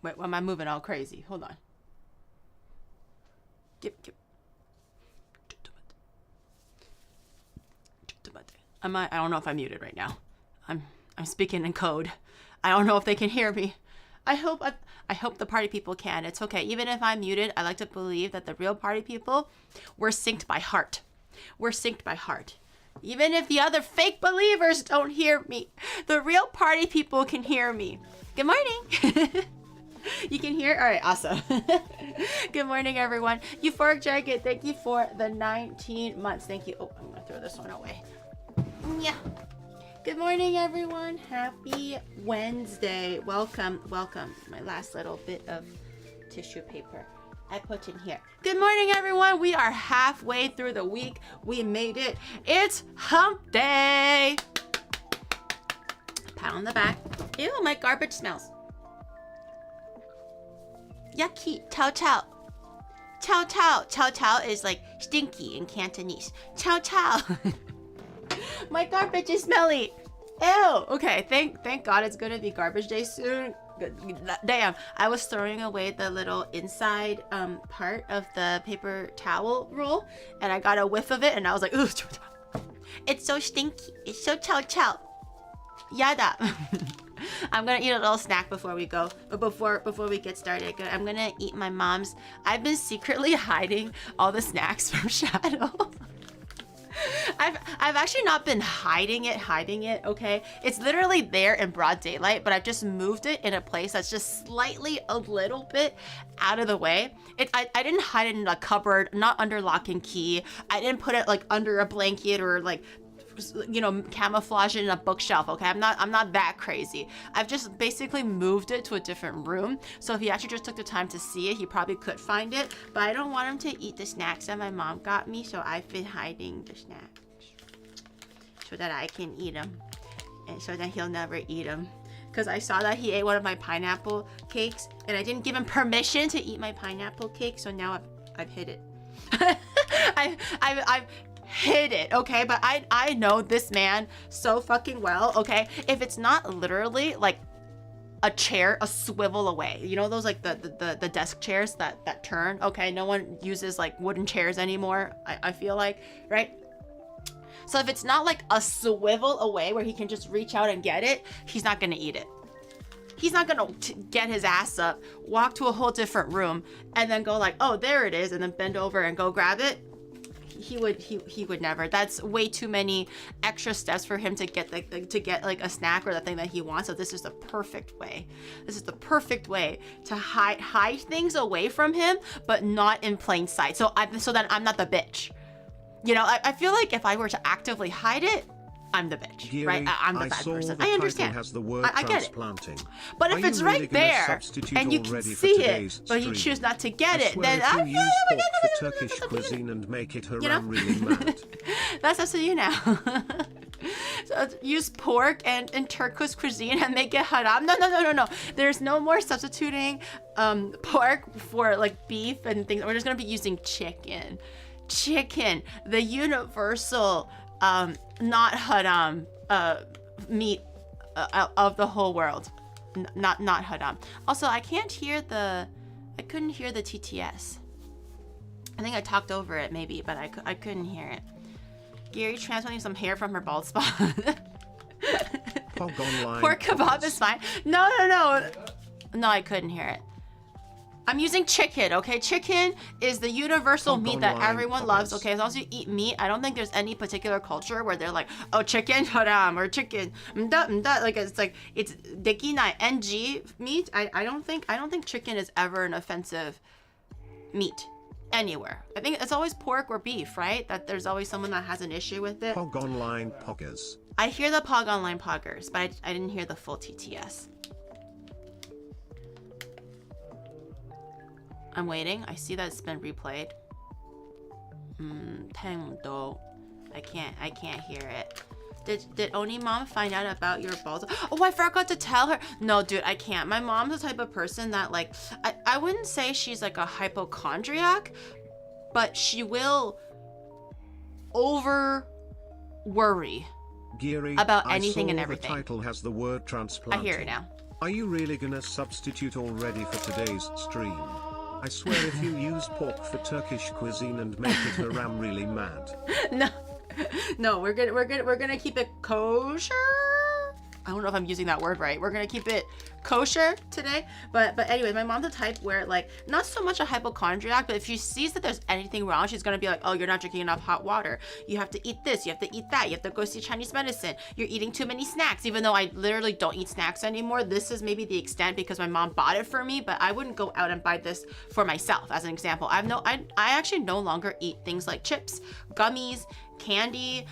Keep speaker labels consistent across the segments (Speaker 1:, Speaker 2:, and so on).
Speaker 1: Wait, why am I moving all crazy? Hold on. I don't know if I'm muted right now. I'm speaking in code. I don't know if they can hear me. I hope the party people can. It's okay. Even if I'm muted, I like to believe that the real party people, we're synced by heart. We're synced by heart. Even if the other fake believers don't hear me, the real party people can hear me. Good morning. You can hear? All right, awesome. Good morning, everyone. Euphoric Jacket, thank you for the 19 months. Thank you. Oh, I'm going to throw this one away. Yeah. Good morning, everyone. Happy Wednesday. Welcome, welcome. My last little bit of tissue paper I put in here. Good morning, everyone. We are halfway through the week. We made it. It's hump day. Pat on the back. Ew, my garbage smells. Yucky. Chow chow. Chow chow. Chow chow is like stinky in Cantonese. Chow chow. My garbage is smelly. Ew. Okay, thank God it's gonna be garbage day soon. Good. Damn, I was throwing away the little inside part of the paper towel roll, and I got a whiff of it, and I was like, ooh, it's so stinky. It's so chow chow. Yada. I'm gonna eat a little snack before we go, but before we get started, I'm gonna eat my mom's. I've been secretly hiding all the snacks from Shadow. I've actually not been hiding it, okay? It's literally there in broad daylight, but I've just moved it in a place that's just slightly a little bit out of the way. I didn't hide it in a cupboard, not under lock and key. I didn't put it like under a blanket or like, you know, camouflage it in a bookshelf, okay? I'm not that crazy. I've just basically moved it to a different room, so if he actually just took the time to see it, he probably could find it, but I don't want him to eat the snacks that my mom got me, so I've been hiding the snacks so that I can eat them, and so that he'll never eat them, because I saw that he ate one of my pineapple cakes, and I didn't give him permission to eat my pineapple cake, so now I've hid it. I've hid it, okay? But I know this man so fucking well, okay? If it's not literally like a chair a swivel away, you know those like the desk chairs that turn, okay? No one uses like wooden chairs anymore, I feel like, right? So if it's not like a swivel away where he can just reach out and get it, he's not gonna eat it. He's not gonna get his ass up, walk to a whole different room, and then go like, oh, there it is, and then bend over and go grab it. He would never. That's way too many extra steps for him to get like a snack or the thing that he wants. So this is the perfect way. This is the perfect way to hide things away from him, but not in plain sight. So that I'm not the bitch. You know, I feel like if I were to actively hide it, I'm the bitch,
Speaker 2: Giri,
Speaker 1: right? I'm the bad person. I understand.
Speaker 2: Has the word
Speaker 1: I get
Speaker 2: transplanting.
Speaker 1: it. But if it's right there and you can see it, but you choose not to get it, then I feel
Speaker 2: like for Turkish cuisine and make it haram really mad.
Speaker 1: That's up to you now. So use pork and Turkish cuisine and make it haram. No. There's no more substituting pork for like beef and things. We're just gonna be using chicken. Chicken, the universal not haram meat of the whole world. Not haram. Also, I couldn't hear the TTS. I think I talked over it maybe, but I couldn't hear it. Gary transplanting some hair from her bald spot. Pork kebab is fine. No, I couldn't hear it. I'm using chicken, okay? Chicken is the universal meat that everyone loves, okay? As long as you eat meat, I don't think there's any particular culture where they're like, oh, chicken haram or chicken like it's dekinai ng meat. I don't think chicken is ever an offensive meat anywhere. I think it's always pork or beef, right? That there's always someone that has an issue with it.
Speaker 2: Pog online poggers.
Speaker 1: I hear the Pog online poggers, but I didn't hear the full TTS. I'm waiting. I see that it's been replayed. Tengdo. I can't hear it. Did Oni mom find out about your balls? Oh, I forgot to tell her. No, dude, I can't. My mom's the type of person that like, I wouldn't say she's like a hypochondriac, but she will over worry
Speaker 2: Giri,
Speaker 1: about anything and everything.
Speaker 2: The title has the word transplanting.
Speaker 1: I hear it now.
Speaker 2: Are you really gonna substitute already for today's stream? I swear if you use pork for Turkish cuisine and make it haram really mad.
Speaker 1: No, we're gonna keep it kosher. I don't know if I'm using that word right. We're gonna keep it kosher today. But anyway, my mom's the type where, like, not so much a hypochondriac, but if she sees that there's anything wrong, she's gonna be like, oh, you're not drinking enough hot water. You have to eat this, you have to eat that, you have to go see Chinese medicine. You're eating too many snacks, even though I literally don't eat snacks anymore. This is maybe the extent because my mom bought it for me, but I wouldn't go out and buy this for myself. As an example, I actually no longer eat things like chips, gummies, candy.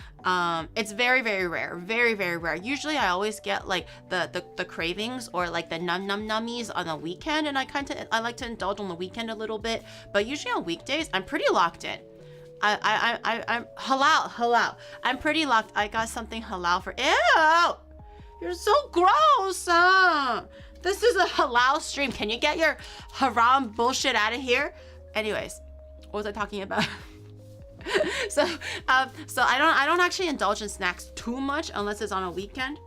Speaker 1: It's very rare, very rare. Usually I always get like the cravings or like the nummies on the weekend, and I like to indulge on the weekend a little bit, but usually on weekdays I'm pretty locked in. I'm halal. I'm pretty locked. I got something halal for. Ew, you're so gross. This is a halal stream. Can you get your haram bullshit out of here? Anyways, what was I talking about? So I don't actually indulge in snacks too much unless it's on a weekend.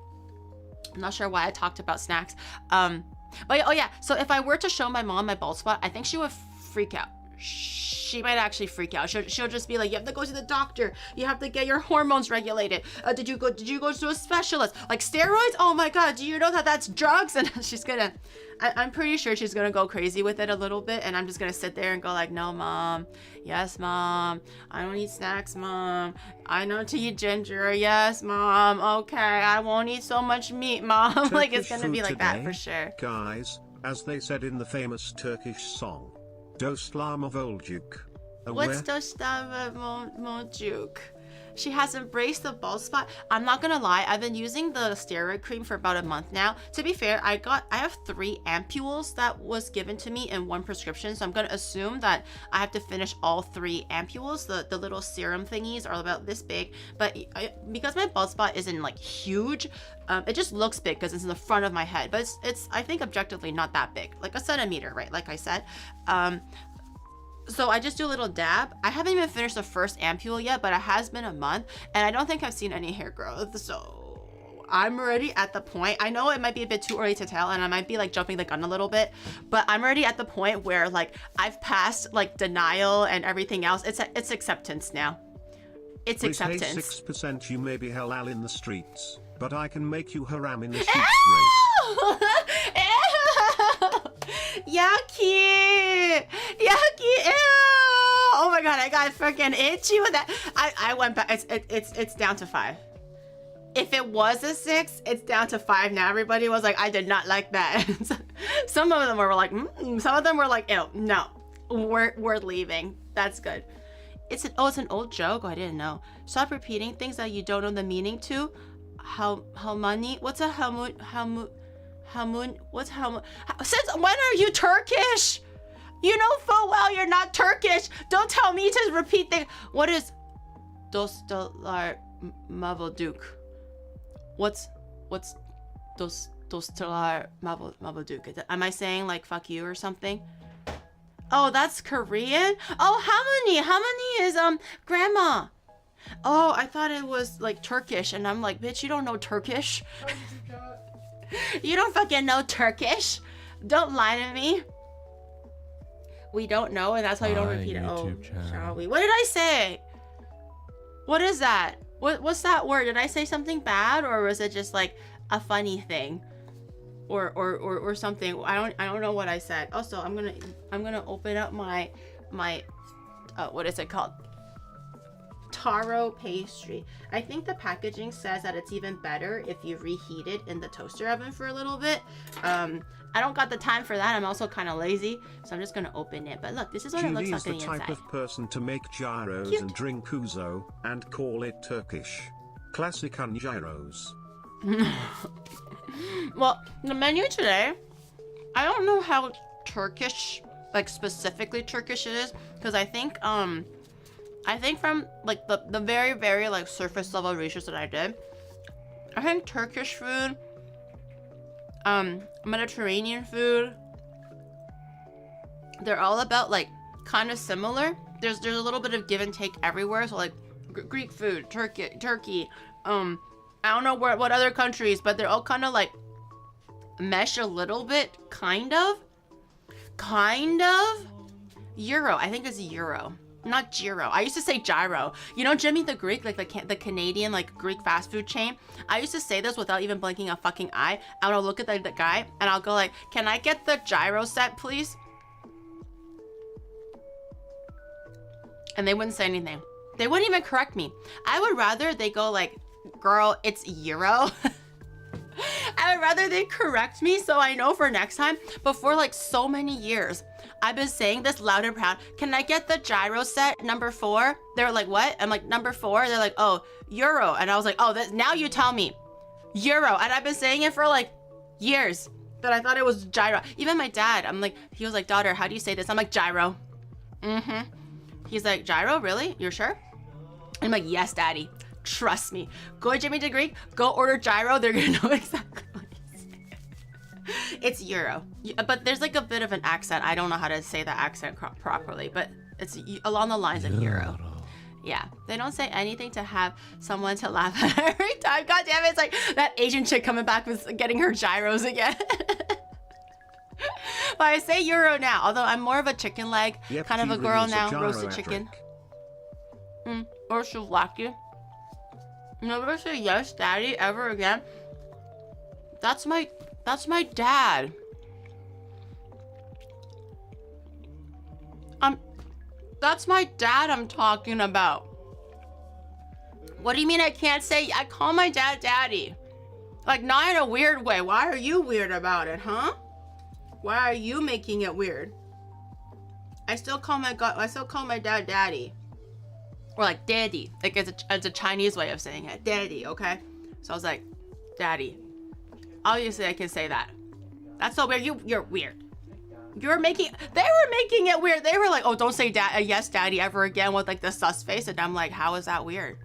Speaker 1: I'm not sure why I talked about snacks. But oh yeah, so if I were to show my mom my bald spot, I think she would freak out. She might actually freak out. She'll just be like, you have to go to the doctor. You have to get your hormones regulated. Did you go to a specialist? Like steroids? Oh my God, do you know that that's drugs? And I'm pretty sure she's gonna go crazy with it a little bit, and I'm just gonna sit there and go like, no, mom. Yes, mom. I don't eat snacks, mom. I know to eat ginger. Yes, mom. Okay, I won't eat so much meat, mom. Like, it's gonna be like that for sure.
Speaker 2: Guys, as they said in the famous Turkish song, Dostlarım Voljuk.
Speaker 1: What's Dostlarım Voljuk? She has embraced the bald spot. I'm not gonna lie, I've been using the steroid cream for about a month now. To be fair, I have 3 ampules that was given to me in 1 prescription, so I'm gonna assume that I have to finish all 3 ampules. The little serum thingies are about this big, but because my bald spot isn't like huge, it just looks big because it's in the front of my head, but it's I think objectively not that big, like a centimeter, right? Like I said. So I just do a little dab. I haven't even finished the first ampule yet, but it has been a month, and I don't think I've seen any hair growth. So I'm already at the point. I know it might be a bit too early to tell, and I might be like jumping the gun a little bit, but I'm already at the point where like I've passed like denial and everything else. It's acceptance now. It's acceptance.
Speaker 2: 6% you may be halal in the streets, but I can make you haram in the sheep race.
Speaker 1: Yucky! Yucky! Ew! Oh my God, I got freaking itchy with that. I went back. It's down to 5. If it was a 6, it's down to 5 now. Everybody was like, I did not like that. Some of them were like, some of them were like, ew, no, we're leaving. That's good. It's an old joke. Oh, I didn't know. Stop repeating things that you don't know the meaning to. How money? What's a Hamun? What's Hamun? Since when are you Turkish? You know full well you're not Turkish. Don't tell me to repeat things. What is Dostlar Mavalduk? What's Dostlar Mavalduk? Am I saying like fuck you or something? Oh, that's Korean? Oh, Hamani is grandma. Oh, I thought it was like Turkish, and I'm like, bitch, you don't know Turkish. You don't fucking know Turkish. Don't lie to me. We don't know, and that's why you don't repeat it. Oh, shall we? What did I say? What is that? What's that word? Did I say something bad, or was it just like a funny thing, or something? I don't know what I said. Also, I'm gonna open up my what is it called? Taro pastry. I think the packaging says that it's even better if you reheat it in the toaster oven for a little bit. I don't got the time for that. I'm also kind of lazy, so I'm just gonna open it. But look, this is what it looks like on the inside.
Speaker 2: Julie is the type of person to make gyros and drink ouzo and call it Turkish. Classic gyros.
Speaker 1: Well, the menu today, I don't know how Turkish, like specifically Turkish it is, because I think from like the very like surface level research that I did, I think Turkish food, Mediterranean food, they're all about like kind of similar. There's a little bit of give and take everywhere. So like Greek food, Turkey. I don't know what other countries, but they're all kind of like mesh a little bit, kind of. Euro, I think it's euro, not gyro. I used to say gyro. You know Jimmy the Greek, like the Canadian like Greek fast food chain? I used to say this without even blinking a fucking eye. I would look at the guy and I'll go like, can I get the gyro set, please? And they wouldn't say anything. They wouldn't even correct me. I would rather they go like, girl, it's euro. I would rather they correct me so I know for next time. But for like so many years, I've been saying this loud and proud. Can I get the gyro set number 4? They're like, what? I'm like, number 4? They're like, oh, euro. And I was like, oh, now you tell me. Euro. And I've been saying it for like years that I thought it was gyro. Even my dad, I'm like, he was like, daughter, how do you say this? I'm like, gyro. Mm-hmm. He's like, gyro, really? You're sure? I'm like, yes, daddy. Trust me. Go to Jimmy the Greek, go order gyro. They're gonna know exactly what it is. It's euro. But there's like a bit of an accent. I don't know how to say the accent properly, but it's along the lines of euro. Yeah, they don't say anything to have someone to laugh at every time. God damn it, it's like that Asian chick coming back with getting her gyros again. But I say euro now, although I'm more of a chicken leg kind of a girl now. Roasted chicken. Or souvlaki. Never say yes, daddy, ever again. That's my dad. That's my dad I'm talking about. What do you mean I can't say? I call my dad daddy. Like, not in a weird way. Why are you weird about it, huh? Why are you making it weird? I still call my dad daddy. Or like daddy. Like it's a Chinese way of saying it. Daddy, okay? So I was like, daddy. Obviously I can say that. That's so weird. You're weird. They were making it weird. They were like, oh, don't say yes, daddy ever again with like the sus face. And I'm like, how is that weird?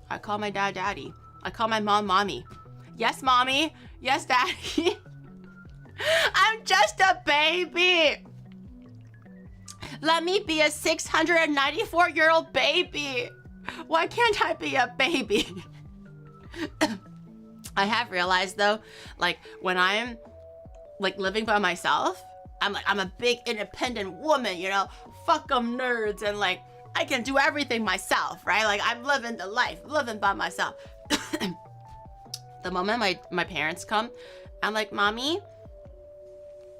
Speaker 1: I call my dad daddy. I call my mom mommy. Yes, mommy. Yes, daddy. I'm just a baby. Let me be a 694-year-old baby. Why can't I be a baby? I have realized though, like when I'm like living by myself, I'm a big independent woman, you know, fuck them nerds, and like I can do everything myself, right? Like I'm living the life, living by myself. The moment my parents come, I'm like, mommy,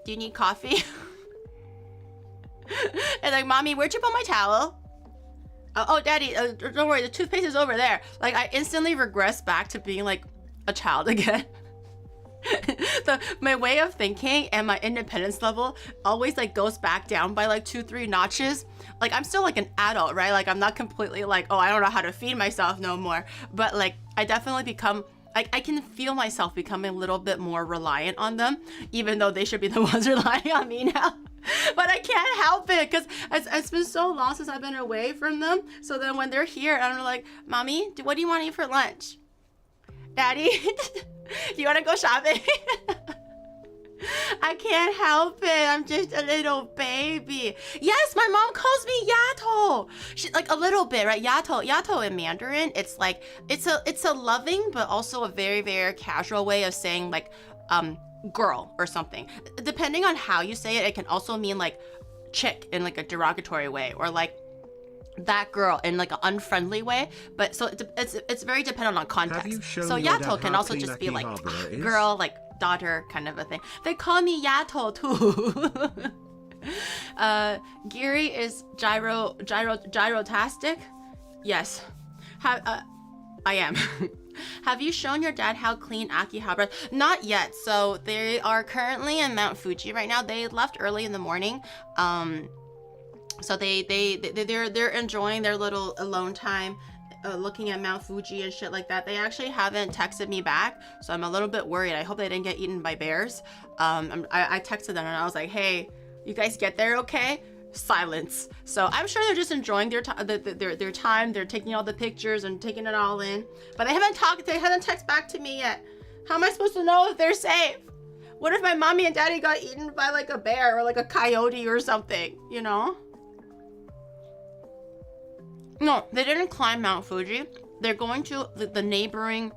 Speaker 1: do you need coffee? And like, mommy, where'd you put my towel? Oh, daddy, don't worry, the toothpaste is over there. Like I instantly regress back to being like a child again. My way of thinking and my independence level always like goes back down by like 2-3 notches. Like I'm still like an adult, right? Like I'm not completely like, oh, I don't know how to feed myself no more. But like I definitely become, I can feel myself becoming a little bit more reliant on them, even though they should be the ones relying on me now. But I can't help it because it's been so long since I've been away from them. So then when they're here, I'm like, mommy, what do you want to eat for lunch? Daddy, do you want to go shopping? I can't help it. I'm just a little baby. Yes, my mom calls me Yato. She, like a little bit, right? Yato in Mandarin, it's like it's a loving but also a very, very casual way of saying like girl or something. Depending on how you say it, it can also mean like chick in like a derogatory way, or like that girl in like an unfriendly way. But so it's very dependent on context. So Yato can also just be like girl, like daughter kind of a thing. They call me Yato too. Giri is gyrotastic. Yes, I am. Have you shown your dad how clean Akihabara? Not yet. So they are currently in Mount Fuji right now. They left early in the morning. So they're enjoying their little alone time, looking at Mount Fuji and shit like that. They actually haven't texted me back, so I'm a little bit worried. I hope they didn't get eaten by bears. I texted them and I was like, hey, you guys get there okay? Silence. So I'm sure they're just enjoying their time. They're taking all the pictures and taking it all in. But they haven't texted back to me yet. How am I supposed to know if they're safe? What if my mommy and daddy got eaten by like a bear or like a coyote or something, you know? No, they didn't climb Mount Fuji. They're going to the neighboring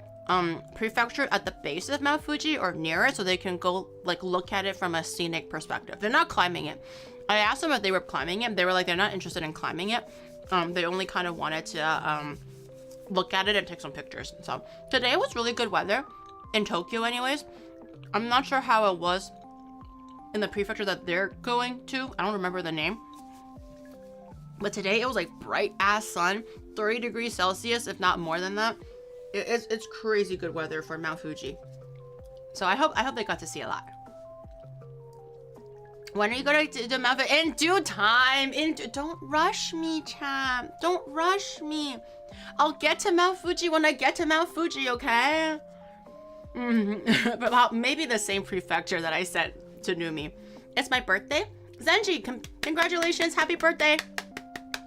Speaker 1: prefecture at the base of Mount Fuji or near it, so they can go like look at it from a scenic perspective. They're not climbing it. I asked them if they were climbing it. They were like, they're not interested in climbing it. They only kind of wanted to look at it and take some pictures. So today was really good weather in Tokyo anyways. I'm not sure how it was in the prefecture that they're going to. I don't remember the name. But today it was like bright ass sun, 30 degrees Celsius, if not more than that. It's crazy good weather for Mount Fuji. So I hope they got to see a lot. When are you going to do Mount Fuji? In due time. Don't rush me, champ. Don't rush me. I'll get to Mount Fuji when I get to Mount Fuji, okay? But maybe the same prefecture that I sent to Numi. It's my birthday. Zenji, congratulations. Happy birthday.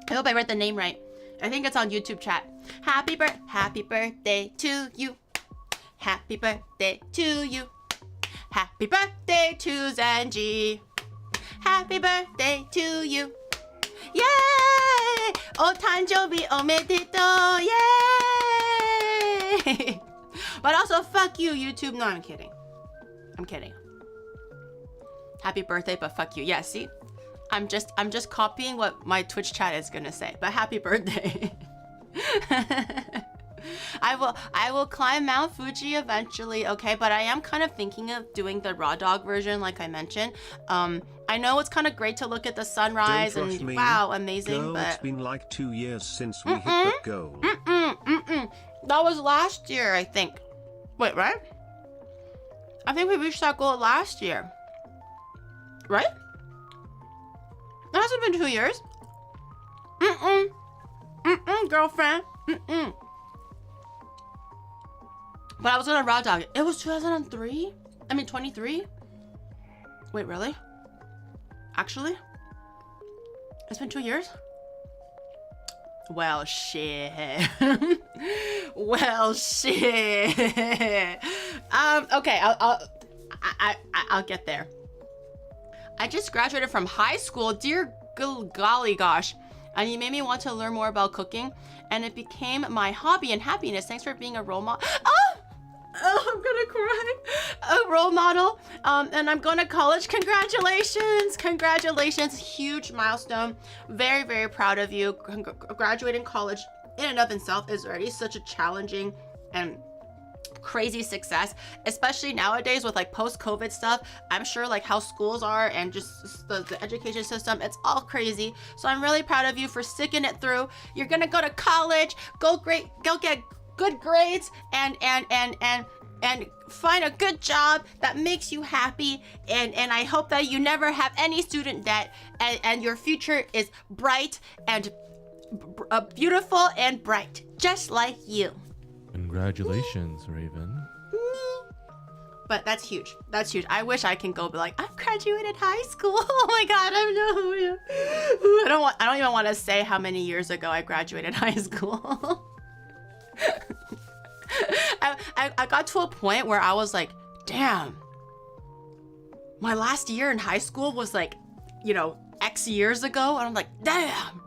Speaker 1: I hope I read the name right. I think it's on YouTube chat. Happy birthday to you. Happy birthday to you. Happy birthday to Zenji. Happy birthday to you. Yay! Otanjobi omedetou. Yay! But also, fuck you, YouTube. No, I'm kidding. I'm kidding. Happy birthday, but fuck you. Yeah, see? I'm just copying what my Twitch chat is gonna say. But happy birthday. I will climb Mount Fuji eventually, okay? But I am kind of thinking of doing the raw dog version, like I mentioned. I know it's kind of great to look at the sunrise and wow, amazing.
Speaker 2: Girl,
Speaker 1: but
Speaker 2: it's been like 2 years since we hit the goal.
Speaker 1: That was last year, I think. Wait, right? I think we reached that goal last year. Right? It hasn't been 2 years. Girlfriend. But I was gonna raw dog it. It was 2003? I mean 23? Wait, really? Actually? It's been 2 years? Well, shit. Well, shit. Okay, I'll get there. I just graduated from high school, dear golly gosh, and you made me want to learn more about cooking, and it became my hobby and happiness. Thanks for being a role model. Oh, I'm gonna cry. A role model, and I'm going to college. Congratulations, congratulations, huge milestone. Very, very proud of you. Graduating college in and of itself is already such a challenging and crazy success, especially nowadays with like post-COVID stuff. I'm sure like how schools are and just the education system, it's all crazy. So I'm really proud of you for sticking it through. You're gonna go to college, go get good grades and find a good job that makes you happy, and I hope that you never have any student debt, and your future is bright and beautiful and bright, just like you.
Speaker 3: Congratulations, Raven.
Speaker 1: But that's huge. That's huge. I wish I can go be like, I've graduated high school. Oh my god, I don't even want to say how many years ago I graduated high school. I got to a point where I was like, damn, my last year in high school was like, X years ago. And I'm like, damn.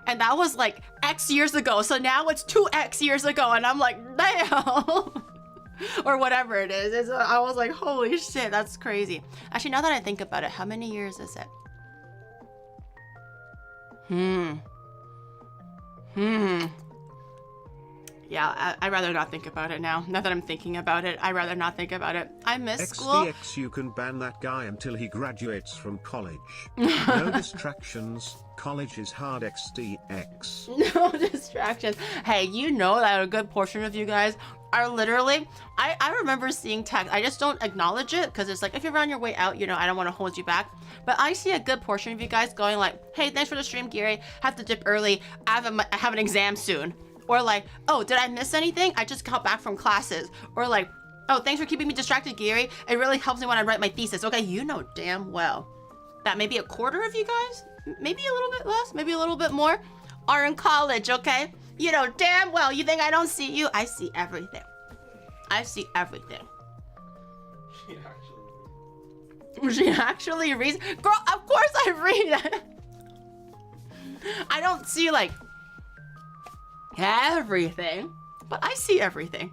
Speaker 1: And that was like X years ago. So now it's 2X years ago. And I'm like, damn. Or whatever it is. I was like, holy shit, that's crazy. Actually, now that I think about it, how many years is it? Yeah, I'd rather not think about it now. Now that I'm thinking about it, I'd rather not think about it. I miss school.
Speaker 2: XDX, you can ban that guy until he graduates from college. No distractions. College is hard, XDX.
Speaker 1: No distractions. Hey, you know that a good portion of you guys are literally, I remember seeing text. I just don't acknowledge it because it's like, if you're on your way out, I don't want to hold you back. But I see a good portion of you guys going like, hey, thanks for the stream, Gary. Have to dip early. I have an exam soon. Or like, oh, did I miss anything? I just got back from classes. Or like, oh, thanks for keeping me distracted, Gary. It really helps me when I write my thesis. Okay, you know damn well that maybe a quarter of you guys, maybe a little bit less, maybe a little bit more, are in college, okay? You know damn well. You think I don't see you? I see everything. I see everything. She actually reads. Girl, of course I read. I don't see like everything, but I see everything.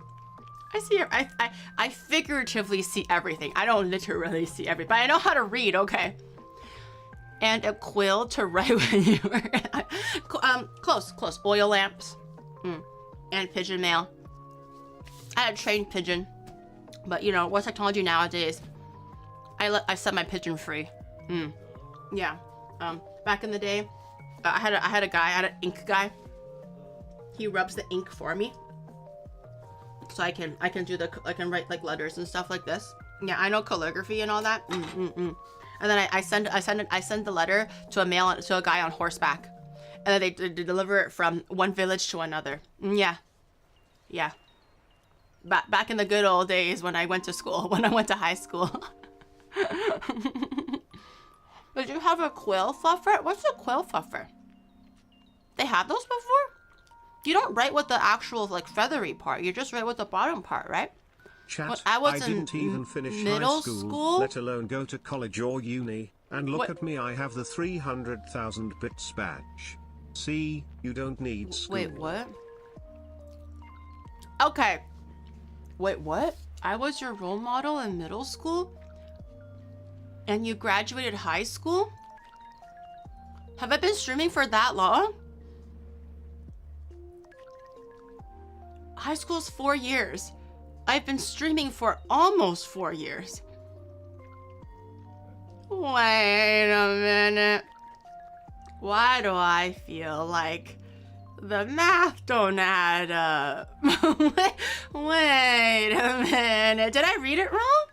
Speaker 1: I see. I figuratively see everything. I don't literally see everything, but I know how to read. Okay. And a quill to write when you were close. Oil lamps, and pigeon mail. I had a trained pigeon, but you know what's technology nowadays? I set my pigeon free. Yeah. Back in the day, I had an ink guy. He rubs the ink for me, so I can write like letters and stuff like this. Yeah, I know calligraphy and all that. And then I send the letter to a guy on horseback, and then they deliver it from one village to another. Yeah. Back in the good old days when I went to school, when I went to high school. Did you have a quill fluffer? What's a quill fluffer? They had those before? You don't write with the actual like feathery part. You just write with the bottom part, right?
Speaker 2: Chat,
Speaker 1: When
Speaker 2: I didn't even finish
Speaker 1: middle
Speaker 2: high school,
Speaker 1: school?
Speaker 2: let alone go to college or uni. And look
Speaker 1: What?
Speaker 2: at me, I have the 300,000 bits badge. See, you don't need school.
Speaker 1: Wait, what? Okay. Wait, what? I was your role model in middle school? And you graduated high school? Have I been streaming for that long? High school's 4 years. I've been streaming for almost 4 years. Wait a minute. Why do I feel like the math don't add up? Wait a minute. Did I read it wrong?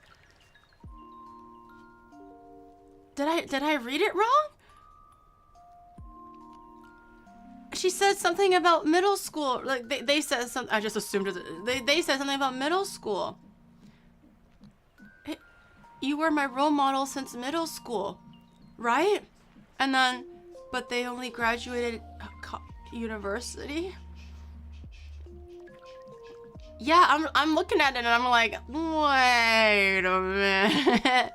Speaker 1: Did I read it wrong? She said something about middle school. Like they said something. I just assumed they said something about middle school. You were my role model since middle school, right? And then, but they only graduated university. Yeah, I'm looking at it and I'm like, wait a minute.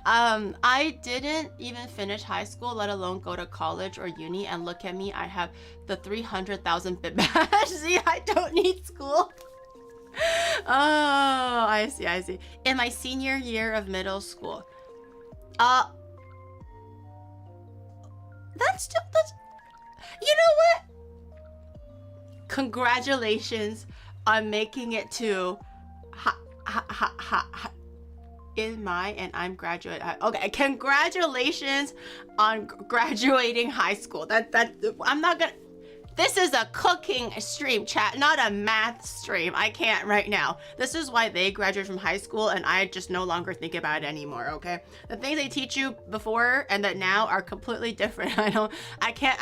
Speaker 1: I didn't even finish high school, let alone go to college or uni, and look at me, I have the 300,000 bit badge. See, I don't need school. Oh, I see. In my senior year of middle school. That's you know what? Congratulations on making it to and I'm graduate. Okay, congratulations on graduating high school. I'm not gonna. This is a cooking stream, chat, not a math stream. I can't right now. This is why they graduate from high school, and I just no longer think about it anymore. Okay, the things they teach you before and that now are completely different. I can't.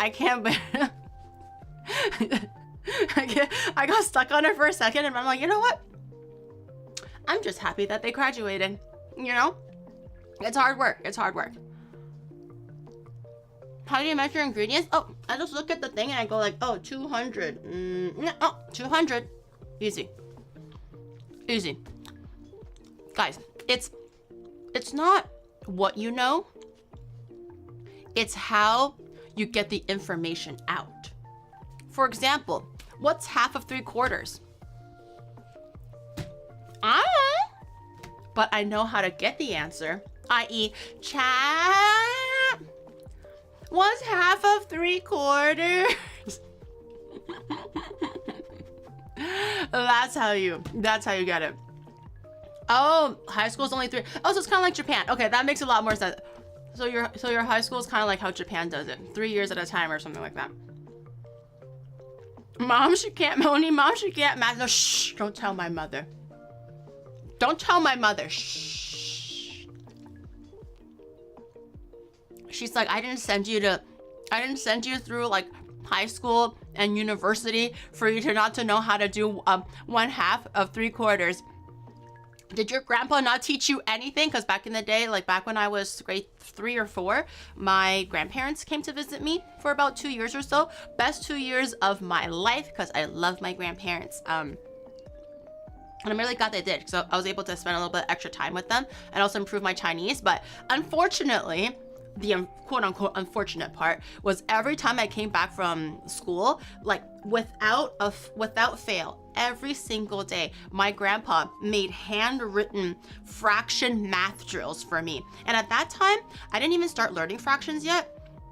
Speaker 1: I got stuck on it for a second, and I'm like, you know what? I'm just happy that they graduated. You know, it's hard work. How do you measure ingredients? Oh, I just look at the thing and I go like, oh, 200. No, 200. Easy. Guys, it's not what you know. It's how you get the information out. For example, what's half of 3/4? But I know how to get the answer, i.e. chat. What's half of 3/4? That's how you get it. Oh, high school's only 3. Oh, so it's kind of like Japan. Okay, that makes a lot more sense. So your high school is kind of like how Japan does it, 3 years at a time or something like that. Mom, she can't math. No, shh, don't tell my mother. Shh. She's like, I didn't send you through like high school and university for you to not to know how to do 1/2 of 3/4. Did your grandpa not teach you anything? Because back in the day, like back when I was grade 3 or 4, my grandparents came to visit me for about 2 years or so. Best 2 years of my life because I love my grandparents. And I'm really glad they did, so I was able to spend a little bit extra time with them and also improve my Chinese. But unfortunately, the quote unquote unfortunate part was every time I came back from school, like without fail, every single day, my grandpa made handwritten fraction math drills for me. And at that time, I didn't even start learning fractions yet.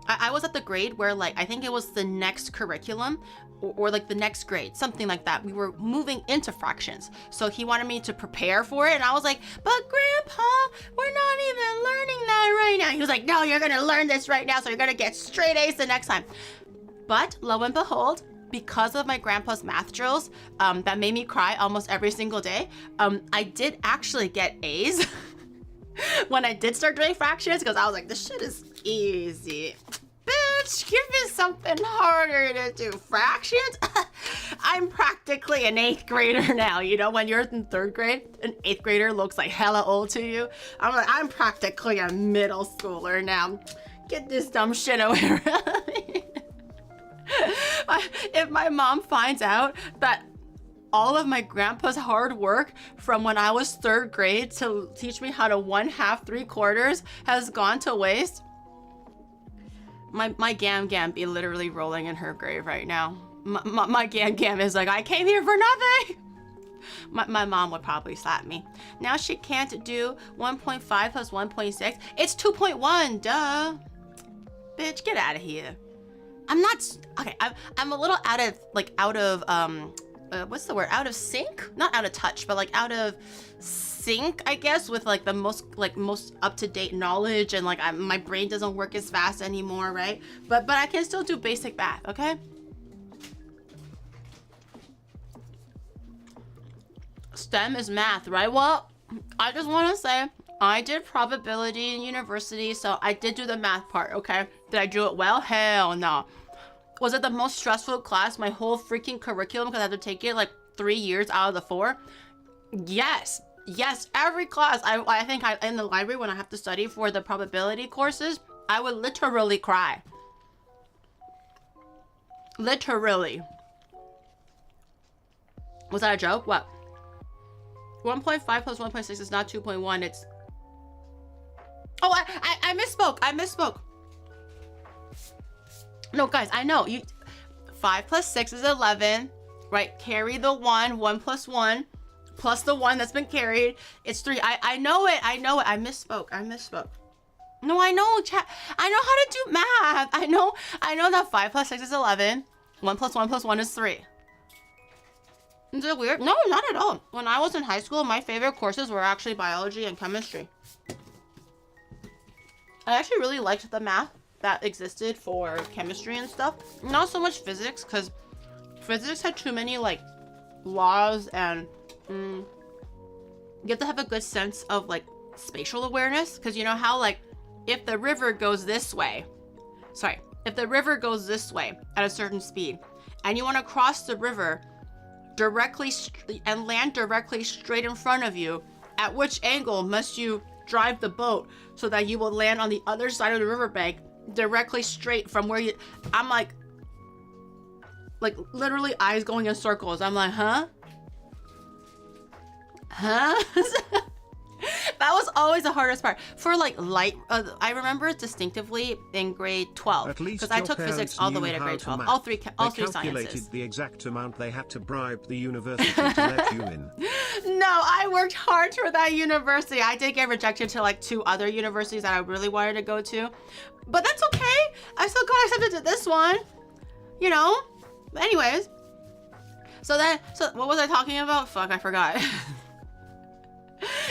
Speaker 1: I was at the grade where, like, I think it was the next curriculum or like the next grade, something like that. We were moving into fractions. So he wanted me to prepare for it. And I was like, but Grandpa, we're not even learning that right now. He was like, no, you're going to learn this right now. So you're going to get straight A's the next time. But lo and behold, because of my grandpa's math drills that made me cry almost every single day, I did actually get A's when I did start doing fractions, because I was like, this shit is easy. Bitch, give me something harder to do. Fractions? I'm practically an 8th grader now. You know, when you're in 3rd grade, an 8th grader looks like hella old to you. I'm like, I'm practically a middle schooler now. Get this dumb shit away from me. If my mom finds out that all of my grandpa's hard work from when I was 3rd grade to teach me how to 1/2, 3/4 has gone to waste, my gam be literally rolling in her grave right now. My gam is like, I came here for nothing. My mom would probably slap me. Now she can't do 1.5 plus 1.6. It's 2.1, duh. Bitch, get out of here. I'm not, okay, I'm a little out of what's the word? Out of sync? Not out of touch, but like out of sync, I guess, with like the most up-to-date knowledge, and like my brain doesn't work as fast anymore, right? But I can still do basic math, okay? STEM is math, right? Well, I just want to say I did probability in university, so I did do the math part, okay? Did I do it well? Hell no. Was it the most stressful class my whole freaking curriculum because I had to take it like 3 years out of the 4? Yes, every class. I think in the library when I have to study for the probability courses, I would literally cry. Literally. Was that a joke? What? 1.5 plus 1.6 is not 2.1, it's... Oh, I misspoke. No, guys, I know. 5 plus 6 is 11, right? Carry the 1 plus 1, plus the 1 that's been carried. It's 3. I know it. I misspoke. No, I know, chat. I know how to do math. I know that 5 plus 6 is 11. 1 plus 1 plus 1 is 3. Is it weird? No, not at all. When I was in high school, my favorite courses were actually biology and chemistry. I actually really liked the math that existed for chemistry and stuff. Not so much physics, because physics had too many like laws, and you have to have a good sense of like spatial awareness, because you know how like if the river goes this way at a certain speed and you want to cross the river directly and land directly straight in front of you, at which angle must you drive the boat so that you will land on the other side of the riverbank directly straight from where you... I'm like literally eyes going in circles. I'm like, huh? That was always the hardest part. For like light, I remember it distinctly in grade 12 because I took physics all the way to grade 12. All three sciences. They
Speaker 2: calculated the exact amount they had to bribe the university to let you in.
Speaker 1: No, I worked hard for that university. I did get rejected to like 2 other universities that I really wanted to go to, but that's okay. I still got accepted to this one, you know. But anyways, so what was I talking about? Fuck, I forgot.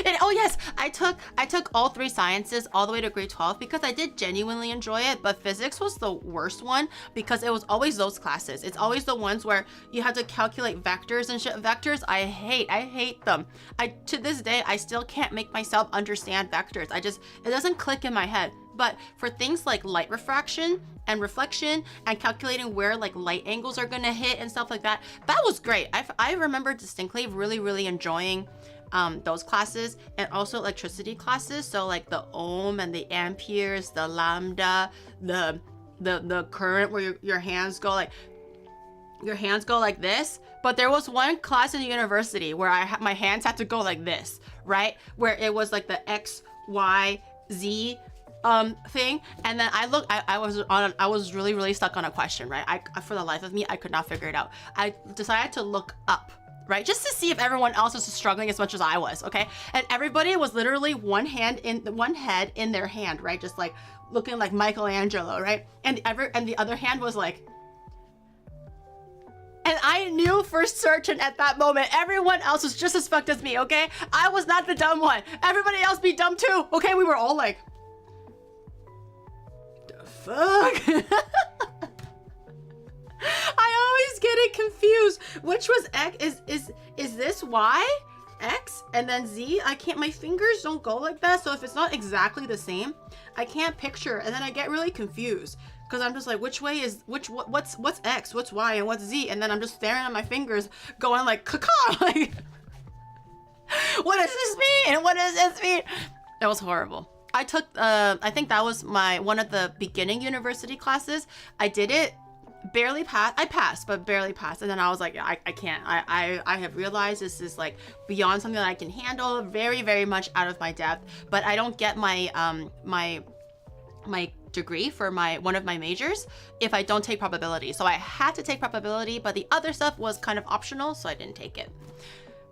Speaker 1: And oh yes, I took all 3 sciences all the way to grade 12 because I did genuinely enjoy it, but physics was the worst one because it was always those classes. It's always the ones where you have to calculate vectors and shit. Vectors, I hate them. To this day, I still can't make myself understand vectors. It doesn't click in my head. But for things like light refraction and reflection and calculating where like light angles are gonna hit and stuff like that, that was great. I remember distinctly really enjoying those classes, and also electricity classes. So like the ohm and the amperes, the lambda, the current where your hands go like this. But there was one class in university where my hands had to go like this, right? Where it was like the X, Y, Z thing, and then I was really stuck on a question, right? I for the life of me, I could not figure it out. I decided to look up, right, just to see if everyone else was struggling as much as I was, okay? And everybody was literally one head in their hand, right, just like looking like Michelangelo, right? And the other hand was like. And I knew for certain at that moment, everyone else was just as fucked as me, okay? I was not the dumb one. Everybody else be dumb too, okay? We were all like, the fuck? I always get it confused. Which was X? Is this Y? X? And then Z? I can't, my fingers don't go like that. So if it's not exactly the same, I can't picture. And then I get really confused. Because I'm just like, which way is, what's X, what's Y, and what's Z? And then I'm just staring at my fingers going like, caca, like, what does this mean? What does this mean? It was horrible. I took, I think that was one of the beginning university classes. I did it, barely passed. I passed, but barely passed. And then I was like, I can't. I have realized this is like beyond something that I can handle, very, very much out of my depth. But I don't get my, my degree for one of my majors if I don't take probability. So I had to take probability, but the other stuff was kind of optional, so I didn't take it.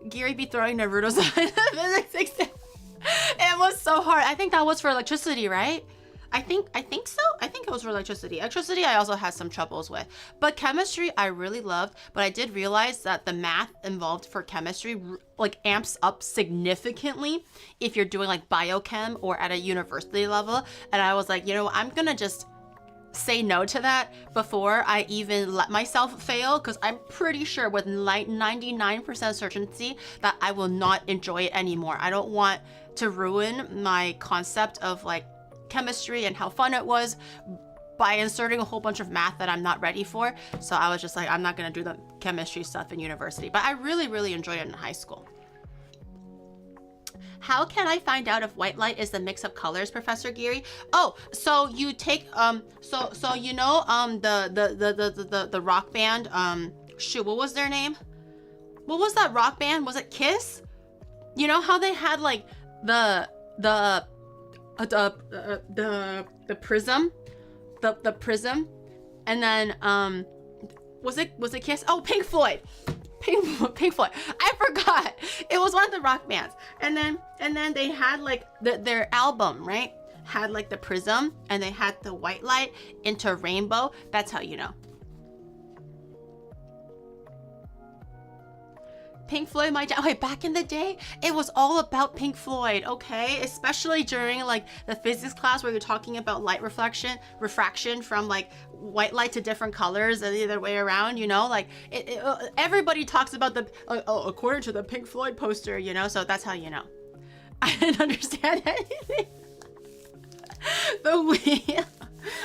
Speaker 1: Giri be throwing Naruto's in the physics exam. It was so hard. I think that was for electricity, right? I think so. I think it was for electricity. Electricity I also had some troubles with. But chemistry I really loved, but I did realize that the math involved for chemistry like amps up significantly if you're doing like biochem or at a university level. And I was like, you know, I'm gonna just say no to that before I even let myself fail, because I'm pretty sure with 99% certainty that I will not enjoy it anymore. I don't want to ruin my concept of like chemistry and how fun it was by inserting a whole bunch of math that I'm not ready for. So I was just like, I'm not gonna do the chemistry stuff in university, but I really enjoyed it in high school. How can I find out if white light is the mix of colors, Professor Giri? Oh, so you take so you know the rock band, shoot, what was their name? What was that rock band? Was it Kiss? You know how they had like the prism, the prism, and then was it Kiss? Oh, Pink Floyd. Pink Floyd. I forgot. It was one of the rock bands. And then they had like their album, right? Had like the prism, and they had the white light into rainbow. That's how you know. Pink Floyd, okay, back in the day, it was all about Pink Floyd, okay? Especially during like the physics class where you're talking about light refraction from like white light to different colors and the other way around, you know? Like everybody talks about according to the Pink Floyd poster, you know? So that's how you know. I didn't understand anything.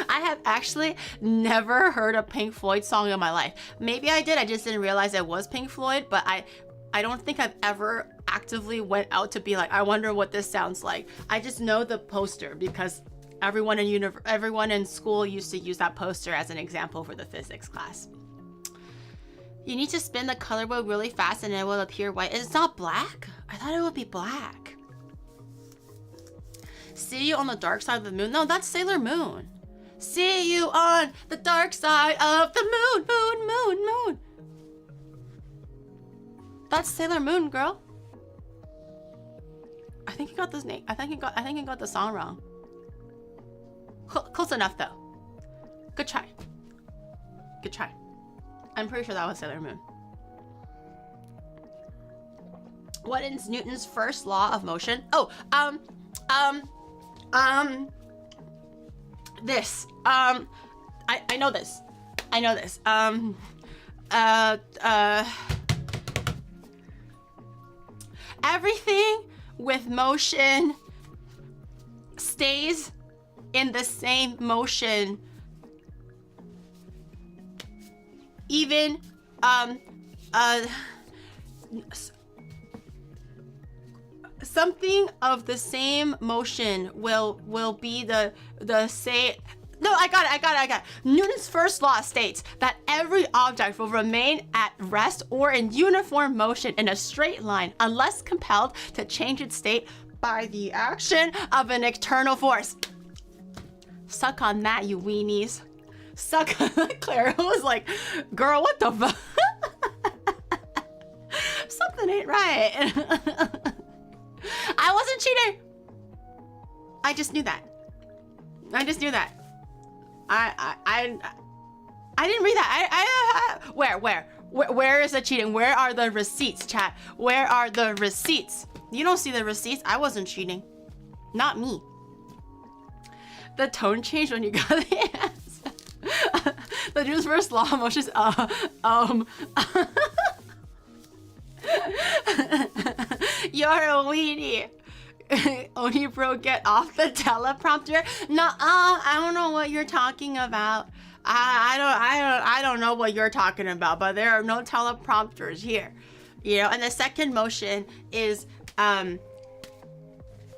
Speaker 1: I have actually never heard a Pink Floyd song in my life. Maybe I did, I just didn't realize it was Pink Floyd, but I don't think I've ever actively went out to be like, I wonder what this sounds like. I just know the poster because everyone in school used to use that poster as an example for the physics class. You need to spin the color wheel really fast and it will appear white. It's not black? I thought it would be black. See you on the dark side of the moon? No, that's Sailor Moon. See you on the dark side of the moon, moon, moon, moon. That's Sailor Moon, girl. I think you got this name. I think you got the song wrong. Close enough though. Good try. Good try. I'm pretty sure that was Sailor Moon. What is Newton's first law of motion? Oh, this. I know this. I know this. Everything with motion stays in the same motion. Even something of the same motion will be the same. No, I got it. Newton's first law states that every object will remain at rest or in uniform motion in a straight line unless compelled to change its state by the action of an external force. Suck on that, you weenies. Suck. Clara was like, girl, what the fuck? Something ain't right. I wasn't cheating. I just knew that. I just knew that. I didn't read that. Where is the cheating? Where are the receipts, chat? Where are the receipts? You don't see the receipts. I wasn't cheating. Not me. The tone changed when you got the answer. The Jews first law of motion is You're a weenie. Oni bro, get off the teleprompter. No, I don't know what you're talking about. I don't know what you're talking about, but there are no teleprompters here. You know, and the second motion is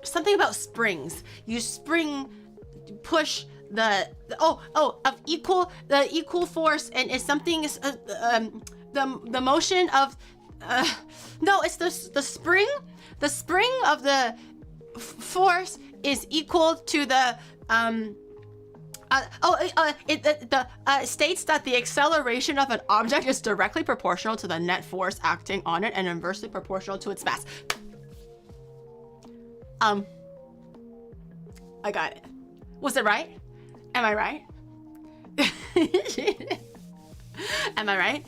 Speaker 1: something about springs. You push the equal force, and is something the motion of no, it's the spring. The spring of the force is equal to the states that the acceleration of an object is directly proportional to the net force acting on it and inversely proportional to its mass. I got it. Was it right? Am I right? Am I right?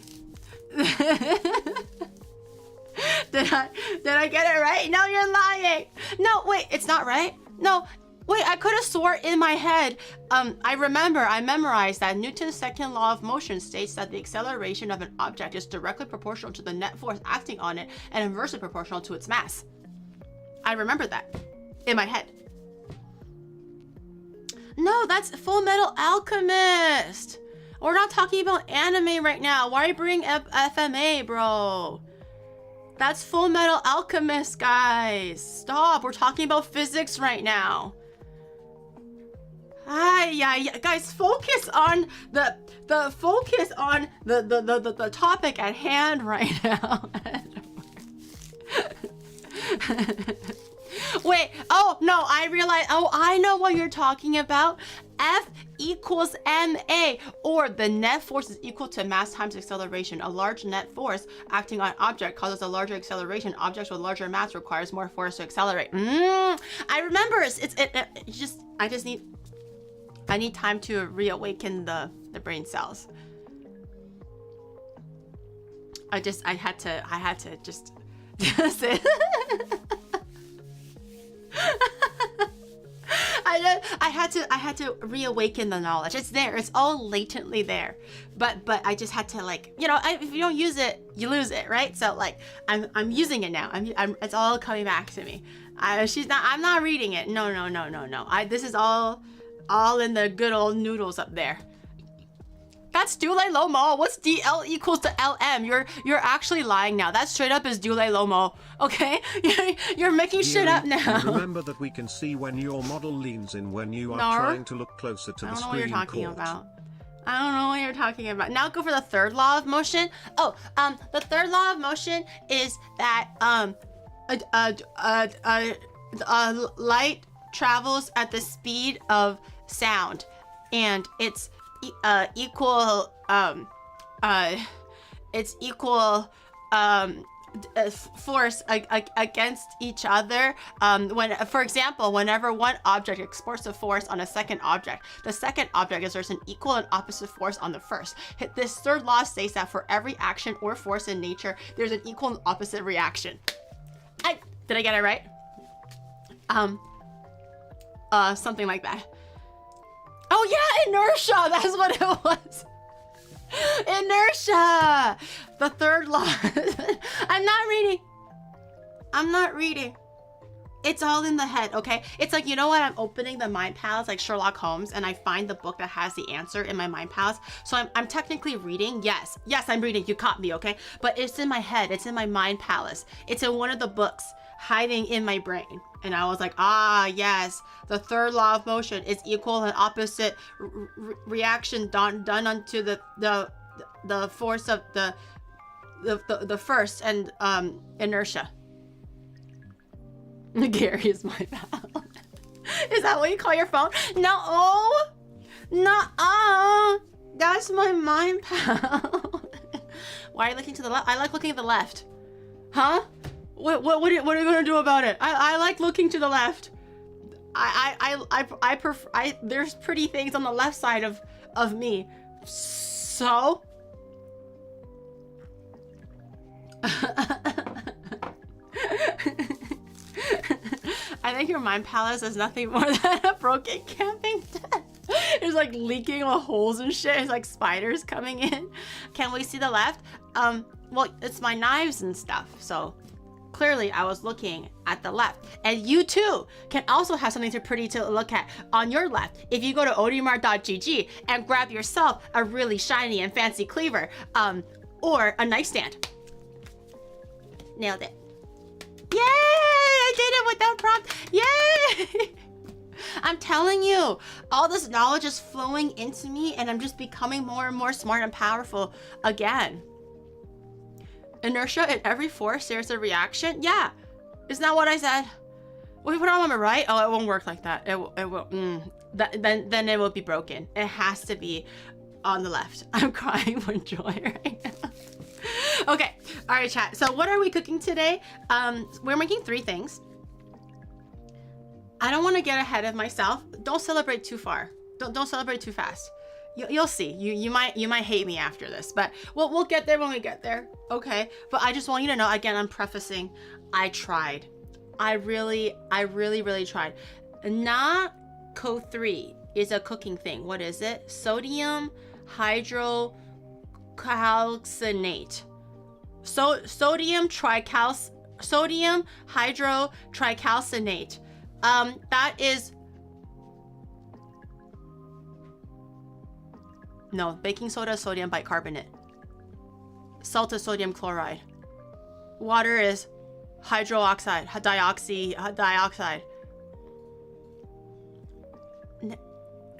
Speaker 1: Did I get it right? No, you're lying. No, wait, it's not right. No, wait, I could have swore in my head. I memorized that Newton's second law of motion states that the acceleration of an object is directly proportional to the net force acting on it and inversely proportional to its mass. I remember that in my head. No, that's Full Metal Alchemist. We're not talking about anime right now. Why are you bringing up FMA, bro? That's Full Metal Alchemist, guys. Stop. We're talking about physics right now. Yeah, guys, focus on the topic at hand right now. Wait, oh no, I realize, I know what you're talking about. F equals ma, or the net force is equal to mass times acceleration. A large net force acting on an object causes a larger acceleration. Objects with larger mass requires more force to accelerate. I remember. I need time to reawaken the brain cells. I had to just say. I had to reawaken the knowledge. It's there. It's all latently there. But I just had to, like, you know, if you don't use it, you lose it, right? So like I'm using it now. It's all coming back to me. I'm not reading it. No. This is all in the good old noodles up there. That's Dule Lomo. What's DL equals to LM? You're actually lying now. That straight up is Dule Lomo. Okay? You're making shit up now.
Speaker 2: Remember that we can see when your model leans in when you are trying to look closer to the screen.
Speaker 1: I don't know what you're talking about. I don't know what you're talking about. Now go for the third law of motion. The third law of motion is that light travels at the speed of sound, and it's equal force against each other. When, for example, whenever one object exerts a force on a second object, the second object exerts an equal and opposite force on the first. This third law states that for every action or force in nature, there's an equal and opposite reaction. Did I get it right? Something like that. Oh yeah, inertia, that's what it was. Inertia, the third law. I'm not reading. It's all in the head, okay? It's like, you know what, I'm opening the Mind Palace like Sherlock Holmes, and I find the book that has the answer in my Mind Palace. So I'm technically reading. Yes, I'm reading. You caught me, okay? But it's in my head. It's in my Mind Palace. It's in one of the books hiding in my brain. And I was like, yes, the third law of motion is equal and opposite reaction done unto the force of the first, and inertia. Gary is my pal. Is that what you call your phone? No. Nuh-uh. That's my mind pal. Why are you looking to the left? I like looking at the left. Huh? What are you gonna do about it? I like looking to the left. I prefer, there's pretty things on the left side of me. So? I think your mind palace is nothing more than a broken camping tent. It's like leaking all holes and shit. It's like spiders coming in. Can we see the left? Well, it's my knives and stuff. So clearly I was looking at the left. And you too can also have something pretty to look at on your left. If you go to onimart.gg and grab yourself a really shiny and fancy cleaver, or a nightstand. Nailed it. Yay! I did it without prompt. Yay! I'm telling you, all this knowledge is flowing into me and I'm just becoming more and more smart and powerful again. Inertia in every force, there's a reaction. Yeah, isn't that what I said? Wait, what am I right? Oh, it won't work like that. It will. Then it will be broken. It has to be on the left. I'm crying with joy right now. Okay, all right, chat. So what are we cooking today? We're making 3 things. I don't want to get ahead of myself. Don't celebrate too far. Don't celebrate too fast. You'll see. You might hate me after this, but we'll get there when we get there. Okay. But I just want you to know, again, I'm prefacing. I tried. I really tried. NaCO3 is a cooking thing. What is it? Sodium hydrocalcinate. Sodium hydrotricalcinate. That is no baking soda, sodium bicarbonate. Salt is sodium chloride. Water is hydroxide, dioxide.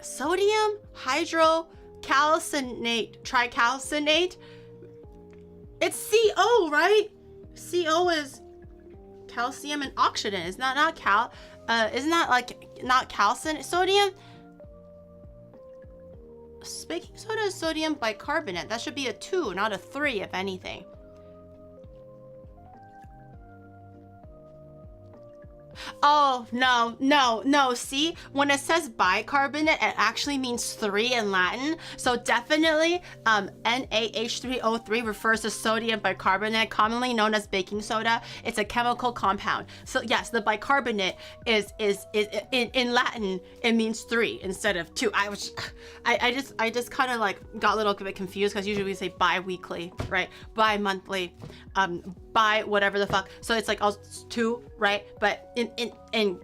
Speaker 1: Sodium hydrocalcinate, tricalcinate. It's CO, right? CO is calcium and oxidant. Isn't that not cal? Isn't that like not calcium? Sodium. Baking soda is sodium bicarbonate. That should be a 2, not a 3, if anything. Oh, no. See, when it says bicarbonate, it actually means 3 in Latin. So definitely, NaH3O3 refers to sodium bicarbonate, commonly known as baking soda. It's a chemical compound. So yes, the bicarbonate is in Latin, it means 3 instead of 2. I just kind of like got a little bit confused because usually we say bi-weekly, right? Bi-monthly, by whatever the fuck. So it's like 2, right? But in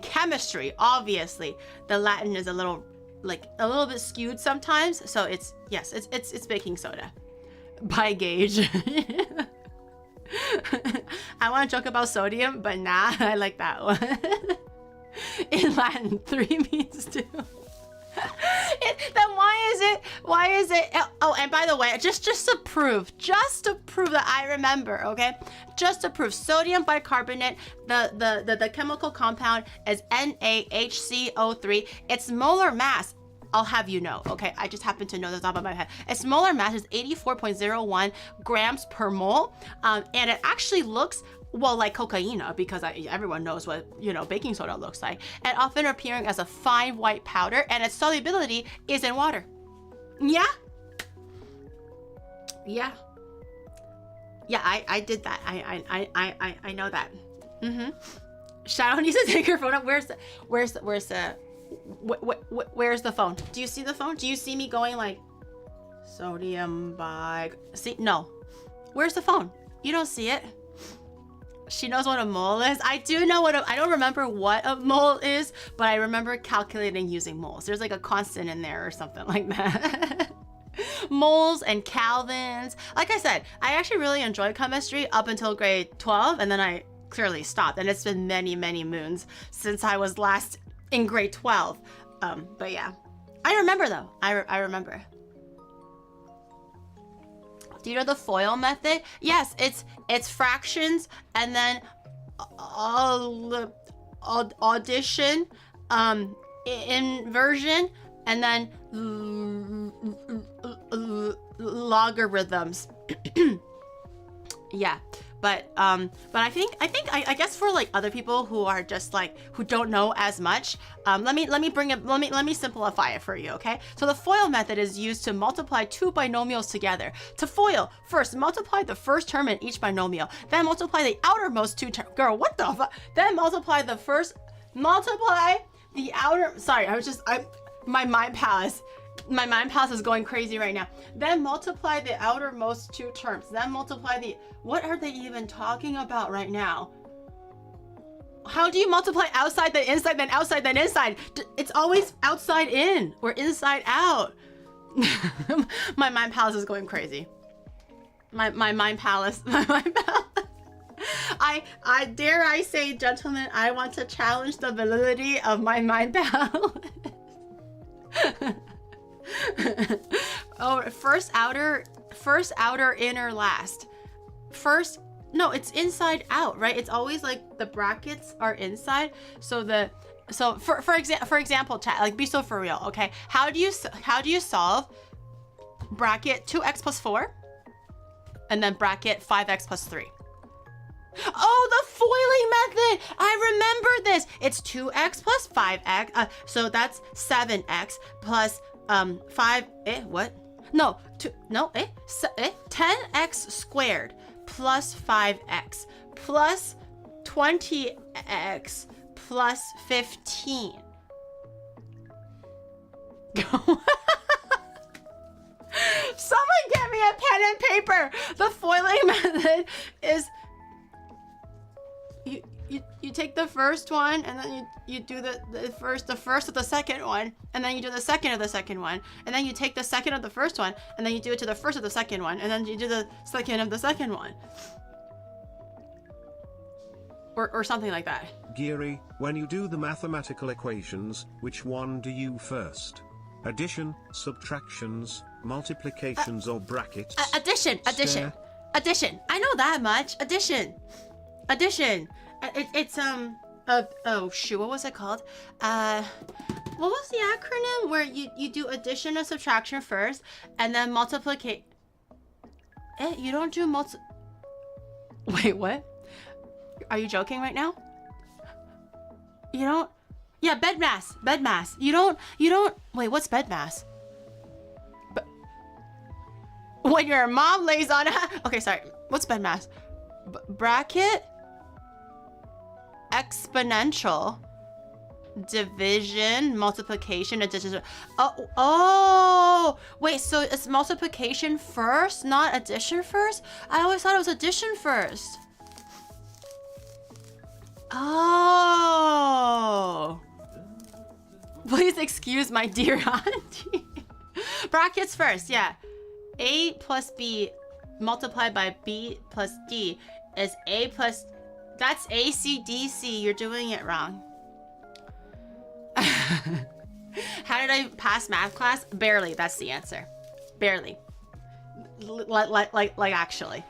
Speaker 1: chemistry, obviously, the Latin is a little bit skewed sometimes. So it's baking soda by gauge. I want to joke about sodium, but nah, I like that one. In Latin, 3 means 2. Then why is it oh, and by the way, just to prove that I remember, okay, just to prove, sodium bicarbonate, the chemical compound is NaHCO3. Its molar mass, I'll have you know, okay, I just happen to know the top of my head, its molar mass is 84.01 grams per mole, and it actually looks like cocaine, because everyone knows what, baking soda looks like, and often appearing as a fine white powder, and its solubility is in water. Yeah, I did that. I know that. Shadow needs to take her phone up. Where's the phone? Do you see the phone? Do you see me going like sodium see, no. Where's the phone? You don't see it. She knows what a mole is. I do know I don't remember what a mole is, but I remember calculating using moles. There's like a constant in there or something like that. Moles and Kelvins. Like I said, I actually really enjoyed chemistry up until grade 12, and then I clearly stopped. And it's been many, many moons since I was last in grade 12. But yeah, I remember though. I remember. Do you know the FOIL method? Yes, it's fractions and then addition, inversion, and then logarithms. Yeah. But I guess for like other people who are just like who don't know as much, let me simplify it for you, okay? So the FOIL method is used to multiply two binomials together. To FOIL, first multiply the first term in each binomial, then multiply the outermost two terms. Girl, what the fuck? Then multiply the outer. Sorry, my mind palace. My mind palace is going crazy right now. Then multiply the outermost two terms. Then multiply the... What are they even talking about right now? How do you multiply outside then inside then outside then inside? It's always outside in or inside out. My mind palace is going crazy. My mind palace. My mind palace. I dare I say, gentlemen, I want to challenge the validity of my mind palace. Oh, first outer, inner, last. First, no, it's inside out, right? It's always like the brackets are inside. So for example, chat, like be so for real, okay? How do you solve bracket 2x plus 4 and then bracket 5x plus 3? Oh, the foiling method! I remember this. It's 2x plus 5x. So that's 7x plus 10x squared plus 5x plus 20x plus 15. Someone get me a pen and paper. The foiling method is you take the first one and then you do the first of the second one, and then you do the second of the second one, and then you take the second of the first one and then you do it to the first of the second one, and then you do the second of the second one, or something like that.
Speaker 2: Giri, when you do the mathematical equations, which one do you first? Addition, subtractions, multiplications, or brackets?
Speaker 1: Addition. I know that much. Addition. Oh shoot, what was it called? What was the acronym where you do addition and subtraction first and then multiplicate? You don't do Wait, what? Are you joking right now? You don't? Yeah, bed mass. You don't, wait, what's bed mass? When your mom lays on okay, sorry. What's bed mass? Bracket exponential division multiplication addition. Oh wait, so it's multiplication first, not addition first? I always thought it was addition first. Oh, please excuse my dear auntie. Brackets first, yeah. A plus B multiplied by B plus D is A plus... That's ACDC. You're doing it wrong. How did I pass math class? Barely. That's the answer. Barely. Like actually.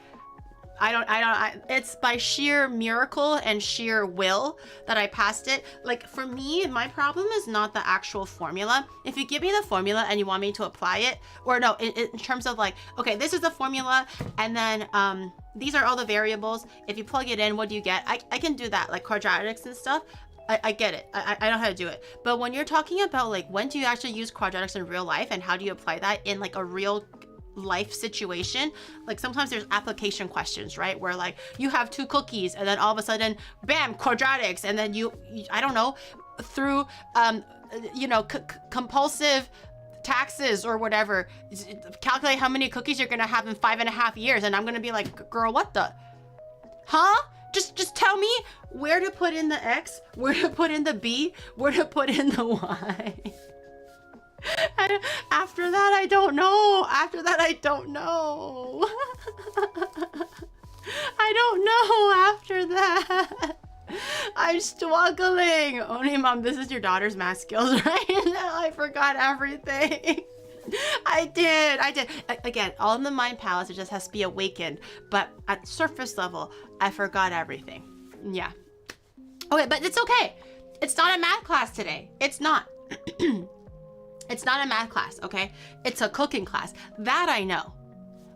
Speaker 1: It's by sheer miracle and sheer will that I passed it. Like for me, my problem is not the actual formula. If you give me the formula and you want me to apply it, or no, in terms of like, okay, this is the formula, and then these are all the variables. If you plug it in, what do you get? I can do that, like quadratics and stuff. I get it. I know how to do it. But when you're talking about like, when do you actually use quadratics in real life and how do you apply that in like a real life situation, like sometimes there's application questions, right, where like you have 2 cookies and then all of a sudden bam, quadratics, and then you I don't know, through compulsive taxes or whatever, calculate how many cookies you're gonna have in 5.5 years, and I'm gonna be like, girl, what the just tell me where to put in the X, where to put in the B, where to put in the Y. After that, I don't know. I don't know after that. I'm struggling. Oni mom, this is your daughter's math skills right now. I forgot everything. I did. Again, all in the mind palace, it just has to be awakened. But at surface level, I forgot everything. Yeah. Okay, but it's okay. It's not a math class today. It's not. It's not a math class, okay? It's a cooking class. That I know.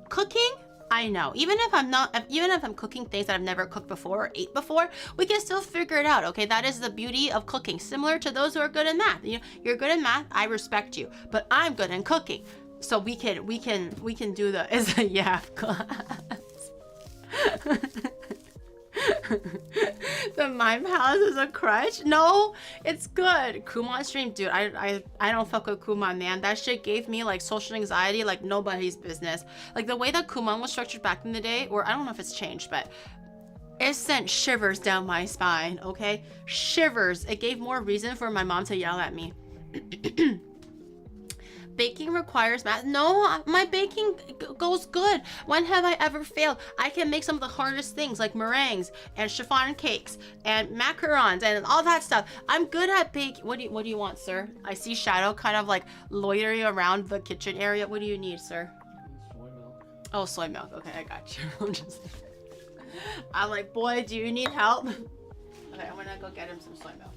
Speaker 1: Cooking, I know. Even if I'm cooking things that I've never cooked before or ate before, we can still figure it out, okay? That is the beauty of cooking. Similar to those who are good in math. You know, you're good in math, I respect you. But I'm good in cooking. So we can do the it's a YAF class. The Mime Palace is a crutch? No, it's good. Kumon stream, dude, I don't fuck with Kumon, man. That shit gave me like social anxiety like nobody's business. Like the way that Kumon was structured back in the day, or I don't know if it's changed, but it sent shivers down my spine, okay? Shivers. It gave more reason for my mom to yell at me. Baking requires math. No, my baking goes good. When have I ever failed? I can make some of the hardest things like meringues and chiffon cakes and macarons and all that stuff. I'm good at baking. What do you want, sir? I see Shadow kind of like loitering around the kitchen area. What do you need, sir?
Speaker 3: Soy milk.
Speaker 1: Oh, soy milk. Okay, I got you. I'm like, boy, do you need help? Okay, I'm gonna go get him some soy milk.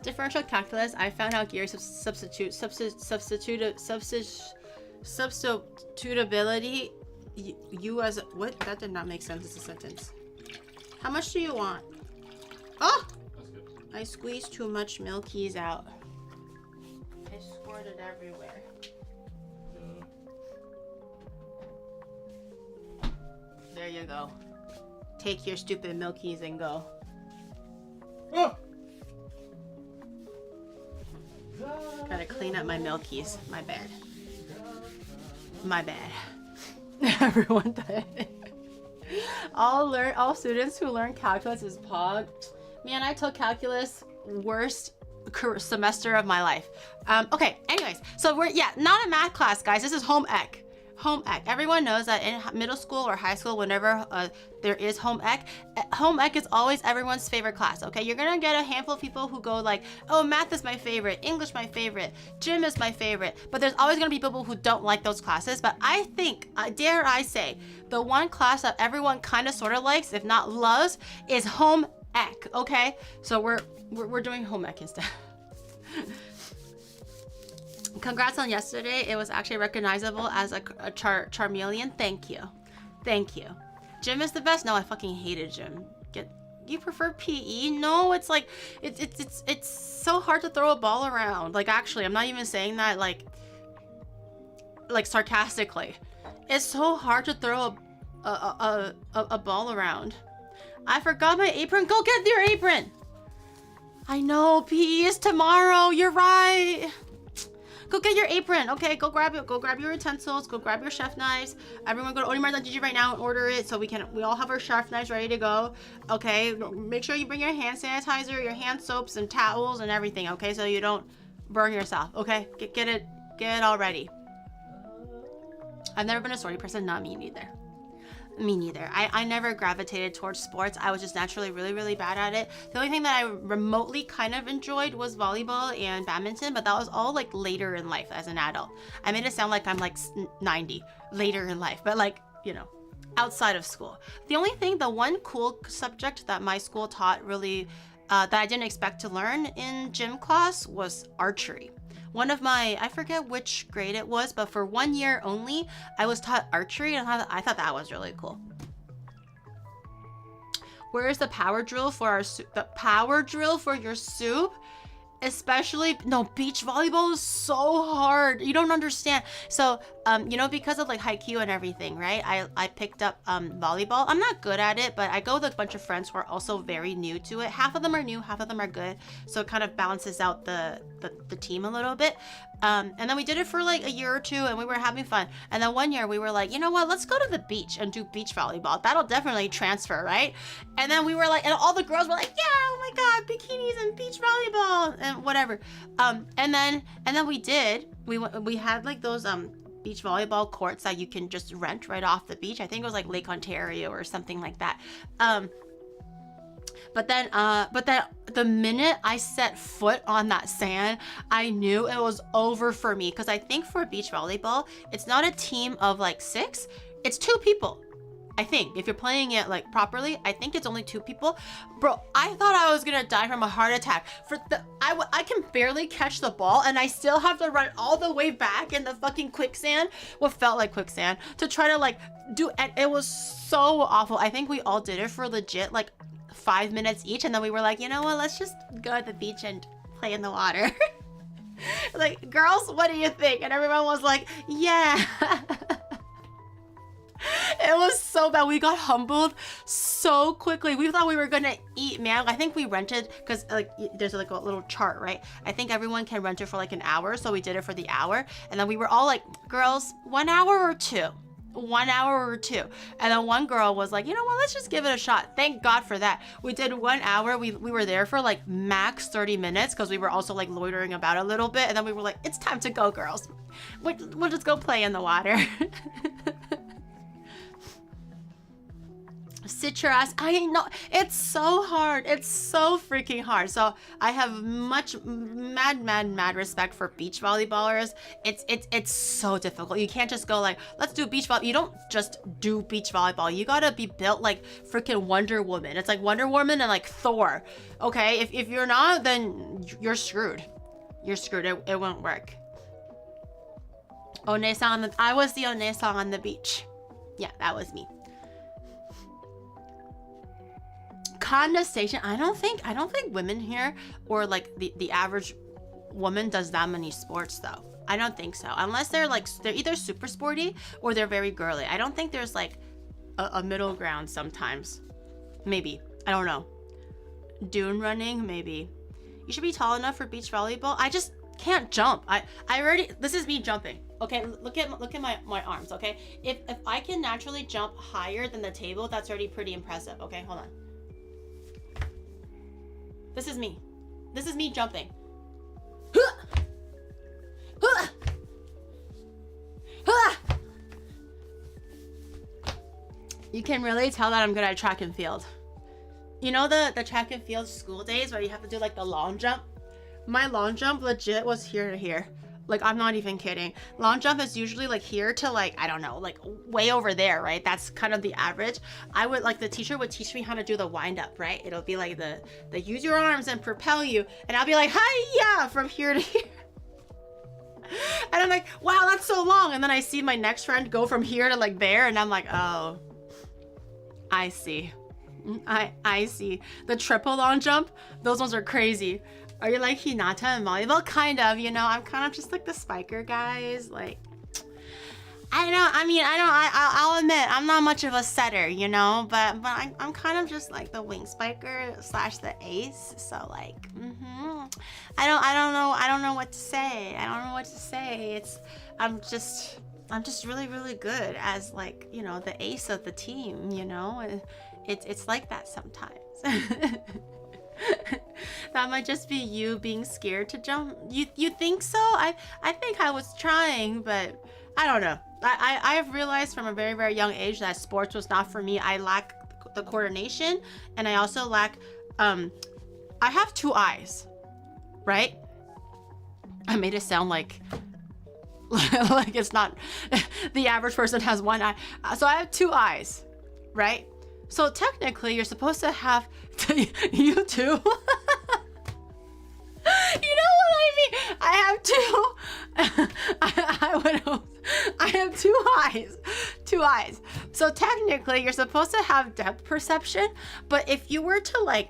Speaker 1: Differential calculus, I found out Geary substitutability. You as what? That did not make sense as a sentence. How much do you want? Oh!
Speaker 3: That's good.
Speaker 1: I squeezed too much milkies out. I squirted everywhere. There you go. Take your stupid milkies and go.
Speaker 3: Oh!
Speaker 1: Gotta clean up my milkies. My bad. My bad. Everyone did. All students who learn calculus is POG. Man, I took calculus worst semester of my life. Okay, anyways, so we're not a math class, guys. This is home ec. Home ec. Everyone knows that in middle school or high school, whenever there is home ec is always everyone's favorite class, okay? You're gonna get a handful of people who go like, oh, math is my favorite, English my favorite, gym is my favorite, but there's always gonna be people who don't like those classes. But I think, dare I say, the one class that everyone kind of sort of likes, if not loves, is home ec, okay? So we're doing home ec instead. Congrats on yesterday. It was actually recognizable as a Charmeleon. Thank you. Thank you. Gym is the best. No, I fucking hated gym. You prefer PE? No, it's like it's so hard to throw a ball around. Like, actually, I'm not even saying that like sarcastically. It's so hard to throw a ball around. I forgot my apron. Go get your apron. I know, PE is tomorrow. You're right. Go get your apron, okay? Go grab it. Go grab your utensils. Go grab your chef knives. Everyone go to Onimart.gg right now and order it so we all have our chef knives ready to go, okay? Make sure you bring your hand sanitizer, your hand soaps and towels and everything, okay? So you don't burn yourself, okay? Get it all ready. I've never been a sporty person. Not me neither. Me neither. I never gravitated towards sports. I was just naturally really, really bad at it. The only thing that I remotely kind of enjoyed was volleyball and badminton, but that was all like later in life as an adult. I made it sound like I'm like 90 later in life, but like, you know, outside of school. The one cool subject that my school taught really that I didn't expect to learn in gym class was archery. One of my, I forget which grade it was, but for 1 year only, I was taught archery, and I thought that was really cool. Where is the power drill for the power drill for your soup? Especially, no, beach volleyball is so hard. You don't understand. So, you know, because of like Haikyuu and everything, right? I picked up volleyball. I'm not good at it, but I go with a bunch of friends who are also very new to it. Half of them are new, half of them are good. So it kind of balances out the team a little bit. And then we did it for like a year or two and we were having fun. And then 1 year we were like, you know what, let's go to the beach and do beach volleyball. That'll definitely transfer, right? And then we were like, and all the girls were like, yeah, oh my God, bikinis and beach volleyball and whatever. And then we had like those beach volleyball courts that you can just rent right off the beach. I think it was like Lake Ontario or something like that. But then the minute I set foot on that sand, I knew it was over for me. Because I think for beach volleyball, it's not a team of like 6, it's 2 people. I think if you're playing it like properly, I think it's only 2 people. Bro, I thought I was gonna die from a heart attack. I can barely catch the ball, and I still have to run all the way back in the fucking quicksand, what felt like quicksand, to try to like do. And it was so awful. I think we all did it for legit like 5 minutes each, and then we were like, you know what? Let's just go to the beach and play in the water. Like, girls, what do you think? And everyone was like, yeah. It was so bad. We got humbled so quickly. We thought we were gonna eat, man. I think we rented, because like there's like a little chart, right? I think everyone can rent it for like an hour, so we did it for the hour. And then we were all like, girls, 1 hour or 2? 1 hour or 2? And then one girl was like, you know what, let's just give it a shot. Thank God for that. We did 1 hour. We were there for like max 30 minutes because we were also like loitering about a little bit. And then we were like, it's time to go, girls. We'll just go play in the water. Sit your ass. I know, it's so hard. It's so freaking hard. So I have much mad respect for beach volleyballers. It's so difficult. You can't just go like, let's do beach volleyball. You don't just do beach volleyball. You gotta be built like freaking Wonder Woman. It's like Wonder Woman and like Thor. Okay, if you're not, then you're screwed. You're screwed. It won't work. One-san I was the one-san on the beach. Yeah, that was me. Condensation. I don't think women here, or like the average woman, does that many sports though. I don't think so, unless they're either super sporty or they're very girly. I don't think there's like a middle ground sometimes. Maybe, I don't know. Dune running, maybe. You should be tall enough for beach volleyball. I just can't jump. I already, this is me jumping. Okay, look at my arms. Okay, if I can naturally jump higher than the table, that's already pretty impressive. Okay, hold on. This is me. This is me jumping. You can really tell that I'm good at track and field. You know the track and field school days where you have to do like the long jump? My long jump legit was here to here. Like, I'm not even kidding. Long jump is usually like here to like, I don't know, like way over there, right? That's kind of the average. I would like, the teacher would teach me how to do the wind up, right? It'll be like the use your arms and propel you. And I'll be like, hi-ya, from here to here. And I'm like, wow, that's so long. And then I see my next friend go from here to like there. And I'm like, oh, I see. I see. The triple long jump, those ones are crazy. Are you like Hinata and volleyball? Kind of, you know, I'm kind of just like the spiker guys. Like, I know, I mean, I'll admit, I'm not much of a setter, you know, but I'm kind of just like the wing spiker / the ace. So like, I don't know what to say. I don't know what to say. I'm just really, really good as like, you know, the ace of the team, you know. It's like that sometimes. That might just be you being scared to jump. You think so? I think I was trying, but I don't know. I have realized from a very, very young age that sports was not for me. I lack the coordination, and I also lack I have 2 eyes, right? I made it sound like like it's not the average person has 1 eye. So I have 2 eyes, right? So technically you're supposed to have you too. You know what I mean? I have 2 eyes. 2 eyes. So technically you're supposed to have depth perception, but if you were to like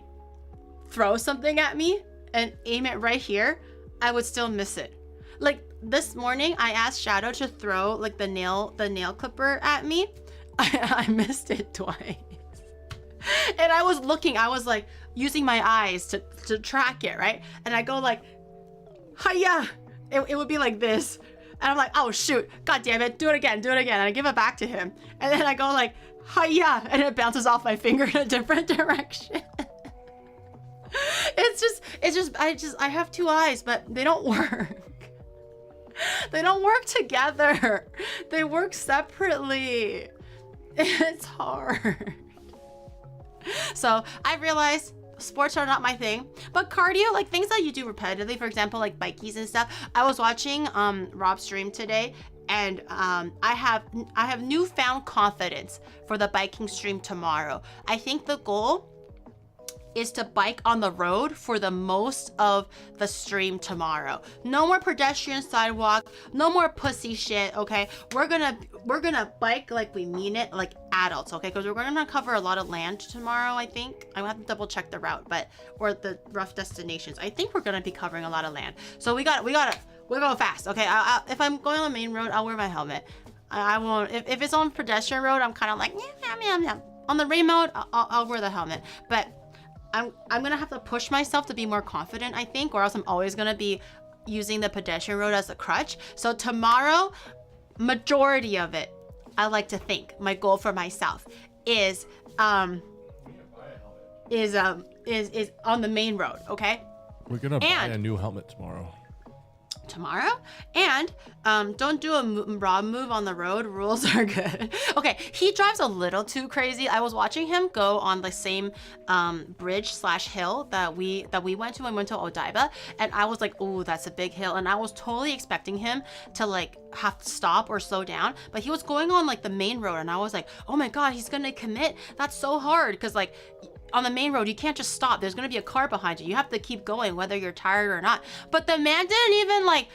Speaker 1: throw something at me and aim it right here, I would still miss it. Like this morning I asked Shadow to throw like the nail clipper at me. I missed it twice. And I was looking, I was like using my eyes to track it, right? And I go like, hiya! It would be like this. And I'm like, oh shoot, god damn it, do it again. And I give it back to him. And then I go like, hiya! And it bounces off my finger in a different direction. I have 2 eyes, but they don't work. They don't work together. They work separately. It's hard. So I realized sports are not my thing, but cardio, like things that you do repetitively, for example, like bikies and stuff. I was watching Rob's stream today, And I have newfound confidence for the biking stream tomorrow. I think the goal is to bike on the road for the most of the stream tomorrow. No more pedestrian sidewalk, no more pussy shit, okay? We're gonna bike like we mean it, like adults, okay? Because we're gonna cover a lot of land tomorrow, I think. I have to double check the route, or the rough destinations. I think we're gonna be covering a lot of land. So we're going fast, okay? If I'm going on the main road, I'll wear my helmet. I won't, if it's on pedestrian road, I'm kind of like, yeah. On the rain mode, I'll wear the helmet. But I'm gonna have to push myself to be more confident, I think, or else I'm always gonna be using the pedestrian road as a crutch. So tomorrow, majority of it, I like to think, my goal for myself is on the main road, okay?
Speaker 4: We're gonna buy a new helmet tomorrow. And don't do a Rob move on the road. Rules are good. Okay, he drives a little too crazy. I was watching him go on the same bridge / hill that we went to when we went to Odaiba, and I was like, oh, that's a big hill, and I was totally expecting him to like have to stop or slow down, but he was going on like the main road, and I was like, oh my god, he's gonna commit. That's so hard, because like on the main road, you can't just stop. There's gonna be a car behind you. You have to keep going whether you're tired or not. But the man didn't even like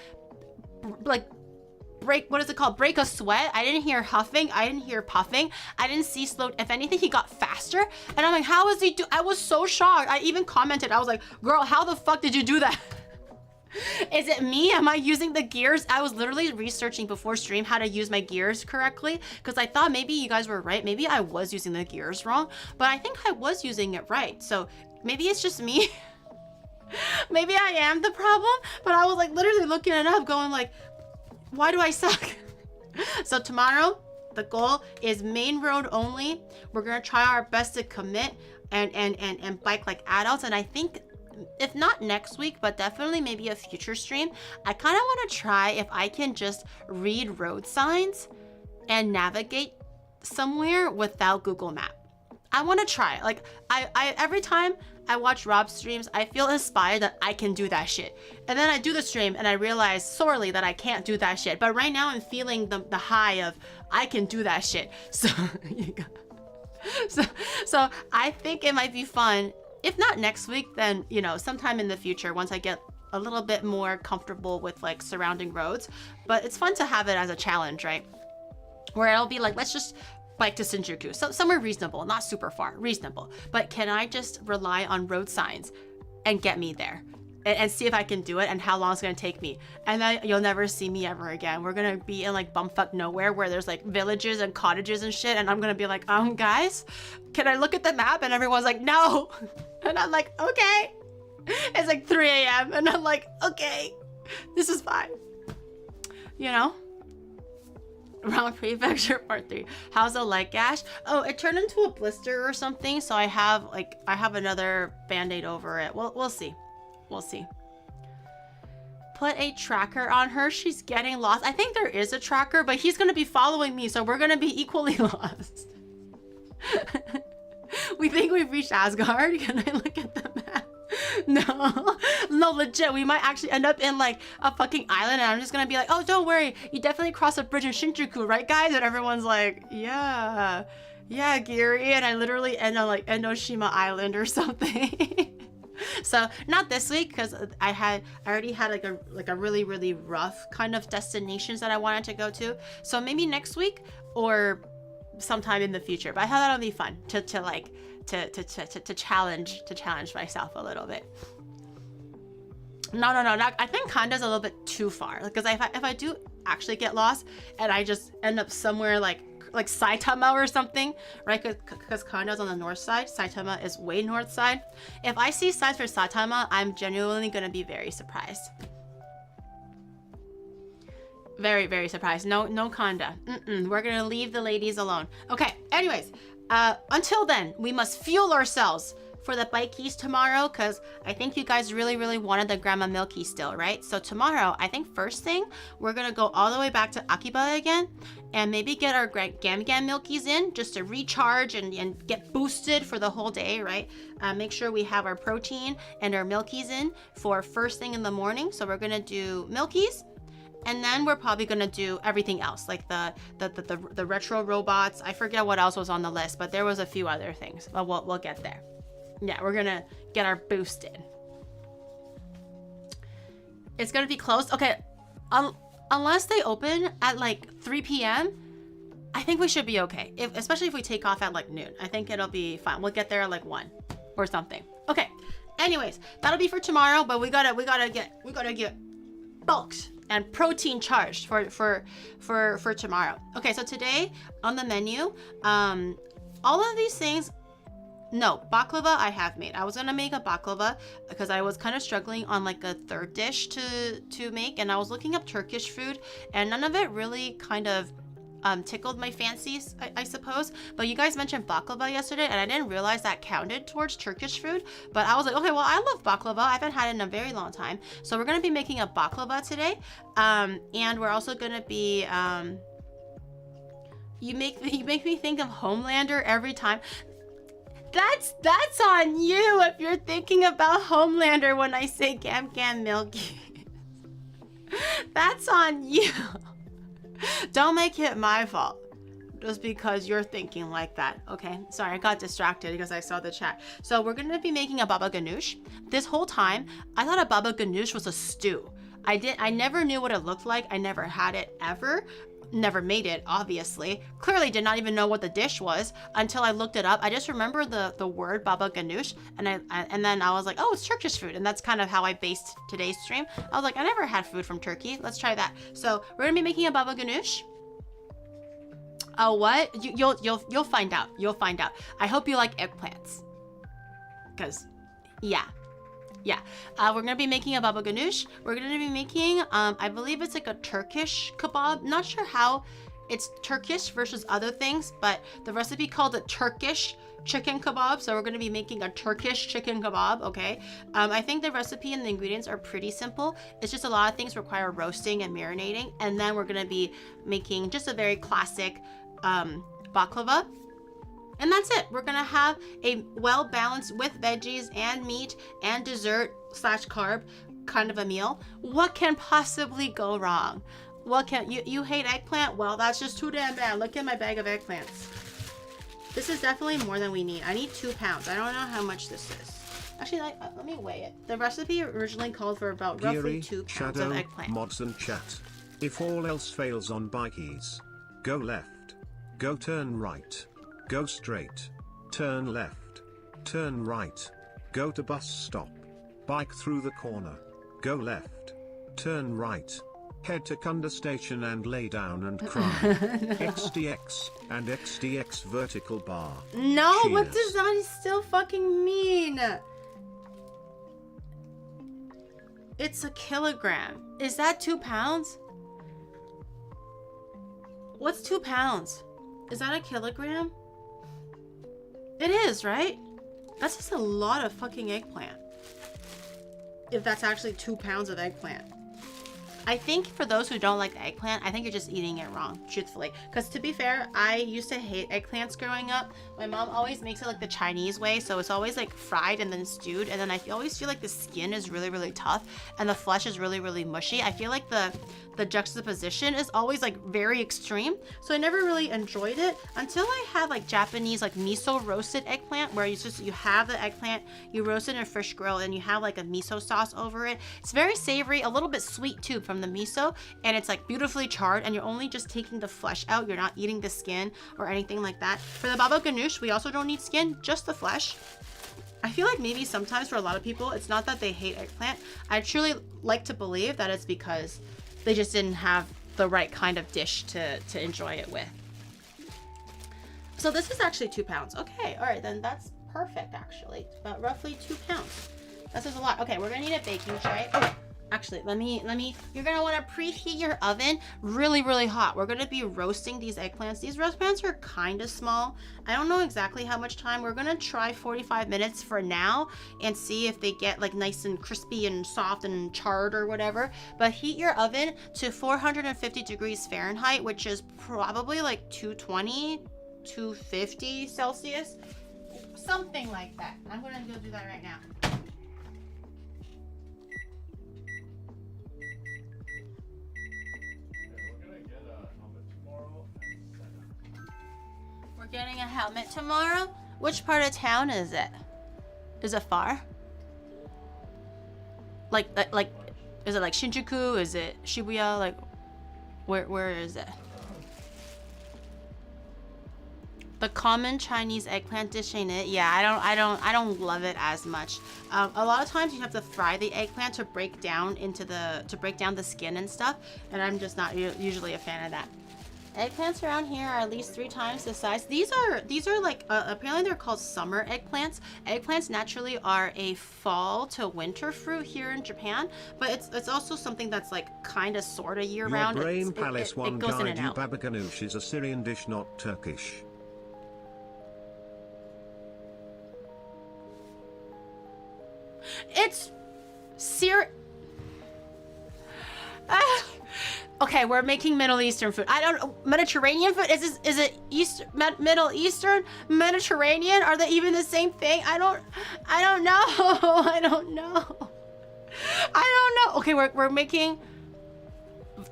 Speaker 4: break, what is it called? Break a sweat. I didn't hear huffing. I didn't hear puffing. I didn't see slow. If anything, he got faster. And I'm like, how is he I was so shocked. I even commented. I was like, girl, how the fuck did you do that? Is it me? Am I using the gears? I was literally researching before stream how to use my gears correctly, because I thought maybe you guys were right. Maybe I was using the gears wrong, but I think I was using it right. So maybe it's just me. Maybe I am the problem, but I was like literally looking it up going like, why do I suck? So tomorrow, the goal is main road only. We're gonna try our best to commit and bike like adults. And I think, if not next week, but definitely maybe a future stream, I kind of want to try if I can just read road signs and navigate somewhere without Google Map. I want to try. Like I every time I watch Rob's streams, I feel inspired that I can do that shit. And then I do the stream and I realize sorely that I can't do that shit. But right now I'm feeling the high of I can do that shit. So so I think it might be fun. If not next week, then, you know, sometime in the future, once I get a little bit more comfortable with like surrounding roads. But it's fun to have it as a challenge, right? Where it'll be like, let's just bike to Shinjuku. So somewhere reasonable, not super far, reasonable. But can I just rely on road signs and get me there? And see if I can do it and how long it's gonna take me. And then you'll never see me ever again. We're gonna be in like bumfuck nowhere where there's like villages and cottages and shit. And I'm gonna be like, guys, can I look at the map? And everyone's like, no. And I'm like, okay. It's like 3 a.m. And I'm like, okay, this is fine. You know? Round prefecture part 3. How's the leg gash? Oh, it turned into a blister or something. So I have another band-aid over it. We'll see. We'll see. Put a tracker on her. She's getting lost. I think there is a tracker, but he's going to be following me, so we're going to be equally lost. We think we've reached Asgard. Can I look at the map? No, legit. We might actually end up in like a fucking island, and I'm just going to be like, oh, don't worry. You definitely crossed a bridge in Shinjuku, right, guys? And everyone's like, yeah, Giri. And I literally end on like Enoshima Island or something. So not this week, because I already had like a really, really rough kind of destinations that I wanted to go to. So maybe next week or sometime in the future. But I thought that would be fun to challenge myself a little bit. No. I think Kanda's a little bit too far, because if I do actually get lost and I just end up somewhere like Saitama or something, right? Because Kanda's on the north side, Saitama is way north side. If I see signs for Saitama, I'm genuinely gonna be very surprised. Very, very surprised. No Kanda. We're gonna leave the ladies alone. Okay, anyways, until then, we must fuel ourselves for the bikies tomorrow, because I think you guys really, really wanted the Grandma Milky still, right? So tomorrow, I think first thing, we're gonna go all the way back to Akiba again, and maybe get our Gam Milkies in, just to recharge and get boosted for the whole day, right? Make sure we have our protein and our Milkies in for first thing in the morning. So we're gonna do Milkies,
Speaker 1: And then we're probably gonna do everything else, like the retro robots. I forget what else was on the list, but there was a few other things. But we'll get there. Yeah, we're gonna get our boost in. It's gonna be closed. Okay, unless they open at like 3 p.m., I think we should be okay. Especially if we take off at like noon. I think it'll be fine. We'll get there at like 1 or something. Okay. Anyways, that'll be for tomorrow, but we gotta get bulked and protein charged for tomorrow. Okay, so today on the menu, all of these things. No, baklava I have made. I was gonna make a baklava because I was kind of struggling on like a third dish to make, and I was looking up Turkish food, and none of it really kind of tickled my fancies, I suppose. But you guys mentioned baklava yesterday, and I didn't realize that counted towards Turkish food. But I was like, okay, well, I love baklava. I haven't had it in a very long time, so we're gonna be making a baklava today, and we're also gonna be. You make me think of Homelander every time. That's on you if you're thinking about Homelander when I say Gam Gam Milky. That's on you. Don't make it my fault just because you're thinking like that. Okay, sorry, I got distracted because I saw the chat. So we're gonna be making a baba ganoush. This whole time, I thought a baba ganoush was a stew. I never knew what it looked like. I never had it ever. Never made it, obviously. Clearly did not even know what the dish was until I looked it up. I just remember the word baba ganoush, and then I was like, oh, it's Turkish food, and that's kind of how I based today's stream. I was like, I never had food from Turkey. Let's try that. So we're gonna be making a baba ganoush. Oh, what? You'll find out. You'll find out. I hope you like eggplants, cause yeah. Yeah, we're gonna be making a baba ganoush. We're gonna be making, I believe it's like a Turkish kebab. Not sure how it's Turkish versus other things, but the recipe called it Turkish chicken kebab. So we're gonna be making a Turkish chicken kebab, okay? I think the recipe and the ingredients are pretty simple. It's just a lot of things require roasting and marinating. And then we're gonna be making just a very classic baklava. And that's it. We're gonna have a well-balanced with veggies and meat and dessert / carb kind of a meal. What can possibly go wrong? What can you hate eggplant? Well, that's just too damn bad. Look at my bag of eggplants. This is definitely more than we need. I need 2 pounds. I don't know how much this is. Actually, let me weigh it. The recipe originally called for about roughly 2 pounds of eggplant.
Speaker 2: Mods and chat. If all else fails on Veggies, go left. Go turn right. Go straight. Turn left. Turn right. Go to bus stop. Bike through the corner. Go left. Turn right. Head to Kunda station and lay down and cry. XDX and XDX vertical bar.
Speaker 1: No,
Speaker 2: Cheers.
Speaker 1: what does that still fucking mean? It's a kilogram. Is that 2 pounds? What's 2 pounds? Is that a kilogram? It is, right? That's just a lot of fucking eggplant. If that's actually 2 pounds of eggplant. I think for those who don't like the eggplant, I think you're just eating it wrong, truthfully. Because to be fair, I used to hate eggplants growing up. My mom always makes it like the Chinese way, so it's always like fried and then stewed, and then I always feel like the skin is really, really tough, and the flesh is really, really mushy. I feel like the juxtaposition is always like very extreme, so I never really enjoyed it until I had like Japanese like miso roasted eggplant, where you have the eggplant, you roast it in a fish grill, and you have like a miso sauce over it. It's very savory, a little bit sweet too from the miso, and it's like beautifully charred, and you're only just taking the flesh out. You're not eating the skin or anything like that. For the baba ganoush, we also don't need skin, just the flesh. I feel like maybe sometimes for a lot of people, it's not that they hate eggplant. I truly like to believe that it's because they just didn't have the right kind of dish to enjoy it with. So this is actually 2 pounds. Okay, all right, then that's perfect actually. It's about roughly 2 pounds. This is a lot. Okay, we're gonna need a baking tray. Oh, actually, let me, you're gonna wanna preheat your oven really, really hot. We're gonna be roasting these eggplants. These eggplants are kind of small. I don't know exactly how much time. We're gonna try 45 minutes for now and see if they get like nice and crispy and soft and charred or whatever. But heat your oven to 450 degrees Fahrenheit, which is probably like 220, 250 Celsius, something like that. I'm gonna go do that right now.
Speaker 4: a helmet tomorrow? Which part of town is it? Is it far? Like, is it like Shinjuku? Is it Shibuya? Like, where is it? The common Chinese eggplant dish, ain't it? Yeah, I don't love it as much. A lot of times you have to fry the eggplant to break down the skin and stuff, and I'm just not usually a fan of that. Eggplants around here are at least 3 times the size. These are like apparently they're called summer eggplants. Eggplants naturally are a fall to winter fruit here in Japan, but it's also something that's like kind of sort of year round.
Speaker 2: Your brain palace
Speaker 4: it goes in and out.
Speaker 2: Baba ganoush is a Syrian dish, not Turkish.
Speaker 4: It's okay, we're making Middle Eastern food. I don't Mediterranean food. Is it Middle Eastern, Mediterranean? Are they even the same thing? I don't know. I don't know. Okay, we're making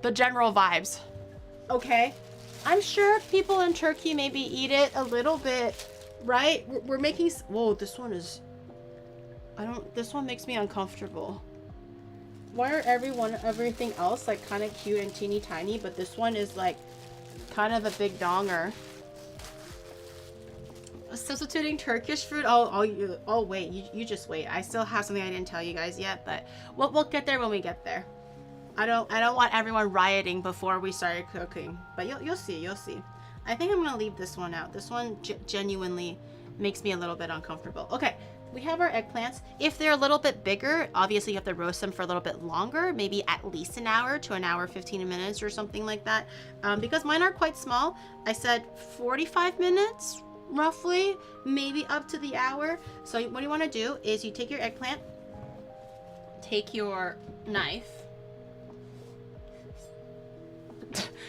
Speaker 4: the general vibes. Okay, I'm sure people in Turkey maybe eat it a little bit, right? We're making. Whoa, this one is. This one makes me uncomfortable. Why are everything else like kind of cute and teeny tiny, but this one is like kind of a big donger? Substituting Turkish food? Oh wait, you just wait. I still have something I didn't tell you guys yet, but we'll get there when we get there. I don't want everyone rioting before we started cooking, but you'll see. I think I'm gonna leave this one out. This one genuinely makes me a little bit uncomfortable. Okay. We have our eggplants. If they're a little bit bigger, obviously you have to roast them for a little bit longer, maybe at least an hour to an hour, 15 minutes or something like that. Because mine are quite small, I said 45 minutes, roughly, maybe up to the hour. So what you want to do is you take your eggplant, take your knife,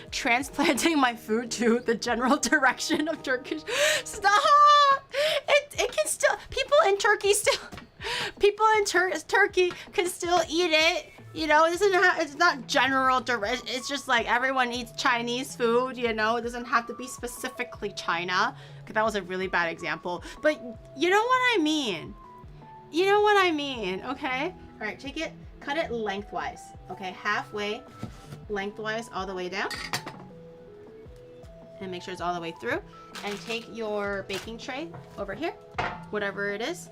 Speaker 4: transplanting my food to the general direction of Turkish. Stop! It can still, people in Turkey can still eat it. You know, it's not general direction. It's just like everyone eats Chinese food, you know. It doesn't have to be specifically China. Okay, that was a really bad example. But you know what I mean. Okay? All right, take it, cut it lengthwise. Okay, halfway lengthwise all the way down. And make sure it's all the way through. And take your baking tray over here, whatever it is.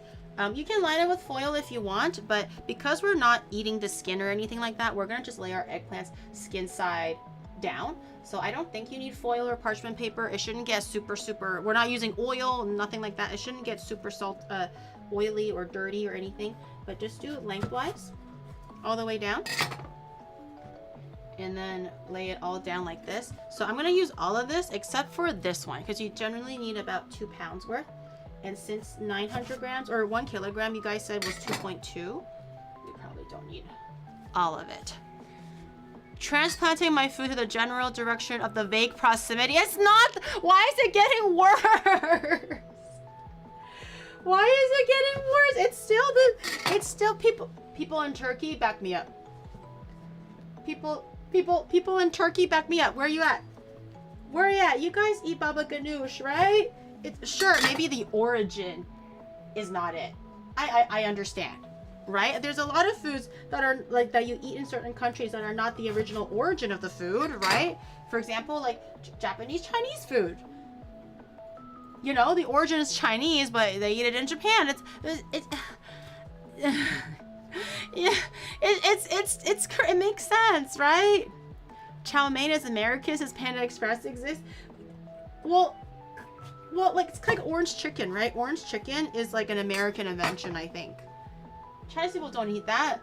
Speaker 4: You can line it with foil if you want, but because we're not eating the skin or anything like that, we're gonna just lay our eggplants skin side down. So I don't think you need foil or parchment paper. It shouldn't get super, we're not using oil, nothing like that. It shouldn't get super oily or dirty or anything, but just do it lengthwise, all the way down. And then lay it all down like this. So I'm gonna use all of this except for this one, because you generally need about 2 pounds worth. And since 900 grams or 1 kilogram you guys said was 2.2, we probably don't need all of it. Transplanting my food to the general direction of the vague proximity. It's not, why is it getting worse? Why is it getting worse? It's still people in Turkey, back me up. People in Turkey, back me up. Where are you at? Where are you at? You guys eat baba ganoush, right? It's sure, maybe the origin is not it. I understand, right? There's a lot of foods that are like that you eat in certain countries that are not the original origin of the food, right? For example, like Japanese Chinese food. You know, the origin is Chinese, but they eat it in Japan. Yeah, it makes sense, right? Chow mein is American, as Panda Express exists. Well, like it's like orange chicken, right? Orange chicken is like an American invention, I think. Chinese people don't eat that,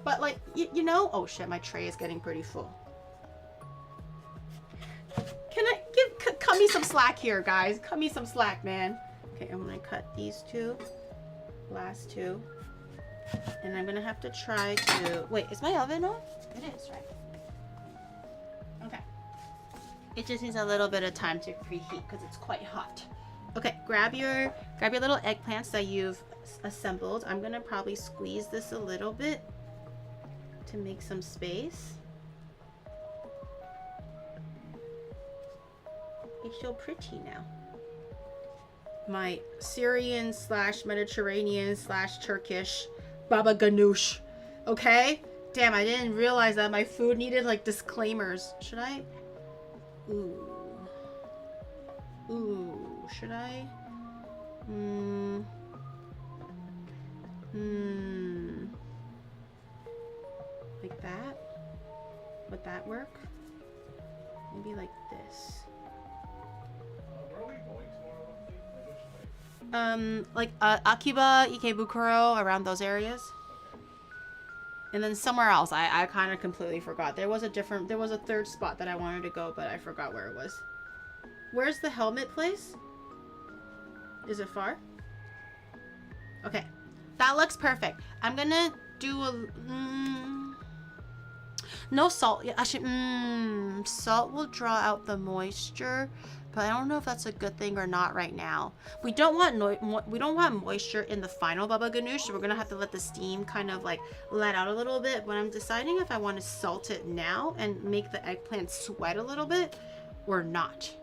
Speaker 4: but like you know. Oh shit, my tray is getting pretty full. Can I cut me some slack here, guys? Cut me some slack, man. Okay, I'm gonna cut these two, last two. And I'm gonna have to try to wait. Is my oven on? It is, right? Okay. It just needs a little bit of time to preheat because it's quite hot. Okay, grab your little eggplants that you've assembled. I'm gonna probably squeeze this a little bit to make some space. It's so pretty now.
Speaker 1: my Syrian slash Mediterranean slash Turkish baba ganoush. Okay? Damn, I didn't realize that my food needed like disclaimers. Should I? Ooh. Ooh, should I? Like that? Would that work? Maybe like this.
Speaker 3: Where are we going tomorrow?
Speaker 1: Like Akiba, Ikebukuro, around those areas. And then somewhere else, I kind of completely forgot. There was a third spot that I wanted to go, but I forgot where it was. Where's the helmet place? Is it far? Okay, that looks perfect. I'm gonna do a no salt. Yeah, actually, salt will draw out the moisture, but I don't know if that's a good thing or not right now. We don't want moisture in the final baba ganoush, so we're gonna have to let the steam kind of like let out a little bit. But I'm deciding if I want to salt it now and make the eggplant sweat a little bit or not.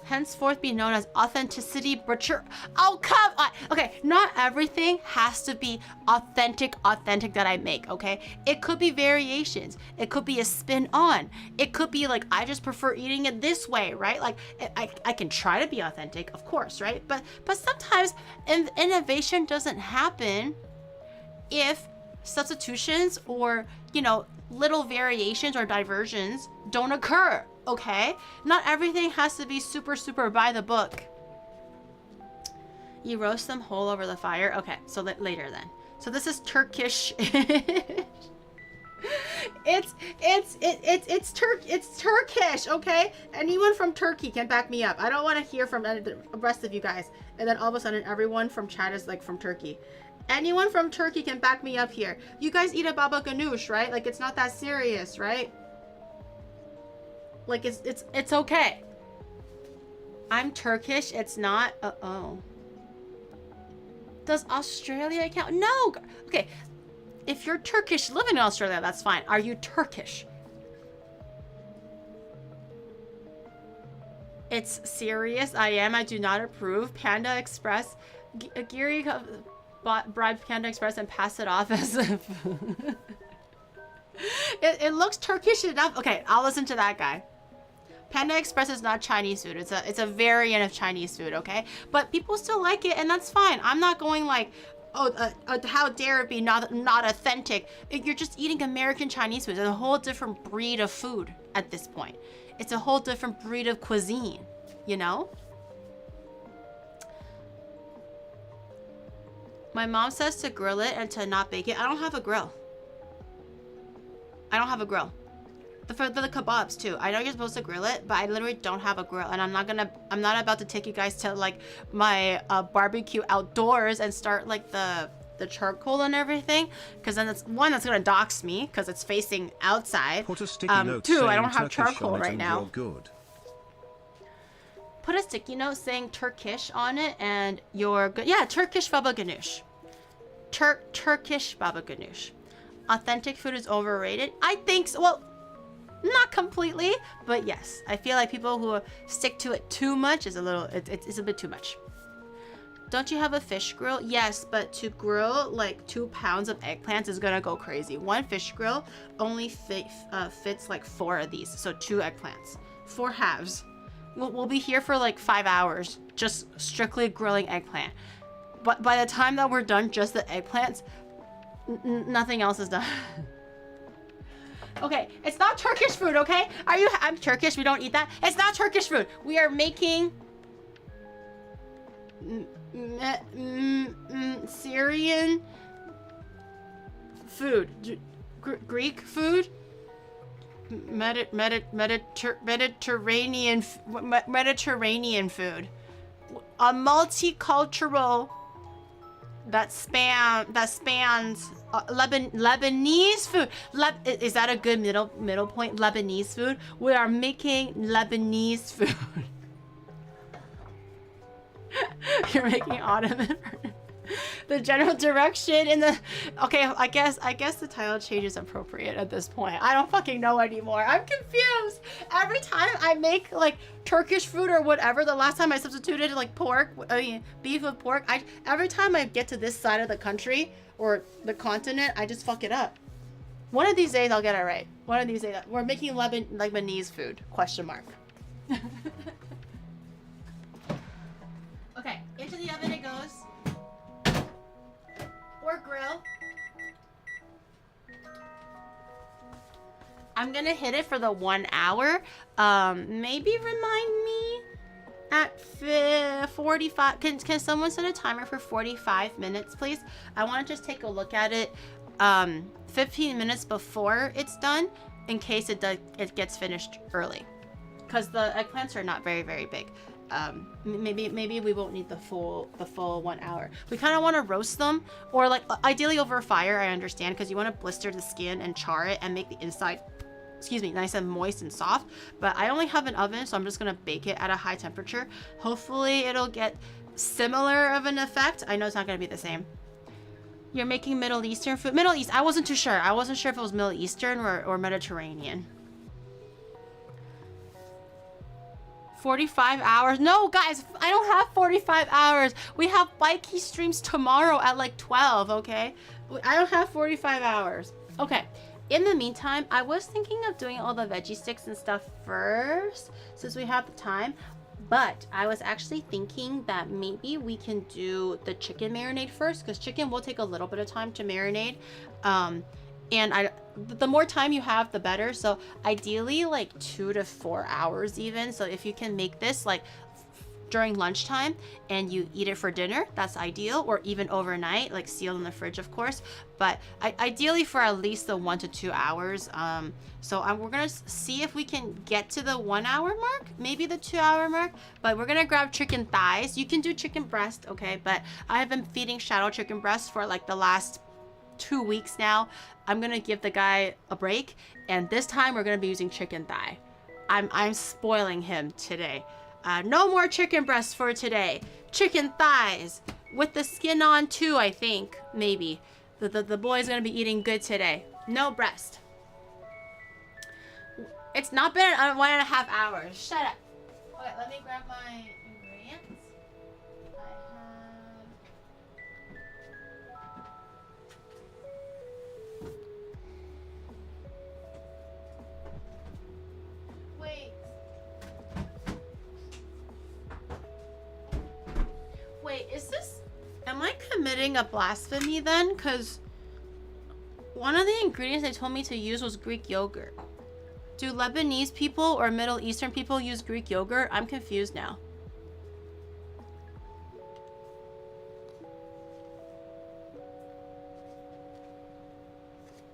Speaker 1: Henceforth be known as authenticity butcher. Oh, come on. Okay, not everything has to be authentic that I make, okay? It could be variations. It could be a spin on. It could be like, I just prefer eating it this way, right? Like, I can try to be authentic, of course, right? But sometimes innovation doesn't happen if substitutions or, you know, little variations or diversions don't occur. Okay, not everything has to be super by the book. You roast them whole over the fire. Okay, so later then. So this is Turkish. it's Turkish. Okay, anyone from Turkey can back me up. I don't want to hear from the rest of you guys. And then all of a sudden, everyone from chat is like from Turkey. Anyone from Turkey can back me up here. You guys eat a baba ganoush, right? Like it's not that serious, right? Like it's okay. I'm Turkish. It's not. Oh. Does Australia count? No. Okay. If you're Turkish living in Australia, that's fine. Are you Turkish? It's serious. I am. I do not approve. Panda Express. Giri bribed Panda Express and passed it off as if it looks Turkish enough. Okay, I'll listen to that guy. Panda Express is not Chinese food. It's a variant of Chinese food, okay? But people still like it, and that's fine. I'm not going like, oh, how dare it be not authentic. You're just eating American Chinese food. It's a whole different breed of food at this point. It's a whole different breed of cuisine, you know? My mom says to grill it and to not bake it. I don't have a grill. For the kebabs too. I know you're supposed to grill it, but I literally don't have a grill, and I'm not about to take you guys to like my barbecue outdoors and start like the charcoal and everything, because then that's gonna dox me because it's facing outside.
Speaker 2: Put a sticky note
Speaker 1: two, I don't have
Speaker 2: Turkish
Speaker 1: charcoal
Speaker 2: on it
Speaker 1: right
Speaker 2: and
Speaker 1: now.
Speaker 2: you're good.
Speaker 1: Put a sticky note saying Turkish on it and you're good. Yeah, Turkish baba ganoush. Turkish baba ganoush. Authentic food is overrated. I think so. Well, not completely, but yes. I feel like people who stick to it too much is it's a bit too much. Don't you have a fish grill? Yes, but to grill like 2 pounds of eggplants is gonna go crazy. One fish grill only fits like 4 of these, so 2 eggplants. 4 halves. We'll be here for like 5 hours, just strictly grilling eggplant. But by the time that we're done, just the eggplants, nothing else is done. Okay, it's not Turkish food, okay? I'm Turkish, we don't eat that. It's not Turkish food. We are making Syrian food. Greek food? Mediterranean food. A multicultural that spans Lebanese food. Is that a good middle point? Lebanese food. We are making Lebanese food. You're making Ottoman. the general direction in the. Okay, I guess the title change is appropriate at this point. I don't fucking know anymore. I'm confused. Every time I make like Turkish food or whatever, the last time I substituted like pork, beef with pork, every time I get to this side of the country or the continent, I just fuck it up. One of these days I'll get it right. One of these days we're making Lebanese food? Question mark. Okay, into the oven it goes. Or grill. I'm gonna hit it for the 1 hour. Maybe remind me at 45. Can someone set a timer for 45 minutes, please? I want to just take a look at it 15 minutes before it's done, in case it gets finished early, because the eggplants are not very big. Maybe we won't need the full 1 hour. We kind of want to roast them, or like ideally over a fire. I understand, because you want to blister the skin and char it and make the inside, excuse me, nice and moist and soft. But I only have an oven, so I'm just gonna bake it at a high temperature. Hopefully it'll get similar of an effect. I know it's not gonna be the same. You're making Middle Eastern food? Middle East, I wasn't too sure. I wasn't sure if it was Middle Eastern or Mediterranean. 45 hours? No, guys, I don't have 45 hours. We have Bikey streams tomorrow at like 12, okay? I don't have 45 hours. Okay, in the meantime, I was thinking of doing all the veggie sticks and stuff first, since we have the time. But I was actually thinking that maybe we can do the chicken marinade first, because chicken will take a little bit of time to marinate. And the more time you have, the better. So ideally like 2 to 4 hours even. So if you can make this like during lunchtime and you eat it for dinner, that's ideal. Or even overnight, like sealed in the fridge, of course. But ideally for at least the 1 to 2 hours. So we're gonna see if we can get to the 1 hour mark, maybe the 2 hour mark. But we're gonna grab chicken thighs. You can do chicken breast, okay? But I have been feeding Shadow chicken breast for like the last 2 weeks now. I'm gonna give the guy a break, and this time we're gonna be using chicken thigh. I'm spoiling him today. No more chicken breasts for today. Chicken thighs with the skin on too, I think. Maybe the boy's gonna be eating good today. No breast. It's not been 1.5 hours. Shut up. Okay, let me grab my ingredients. Wait, is this... Am I committing a blasphemy then? Because one of the ingredients they told me to use was Greek yogurt. Do Lebanese people or Middle Eastern people use Greek yogurt? I'm confused now.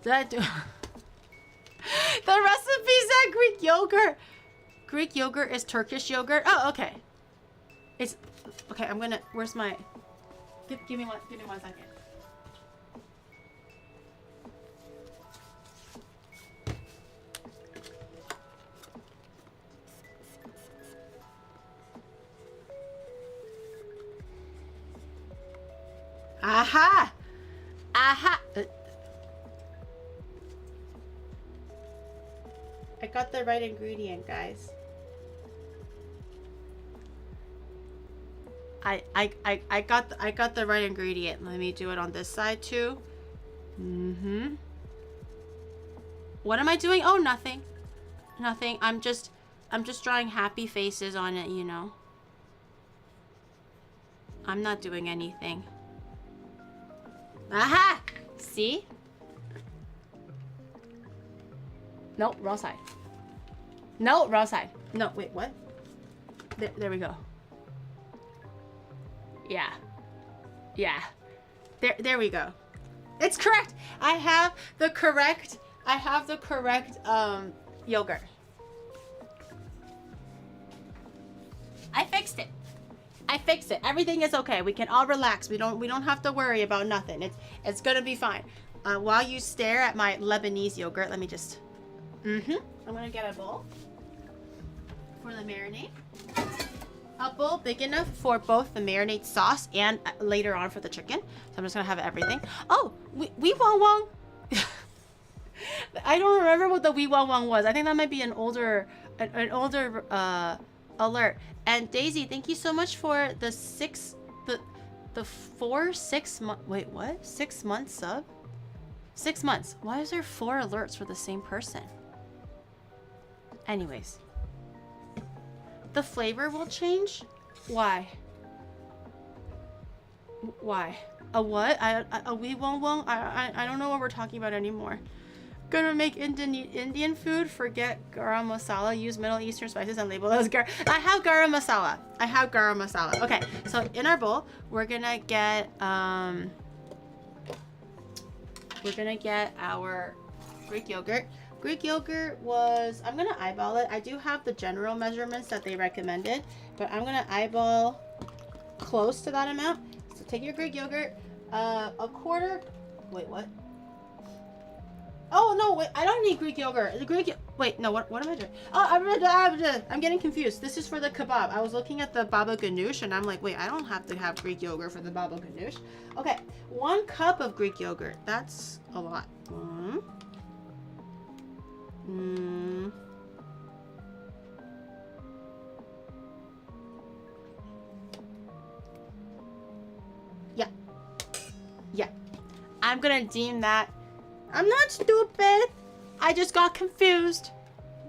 Speaker 1: Did I do... The recipe said Greek yogurt. Greek yogurt is Turkish yogurt. Oh, okay. It's... Okay, I'm gonna... Where's my... Give me 1 second. Aha! Aha! I got the right ingredient, guys. I got the right ingredient. Let me do it on this side too. What am I doing? Oh, nothing. Nothing. I'm just drawing happy faces on it, you know. I'm not doing anything. Aha! See? Nope, wrong side. No, wrong side. No, wait, what? There we go. Yeah. Yeah. There we go. It's correct. I have the correct yogurt. I fixed it. I fixed it. Everything is okay. We can all relax. We don't have to worry about nothing. It's gonna be fine. While you stare at my Lebanese yogurt, let me just I'm gonna get a bowl for the marinade. A bowl big enough for both the marinade sauce and later on for the chicken. So I'm just gonna have everything. Oh, wee wong wong. I don't remember what the wee wong wong was. I think that might be an older alert. And Daisy, thank you so much for the 6 month. Wait, what? 6 months sub? 6 months. Why is there 4 alerts for the same person? Anyways. The flavor will change? Why? Why? A what? A wee wong wong? I don't know what we're talking about anymore. Gonna make Indian food. Forget garam masala. Use Middle Eastern spices and label as garam. I have garam masala. I have garam masala. Okay, so in our bowl, we're gonna get our Greek yogurt. Greek yogurt was, I'm gonna eyeball it. I do have the general measurements that they recommended, but I'm gonna eyeball close to that amount. So take your Greek yogurt, a quarter, wait, what? Oh no, wait, I don't need Greek yogurt. Wait, no, what am I doing? Oh, I'm getting confused. This is for the kebab. I was looking at the baba ganoush and I'm like, wait, I don't have to have Greek yogurt for the baba ganoush. Okay, 1 cup of Greek yogurt. That's a lot. Yeah. I'm gonna deem that. I'm not stupid. I just got confused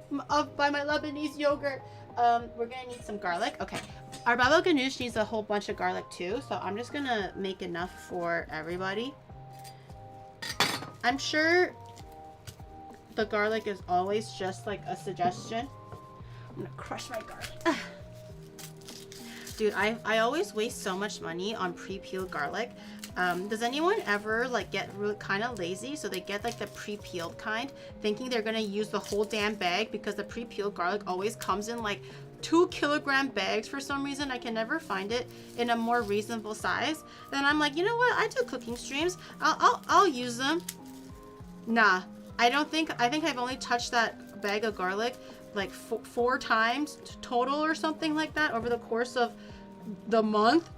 Speaker 1: by my Lebanese yogurt. We're gonna need some garlic. Okay. Our baba ganoush needs a whole bunch of garlic too, so I'm just gonna make enough for everybody. I'm sure the garlic is always just like a suggestion. I'm gonna crush my garlic. Dude, I always waste so much money on pre-peeled garlic. Does anyone ever like get really kind of lazy, so they get like the pre-peeled kind, thinking they're gonna use the whole damn bag, because the pre-peeled garlic always comes in like 2-kilogram bags for some reason. I can never find it in a more reasonable size. Then I'm like, you know what? I do cooking streams. I'll use them. Nah, I think I've only touched that bag of garlic like 4 times total or something like that over the course of the month.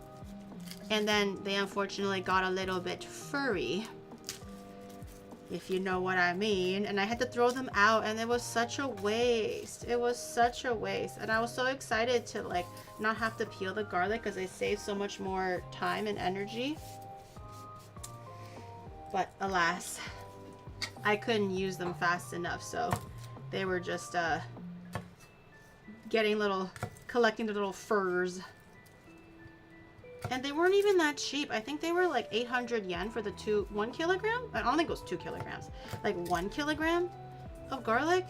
Speaker 1: And then they unfortunately got a little bit furry, if you know what I mean. And I had to throw them out, and it was such a waste. It was such a waste. And I was so excited to like not have to peel the garlic because they save so much more time and energy. But alas, I couldn't use them fast enough, so they were just collecting the little furs. And they weren't even that cheap. I think they were like 800 yen for the 1 kilogram. I don't think it was 2 kilograms. Like 1 kilogram of garlic.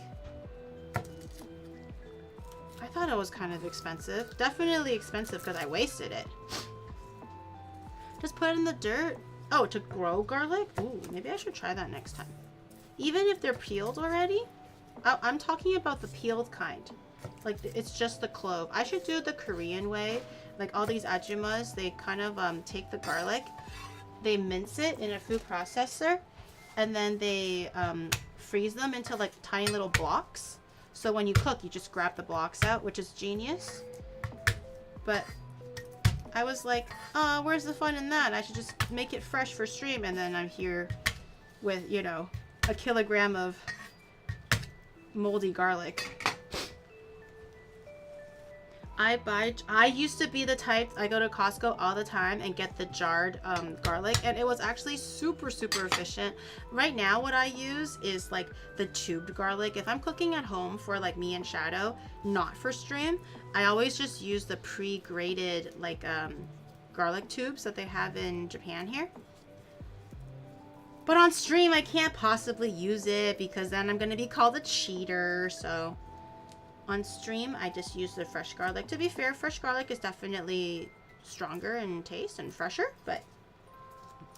Speaker 1: I thought it was kind of expensive. Definitely expensive because I wasted it. Just put it in the dirt. Oh, to grow garlic? Ooh, maybe I should try that next time. Even if they're peeled already? I'm talking about the peeled kind. Like, it's just the clove. I should do the Korean way. Like, all these ajumas, they kind of take the garlic, they mince it in a food processor, and then they freeze them into, like, tiny little blocks. So when you cook, you just grab the blocks out, which is genius. But I was like, oh, where's the fun in that? I should just make it fresh for stream. And then I'm here with, you know, a kilogram of moldy garlic. I used to be the type, I go to Costco all the time and get the jarred garlic, and it was actually super efficient. Right now what I use is like the tubed garlic. If I'm cooking at home for like me and Shadow, not for stream, I always just use the pre-grated like garlic tubes that they have in Japan here. But on stream I can't possibly use it because then I'm gonna be called a cheater, so on stream, I just use the fresh garlic. To be fair, fresh garlic is definitely stronger in taste and fresher, but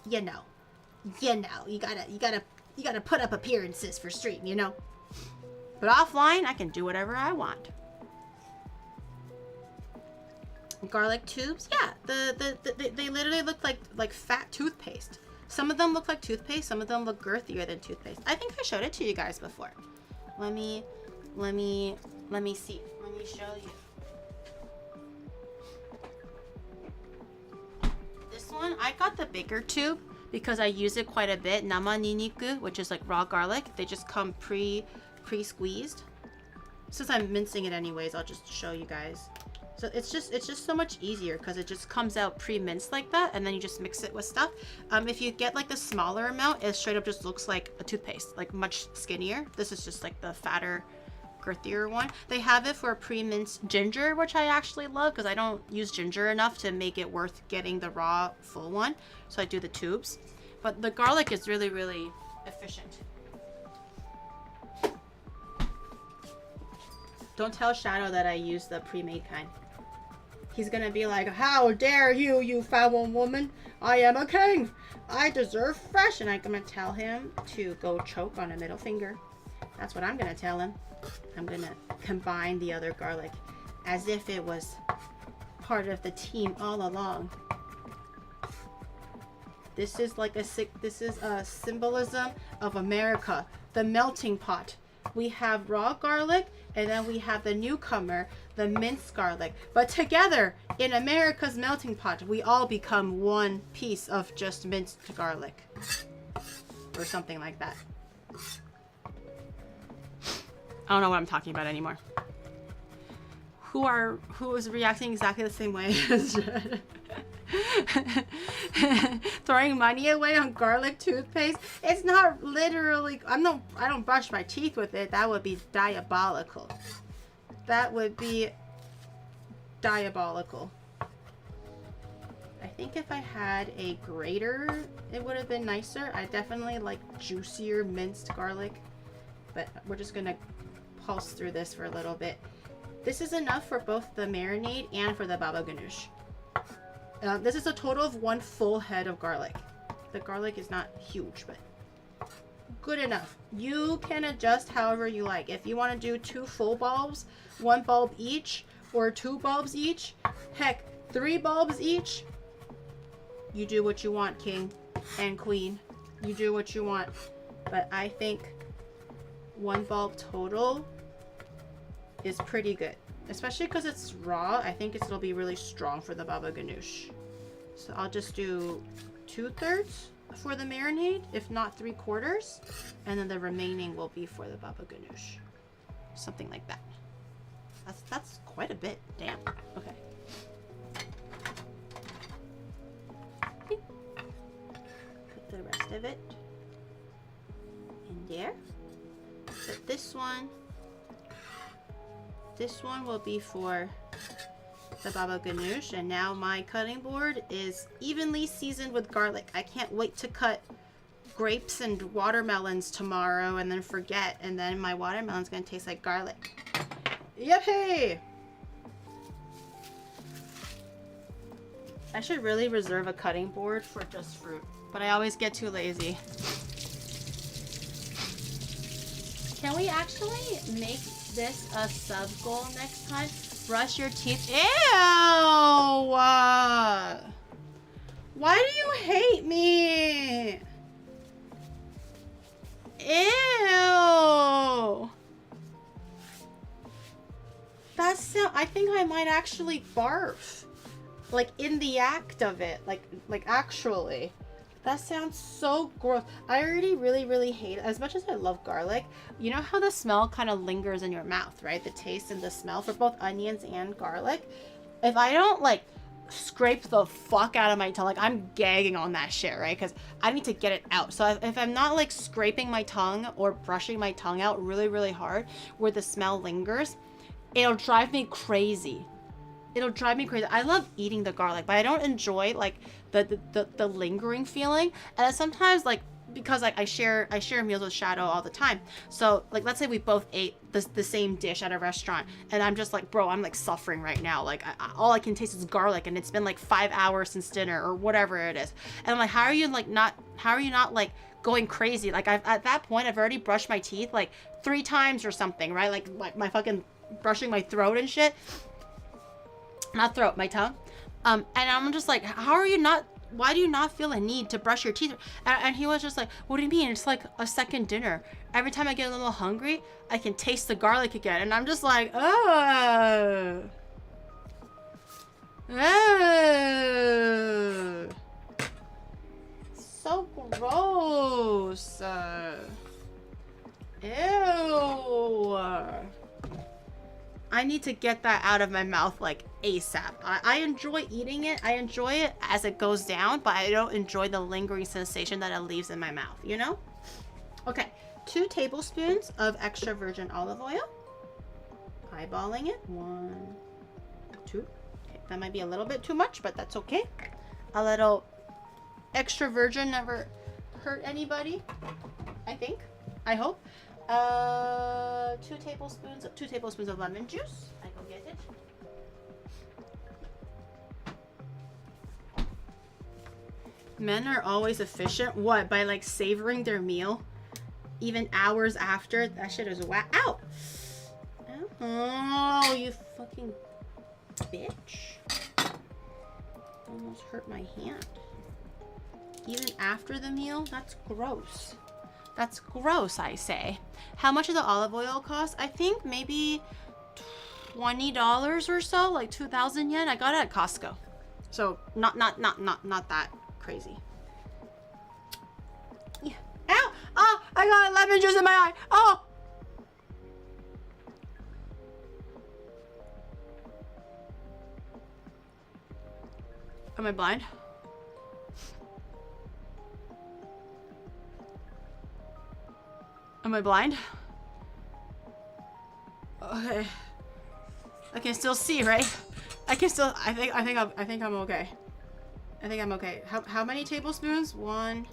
Speaker 1: you know, you gotta put up appearances for stream, you know. But offline, I can do whatever I want. Garlic tubes, yeah, they literally look like fat toothpaste. Some of them look like toothpaste, some of them look girthier than toothpaste. I think I showed it to you guys before. Let me see. Let me show you. I got the bigger tube because I use it quite a bit. Nama niniku, which is like raw garlic. They just come pre-squeezed. Since I'm mincing it anyways, I'll just show you guys. So it's just so much easier because it just comes out pre-minced like that, and then you just mix it with stuff. If you get like the smaller amount, it straight up just looks like a toothpaste, like much skinnier. This is just like the fatter, girthier one. They have it for pre-minced ginger, which I actually love because I don't use ginger enough to make it worth getting the raw full one. So I do the tubes. But the garlic is really, really efficient. Don't tell Shadow that I use the pre-made kind. He's gonna be like, how dare you, you foul woman? I am a king. I deserve fresh. And I'm gonna tell him to go choke on a middle finger. That's what I'm gonna tell him. I'm gonna combine the other garlic as if it was part of the team all along. This is like a symbolism of America, the melting pot. We have raw garlic, and then we have the newcomer, the minced garlic. But together, in America's melting pot, we all become one piece of just minced garlic. Or something like that. I don't know what I'm talking about anymore. Who is reacting exactly the same way as Jed? Throwing money away on garlic toothpaste. It's not literally, I don't brush my teeth with it. That would be diabolical. That would be diabolical. I think if I had a grater, it would have been nicer. I definitely like juicier minced garlic, but we're just gonna pulse through this for a little bit. This is enough for both the marinade and for the baba ganoush. This is a total of 1 full head of garlic. The garlic is not huge, but good enough. You can adjust however you like. If you want to do 2 full bulbs, 1 bulb each, or 2 bulbs each, heck, 3 bulbs each, you do what you want, king and queen. You do what you want. But I think 1 bulb total is pretty good. Especially because it's raw, I think it'll be really strong for the baba ganoush. So I'll just do 2/3 for the marinade, if not 3/4, and then the remaining will be for the baba ganoush. Something like that. That's quite a bit. Damn. Okay. Put the rest of it in there. Put this one. This one will be for the baba ganoush, and now my cutting board is evenly seasoned with garlic. I can't wait to cut grapes and watermelons tomorrow and then forget, and then my watermelon's gonna taste like garlic. Yippee! I should really reserve a cutting board for just fruit, but I always get too lazy. Can we actually make this a sub goal next time? Brush your teeth. Ew! Why do you hate me? Ew! That's I think I might actually barf. Like in the act of it. Like actually. That sounds so gross. I already really hate it. As much as I love garlic, you know how the smell kind of lingers in your mouth, right? The taste and the smell for both onions and garlic. If I don't like scrape the fuck out of my tongue, like I'm gagging on that shit, right? Because I need to get it out. So if I'm not like scraping my tongue or brushing my tongue out really hard where the smell lingers, it'll drive me crazy. It'll drive me crazy. I love eating the garlic, but I don't enjoy like the lingering feeling. And sometimes like because like I share meals with Shadow all the time. So like let's say we both ate the same dish at a restaurant, and I'm just like, bro, I'm like suffering right now. Like all I can taste is garlic, and it's been like 5 hours since dinner or whatever it is. And I'm like, how are you not like going crazy? Like at that point I've already brushed my teeth like 3 times or something, right? Like my fucking brushing my throat and shit. Not throat, my tongue. And I'm just like, why do you not feel a need to brush your teeth? And he was just like, what do you mean? It's like a second dinner. Every time I get a little hungry, I can taste the garlic again. And I'm just like, oh. Oh. gross. Ew. I need to get that out of my mouth like ASAP. I enjoy eating it. I enjoy it as it goes down, but I don't enjoy the lingering sensation that it leaves in my mouth, you know? Okay, 2 tablespoons of extra virgin olive oil. Eyeballing it. 1, 2. Okay, that might be a little bit too much, but that's okay. A little extra virgin never hurt anybody, I think. I hope. 2 tablespoons of lemon juice. I go get it. Men are always efficient. What? By like savoring their meal, even hours after. That shit is whack. Ow! Oh, you fucking bitch! Almost hurt my hand. Even after the meal? That's gross. That's gross, I say. How much does the olive oil cost? I think maybe $20 or so, like 2,000 yen. I got it at Costco. So not that crazy. Yeah. Ow! Oh, I got lemon juice in my eye. Oh! Am I blind? Am I blind? Okay. I can still see, right? I can still. I think I'm okay. I think I'm okay. How many tablespoons? 1,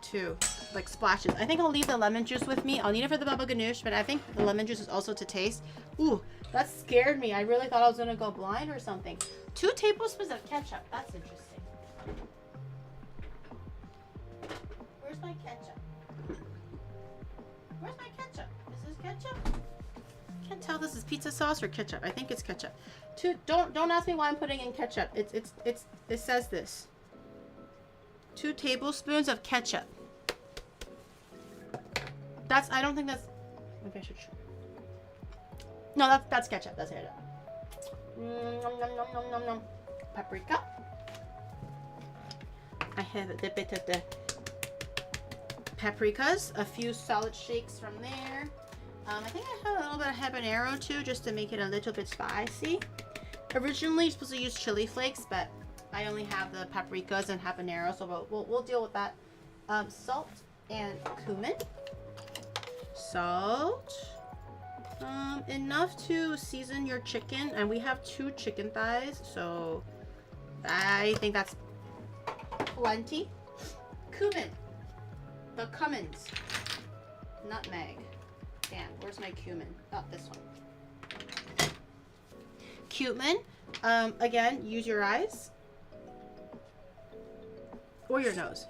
Speaker 1: 2, like splashes. I think I'll leave the lemon juice with me. I'll need it for the baba ganoush, but I think the lemon juice is also to taste. Ooh, that scared me. I really thought I was gonna go blind or something. 2 tablespoons of ketchup. That's interesting. Where's my ketchup? Where's my ketchup? Is this ketchup? Can't tell this is pizza sauce or ketchup. I think it's ketchup. Don't ask me why I'm putting in ketchup. It says this. 2 tablespoons of ketchup. I don't think that's. Maybe I should. No, that's ketchup. That's ketchup. Nom, nom, nom, nom, nom, nom. Paprika. I have a bit of the paprikas, a few solid shakes from there. I think I have a little bit of habanero too, just to make it a little bit spicy. Originally, you're supposed to use chili flakes, but I only have the paprikas and habanero, so we'll deal with that. Salt and cumin. Salt. Enough to season your chicken, and we have 2 chicken thighs, so I think that's plenty. Cumin. The cummins. Nutmeg. Damn, where's my cumin? Oh, this one. Cumin. Again, use your eyes. Or your nose.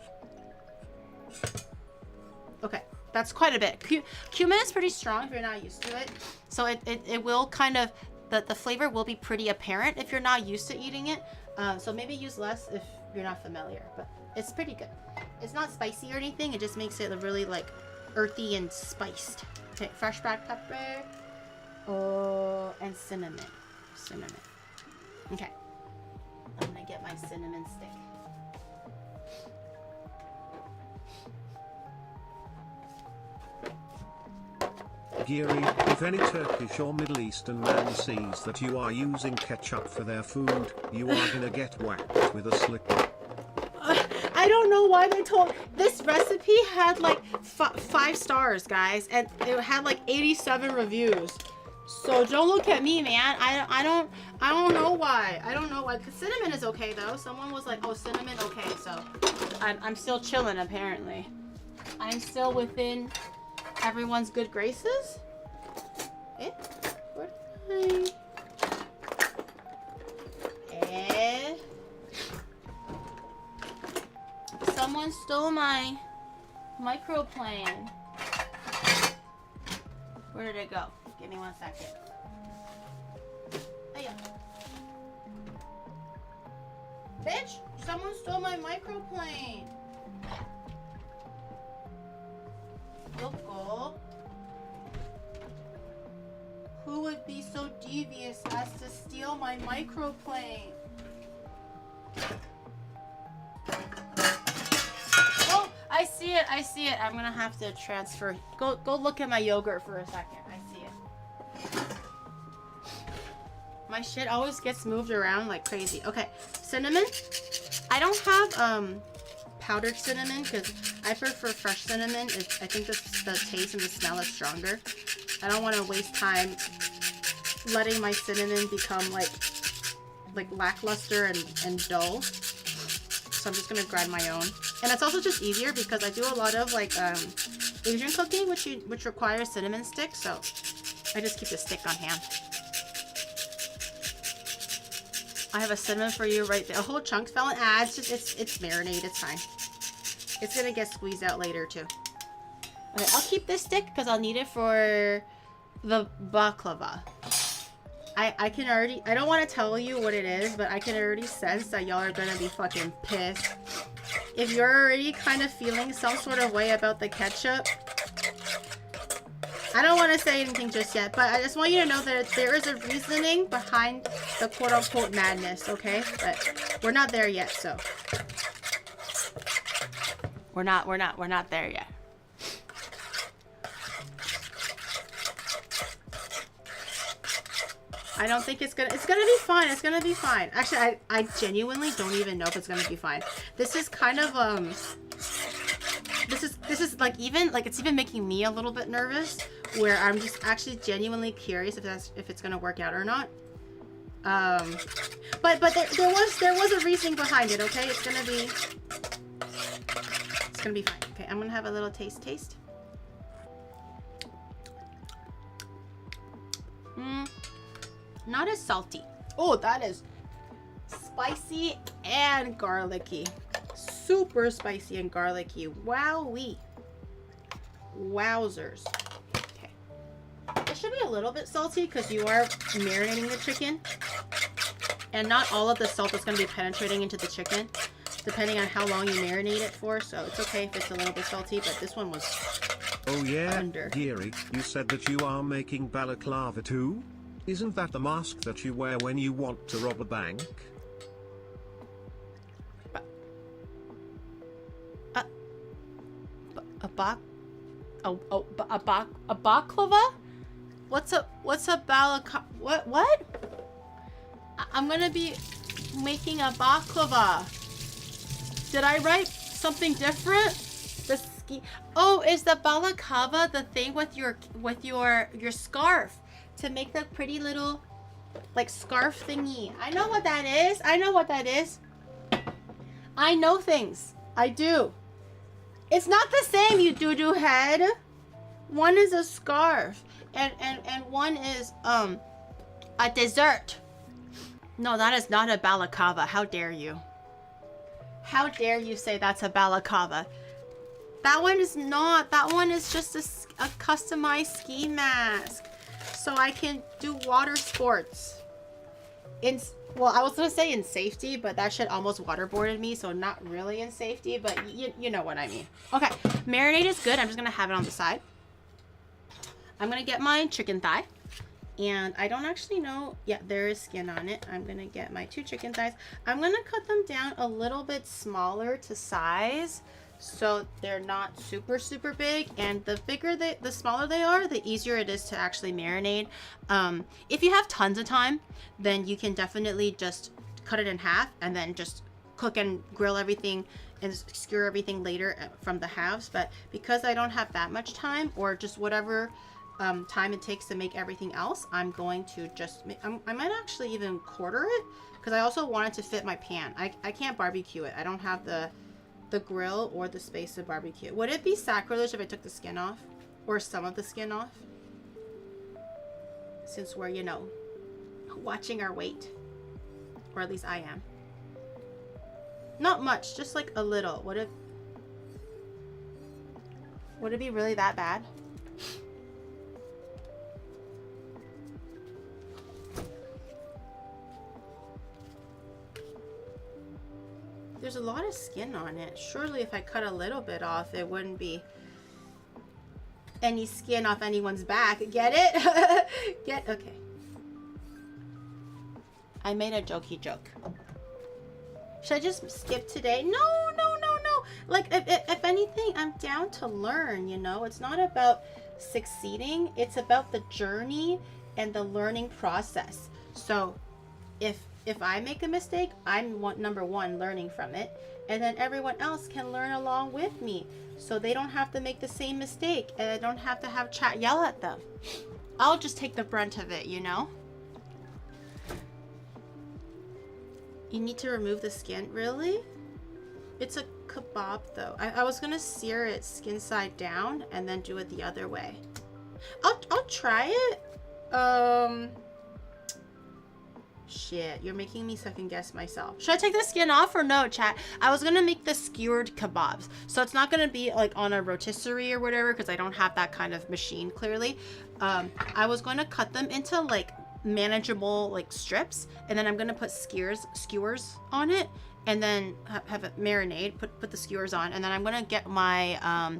Speaker 1: Okay, that's quite a bit. Cumin is pretty strong if you're not used to it. So it will kind of, the flavor will be pretty apparent if you're not used to eating it. So maybe use less if you're not familiar, but it's pretty good. It's not spicy or anything. It just makes it really like earthy and spiced. Okay, fresh black pepper. Oh, and cinnamon. Cinnamon. Okay. I'm gonna get my cinnamon stick.
Speaker 2: Giri, if any Turkish or Middle Eastern man sees that you are using ketchup for their food, you are gonna get whacked with a slipper.
Speaker 1: I don't know why they told this recipe had like 5 stars, guys, and it had like 87 reviews. So don't look at me, man. I don't know why. I don't know why. The cinnamon is okay though. Someone was like, "Oh, cinnamon, okay." So I'm still chilling apparently. I'm still within everyone's good graces. Eh? Where did I? Someone stole my microplane. Where did it go? Give me 1 second. Hey, bitch! Someone stole my microplane. Loco. Who would be so devious as to steal my microplane? I see it. I'm gonna have to transfer. Go look at my yogurt for a second. I see it. My shit always gets moved around like crazy. Okay, cinnamon. I don't have powdered cinnamon because I prefer fresh cinnamon. I think the taste and the smell is stronger. I don't want to waste time letting my cinnamon become like lackluster and dull. So I'm just gonna grind my own. And it's also just easier because I do a lot of like Asian cooking, which requires cinnamon sticks. So I just keep the stick on hand. I have a cinnamon for you right there. A whole chunk fell in. It's marinade. It's fine. It's gonna get squeezed out later too. Okay, I'll keep this stick because I'll need it for the baklava. I can already, I don't want to tell you what it is, but I can already sense that y'all are gonna be fucking pissed. If you're already kind of feeling some sort of way about the ketchup, I don't want to say anything just yet, but I just want you to know that there is a reasoning behind the quote-unquote madness, okay? But we're not there yet, so. We're not there yet. I don't think it's gonna be fine. It's gonna be fine. Actually, I genuinely don't even know if it's gonna be fine. This is kind of, this is like it's even making me a little bit nervous, where I'm just actually genuinely curious if it's gonna work out or not. But there was a reasoning behind it, okay? It's gonna be fine. Okay, I'm gonna have a little taste. Not as salty. Oh, that is spicy and garlicky. Super spicy and garlicky. Wowee. Wowzers. Okay. It should be a little bit salty because you are marinating the chicken. And not all of the salt is going to be penetrating into the chicken, depending on how long you marinate it for. So it's okay if it's a little bit salty, but this one was
Speaker 2: oh yeah,
Speaker 1: under.
Speaker 2: Giri, you said that you are making balaclava too? Isn't that the mask that you wear when you want to rob a bank?
Speaker 1: A baklava? What's a balaclava? What? I'm gonna be making a baklava. Did I write something different? Oh, is the balaclava the thing with your scarf to make the pretty little like scarf thingy? I know what that is. I know things. I do. It's not the same, you doo-doo head. One is a scarf and one is a dessert. No, that is not a balaclava. How dare you? How dare you say that's a balaclava? That one is not. That one is just a customized ski mask, so I can do water sports. Well, I was gonna say in safety, but that shit almost waterboarded me, so not really in safety, but you know what I mean. Okay, marinade is good. I'm just gonna have it on the side. I'm gonna get my chicken thigh, and I don't actually know. Yeah, there is skin on it. I'm gonna get my 2 chicken thighs. I'm gonna cut them down a little bit smaller to size, so they're not super big, and the smaller they are, the easier it is to actually marinate. If you have tons of time, then you can definitely just cut it in half and then just cook and grill everything and skewer everything later from the halves. But because I don't have that much time, or just whatever time it takes to make everything else, I'm going to just I might actually even quarter it, because I also want it to fit my pan. I can't barbecue it. I don't have the grill or the space to barbecue. Would it be sacrilege if I took the skin off, or some of the skin off, since we're, you know, watching our weight, or at least I am? Not much, just like a little. Would it be really that bad? There's a lot of skin on it. Surely if I cut a little bit off, it wouldn't be any skin off anyone's back. Get it? Okay. I made a jokey joke. Should I just skip today? No. Like, if anything, I'm down to learn, you know? It's not about succeeding. It's about the journey and the learning process. So if I make a mistake, I'm number one, learning from it. And then everyone else can learn along with me. So they don't have to make the same mistake. And I don't have to have chat yell at them. I'll just take the brunt of it, you know? You need to remove the skin? Really? It's a kebab though. I was gonna sear it skin side down and then do it the other way. I'll try it. Shit, you're making me second guess myself. Should I take the skin off or no, chat? I was gonna make the skewered kebabs. So it's not gonna be like on a rotisserie or whatever because I don't have that kind of machine clearly. I was going to cut them into like manageable like strips, and then I'm gonna put skewers on it, and then have it marinate. Put the skewers on, and then I'm gonna get my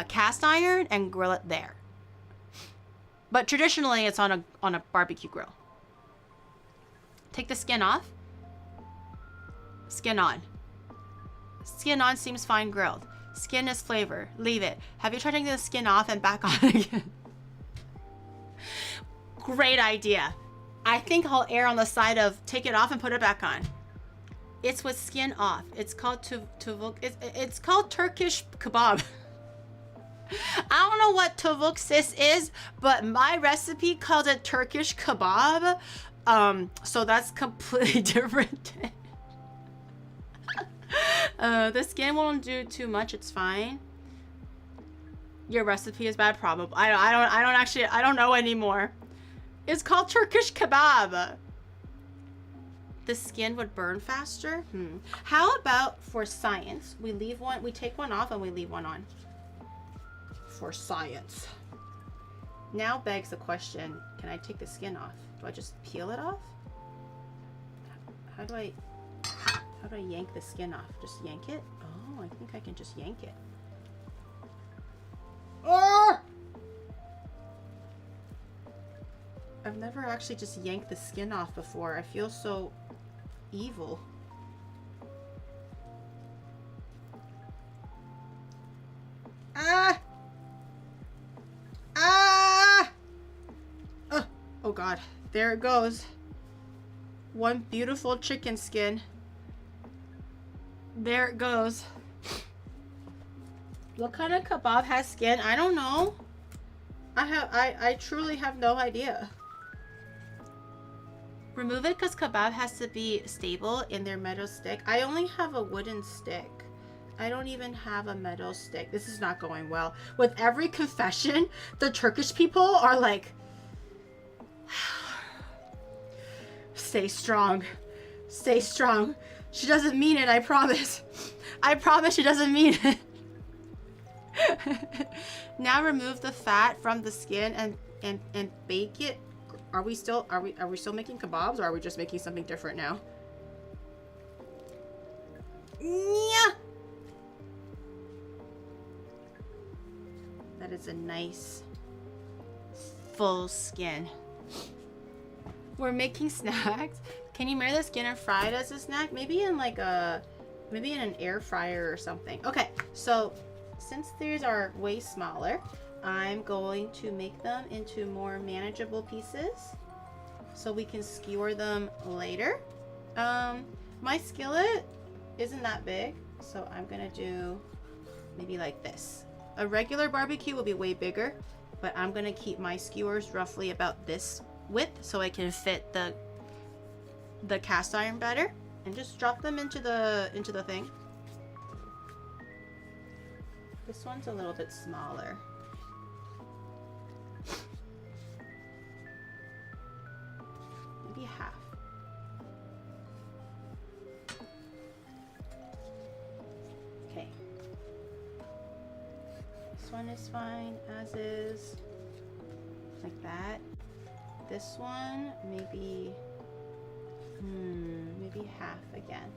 Speaker 1: cast iron and grill it there. But traditionally, it's on a barbecue grill. Take the skin off. Skin on. Skin on seems fine grilled. Skin is flavor. Leave it. Have you tried taking the skin off and back on again? Great idea. I think I'll err on the side of take it off and put it back on. It's with skin off. It's called tavuk. It's called Turkish kebab. I don't know what tavuk sis is, but my recipe called it Turkish kebab. So that's completely different. The skin won't do too much. It's fine. Your recipe is bad, probably. I don't know anymore. It's called Turkish kebab. The skin would burn faster. How about for science, we take one off and we leave one on. For science. Now begs the question, can I take the skin off? Do I just peel it off? How do I yank the skin off? Just yank it? Oh, I think I can just yank it. Oh! I've never actually just yanked the skin off before. I feel so evil. Ah! Ah! Oh God. There it goes. One beautiful chicken skin. There it goes. What kind of kebab has skin? I don't know. I truly have no idea. Remove it because kebab has to be stable in their metal stick. I only have a wooden stick. I don't even have a metal stick. This is not going well. With every confession, the Turkish people are like, stay strong. Stay strong. She doesn't mean it, I promise. I promise she doesn't mean it. Now remove the fat from the skin and bake it. Are we still making kebabs, or are we just making something different now? Yeah. That is a nice full skin. We're making snacks. Can you marry the skin and fry it as a snack? Maybe in an air fryer or something. Okay, so since these are way smaller, I'm going to make them into more manageable pieces so we can skewer them later. My skillet isn't that big, so I'm gonna do maybe like this. A regular barbecue will be way bigger, but I'm gonna keep my skewers roughly about this width so I can fit the cast iron better, and just drop them into the thing. This one's a little bit smaller. Maybe half. Okay. This one is fine as is. Like that. This one, maybe half again.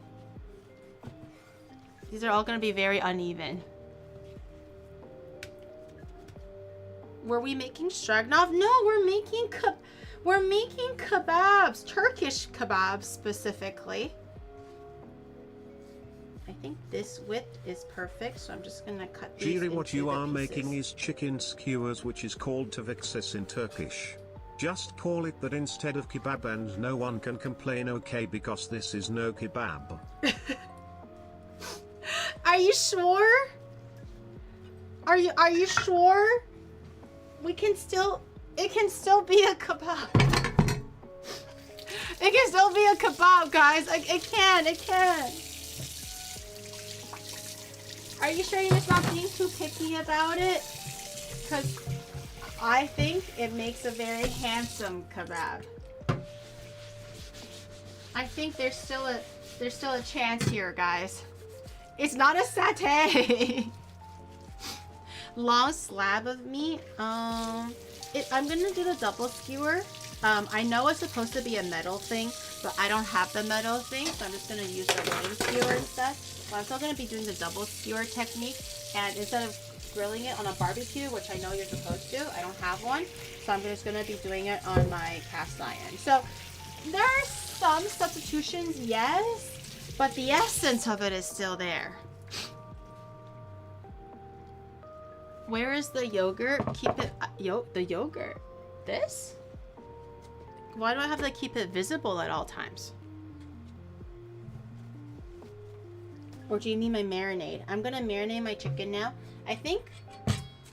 Speaker 1: These are all going to be very uneven. Were we making stroganoff? No, we're making kebabs, Turkish kebabs specifically. I think this width is perfect, so I'm just gonna cut these
Speaker 2: Giri, what
Speaker 1: into
Speaker 2: you
Speaker 1: the
Speaker 2: are
Speaker 1: pieces.
Speaker 2: making is chicken skewers, which is called tavukses in Turkish. Just call it that instead of kebab and no one can complain, okay, because this is no kebab.
Speaker 1: Are you sure? Are you sure? It can still be a kebab. It can still be a kebab, guys. It can. Are you sure you're just not being too picky about it? Because I think it makes a very handsome kebab. I think there's still a chance here, guys. It's not a satay. Long slab of meat. I'm gonna do the double skewer. I know it's supposed to be a metal thing, but I don't have the metal thing, so I'm just gonna use the wooden skewer instead. But I'm still gonna be doing the double skewer technique, and instead of grilling it on a barbecue, which I know you're supposed to, I don't have one, so I'm just gonna be doing it on my cast iron. So there are some substitutions, yes, but the essence of it is still there. Where is the yogurt? Keep it, the yogurt. This? Why do I have to keep it visible at all times? Or do you mean my marinade? I'm gonna marinate my chicken now. I think,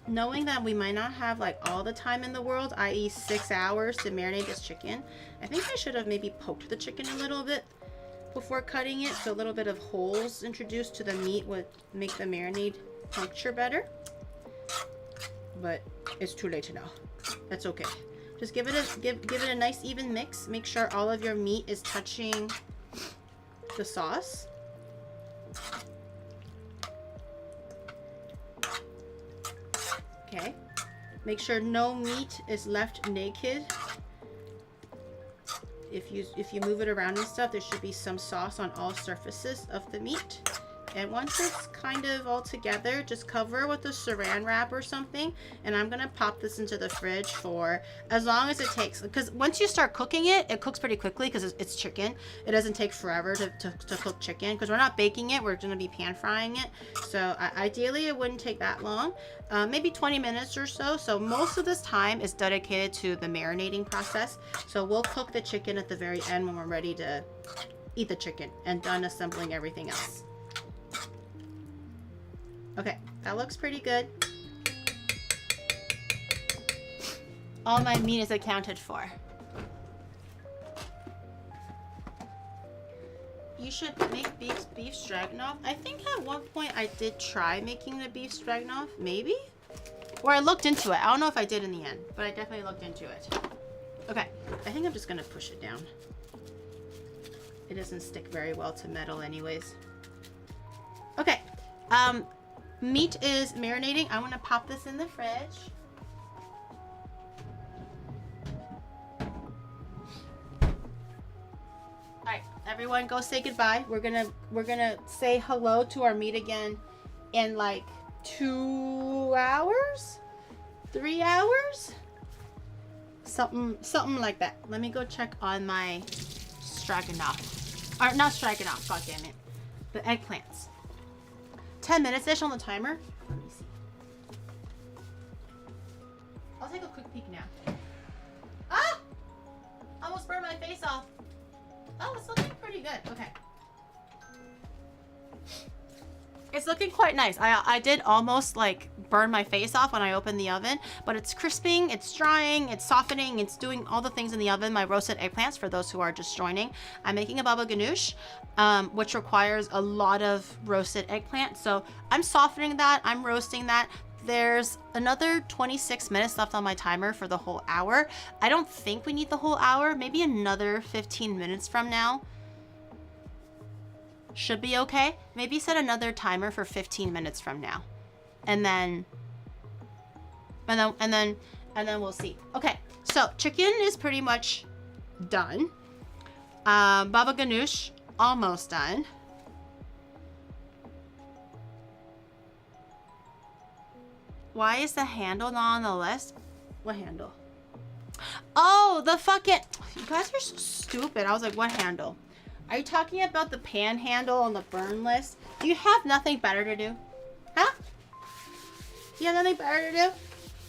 Speaker 1: knowing that we might not have like all the time in the world, i.e. 6 hours to marinate this chicken, I think I should have maybe poked the chicken a little bit before cutting it, so a little bit of holes introduced to the meat would make the marinade puncture better. But it's too late now. That's okay. Just give it a nice even mix. Make sure all of your meat is touching the sauce. Okay. Make sure no meat is left naked. If you move it around and stuff, there should be some sauce on all surfaces of the meat. And once it's kind of all together, just cover with a saran wrap or something. And I'm gonna pop this into the fridge for as long as it takes. Because once you start cooking it, it cooks pretty quickly because it's chicken. It doesn't take forever to cook chicken because we're not baking it. We're gonna be pan frying it. So ideally, it wouldn't take that long. Maybe 20 minutes or so. So most of this time is dedicated to the marinating process. So we'll cook the chicken at the very end when we're ready to eat the chicken and done assembling everything else. Okay, that looks pretty good. All my meat is accounted for. You should make beef stroganoff. I think at one point I did try making the beef stroganoff, maybe? Or I looked into it. I don't know if I did in the end, but I definitely looked into it. Okay, I think I'm just gonna push it down. It doesn't stick very well to metal anyways. Okay, meat is marinating. I want to pop this in the fridge. Alright, everyone go say goodbye. We're gonna say hello to our meat again in like 2 hours? 3 hours? Something like that. Let me go check on my stroganoff. Or not stroganoff, god damn it. The eggplants. 10 minutes-ish on the timer. Let me see. I'll take a quick peek now. Ah! Almost burned my face off. Oh, it's looking pretty good. Okay. It's looking quite nice. I did almost like burn my face off when I opened the oven, but it's crisping, it's drying, it's softening, it's doing all the things in the oven. My roasted eggplants, for those who are just joining, I'm making a baba ganoush, which requires a lot of roasted eggplant. So I'm softening that, I'm roasting that. There's another 26 minutes left on my timer for the whole hour. I don't think we need the whole hour, maybe another 15 minutes from now. Should be okay. Maybe set another timer for 15 minutes from now. And then we'll see. Okay, so chicken is pretty much done. Baba ganoush, almost done. Why is the handle not on the list? What handle? Oh, the fucking... You guys are so stupid. I was like, what handle? Are you talking about the panhandle on the burn list? Do you have nothing better to do? Huh? You have nothing better to do?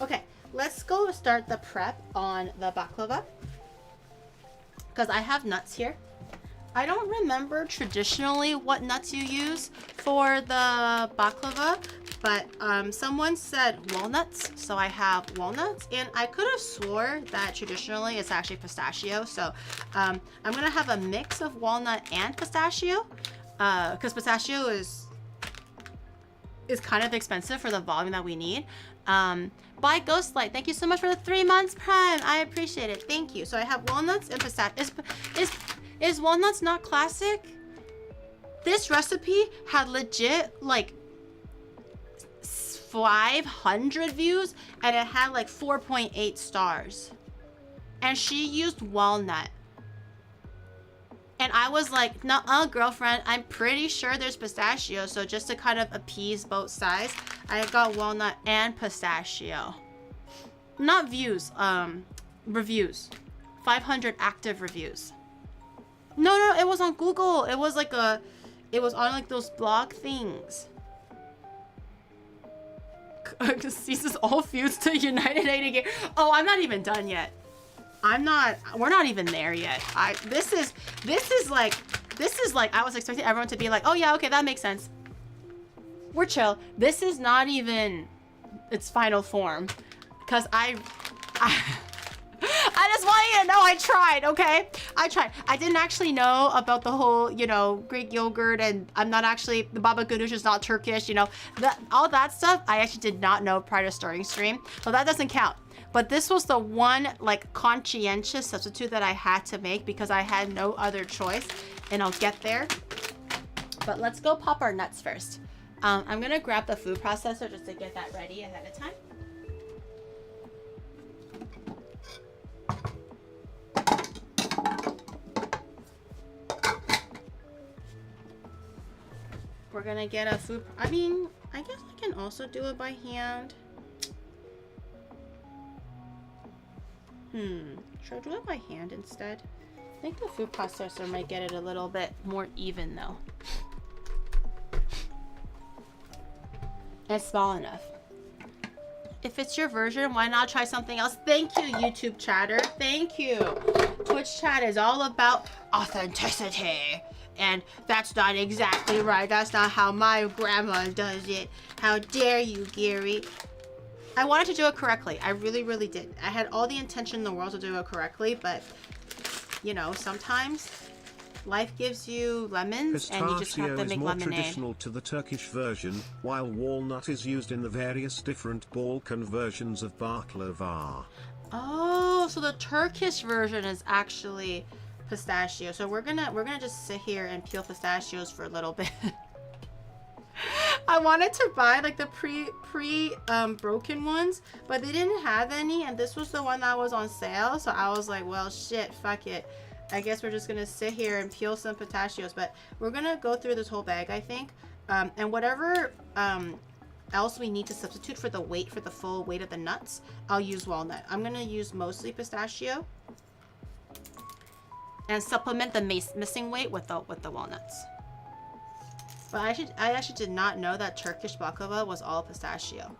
Speaker 1: Okay, let's go start the prep on the baklava. Because I have nuts here. I don't remember traditionally what nuts you use for the baklava, but someone said walnuts, so I have walnuts, and I could have swore that traditionally it's actually pistachio, so I'm gonna have a mix of walnut and pistachio, because pistachio is kind of expensive for the volume that we need. By Ghostlight, thank you so much for the 3 months Prime. I appreciate it. Thank you. So I have walnuts and pistachio. Is walnuts not classic? This recipe had legit like 500 views and it had like 4.8 stars. And she used walnut. And I was like, nuh-uh, girlfriend, I'm pretty sure there's pistachio. So just to kind of appease both sides, I got walnut and pistachio. Not views, reviews. 500 active reviews. No, it was on Google. It was like it was on like those blog things. Ceases all feuds to United 8 again. Oh, I'm not even done yet. We're not even there yet. This is like, I was expecting everyone to be like, oh yeah, okay, that makes sense. We're chill. This is not even its final form. Cause I just want you to know I tried, okay? I tried. I didn't actually know about the whole, you know, Greek yogurt, and I'm not actually, the baba ganoush is not Turkish, you know. All that stuff, I actually did not know prior to starting stream. So that doesn't count. But this was the one, like, conscientious substitute that I had to make because I had no other choice. And I'll get there. But let's go pop our nuts first. I'm gonna grab the food processor just to get that ready ahead of time. We're gonna get a food, I mean, I guess I can also do it by hand. Should I do it by hand instead? I think the food processor might get it a little bit more even though. It's small enough. If it's your version, why not try something else? Thank you, YouTube chatter. Thank you. Twitch chat is all about authenticity. And that's not exactly right. That's not how my grandma does it. How dare you, Gary? I wanted to do it correctly. I really, really did. I had all the intention in the world to do it correctly, but, you know, sometimes life gives you lemons and you just have to make lemonade.
Speaker 2: Pistachio is more traditional to the Turkish version, while walnut is used in the various different Balkan versions of baklava.
Speaker 1: Oh, so the Turkish version is actually pistachio. So we're gonna just sit here and peel pistachios for a little bit. I wanted to buy like the broken ones, but they didn't have any, and this was the one that was on sale. So I was like, well, shit, fuck it. I guess we're just gonna sit here and peel some pistachios, but we're gonna go through this whole bag, I think, and whatever else we need to substitute for the full weight of the nuts, I'll use walnut. I'm gonna use mostly pistachio and supplement the missing weight with the walnuts. But I actually did not know that Turkish baklava was all pistachio.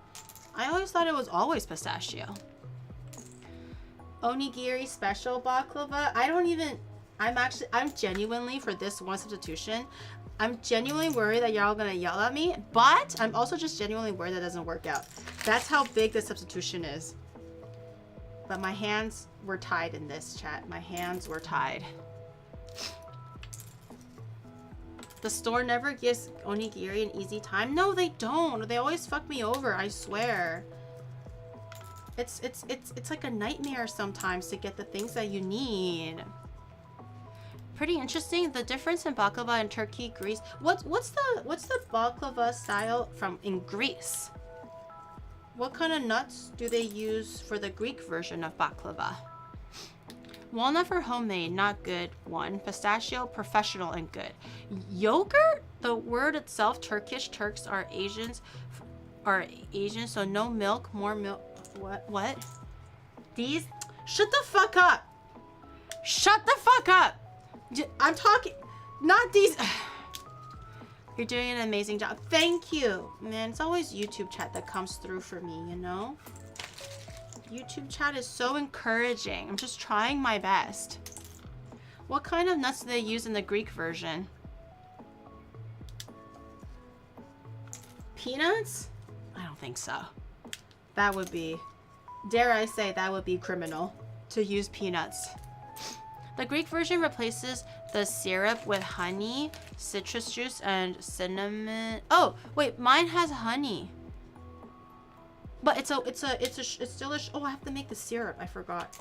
Speaker 1: I always thought it was always pistachio. Onigiri special baklava. I'm genuinely, for this one substitution, I'm genuinely worried that y'all gonna yell at me, but I'm also just genuinely worried that it doesn't work out. That's how big the substitution is. But my hands were tied in this, chat. My hands were tied. The store never gives onigiri an easy time. No, they don't. They always fuck me over, I swear. It's like a nightmare sometimes to get the things that you need. Pretty interesting. The difference in baklava in Turkey, Greece. What's the baklava style in Greece? What kind of nuts do they use for the Greek version of baklava? Walnut for homemade, not good. 1. Pistachio, professional and good. Yogurt? The word itself, Turkish. Turks are Asian, so no milk, more milk. What? These? Shut the fuck up. Shut the fuck up. I'm talking. Not these. You're doing an amazing job. Thank you. Man, it's always YouTube chat that comes through for me, you know? YouTube chat is so encouraging. I'm just trying my best. What kind of nuts do they use in the Greek version? Peanuts? I don't think so. That would be, dare I say, that would be criminal to use peanuts. The Greek version replaces the syrup with honey, citrus juice, and cinnamon. Oh, wait, mine has honey. But it's still a, oh, I have to make the syrup. I forgot.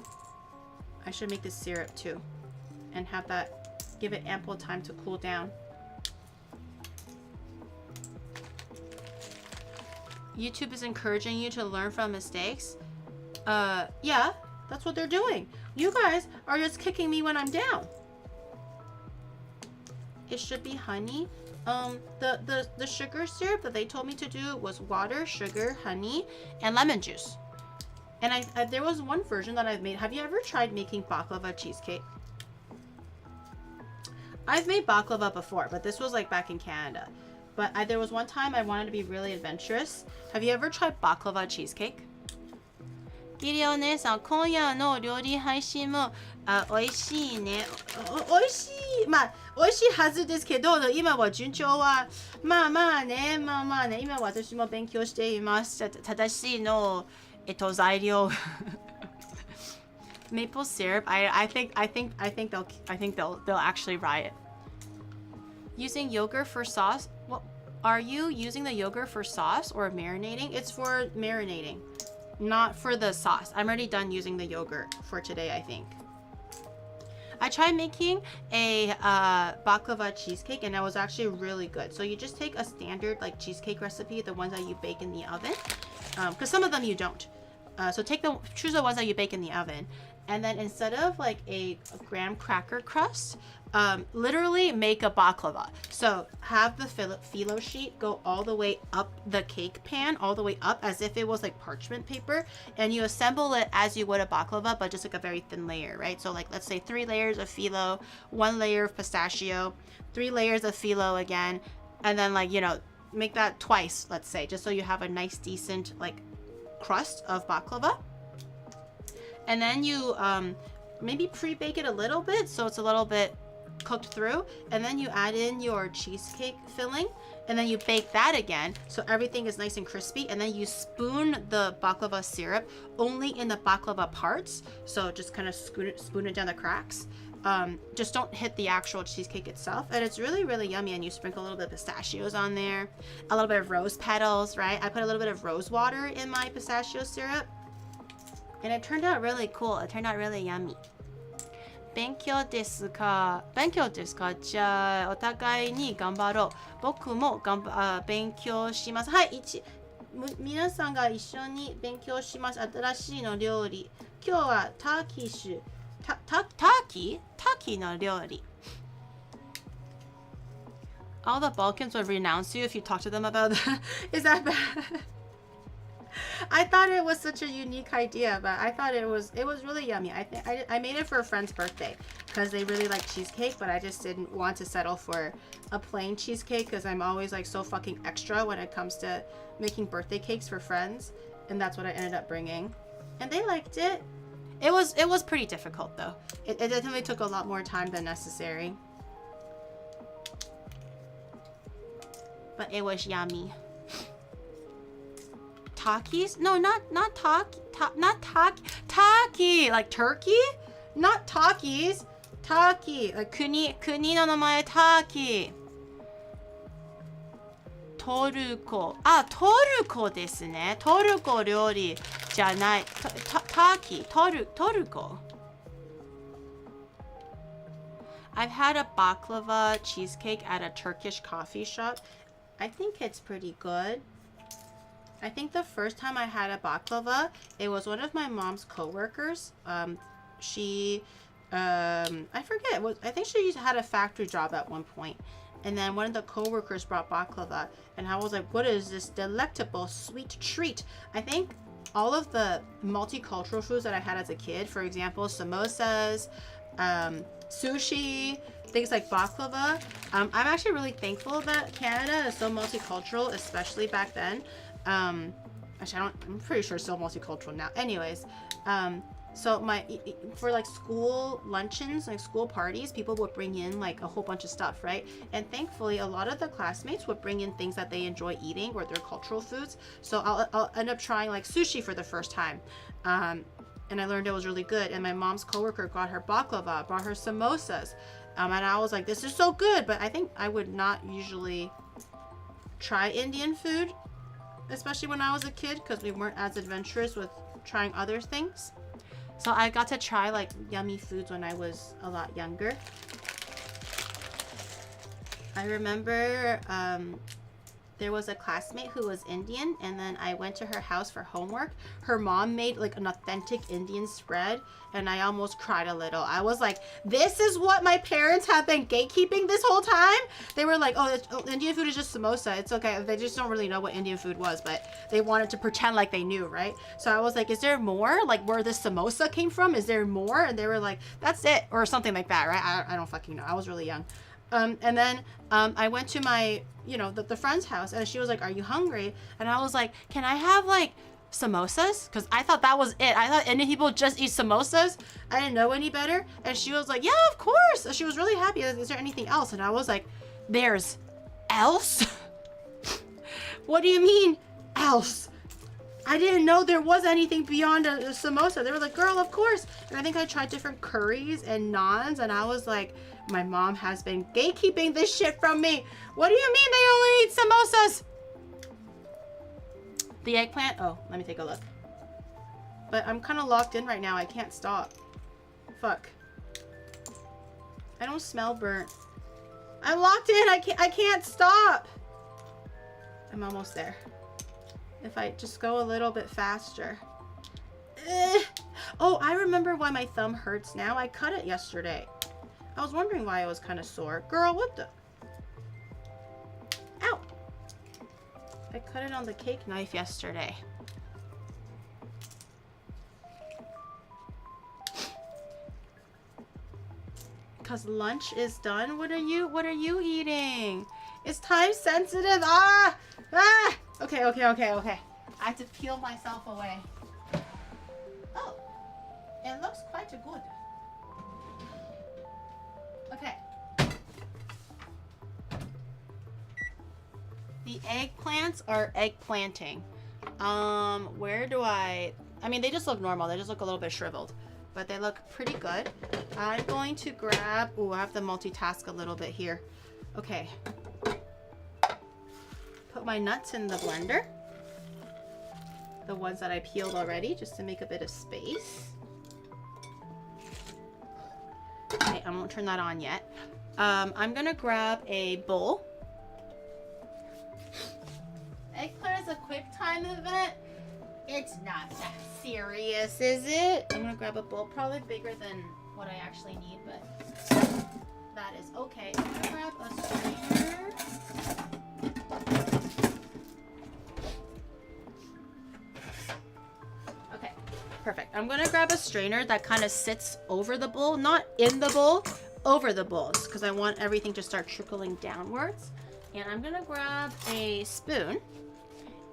Speaker 1: I should make the syrup too. And have that, give it ample time to cool down. YouTube is encouraging you to learn from mistakes. Yeah, that's what they're doing. You guys are just kicking me when I'm down. It should be honey. The sugar syrup that they told me to do was water, sugar, honey, and lemon juice. And I there was one version that I've made. Have you ever tried making baklava cheesecake? I've made baklava before, but this was like back in Canada. But there was one time I wanted to be really adventurous. Have you ever tried baklava cheesecake? ギリお姉さん、今夜の料理配信も美味しいね。美味しい。まあ、美味しいはずですけど、今は順調は、まあまあね、今私も勉強しています。正しいの、材料。Maple syrup. I think they'll actually riot. Using yogurt for sauce. What are you using the yogurt for sauce or marinating? It's for marinating. Not for the sauce. I'm already done using the yogurt for today, I think. I tried making a baklava cheesecake and it was actually really good. So you just take a standard like cheesecake recipe, the ones that you bake in the oven, because some of them you don't. So choose the ones that you bake in the oven, and then instead of like a graham cracker crust, literally make a baklava. So have the phyllo sheet go all the way up the cake pan, all the way up as if it was like parchment paper, and you assemble it as you would a baklava, but just like a very thin layer, right? So like let's say 3 layers of phyllo, 1 layer of pistachio, 3 layers of phyllo again, and then like, you know, make that twice, let's say, just so you have a nice decent like crust of baklava. And then you maybe pre-bake it a little bit so it's a little bit cooked through, and then you add in your cheesecake filling, and then you bake that again so everything is nice and crispy, and then you spoon the baklava syrup only in the baklava parts, so just kind of spoon it down the cracks. Just don't hit the actual cheesecake itself, and it's really, really yummy. And you sprinkle a little bit of pistachios on there, a little bit of rose petals, right? I put a little bit of rose water in my pistachio syrup, and it turned out really cool. It turned out really yummy. 勉強ですか?じゃあお互いに頑張ろう。僕も勉強します。はい、皆さんが一緒に勉強します。新しいの料理。今日はターキーの料理。All the Balkans would renounce you if you talk to them about that. Is that bad? I thought it was such a unique idea, but I thought it was really yummy. I made it for a friend's birthday because they really like cheesecake, but I just didn't want to settle for a plain cheesecake because I'm always like so fucking extra when it comes to making birthday cakes for friends, and that's what I ended up bringing. And they liked it. It was pretty difficult though. It definitely took a lot more time than necessary. But it was yummy. Takis? No, not taki. Like turkey? Not takis. Taki. Like kuni no namae taki. Toruko. Ah, toruko desu ne. Toruko ryori janai. Taki. Toruko. I've had a baklava cheesecake at a Turkish coffee shop. I think it's pretty good. I think the first time I had a baklava, it was one of my mom's coworkers. I forget. I think she had a factory job at one point. And then one of the coworkers brought baklava. And I was like, what is this delectable sweet treat? I think all of the multicultural foods that I had as a kid, for example, samosas, sushi, things like baklava. I'm actually really thankful that Canada is so multicultural, especially back then. Actually, I'm pretty sure it's still multicultural now. Anyways, so for like school luncheons, like school parties, people would bring in like a whole bunch of stuff, right? And thankfully, a lot of the classmates would bring in things that they enjoy eating or their cultural foods. So I'll end up trying like sushi for the first time. And I learned it was really good. And my mom's coworker got her baklava, brought her samosas. And I was like, this is so good. But I think I would not usually try Indian food, especially when I was a kid, because we weren't as adventurous with trying other things. So I got to try like yummy foods when I was a lot younger. I remember there was a classmate who was Indian, and then I went to her house for homework. Her mom made like an authentic Indian spread, and I almost cried a little. I was like, this is what my parents have been gatekeeping this whole time? They were like, oh, Indian food is just samosa. It's okay. They just don't really know what Indian food was, but they wanted to pretend like they knew, right? So I was like, is there more? Like where this samosa came from? Is there more? And they were like, that's it, or something like that, right? I don't fucking know. I was really young. And then I went to my, the friend's house, and she was like, are you hungry? And I was like, can I have like samosas? Because I thought that was it. I thought Indian people just eat samosas. I didn't know any better. And she was like, yeah, of course. She was really happy. Is there anything else? And I was like, there's else? What do you mean else? I didn't know there was anything beyond a samosa. They were like, girl, of course. And I think I tried different curries and naans, and I was like, my mom has been gatekeeping this shit from me. What do you mean they only eat samosas? The eggplant, oh, let me take a look. But I'm kind of locked in right now. I can't stop. Fuck. I don't smell burnt. I'm locked in. I can't stop. I'm almost there. If I just go a little bit faster. Oh, I remember why my thumb hurts now. I cut it yesterday. I was wondering why it was kind of sore. Girl, what the? Ow! I cut it on the cake knife yesterday. Cause lunch is done. What are you eating? It's time sensitive. Ah! Okay. I have to peel myself away. Oh, it looks quite good. Okay. The eggplants are eggplanting. Where do I mean, they just look normal. They just look a little bit shriveled, but they look pretty good. I'm going to grab, I have to multitask a little bit here. Okay. Put my nuts in the blender. The ones that I peeled already, just to make a bit of space. Okay, I won't turn that on yet. I'm gonna grab a bowl. Eggplant is a quick time event. It's not that serious, is it? I'm gonna grab a bowl, probably bigger than what I actually need, but that is okay. I'm gonna grab a strainer. Okay, perfect. I'm gonna grab a strainer that kind of sits over the bowl, not in the bowl, over the bowls, because I want everything to start trickling downwards. And I'm gonna grab a spoon.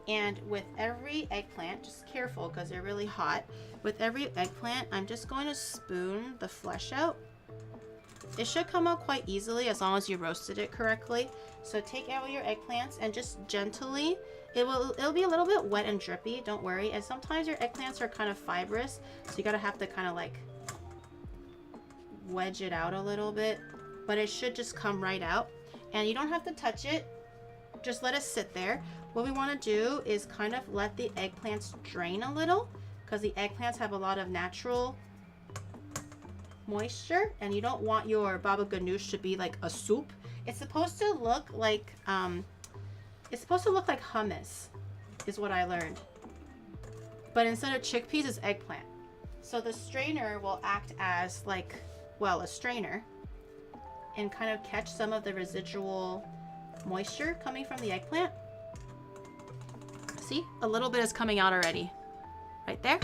Speaker 1: And with every eggplant, just careful because they're really hot. With every eggplant, I'm just going to spoon the flesh out. It should come out quite easily as long as you roasted it correctly. So take out your eggplants and just gently, it'll be a little bit wet and drippy, don't worry. And sometimes your eggplants are kind of fibrous, so you gotta have to kind of like wedge it out a little bit, but it should just come right out. And you don't have to touch it, just let it sit there. What we want to do is kind of let the eggplants drain a little, because the eggplants have a lot of natural moisture, and you don't want your baba ganoush to be like a soup. It's supposed to look like hummus, is what I learned. But instead of chickpeas, it's eggplant. So the strainer will act as like, well, a strainer, and kind of catch some of the residual moisture coming from the eggplant. See, a little bit is coming out already, right there.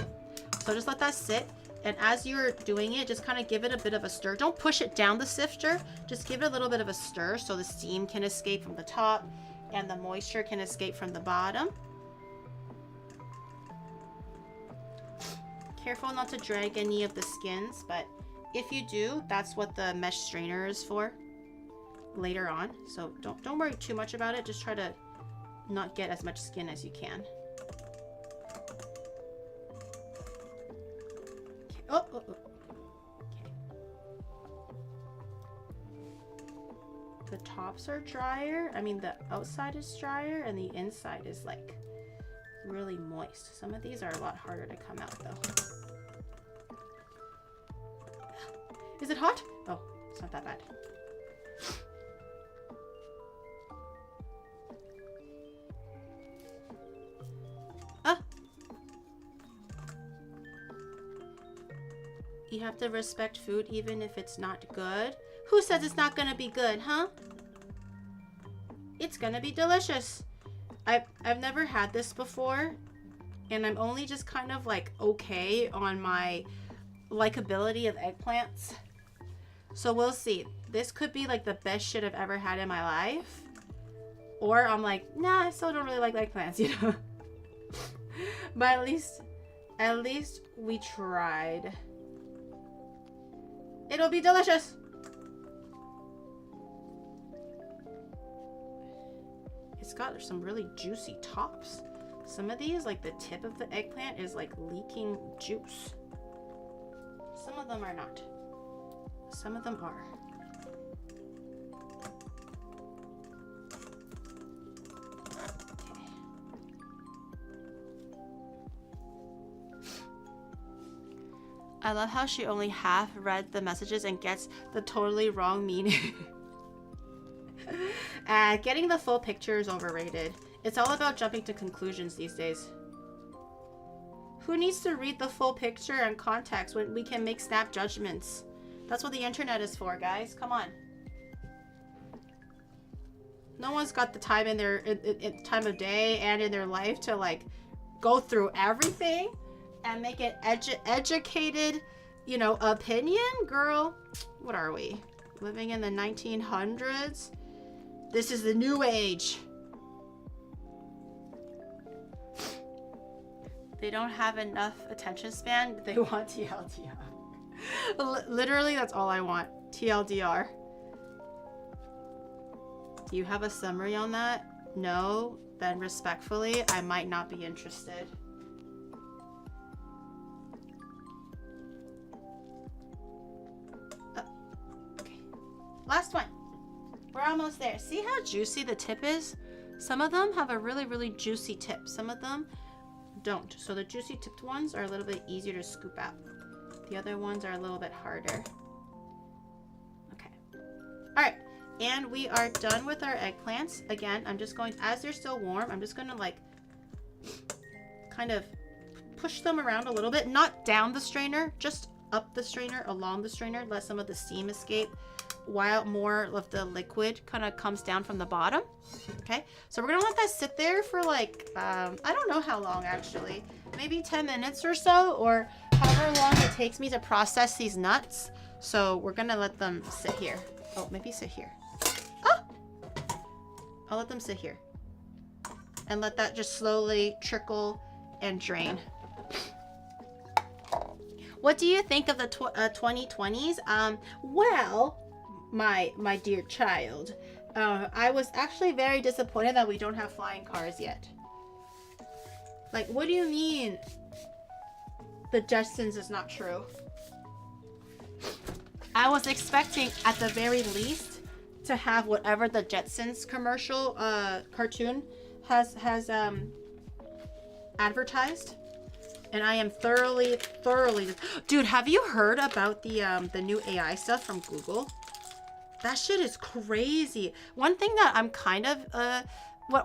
Speaker 1: So just let that sit. And as you're doing it, just kind of give it a bit of a stir. Don't push it down the sifter. Just give it a little bit of a stir so the steam can escape from the top and the moisture can escape from the bottom. Careful not to drag any of the skins, but if you do, that's what the mesh strainer is for later on. So don't worry too much about it. Just try to not get as much skin as you can. Okay. Oh. Okay. The tops are drier. I mean, the outside is drier and the inside is like really moist. Some of these are a lot harder to come out though. Is it hot? Oh, it's not that bad. You have to respect food even if it's not good. Who says it's not gonna be good, huh? It's gonna be delicious. I've never had this before, and I'm only just kind of like okay on my likability of eggplants. So we'll see. This could be like the best shit I've ever had in my life. Or I'm like, nah, I still don't really like eggplants, you know? But at least we tried. It'll be delicious. It's got some really juicy tops. Some of these, like the tip of the eggplant is like leaking juice. Some of them are not. Some of them are. I love how she only half read the messages and gets the totally wrong meaning. Getting the full picture is overrated. It's all about jumping to conclusions these days. Who needs to read the full picture and context when we can make snap judgments? That's what the internet is for, guys. Come on. No one's got the time in their time of day and in their life to like go through everything and make an educated, you know, opinion. Girl, what are we? Living in the 1900s? This is the new age. They don't have enough attention span. They want TLDR. Literally, that's all I want. TLDR. Do you have a summary on that? No? Then respectfully, I might not be interested. Okay. Last one. We're almost there. See how juicy the tip is? Some of them have a really, really juicy tip. Some of them don't. So the juicy tipped ones are a little bit easier to scoop out. The other ones are a little bit harder. Okay. All right. And we are done with our eggplants. Again, I'm just going, as they're still warm, I'm just going to like kind of push them around a little bit. Not down the strainer, just up the strainer, along the strainer. Let some of the steam escape while more of the liquid kind of comes down from the bottom. Okay, so we're gonna let that sit there for like I don't know how long actually, maybe 10 minutes or so, or however long it takes me to process these nuts. So we're gonna let them sit here. Oh, maybe sit here. Oh, I'll let them sit here and let that just slowly trickle and drain. What do you think of the 2020s? Well, my dear child, I was actually very disappointed that we don't have flying cars yet. Like, what do you mean the Jetsons is not true? I was expecting at the very least to have whatever the Jetsons commercial cartoon has advertised. And I am thoroughly, dude, have you heard about the new AI stuff from Google? That shit is crazy. One thing that I'm kind of,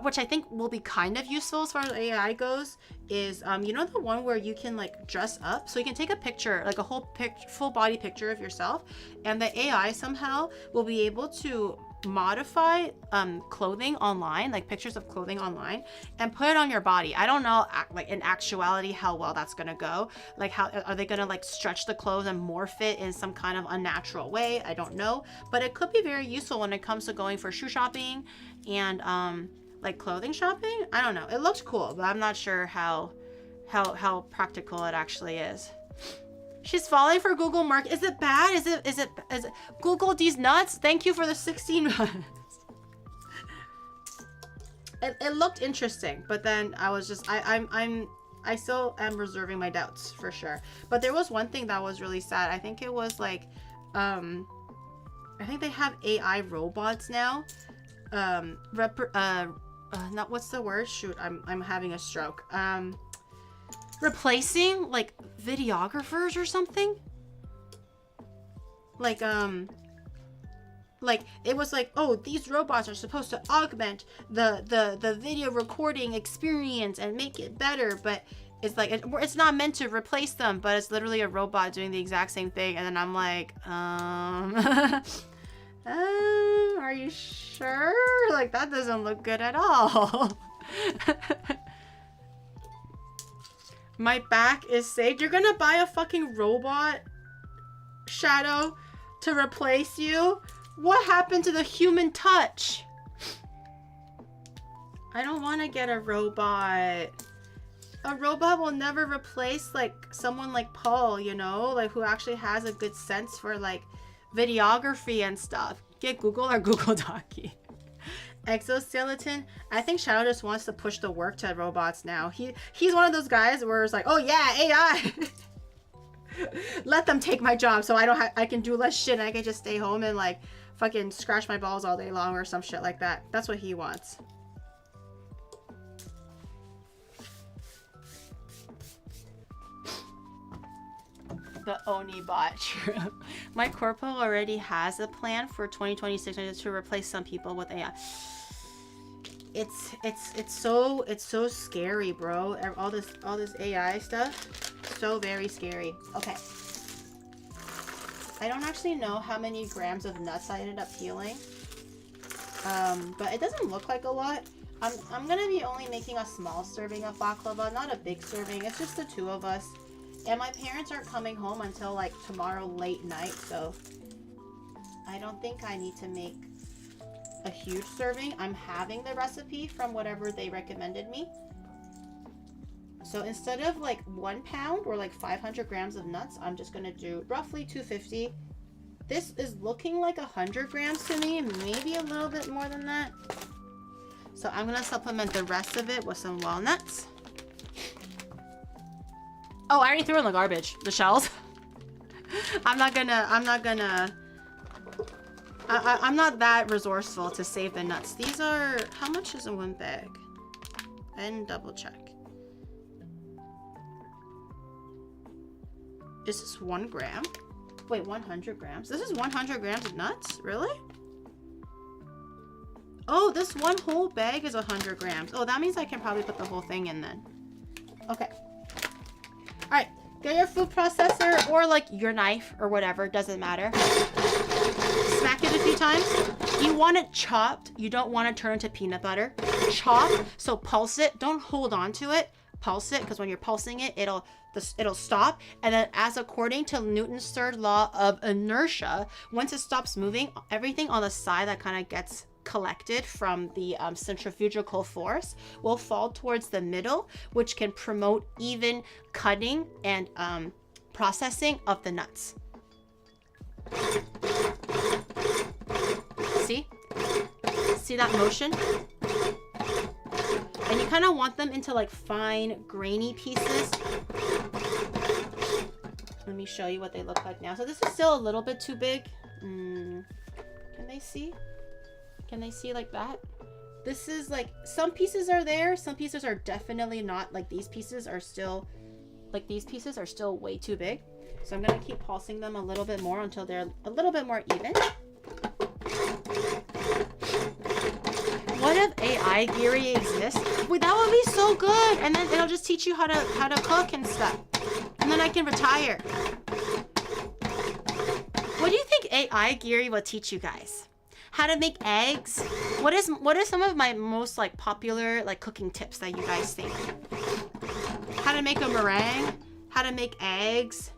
Speaker 1: which I think will be kind of useful as far as AI goes, is, you know the one where you can like dress up? So you can take a picture, like a whole full body picture of yourself, and the AI somehow will be able to modify clothing online, like pictures of clothing online, and put it on your body. I don't know like in actuality how well that's gonna go. Like how are they gonna like stretch the clothes and morph it in some kind of unnatural way? I don't know, but it could be very useful when it comes to going for shoe shopping and like clothing shopping. I don't know, it looked cool, but I'm not sure how practical it actually is. She's falling for Google Mark. Is it bad? Is it Google these nuts? Thank you for the 16 months. It looked interesting, but then I was just I still am reserving my doubts for sure. But there was one thing that was really sad. I think it was like I think they have AI robots now. Not what's the word? Shoot, I'm having a stroke. Replacing like videographers or something. Like it was like, oh, these robots are supposed to augment the video recording experience and make it better, but it's like it's not meant to replace them, but it's literally a robot doing the exact same thing. And then I'm like, are you sure? Like that doesn't look good at all. My back is saved. You're gonna buy a fucking robot, Shadow, to replace you? What happened to the human touch? I don't want to get a robot. A robot will never replace like someone like Paul, you know, like who actually has a good sense for like videography and stuff. Get Google or Google Docky. Exoskeleton. I think Shadow just wants to push the work to robots now. He's one of those guys where it's like, oh yeah, AI. Let them take my job so I can do less shit and I can just stay home and like fucking scratch my balls all day long or some shit like that. That's what he wants. The Onibot trip. My corpo already has a plan for 2026 to replace some people with AI. It's so scary, bro. All this AI stuff, so very scary. Okay. I don't actually know how many grams of nuts I ended up peeling. But it doesn't look like a lot. I'm gonna be only making a small serving of baklava, not a big serving. It's just the two of us. And my parents aren't coming home until like tomorrow late night, so I don't think I need to make a huge serving. I'm having the recipe from whatever they recommended me. So instead of like 1 pound or like 500 grams of nuts, I'm just gonna do roughly 250. This is looking like 100 grams to me, maybe a little bit more than that. So I'm gonna supplement the rest of it with some walnuts. Oh, I already threw in the garbage, the shells. I'm not that resourceful to save the nuts. These are, how much is in one bag? And double check. Is this 1 gram? Wait, 100 grams? This is 100 grams of nuts? Really? Oh, this one whole bag is 100 grams. Oh, that means I can probably put the whole thing in then. Okay. All right, get your food processor or like your knife or whatever, doesn't matter. Smack it a few times. You want it chopped. You don't want to turn into peanut butter. Chop, so pulse it. Don't hold on to it. Pulse it, because when you're pulsing it, it'll stop. And then as according to Newton's third law of inertia, once it stops moving, everything on the side that kind of gets collected from the centrifugal force will fall towards the middle, which can promote even cutting and processing of the nuts. See that motion? And you kind of want them into like fine grainy pieces. Let me show you what they look like now. So this is still a little bit too big. Can they see? Can they see like that? This is like, some pieces are there, some pieces are definitely not. Like these pieces are still, way too big. So I'm gonna keep pulsing them a little bit more until they're a little bit more even. What if AI Giri exists? Wait, that would be so good. And then it'll just teach you how to cook and stuff. And then I can retire. What do you think AI Giri will teach you guys? How to make eggs. What is some of my most like popular like cooking tips that you guys think? How to make a meringue, how to make eggs,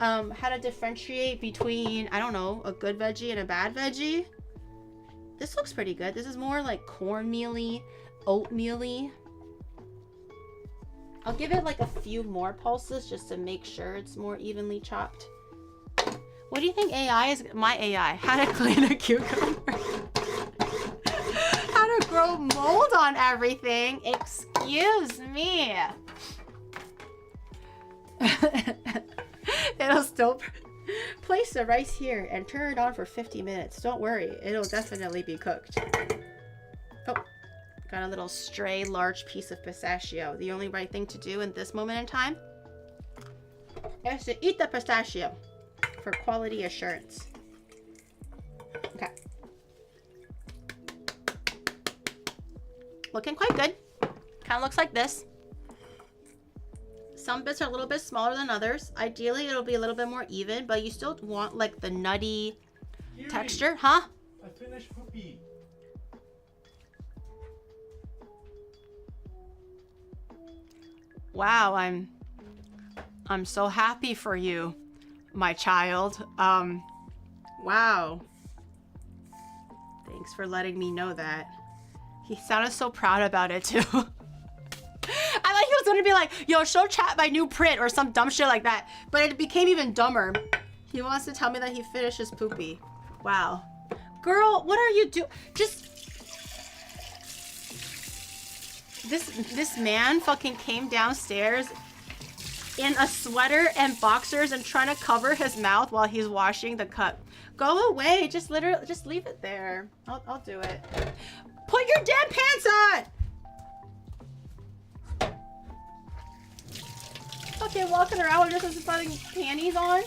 Speaker 1: how to differentiate between, I don't know, a good veggie and a bad veggie. This looks pretty good. This is more like cornmeal-y, oatmeal-y. I'll give it like a few more pulses just to make sure it's more evenly chopped. What do you think AI is? My AI. How to clean a cucumber. How to grow mold on everything. Excuse me. It'll still place the rice here and turn it on for 50 minutes. Don't worry, it'll definitely be cooked. Oh, got a little stray large piece of pistachio. The only right thing to do in this moment in time is to eat the pistachio for quality assurance. Okay. Looking quite good. Kind of looks like this. Some bits are a little bit smaller than others. Ideally, it'll be a little bit more even, but you still want like the nutty texture, huh?
Speaker 3: I finished poopy.
Speaker 1: Wow, I'm so happy for you, my child. Wow. Thanks for letting me know that. He sounded so proud about it too. I thought he was gonna be like, yo, show chat my new print or some dumb shit like that. But it became even dumber. He wants to tell me that he finished his poopy. Wow. Girl, what are you doing? Just... This man fucking came downstairs in a sweater and boxers and trying to cover his mouth while he's washing the cup. Go away. Just literally, just leave it there. I'll do it. Put your damn pants on! Okay, walking around with just fucking panties on.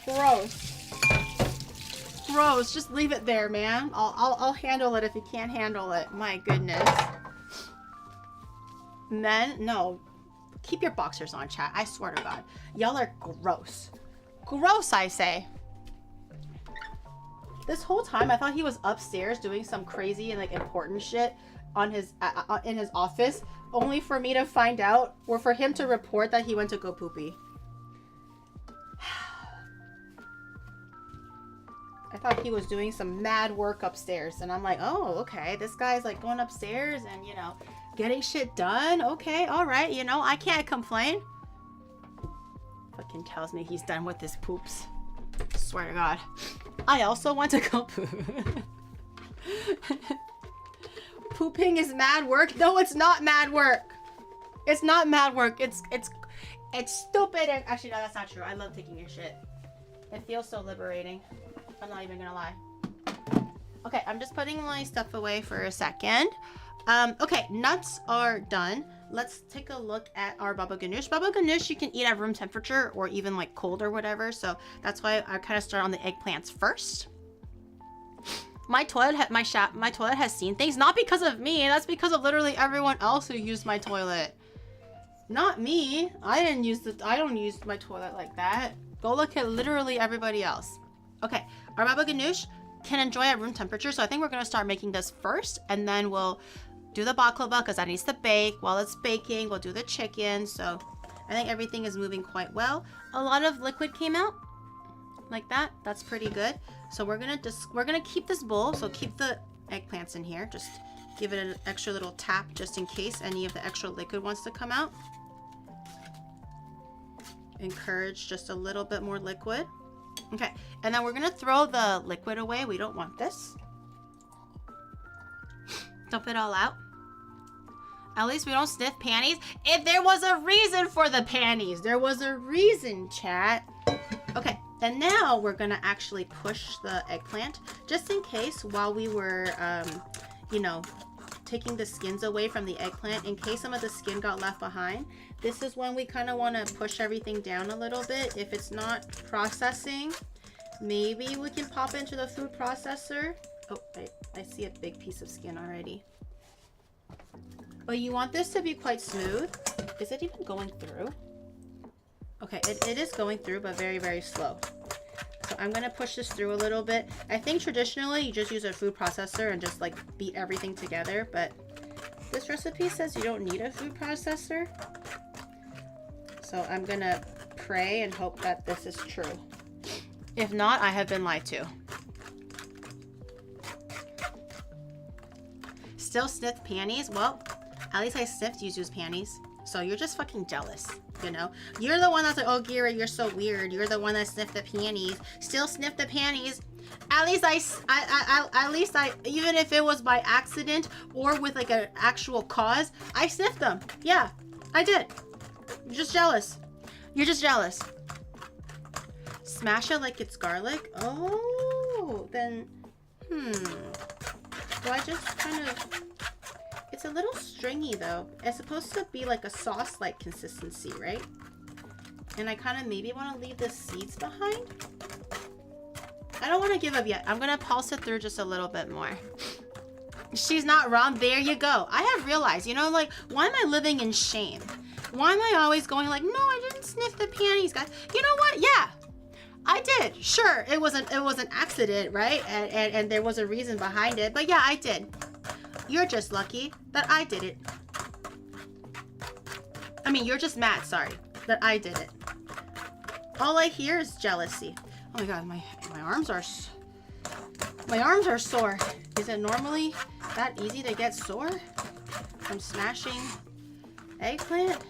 Speaker 1: Gross. Gross. Just leave it there, man. I'll handle it if you can't handle it. My goodness. Men, no. Keep your boxers on, chat. I swear to God. Y'all are gross. Gross, I say. This whole time, I thought he was upstairs doing some crazy and like important shit on his in his office, only for me to find out, or for him to report that he went to go poopy. I thought he was doing some mad work upstairs, and I'm like, oh, okay, this guy's like going upstairs and, you know, getting shit done. Okay, all right, you know, I can't complain. Fucking tells me he's done with his poops. Swear to God. I also want to go poop. Pooping is mad work. No, it's not mad work. It's not mad work. It's stupid. And actually, no, that's not true. I love taking a shit. It feels so liberating. I'm not even gonna lie. Okay, I'm just putting my stuff away for a second. Okay, nuts are done. Let's take a look at our baba ganoush. Baba ganoush you can eat at room temperature or even like cold or whatever. So that's why I kind of start on the eggplants first. My toilet has seen things, not because of me. That's because of literally everyone else who used my toilet. Not me. I don't use my toilet like that. Go look at literally everybody else. Okay, our baba ganoush can enjoy at room temperature. So I think we're gonna start making this first, and then we'll do the baklava because that needs to bake. While it's baking, we'll do the chicken. So I think everything is moving quite well. A lot of liquid came out like that. That's pretty good. So we're gonna keep this bowl. So keep the eggplants in here. Just give it an extra little tap just in case any of the extra liquid wants to come out. Encourage just a little bit more liquid. Okay, and then we're gonna throw the liquid away. We don't want this. Dump it all out. At least we don't sniff panties. If there was a reason for the panties. There was a reason, chat. Okay, and now we're gonna actually push the eggplant just in case while we were, you know, taking the skins away from the eggplant, in case some of the skin got left behind. This is when we kind of want to push everything down a little bit. If it's not processing, maybe we can pop into the food processor. Oh, I see a big piece of skin already. But you want this to be quite smooth. Is it even going through? Okay, it is going through, but very, very slow. So I'm gonna push this through a little bit. I think traditionally you just use a food processor and just like beat everything together, but this recipe says you don't need a food processor. So I'm gonna pray and hope that this is true. If not, I have been lied to. Still sniffed panties? Well, at least I sniffed Yuzu's panties. So you're just fucking jealous, you know? You're the one that's like, oh, Gira, you're so weird. You're the one that sniffed the panties. Still sniffed the panties. At least I, even if it was by accident or with like an actual cause, I sniffed them. Yeah, I did. You're just jealous. You're just jealous. Smash it like it's garlic? Oh, then, do I just kind of... It's a little stringy though. It's supposed to be like a sauce-like consistency, right? And I kind of maybe want to leave the seeds behind. I don't want to give up yet. I'm going to pulse it through just a little bit more. She's not wrong. There you go. I have realized, you know, like, why am I living in shame? Why am I always going like, no, I didn't sniff the panties, guys? You know what? Yeah, I did. Sure, it was an accident, right? And there was a reason behind it. But yeah, I did. You're just lucky that I did it. I mean, you're just mad, sorry, that I did it. All I hear is jealousy. Oh my god, my arms are sore. Is it normally that easy to get sore from smashing eggplant?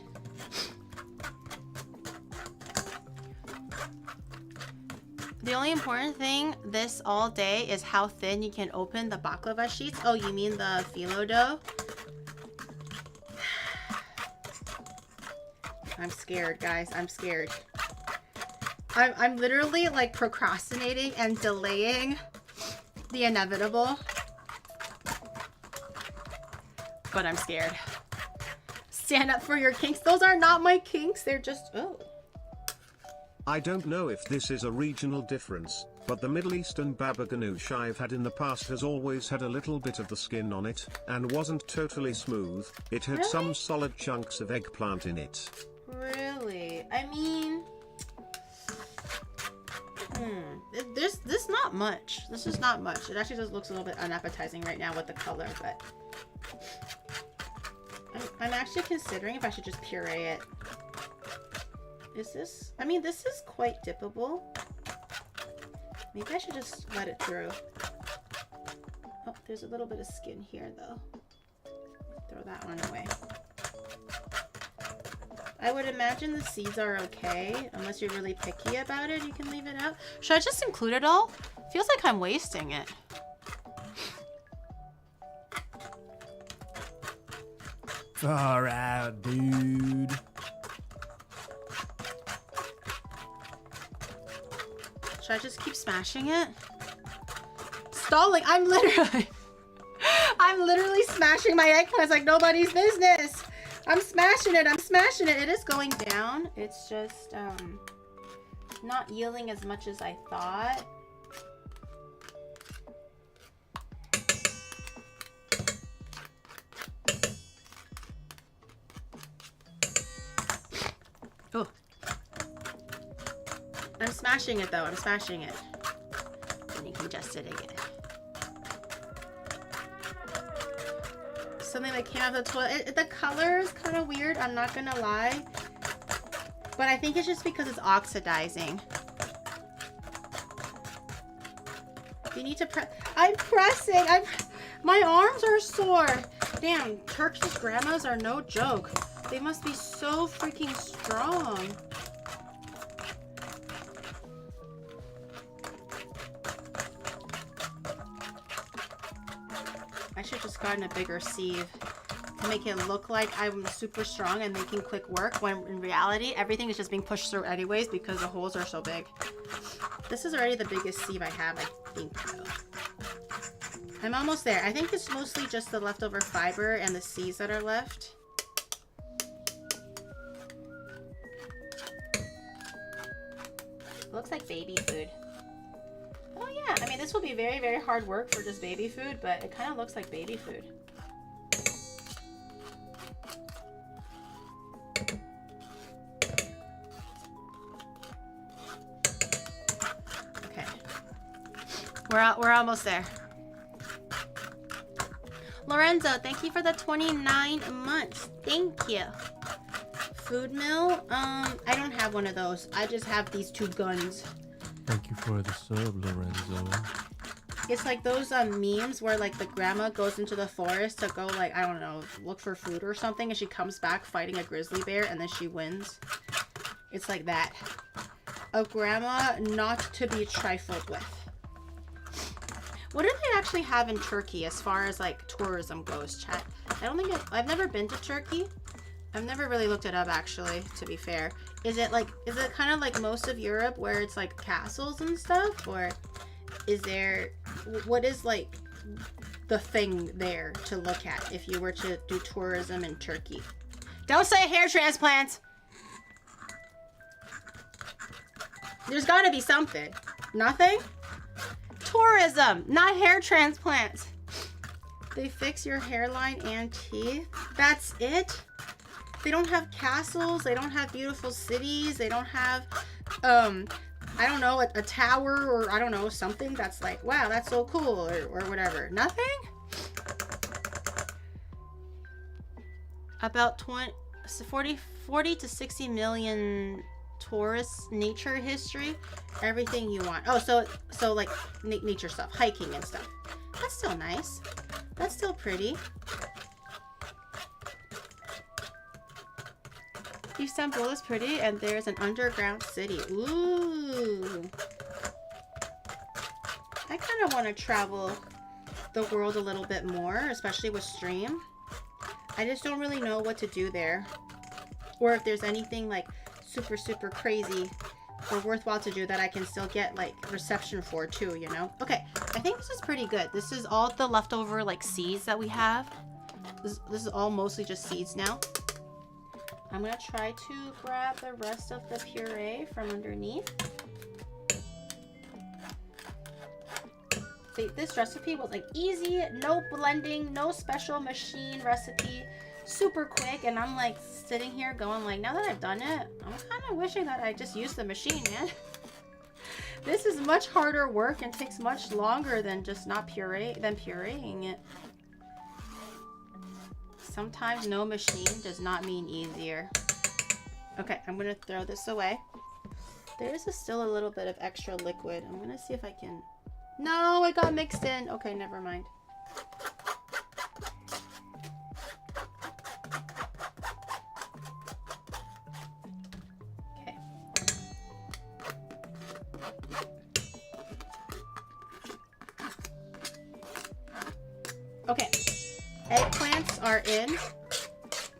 Speaker 1: The only important thing this all day is how thin you can open the baklava sheets. Oh, you mean the phyllo dough? I'm scared, guys. I'm scared. I'm literally like procrastinating and delaying the inevitable. But I'm scared. Stand up for your kinks. Those are not my kinks. They're just, oh.
Speaker 2: I don't know if this is a regional difference, but the Middle Eastern baba ganoush I've had in the past has always had a little bit of the skin on it, and wasn't totally smooth. It had some solid chunks of eggplant in it.
Speaker 1: Really? I mean, this not much. This is not much. It actually just looks a little bit unappetizing right now with the color, but I'm actually considering if I should just puree it. Is this, I mean, this is quite dippable. Maybe I should just let it through. Oh, there's a little bit of skin here though. Throw that one away. I would imagine the seeds are okay. Unless you're really picky about it, you can leave it out. Should I just include it all? Feels like I'm wasting it.
Speaker 3: Far out, dude.
Speaker 1: Should I just keep smashing it? Stalling. I'm literally smashing my eggplants like nobody's business. I'm smashing it. I'm smashing it. It is going down. It's just not yielding as much as I thought. Oh. I'm smashing it though. I'm smashing it. Let me congest it again. Something that came out of the toilet. The color is kind of weird. I'm not gonna lie. But I think it's just because it's oxidizing. You need to press. I'm pressing. My arms are sore. Damn, Turkish grandmas are no joke. They must be so freaking strong. I should just gotten a bigger sieve to make it look like I'm super strong and making quick work, when in reality everything is just being pushed through anyways because the holes are so big. This is already the biggest sieve I have, I think, though. I'm almost there. I think it's mostly just the leftover fiber and the seeds that are left. It looks like baby food. Oh yeah, I mean, this will be very, very hard work for just baby food, but it kind of looks like baby food. Okay, We're almost there. Lorenzo, thank you for the 29 months. Thank you. Food mill? I don't have one of those. I just have these two guns.
Speaker 3: Thank you for the sub, Lorenzo.
Speaker 1: It's like those memes where like the grandma goes into the forest to go like, I don't know, look for food or something, and she comes back fighting a grizzly bear and then she wins. It's like that. A grandma not to be trifled with. What do they actually have in Turkey as far as like tourism goes, chat? I don't think I've never been to Turkey. I've never really looked it up actually, to be fair. Is it kind of like most of Europe where it's like castles and stuff? Or is there, what is like the thing there to look at if you were to do tourism in Turkey? Don't say hair transplants! There's gotta be something. Nothing? Tourism, not hair transplants. They fix your hairline and teeth. That's it? They don't have castles. They don't have beautiful cities. They don't have, I don't know, a tower or I don't know, something that's like, wow, that's so cool or whatever. Nothing? About 40 to 60 million tourists, nature history, everything you want. Oh, so like nature stuff, hiking and stuff. That's still nice. That's still pretty. Istanbul is pretty, and there's an underground city. Ooh. I kind of want to travel the world a little bit more, especially with stream. I just don't really know what to do there. Or if there's anything like super, super crazy or worthwhile to do that I can still get like reception for too, you know? Okay, I think this is pretty good. This is all the leftover like seeds that we have. This is all mostly just seeds now. I'm gonna try to grab the rest of the puree from underneath. See, this recipe was like easy, no blending, no special machine recipe, super quick, and I'm like sitting here going like, now that I've done it, I'm kind of wishing that I just used the machine, man. This is much harder work and takes much longer than just pureeing it. Sometimes no machine does not mean easier. Okay, I'm gonna throw this away. There's still a little bit of extra liquid. I'm gonna see if I can... No, it got mixed in. Okay, never mind. Okay. Okay. Eggplants are in.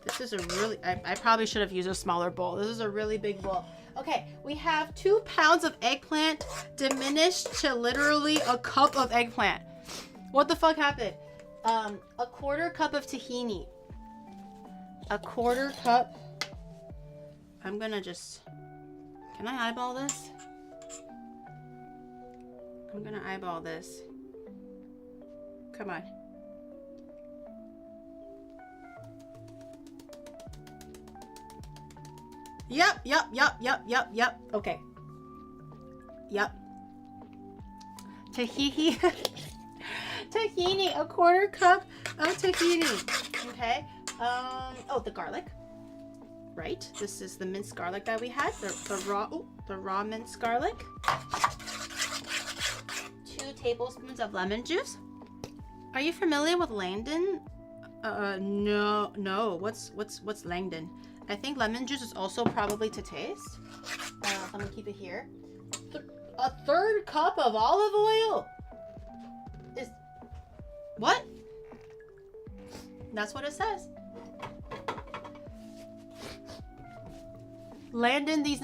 Speaker 1: This is a really, I probably should have used a smaller bowl. This is a really big bowl. Okay, we have 2 pounds of eggplant diminished to literally a cup of eggplant. What the fuck happened? A 1/4 cup of tahini. A 1/4 cup. I'm gonna just, can I eyeball this? I'm gonna eyeball this. Come on. Yep. Okay. Yep. Tahini. Tahini, a 1/4 cup of tahini. Okay. Oh, the garlic. Right. This is the minced garlic that we had. The raw minced garlic. 2 tablespoons of lemon juice. Are you familiar with Langdon? No. What's Langdon? I think lemon juice is also probably to taste. I'm gonna keep it here. A 1/3 cup of olive oil is what? That's what it says. Landon, these.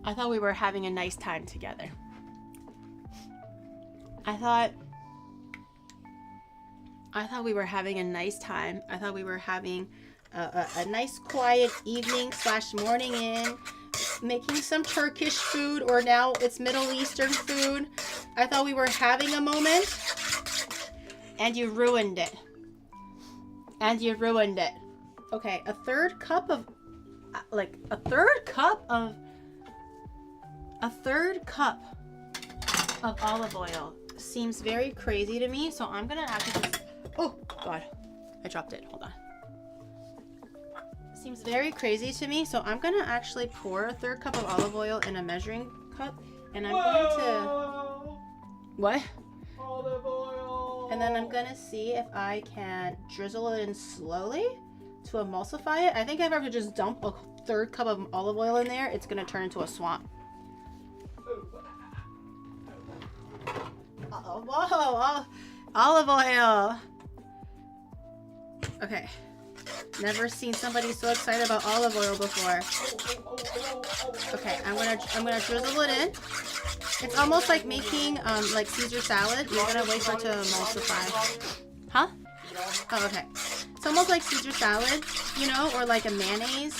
Speaker 1: I thought we were having a nice time together. I thought we were having a nice time. I thought we were having a nice quiet evening / morning in, making some Turkish food, or now it's Middle Eastern food. I thought we were having a moment, and you ruined it. Okay, a 1/3 cup of
Speaker 4: like a third cup of olive oil seems very crazy to me. So I'm gonna actually just, oh God, I dropped it, hold on. Seems very crazy to me. So I'm gonna actually pour a third cup of olive oil in a measuring cup, and I'm going to, what?
Speaker 3: Olive oil.
Speaker 4: And then I'm gonna see if I can drizzle it in slowly to emulsify it. I think if I were to just dump a third cup of olive oil in there, it's gonna turn into a swamp. Uh-oh, whoa, olive oil. Okay, never seen somebody so excited about olive oil before. Okay, I'm gonna drizzle it in. It's almost like making like Caesar salad. You're gonna wait for it to emulsify. Huh? Oh, okay. It's almost like Caesar salad, you know, or like a mayonnaise.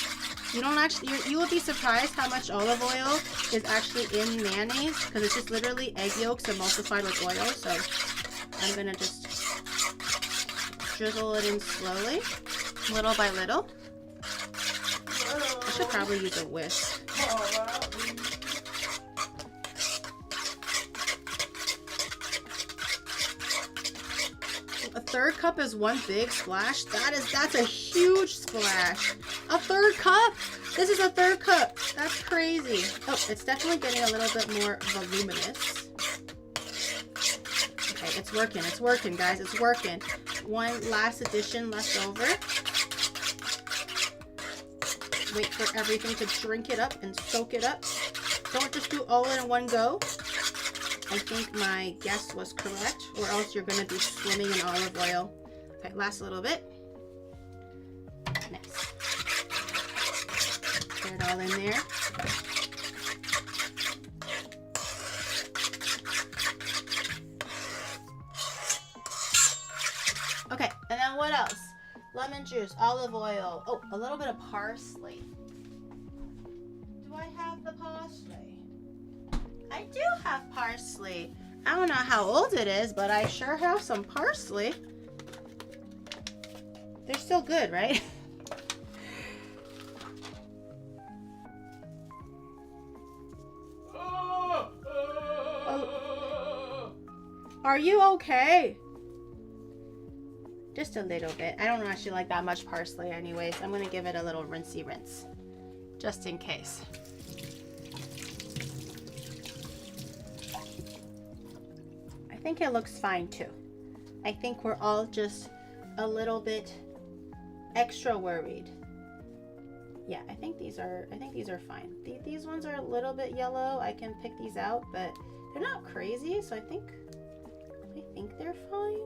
Speaker 4: You don't actually, you will be surprised how much olive oil is actually in mayonnaise, because it's just literally egg yolks emulsified with oil. So I'm gonna just drizzle it in slowly, little by little. I should probably use a whisk. A third cup is one big splash. That's a huge splash. A third cup? This is a third cup. That's crazy. Oh, it's definitely getting a little bit more voluminous. Okay, it's working, guys. It's working. One last addition left over. Wait for everything to drink it up and soak it up. Don't just do all in one go. I think my guess was correct, or else you're gonna be swimming in olive oil. Okay, last little bit. Nice. Get it all in there. Okay, and then what else? Lemon juice, olive oil. Oh, a little bit of parsley. Do I have the parsley? I do have parsley. I don't know how old it is, but I sure have some parsley. They're still good, right? Oh. Are you okay? Just a little bit. I don't actually like that much parsley anyways. I'm gonna give it a little rinsey rinse, just in case. I think it looks fine too. I think we're all just a little bit extra worried. Yeah, I think these are fine. These ones are a little bit yellow. I can pick these out, but they're not crazy, so I think they're fine.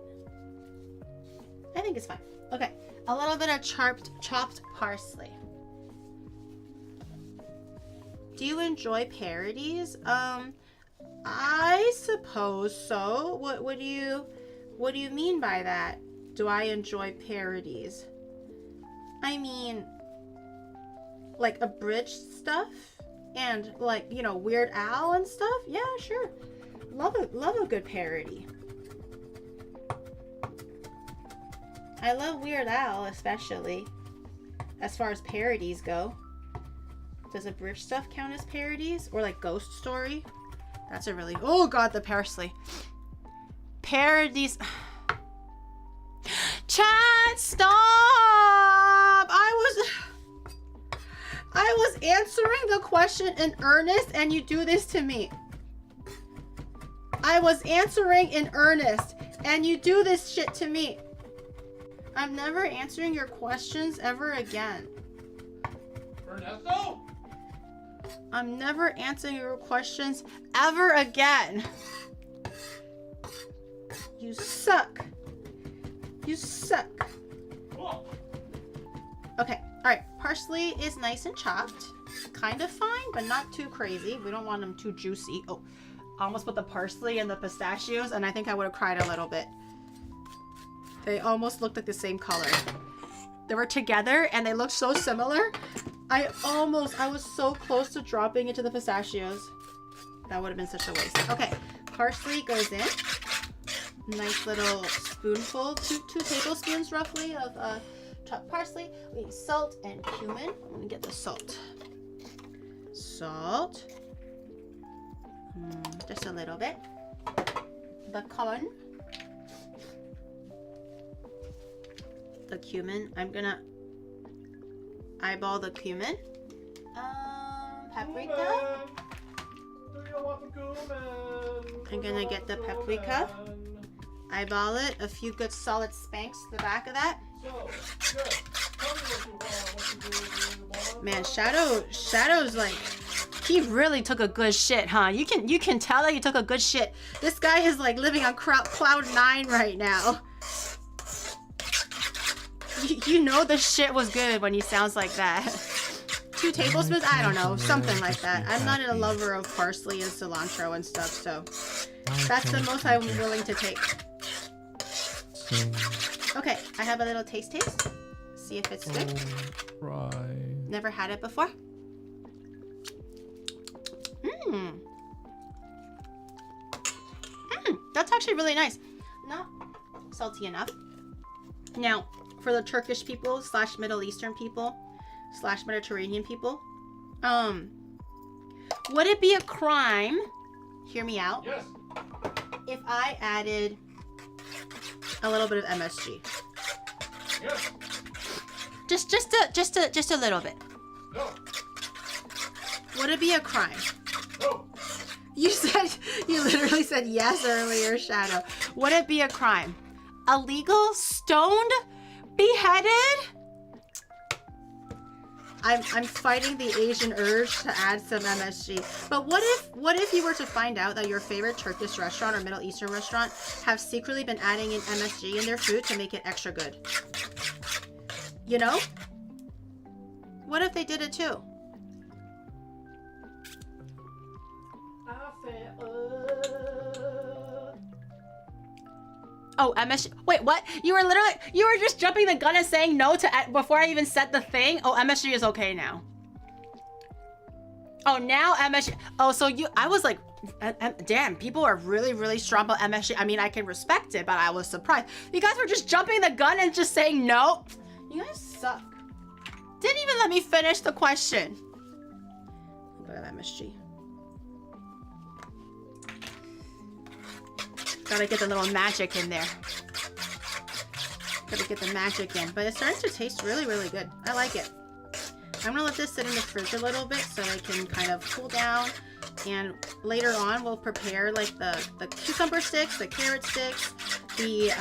Speaker 4: I think it's fine. Okay, a little bit of chopped parsley. Do you enjoy parodies? I suppose so. What do you mean by that? Do I enjoy parodies? I mean, like abridged stuff and like, you know, Weird Al and stuff. Yeah, sure. Love a good parody. I love Weird Al, especially as far as parodies go. Does abridged stuff count as parodies? Or like Ghost Story? That's a really, oh God, the parsley. Parodies. Chat, stop! I was answering the question in earnest and you do this to me. I was answering in earnest and you do this shit to me. I'm never answering your questions ever again.
Speaker 3: Ernesto?
Speaker 4: I'm never answering your questions ever again. You suck. You suck. Okay, alright. Parsley is nice and chopped. Kind of fine, but not too crazy. We don't want them too juicy. Oh, I almost put the parsley in the pistachios, and I think I would have cried a little bit. They almost looked like the same color. They were together, and they looked so similar. I was so close to dropping into the pistachios. That would have been such a waste. Okay, parsley goes in. Nice little spoonful, two tablespoons roughly of
Speaker 1: chopped parsley. We need salt and cumin. I'm gonna get the salt. Salt. Just a little bit. The cumin. The cumin. I'm gonna eyeball the cumin. Paprika. I'm gonna get the paprika. Eyeball it. A few good solid spanks to the back of that. Man, Shadow's like, he really took a good shit, huh? You can tell that he took a good shit. This guy is like living on cloud 9 right now. You know the shit was good when he sounds like that. 2 tablespoons? I don't know, something like that. I'm not a lover of parsley and cilantro and stuff, so that's the most I'm willing to take. Okay, I have a little taste. See if it's good. Never had it before. That's actually really nice. Not salty enough. Now, for the Turkish people / Middle Eastern people / Mediterranean people, would it be a crime, hear me out,
Speaker 3: Yes.
Speaker 1: if I added a little bit of MSG?
Speaker 3: Yes.
Speaker 1: Just a little bit.
Speaker 3: No.
Speaker 1: Would it be a crime?
Speaker 3: No.
Speaker 1: You literally said yes earlier, Shadow. Would it be a crime? Illegal? Stoned? Beheaded? I'm fighting the Asian urge to add some MSG. But what if you were to find out that your favorite Turkish restaurant or Middle Eastern restaurant have secretly been adding in MSG in their food to make it extra good? You know? What if they did it too? Oh, MSG. Wait, what? You were just jumping the gun and saying no to before I even said the thing? Oh, MSG is okay now. Oh, now MSG. Oh, so I was like, damn, people are really, really strong about MSG. I mean, I can respect it, but I was surprised. You guys were just jumping the gun and just saying no. You guys suck. Didn't even let me finish the question. A little bit of MSG. Gotta get the little magic in there. Gotta get the magic in. But it's starting to taste really, really good. I like it. I'm gonna let this sit in the fridge a little bit so it can kind of cool down. And later on, we'll prepare like the cucumber sticks, the carrot sticks, the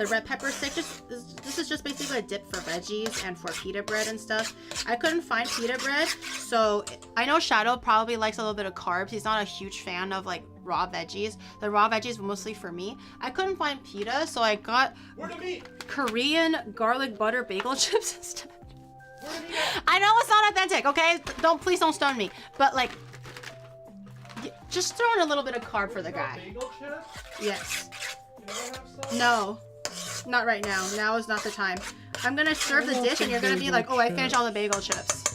Speaker 1: red pepper stick. This is just basically a dip for veggies and for pita bread and stuff. I couldn't find pita bread, so I know Shadow probably likes a little bit of carbs. He's not a huge fan of like raw veggies. The raw veggies were mostly for me. I couldn't find pita, so I got Korean garlic butter bagel chips instead. I know it's not authentic, okay? Please don't stone me. But like, just throw in a little bit of carb for the guy.
Speaker 3: Bagel chips?
Speaker 1: Yes.
Speaker 3: You never have some?
Speaker 1: No, not right now. Now is not the time. I'm gonna serve the dish and you're gonna be like, oh, I finished all the bagel chips.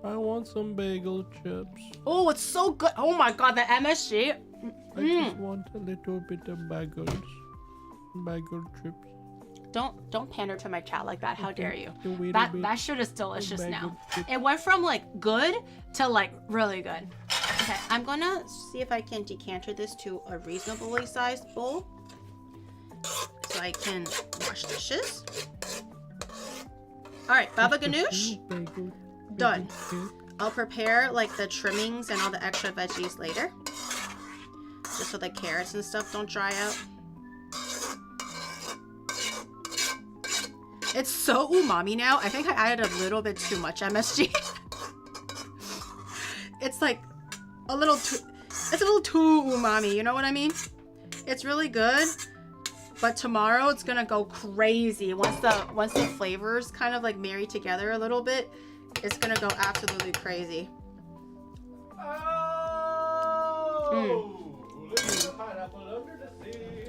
Speaker 5: I want some bagel chips.
Speaker 1: Oh, it's so good. Oh my god, the MSG.
Speaker 5: I just want a little bit of bagel chips.
Speaker 1: Don't pander to my chat like that. How dare you?
Speaker 5: Wait
Speaker 1: That shit is delicious now.
Speaker 5: chips.
Speaker 1: It went from like good to like really good. Okay, I'm gonna see if I can decanter this to a reasonably sized bowl so I can wash dishes. All right, baba ganoush, done. I'll prepare like the trimmings and all the extra veggies later, just so the carrots and stuff don't dry out. It's so umami now. I think I added a little bit too much MSG. It's like a little too umami, you know what I mean? It's really good, but tomorrow it's gonna go crazy. Once the flavors kind of like marry together a little bit, it's gonna go absolutely crazy.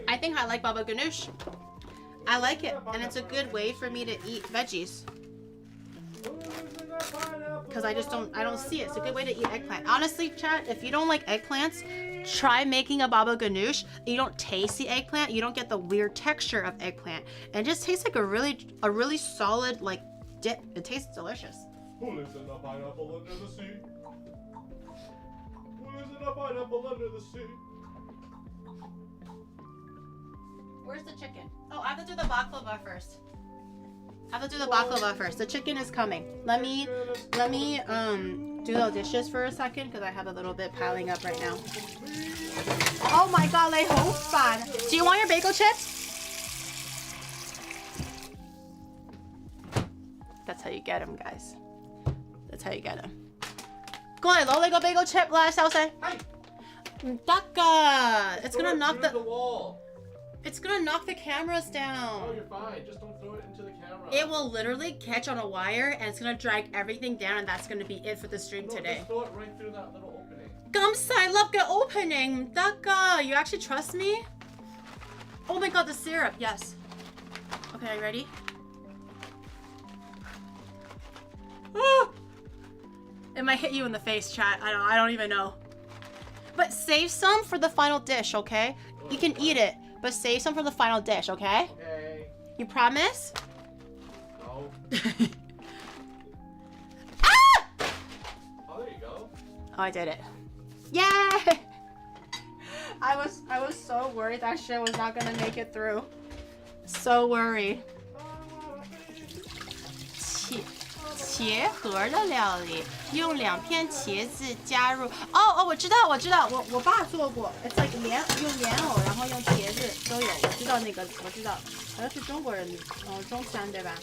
Speaker 1: I think I like baba ganoush. I like it, and it's a good way for me to eat veggies. Because I don't see it. It's a good way to eat eggplant. Honestly, chat, if you don't like eggplants, Try making a baba ganoush. You don't taste the eggplant. You don't get the weird texture of eggplant. And it just tastes like a really solid like dip. It tastes delicious.
Speaker 3: Who lives in a pineapple under the sea? Who lives in a pineapple under the sea?
Speaker 1: Where's the chicken? Oh, I have to do the baklava first. I have to do the baklava first. The chicken is coming. Let me do the dishes for a second because I have a little bit piling up right now. Oh my god, they hope fun. Do you want your bagel chips? That's how you get them, guys. That's how you get them. 過嚟攞你個 bagel chip 啦，小細。唔得㗎，it's gonna knock the
Speaker 3: wall.
Speaker 1: It's gonna knock the cameras down.
Speaker 3: Oh, you're fine. Just don't throw it into the camera.
Speaker 1: It will literally catch on a wire and it's gonna drag everything down and that's gonna be it for the stream today.
Speaker 3: Just throw it right through that little opening.
Speaker 1: Gamsai, love the opening. Daka, you actually trust me? Oh my god, the syrup, yes. Okay, are you ready? Ah! It might hit you in the face, chat. I don't even know. But save some for the final dish, okay? You can eat it, but save some for the final dish, okay?
Speaker 3: Okay.
Speaker 1: You promise?
Speaker 3: No.
Speaker 1: Ah!
Speaker 3: Oh, there you go.
Speaker 1: Oh, I did it. Yay! I was so worried that shit was not gonna make it through. So worried. 茄盒的料理，用2片茄子加入。哦，我知道，我爸做过。It's like 用莲藕，然后用茄子都有。我知道那个，我知道。好像是中国人，中餐对吧？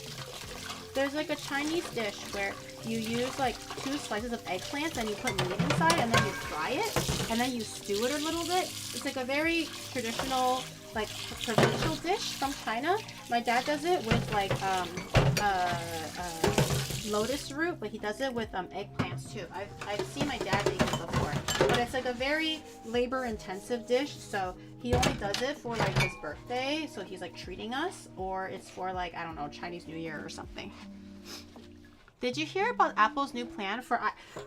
Speaker 1: There's like a Chinese dish where you use like 2 slices of eggplants and you put meat inside and then you fry it and then you stew it a little bit. It's like a very traditional like provincial dish from China. My dad does it with like lotus root, but he does it with eggplants too. I've seen my dad make it before, but it's like a very labor intensive dish. So he only does it for like his birthday, so he's like treating us, or it's for like, I don't know, Chinese New Year or something. Did you hear about Apple's new plan for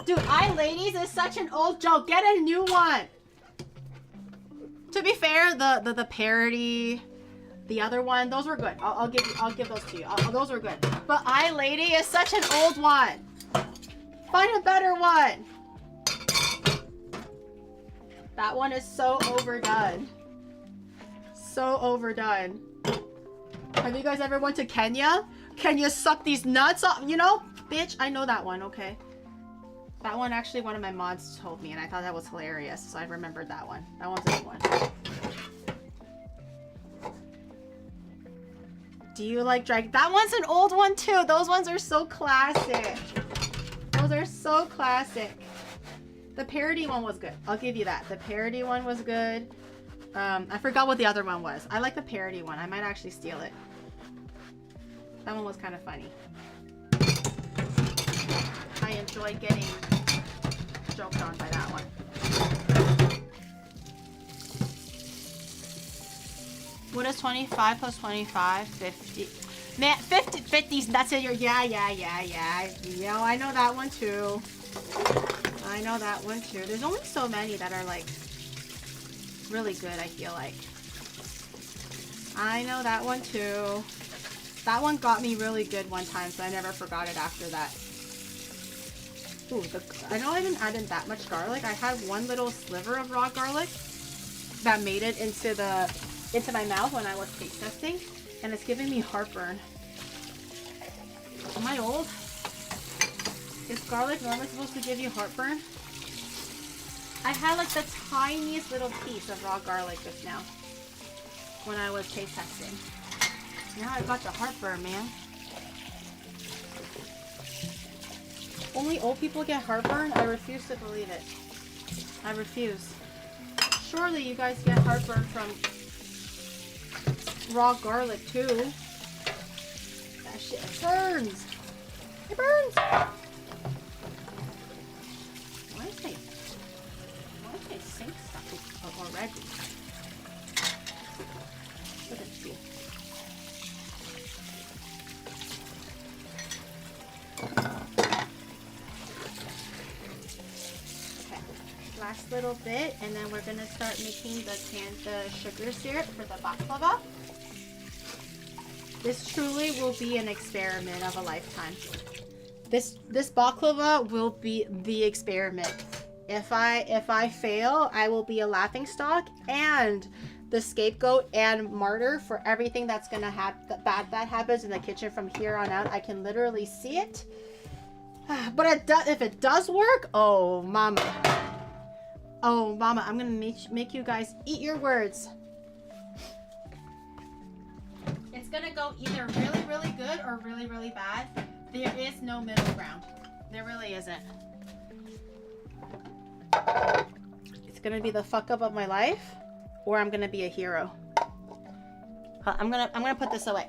Speaker 1: Dude, iLadies is such an old joke. Get a new one. To be fair, the parody, the other one, those were good. I'll give those to you. Those were good. But iLady is such an old one. Find a better one. That one is so overdone. So overdone. Have you guys ever went to Kenya? Kenya suck these nuts off, you know? Bitch, I know that one, okay. That one actually one of my mods told me and I thought that was hilarious, so I remembered that one. That one's a good one. Do you like drag? That one's an old one too. Those ones are so classic. Those are so classic. The parody one was good. I'll give you that. The parody one was good. I forgot what the other one was. I like the parody one. I might actually steal it. That one was kind of funny. I enjoy getting joked on by that one. What is 25 plus 25? 50. Man, 50's, that's it. Yeah. You know, I know that one too. I know that one too. There's only so many that are like really good, I feel like. I know that one too. That one got me really good one time, so I never forgot it after that. Ooh, I know I didn't add in that much garlic. I had one little sliver of raw garlic that made it into my mouth when I was taste testing, and it's giving me heartburn. Am I old? Is garlic normally supposed to give you heartburn? I had like the tiniest little piece of raw garlic just now when I was taste testing. Now I got the heartburn, man. Only old people get heartburn? I refuse to believe it. I refuse. Surely you guys get heartburn from raw garlic too. That shit burns. It burns. Why is my sink stuck already? Look at you. Okay. Last little bit, and then we're gonna start making the sugar syrup for the baklava. This truly will be an experiment of a lifetime. This baklava will be the experiment. If I fail, I will be a laughingstock and the scapegoat and martyr for everything that's gonna happen, bad that happens in the kitchen from here on out. I can literally see it. But if it does work, oh mama, I'm gonna make you guys eat your words. It's gonna go either really, really good or really, really bad. There is no middle ground. There really isn't. It's gonna be the fuck up of my life, or I'm gonna be a hero. I'm gonna put this away.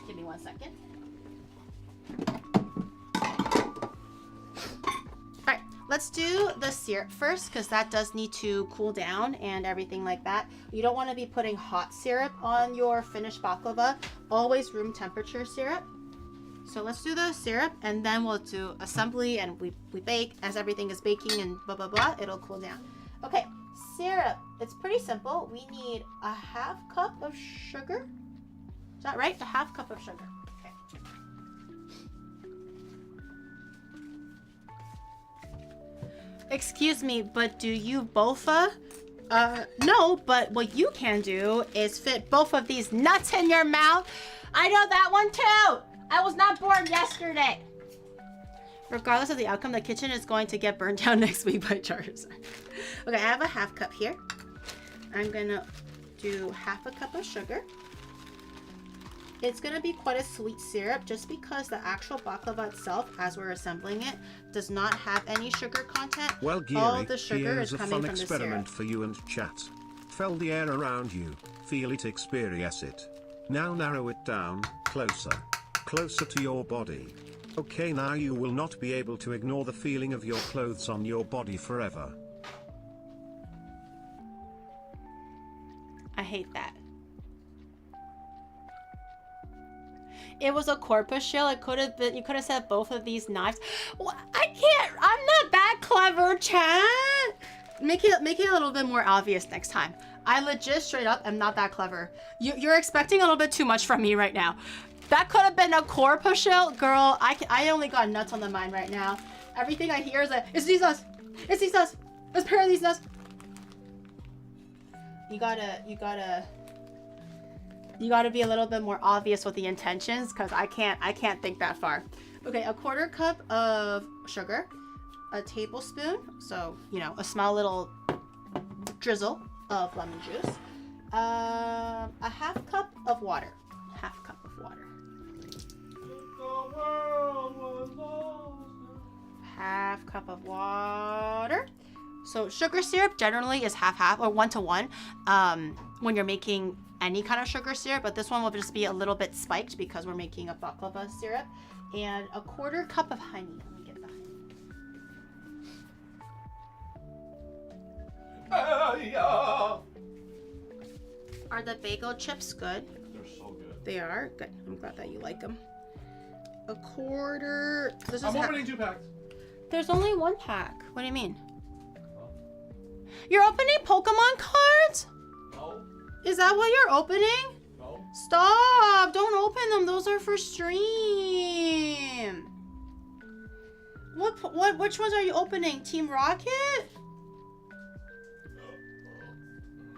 Speaker 1: Give me 1 second. Alright, let's do the syrup first, because that does need to cool down and everything like that. You don't want to be putting hot syrup on your finished baklava. Always room temperature syrup. So let's do the syrup, and then we'll do assembly, and we bake. As everything is baking and blah blah blah, it'll cool down. Okay, syrup. It's pretty simple. We need a 1/2 cup of sugar. Is that right? A 1/2 cup of sugar. Okay. Excuse me, but do you bofa? No, but what you can do is fit both of these nuts in your mouth. I know that one too. I was not born yesterday. Regardless of the outcome, the kitchen is going to get burned down next week by Charizard. Okay, I have a 1/2 cup here. I'm gonna do 1/2 cup of sugar. It's gonna be quite a sweet syrup just because the actual baklava itself, as we're assembling it, does not have any sugar content.
Speaker 2: Well,
Speaker 1: all the
Speaker 2: Giri,
Speaker 1: sugar
Speaker 2: here's
Speaker 1: is
Speaker 2: a
Speaker 1: coming
Speaker 2: fun
Speaker 1: from the
Speaker 2: experiment
Speaker 1: syrup.
Speaker 2: for you and chat. Feel the air around you, feel it, experience it. Now narrow it down, closer to your body. Okay, now you will not be able to ignore the feeling of your clothes on your body forever.
Speaker 1: I hate that. It was a corpus shell. It could have been. You could have said both of these knives. Well, I can't. I'm not that clever, chat. Make it a little bit more obvious next time. I legit straight up am not that clever. You're expecting a little bit too much from me right now. That could have been a corpus shell, girl. I only got nuts on the mind right now. Everything I hear is like, it's these nuts. It's these nuts. Let's pair these nuts. You gotta be a little bit more obvious with the intentions, because I can't think that far. Okay, a 1/4 cup of sugar, a tablespoon, so you know, a small little drizzle of lemon juice, a 1/2 cup of water. 1/2 cup of water. 1/2 cup of water. So sugar syrup generally is 50/50 or 1-to-1 when you're making any kind of sugar syrup, but this one will just be a little bit spiked because we're making a baklava syrup. And a 1/4 cup of honey. Let me get the honey. Are the bagel chips good?
Speaker 3: They're so good.
Speaker 1: They are? Good. I'm glad that you like them. A 1/4. This is
Speaker 3: I'm opening 2 packs.
Speaker 1: There's only 1 pack. What do you mean? You're opening Pokemon cards?
Speaker 3: No.
Speaker 1: Is that what you're opening?
Speaker 3: No.
Speaker 1: Stop! Don't open them. Those are for stream. Which ones are you opening? Team Rocket?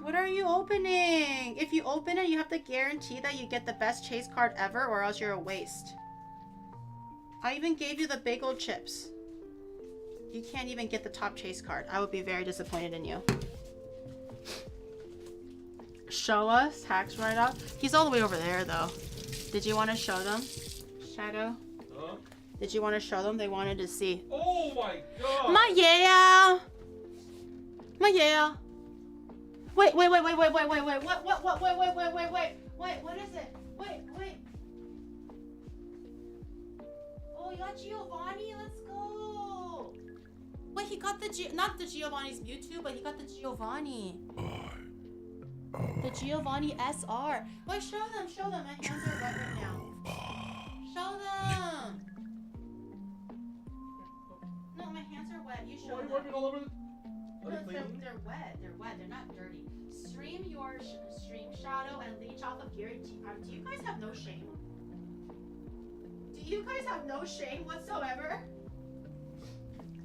Speaker 1: What are you opening? If you open it, you have to guarantee that you get the best chase card ever, or else you're a waste. I even gave you the bagel chips. You can't even get the top chase card. I would be very disappointed in you. Show us tax write-off. He's all the way over there, though. Did you want to show them, Shadow?
Speaker 3: Huh?
Speaker 1: Did you want to show them? They wanted to see.
Speaker 3: Oh my god.
Speaker 1: My yeah. Wait. What is it? Wait. Oh, you got Giovanni. Let's go. Wait, he got not the Giovanni's Mewtwo, but he got the Giovanni. The Giovanni SR. Wait, show them. My hands are wet right now. Show them. No, my hands are wet. You show
Speaker 3: Why are you
Speaker 1: them.
Speaker 3: wiping all over? Are they clean?
Speaker 1: They're wet. They're wet. They're not dirty. Stream your stream shadow and leech off of Giri. Do you guys have no shame? Do you guys have no shame whatsoever?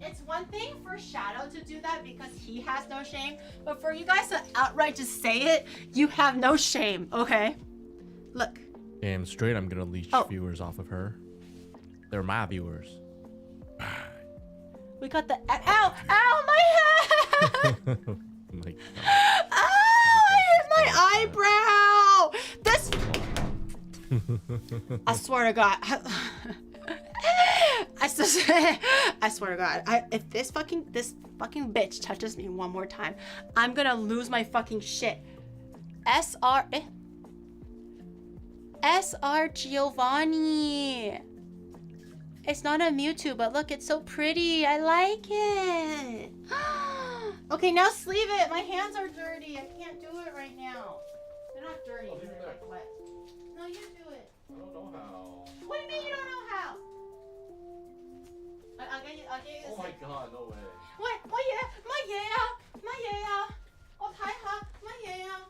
Speaker 1: It's one thing for Shadow to do that because he has no shame, but for you guys to outright just say it, you have no shame, okay? Look.
Speaker 5: Damn straight, I'm gonna leech viewers off of her. They're my viewers.
Speaker 1: We got the ow, ow, my head!
Speaker 5: My God.
Speaker 1: Ah, I hit my eyebrow! This I swear to God. I swear to God. If this fucking bitch touches me one more time, I'm gonna lose my fucking shit. SR Giovanni. It's not a Mewtwo, but look, it's so pretty. I like it. Okay, now sleeve it. My hands are dirty. I can't do it right now. They're not dirty, but they're like wet. No, you do it.
Speaker 3: I don't know how.
Speaker 1: What do you mean you don't know how? I'll get you
Speaker 3: Oh my God, no way.
Speaker 1: What? Oh yeah, my yeah. Oh hi ha, my yeah.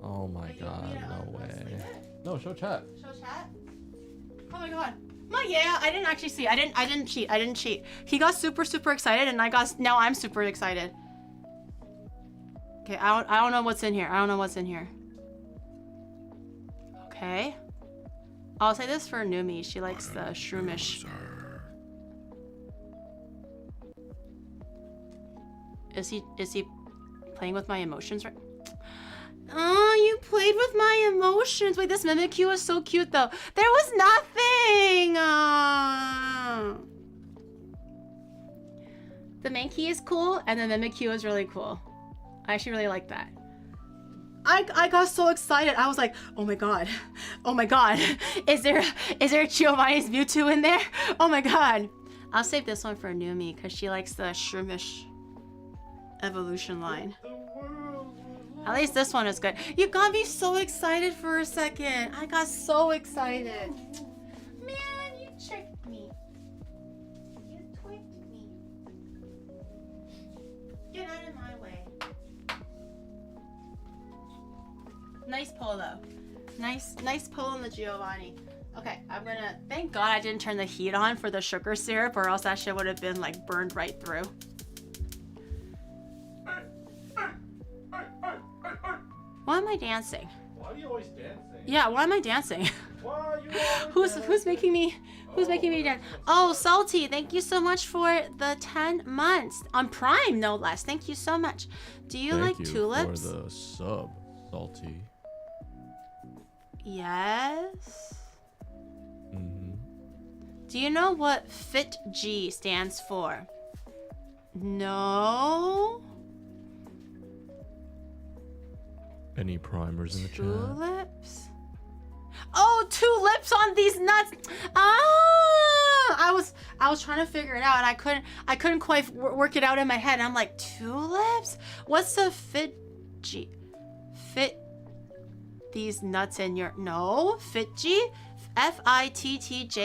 Speaker 5: Oh my God, no way. No, show chat.
Speaker 1: Show chat. Oh my God. My yeah, I didn't actually see. I didn't cheat. He got super excited and now I'm super excited. Okay, I don't know what's in here. Okay. I'll say this for Numi. She likes the shroomish. Is he playing with my emotions right? Oh, you played with my emotions. Wait, this Mimikyu is so cute though. There was nothing. The Mankey is cool and the Mimikyu is really cool. I actually really like that. I got so excited. I was like, oh my God. Is there Giovanni's Mewtwo in there? Oh my God. I'll save this one for Numi because she likes the shroomish evolution line. At least this one is good. You got me so excited for a second. I got so excited. Man, you tricked me. You twicked me. Get out of my way. Nice polo. Nice polo in the Giovanni. Okay, thank God I didn't turn the heat on for the sugar syrup or else that shit would have been like burned right through. Why am I dancing?
Speaker 3: Why are you always dancing?
Speaker 1: Yeah, why am I dancing?
Speaker 3: Why are you always
Speaker 1: Who's making me dance? Oh, Salty, thank you so much for the 10 months on Prime, no less. Thank you so much. Do you like tulips?
Speaker 5: For the sub, Salty.
Speaker 1: Yes.
Speaker 5: Mm-hmm.
Speaker 1: Do you know what FitG stands for? No.
Speaker 5: Any primers in the chat?
Speaker 1: Tulips? Oh, 2 lips on these nuts. Ah! I was trying to figure it out and I couldn't quite work it out in my head. And I'm like, tulips? What's the fit these nuts in your FitG? FITTJEE.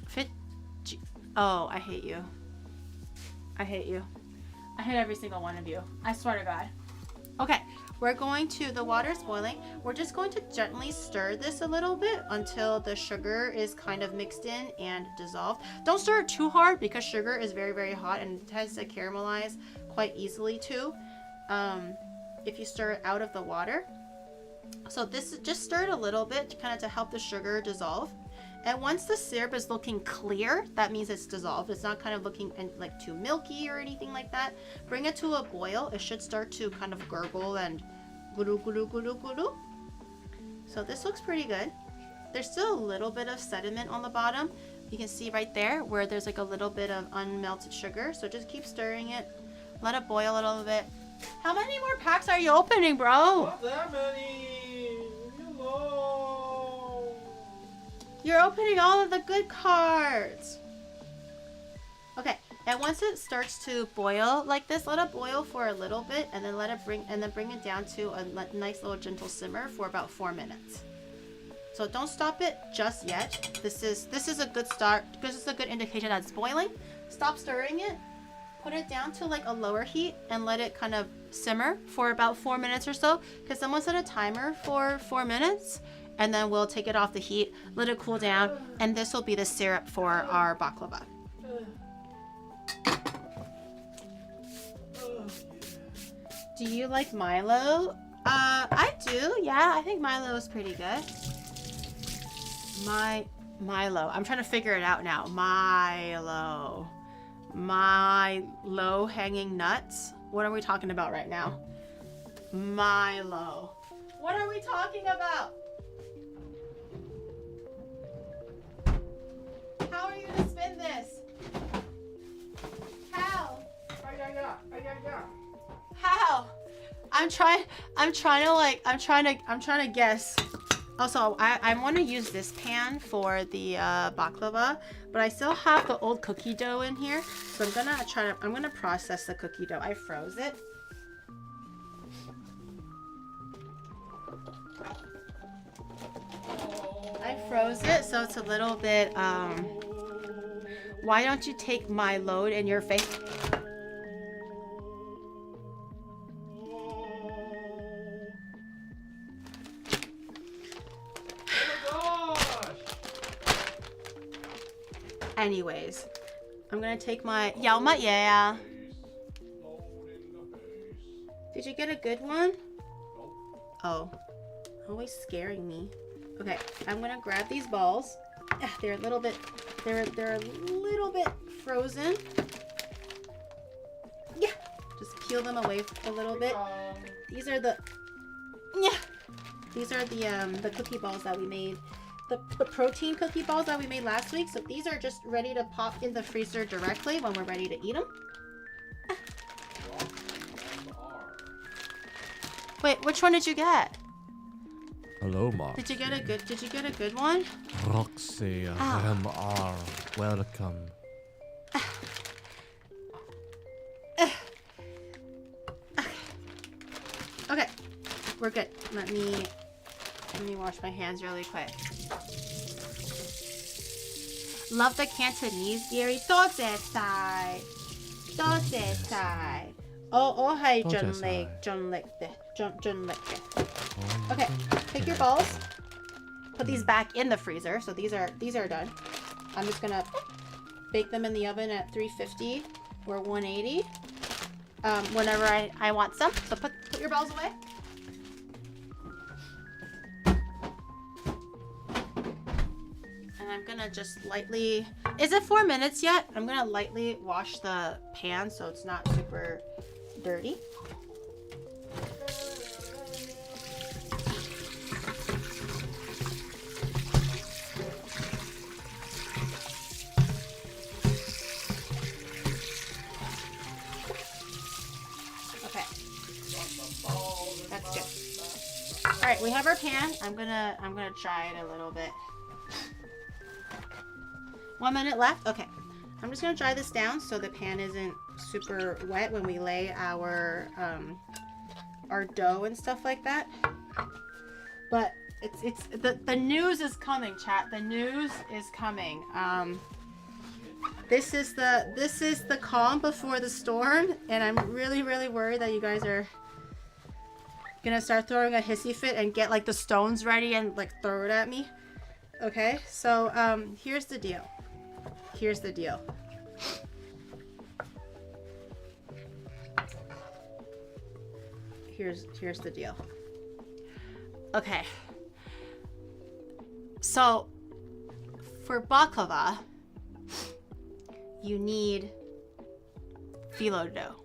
Speaker 1: FitG. Oh, I hate you. I hate every single one of you. I swear to God. Okay, the water's boiling. We're just going to gently stir this a little bit until the sugar is kind of mixed in and dissolved. Don't stir it too hard because sugar is very, very hot and it tends to caramelize quite easily too. If you stir it out of the water. So just stir it a little bit kind of to help the sugar dissolve. And once the syrup is looking clear, that means it's dissolved. It's not kind of looking like too milky or anything like that. Bring it to a boil. It should start to kind of gurgle and gulu gulu gulu gulu. So this looks pretty good. There's still a little bit of sediment on the bottom. You can see right there where there's like a little bit of unmelted sugar. So just keep stirring it. Let it boil a little bit. How many more packs are you opening, bro?
Speaker 3: Not that many. Hello.
Speaker 1: You're opening all of the good cards. Okay, and once it starts to boil like this, let it boil for a little bit, and then bring it down to a nice little gentle simmer for about 4 minutes. So don't stop it just yet. This is a good start because it's a good indication that it's boiling. Stop stirring it. Put it down to like a lower heat and let it kind of simmer for about 4 minutes or so. Because someone set a timer for 4 minutes, and then we'll take it off the heat, let it cool down, and this will be the syrup for our baklava. Do you like Milo? I do. Yeah, I think Milo is pretty good. Milo. I'm trying to figure it out now. Milo. My low-hanging nuts. What are we talking about right now? Milo. What are we talking about? How are you gonna spin this? How? How? I'm trying to guess. Also, I want to use this pan for the baklava, but I still have the old cookie dough in here, so I'm gonna process the cookie dough. I froze it. So it's a little bit. Why don't you take my load in your face? Anyways, I'm gonna take my yeah. Did you get a good one? Oh, always scaring me. Okay, I'm gonna grab these balls. They're a little bit frozen. Yeah, just peel them away a little bit. These are the cookie balls that we made. The protein cookie balls that we made last week. So these are just ready to pop in the freezer directly when we're ready to eat them. Wait, which one did you get?
Speaker 5: Hello, Mark.
Speaker 1: Did you get a good one?
Speaker 5: Roxy, MR, welcome.
Speaker 1: Okay, we're good. Let me wash my hands really quick. Love the Cantonese, Gary. Tosesai. Oh, hi, John Lake. Okay, take your balls. Put these back in the freezer. So these are done. I'm just gonna bake them in the oven at 350 or 180. Whenever I want some. So put your balls away. And I'm gonna just lightly. Is it 4 minutes yet? I'm gonna lightly wash the pan so it's not super dirty. That's good. All right, we have our pan. I'm gonna try it a little bit. 1 minute left. Okay, I'm just gonna dry this down so the pan isn't super wet when we lay our dough and stuff like that. But it's the news is coming, chat. The news is coming. This is the calm before the storm, and I'm really worried that you guys are gonna start throwing a hissy fit and get like the stones ready and like throw it at me. Okay, so here's the deal. Here's the deal. Okay. So for baklava, you need phyllo dough.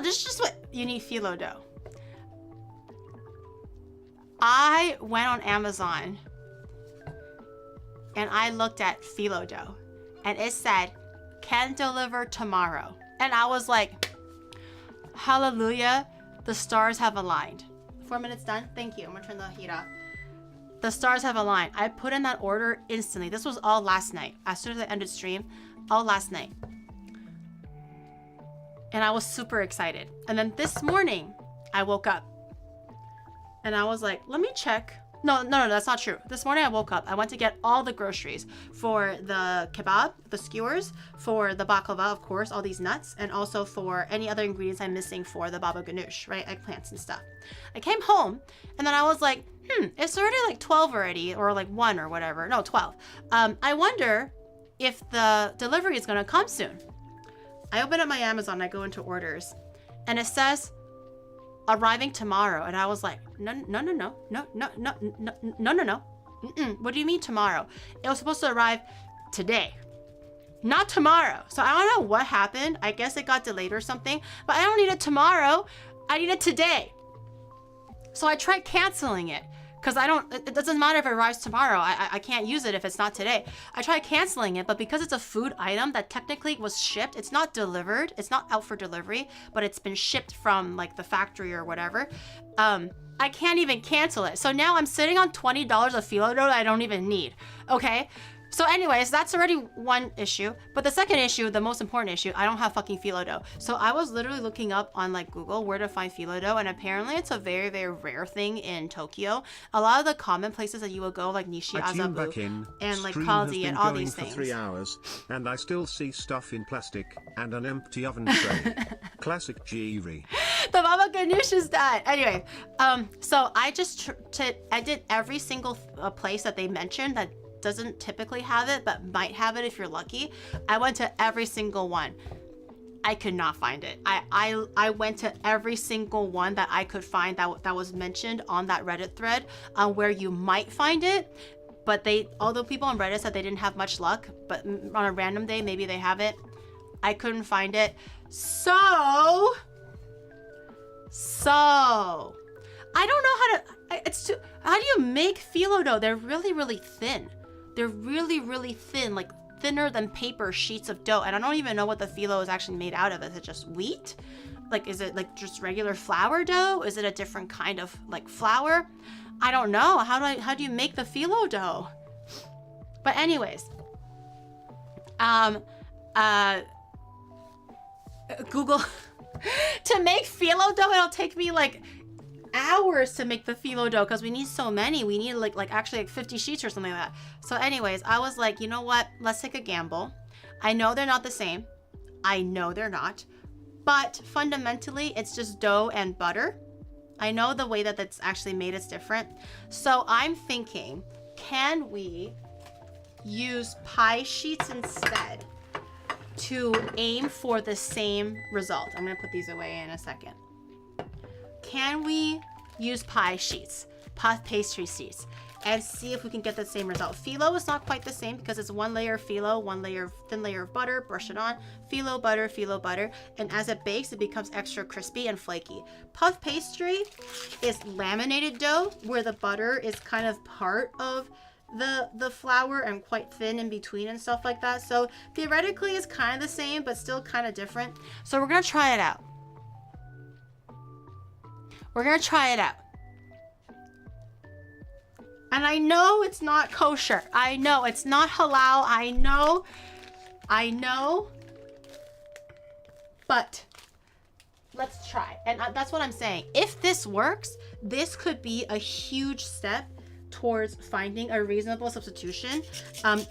Speaker 1: This is just what you need, phyllo dough. I went on Amazon and I looked at phyllo dough and it said can deliver tomorrow, and I was like, hallelujah, the stars have aligned. 4 minutes done. Thank you. I'm gonna turn the heat off. The stars have aligned. I put in that order instantly. This was all last night. As soon as I ended stream, all last night. And I was super excited. And then this morning, I woke up and I was like, let me check. No, that's not true. This morning I woke up. I went to get all the groceries for the kebab, the skewers, for the baklava, of course, all these nuts, and also for any other ingredients I'm missing for the baba ganoush, right? Eggplants and stuff. I came home, and then I was like, it's already like 12 already, or like 1 or whatever. No, 12. I wonder if the delivery is gonna come soon. I open up my Amazon, I go into orders, and it says arriving tomorrow, and I was like, no. What do you mean tomorrow? It was supposed to arrive today, not tomorrow. So I don't know what happened. I guess it got delayed or something, but I don't need it tomorrow. I need it today. So I tried canceling it because it doesn't matter if it arrives tomorrow. I can't use it if it's not today. I tried canceling it, but because it's a food item that technically was shipped, it's not delivered, it's not out for delivery, but it's been shipped from like the factory or whatever. I can't even cancel it. So now I'm sitting on $20 of phyllo dough that I don't even need, okay? So anyways, that's already one issue. But the second issue, the most important issue, I don't have fucking phyllo dough. So I was literally looking up on like Google where to find phyllo dough, and apparently it's a very, very rare thing in Tokyo. A lot of the common places that you would go, like Nishi Azabu and like Kaldi and all these things.
Speaker 2: For 3 hours, and I still see stuff in plastic and an empty oven tray. Classic Giri.
Speaker 1: The baba ganoush is that. Anyway, so I just I did every single place that they mentioned that doesn't typically have it but might have it if you're lucky. I went to every single one. I could not find it. I went to every single one that I could find that was mentioned on that Reddit thread where you might find it, but although people on Reddit said they didn't have much luck, but on a random day maybe they have it. I couldn't find it. So I don't know how do you make phyllo dough? They're really, really thin. They're really, really thin, like thinner than paper sheets of dough. And I don't even know what the phyllo is actually made out of. Is it just wheat? Like, is it like just regular flour dough? Is it a different kind of like flour? I don't know. How do you make the phyllo dough? But anyways, Google to make phyllo dough, it'll take me like hours to make the phyllo dough because we need so many. We need like actually like 50 sheets or something like that. So anyways, I was like, you know what? Let's take a gamble. I know they're not the same. I know they're not. But fundamentally, it's just dough and butter. I know the way that that's actually made is different. So I'm thinking, can we use pie sheets instead to aim for the same result? I'm gonna put these away in a second. Can we use pie sheets, puff pastry sheets, and see if we can get the same result? Phyllo is not quite the same because it's 1 layer of phyllo, 1 layer thin layer of butter, brush it on, phyllo butter, and as it bakes, it becomes extra crispy and flaky. Puff pastry is laminated dough where the butter is kind of part of the flour and quite thin in between and stuff like that. So theoretically it's kind of the same, but still kind of different. So we're gonna try it out. And I know it's not kosher. I know it's not halal. I know. But let's try. And that's what I'm saying. If this works, this could be a huge step towards finding a reasonable substitution.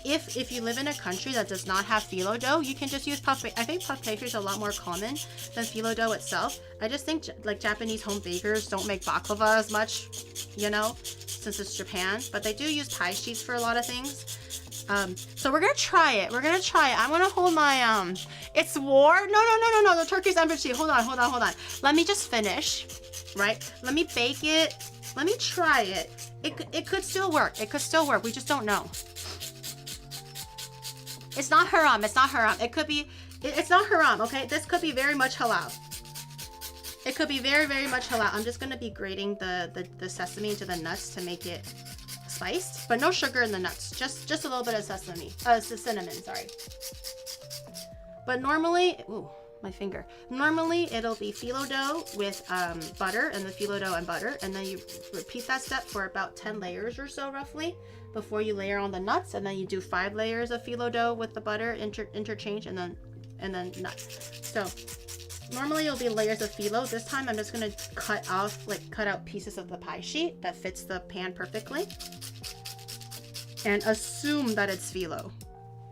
Speaker 1: If you live in a country that does not have phyllo dough, you can just use puff. I think puff pastry is a lot more common than phyllo dough itself. I just think like Japanese home bakers don't make baklava as much, you know, since it's Japan, but they do use pie sheets for a lot of things. So we're gonna try it. I'm gonna hold my it's war. No, the Turkish embassy. Hold on. Let me just finish, right? Let me bake it. Let me try it. It could still work. We just don't know. It's not haram. It could be. It's not haram. Okay, this could be very much halal. It could be very, very much halal. I'm just gonna be grating the sesame into the nuts to make it spiced, but no sugar in the nuts. Just a little bit of cinnamon. Sorry. But normally, ooh, my finger. Normally it'll be phyllo dough with butter, and the phyllo dough and butter, and then you repeat that step for about 10 layers or so roughly before you layer on the nuts, and then you do 5 layers of phyllo dough with the butter interchange, and then nuts. So Normally it'll be layers of phyllo. This time I'm just gonna cut out pieces of the pie sheet that fits the pan perfectly. And assume that it's phyllo.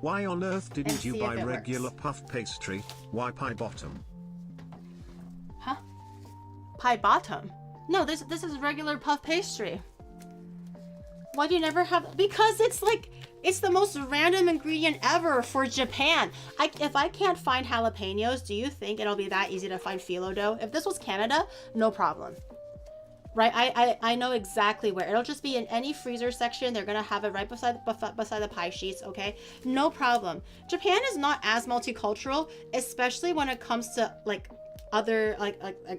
Speaker 2: Why on earth
Speaker 1: And
Speaker 2: didn't you
Speaker 1: see
Speaker 2: buy
Speaker 1: if it
Speaker 2: regular
Speaker 1: works.
Speaker 2: puff pastry? Why pie bottom?
Speaker 1: Huh? Pie bottom? No, this is regular puff pastry. Why do you never have? Because it's the most random ingredient ever for Japan. If I can't find jalapenos, do you think it'll be that easy to find phyllo dough? If this was Canada, no problem. Right? I know exactly where. It'll just be in any freezer section. They're gonna have it right beside the pie sheets, okay? No problem. Japan is not as multicultural, especially when it comes to other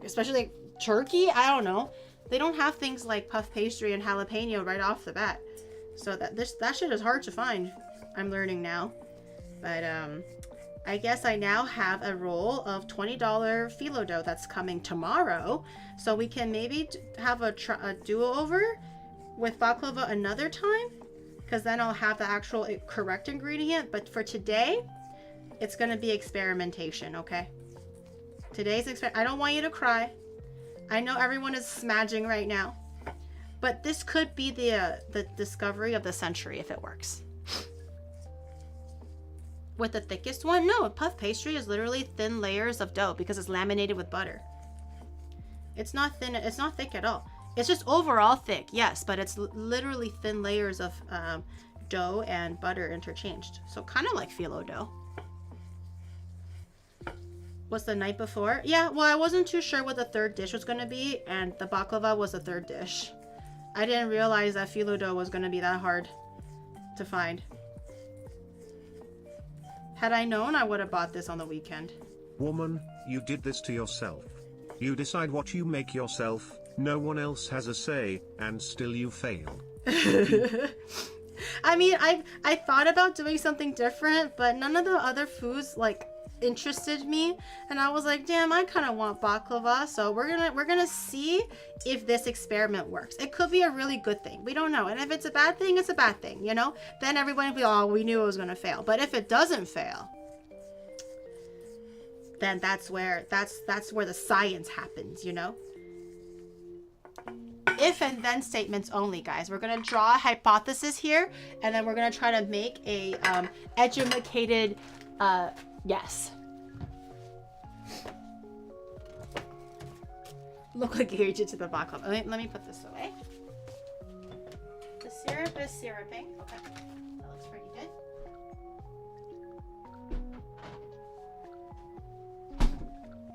Speaker 1: especially Turkey. I don't know. They don't have things like puff pastry and jalapeno right off the bat. So that shit is hard to find. I'm learning now. But I guess I now have a roll of $20 phyllo dough that's coming tomorrow. So we can maybe have a do-over with baklava another time. Because then I'll have the actual correct ingredient. But for today, it's going to be experimentation, okay? Today's I don't want you to cry. I know everyone is smudging right now. But this could be the discovery of the century if it works. With the thickest one? No, puff pastry is literally thin layers of dough because it's laminated with butter. It's not thin, it's not thick at all. It's just overall thick, yes, but it's literally thin layers of dough and butter interchanged. So kind of like phyllo dough. Was the night before? Yeah, well, I wasn't too sure what the third dish was going to be, and the baklava was the third dish. I didn't realize that phyllo dough was going to be that hard to find. Had I known, I would have bought this on the weekend.
Speaker 2: Woman, you did this to yourself. You decide what you make yourself, no one else has a say, and still you fail.
Speaker 1: I mean, I thought about doing something different, but none of the other foods interested me, and I was like, damn, I kind of want baklava. So we're gonna see if this experiment works. It could be a really good thing, we don't know. And if it's a bad thing, it's a bad thing, you know. Then everyone will be, oh, we knew it was gonna fail. But if it doesn't fail, then that's where the science happens, you know. If and then statements only, guys. We're gonna draw a hypothesis here, and then we're gonna try to make a educated yes. Look like you did to the baklava. Let me put this away. The syrup is syruping. Okay, that looks pretty good.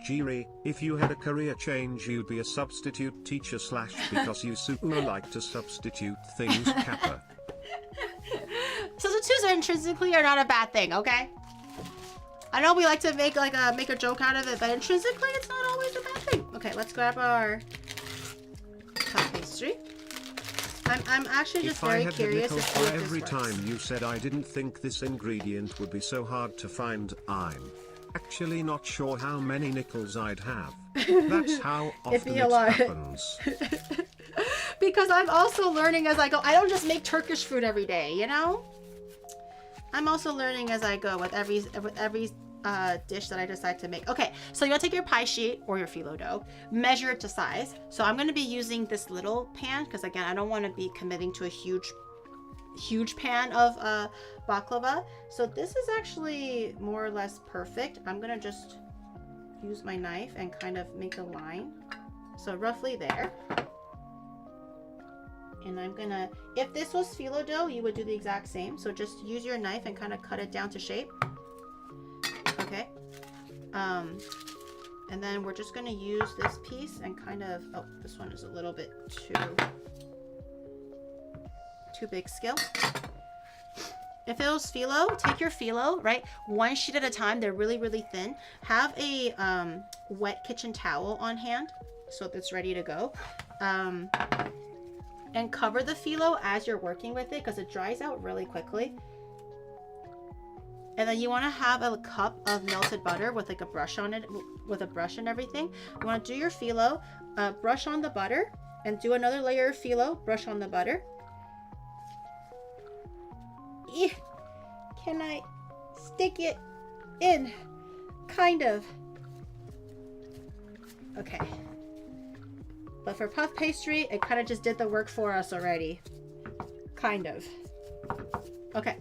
Speaker 2: Giri, if you had a career change you'd be a substitute teacher / because you super like to substitute things kappa.
Speaker 1: Substitutes are intrinsically are not a bad thing, okay? I know we like to make a joke out of it, but intrinsically it's not always a bad thing. Okay, let's grab our puff pastry. I'm actually just very curious to see if this
Speaker 2: every
Speaker 1: works.
Speaker 2: time you said I didn't think this ingredient would be so hard to find, I'm actually not sure how many nickels I'd have. That's how often it happens.
Speaker 1: Because I'm also learning as I go. I don't just make Turkish food every day, you know? I'm also learning as I go with every dish that I decide to make. Okay, so you'll take your pie sheet or your phyllo dough, measure it to size. So I'm going to be using this little pan because, again, I don't want to be committing to a huge pan of baklava. So this is actually more or less perfect. I'm going to just use my knife and kind of make a line. So roughly there. And I'm gonna, if this was phyllo dough, you would do the exact same. So just use your knife and kind of cut it down to shape. Okay. And then we're just gonna use this piece and kind of, oh, this one is a little bit too big scale. If it was phyllo, take your phyllo, right? One sheet at a time. They're really, really thin. Have a wet kitchen towel on hand so it's ready to go. And cover the phyllo as you're working with it because it dries out really quickly. And then you want to have a cup of melted butter with like a brush on it, with a brush and everything. You want to do your phyllo, brush on the butter, and do another layer of phyllo, brush on the butter. Can I stick it in? Kind of. Okay. But for puff pastry, it kind of just did the work for us already. Kind of. Okay.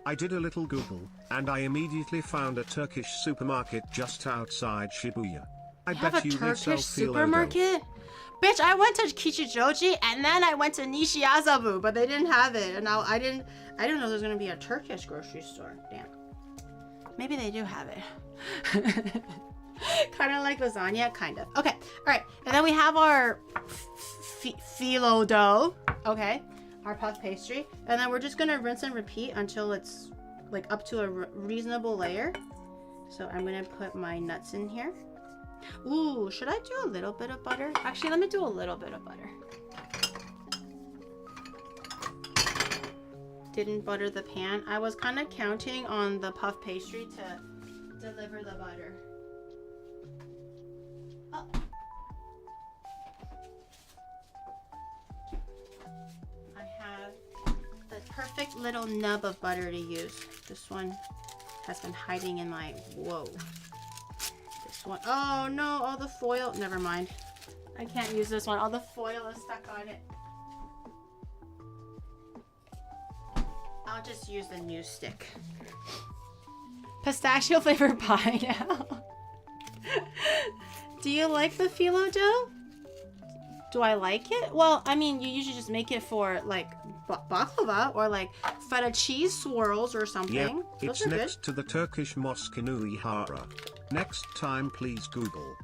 Speaker 2: I did a little Google, and I immediately found a Turkish supermarket just outside Shibuya. I
Speaker 1: You have
Speaker 2: bet
Speaker 1: a
Speaker 2: you they sell
Speaker 1: Turkish
Speaker 2: phyllo dough.
Speaker 1: supermarket? Bitch, I went to Kichijoji and then I went to Nishiazabu, but they didn't have it. And now I didn't know there's gonna be a Turkish grocery store. Damn. Maybe they do have it. Kind of like lasagna, kind of. Okay, all right. And then we have our phyllo dough. Okay, our puff pastry. And then we're just gonna rinse and repeat until it's like up to a reasonable layer. So I'm gonna put my nuts in here. Ooh, should I do a little bit of butter? Actually, let me do a little bit of butter. Didn't butter the pan. I was kind of counting on the puff pastry to deliver the butter. Oh. I have the perfect little nub of butter to use. This one has been hiding in my, whoa. This one, oh no, all the foil, never mind. I can't use this one, all the foil is stuck on it. I'll just use the new stick. Pistachio flavored pie now. Do you like the phyllo dough? Do I like it? Well, I mean, you usually just make it for like baklava or like feta cheese swirls or something.
Speaker 2: Yep,
Speaker 1: Those
Speaker 2: it's
Speaker 1: are
Speaker 2: next
Speaker 1: good.
Speaker 2: to the Turkish mosque in Uyghur. Next time please Google.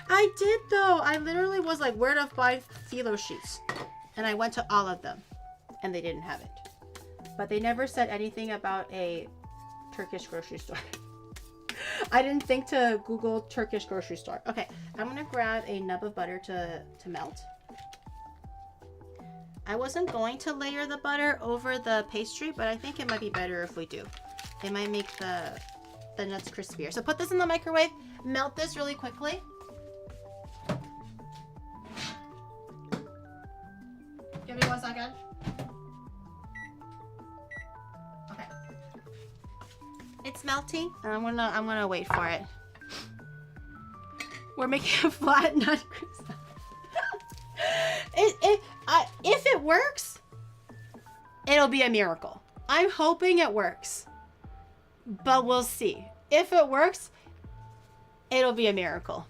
Speaker 1: I did though. I literally was like, where to buy phyllo sheets? And I went to all of them and they didn't have it. But they never said anything about a Turkish grocery store. I didn't think to Google Turkish grocery store. Okay, I'm gonna grab a nub of butter to melt. I wasn't going to layer the butter over the pastry, but I think it might be better if we do. It might make the nuts crispier. So put this in the microwave, melt this really quickly. Give me 1 second. Okay. It's melting, and I'm gonna wait for it. We're making a flat nut croissant. If it works, it'll be a miracle. I'm hoping it works, but we'll see. If it works, it'll be a miracle.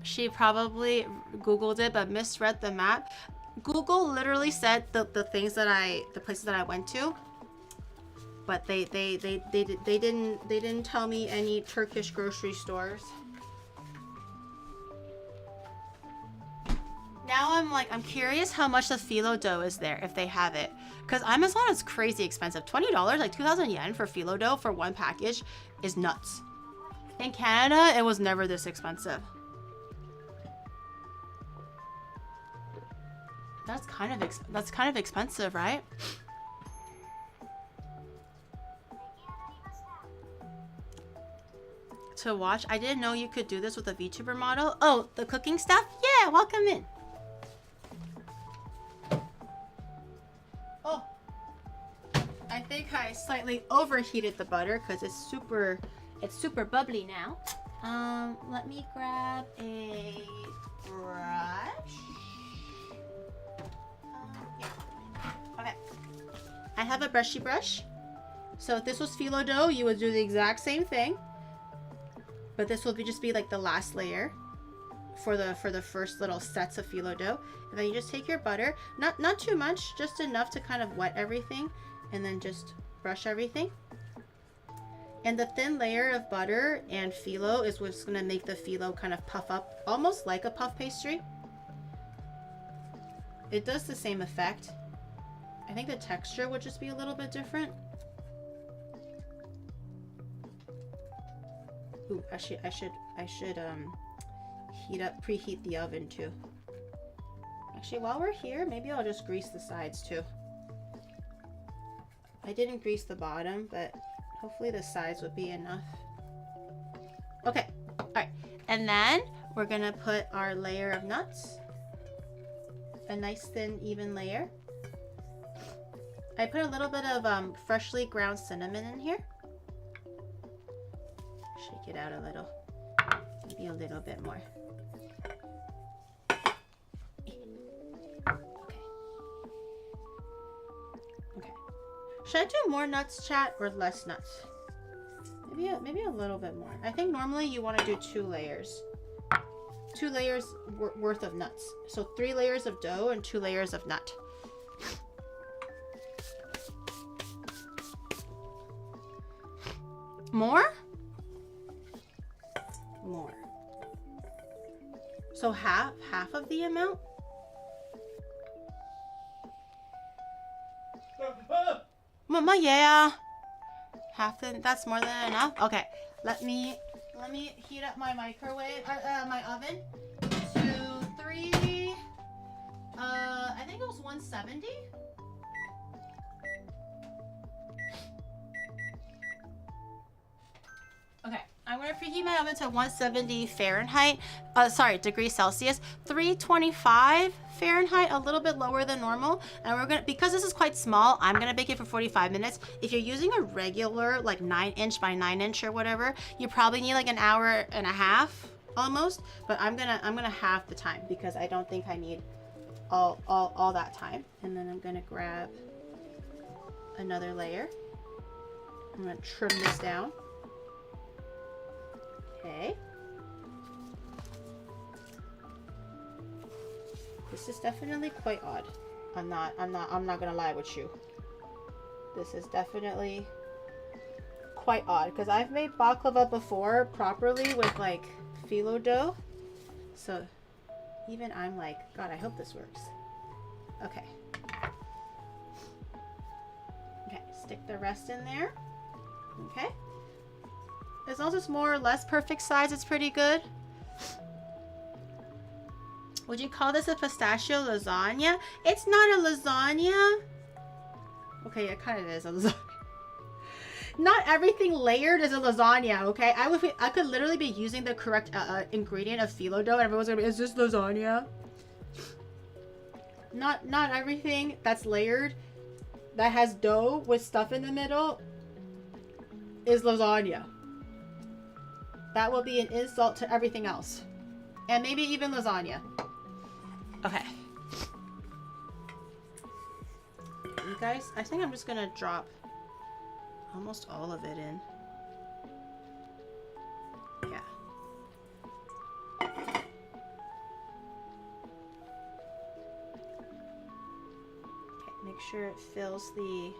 Speaker 1: She probably Googled it, but misread the map. Google literally said the places that I went to, but they didn't tell me any Turkish grocery stores. Now I'm curious how much the phyllo dough is there if they have it, because Amazon is crazy expensive. $20, like 2,000 yen for phyllo dough for one package is nuts. In Canada, it was never this expensive. That's kind of expensive, right? To watch, I didn't know you could do this with a VTuber model. Oh, the cooking stuff? Yeah, welcome in. Oh, I think I slightly overheated the butter because it's super bubbly now. Let me grab a brush. Yeah. Okay. I have a brushy brush. So if this was phyllo dough, you would do the exact same thing. But this will just be like the last layer for the first little sets of phyllo dough. And then you just take your butter, not too much, just enough to kind of wet everything, and then just brush everything. And the thin layer of butter and phyllo is what's gonna make the phyllo kind of puff up, almost like a puff pastry. It does the same effect. I think the texture would just be a little bit different. Ooh, I should preheat the oven too. Actually, while we're here, maybe I'll just grease the sides too. I didn't grease the bottom, but hopefully the sides would be enough. Okay, all right. And then we're gonna put our layer of nuts. A nice thin, even layer. I put a little bit of freshly ground cinnamon in here. Shake it out a little. Maybe a little bit more. Okay. Should I do more nuts, chat, or less nuts? Maybe a little bit more. I think normally you want to do 2 layers. 2 layers worth of nuts. So 3 layers of dough and 2 layers of nut. More? More. So half of the amount? Mama, yeah. That's more than enough. Okay, let me heat up my microwave, my oven to 3. I think it was 170. Okay, I'm gonna preheat my oven to 170 Fahrenheit. Degrees Celsius. 325 Fahrenheit, a little bit lower than normal. And we're gonna, because this is quite small, I'm gonna bake it for 45 minutes. If you're using a regular, like 9-inch by 9-inch or whatever, you probably need like an hour and a half almost. But I'm gonna halve the time because I don't think I need all that time. And then I'm gonna grab another layer. I'm gonna trim this down. Okay. This is definitely quite odd. I'm not gonna lie with you. This is definitely quite odd because I've made baklava before properly with like phyllo dough. So even I'm like, God, I hope this works. Okay. Okay, stick the rest in there. Okay. As long as it's more or less perfect size, it's pretty good. Would you call this a pistachio lasagna? It's not a lasagna. Okay, it kind of is a lasagna. Not everything layered is a lasagna, okay? I could literally be using the correct ingredient of phyllo dough and everyone's gonna be, is this lasagna? Not everything that's layered, that has dough with stuff in the middle, is lasagna. That will be an insult to everything else. And maybe even lasagna. Okay. You guys, I think I'm just gonna drop almost all of it in. Yeah. Okay, make sure it fills the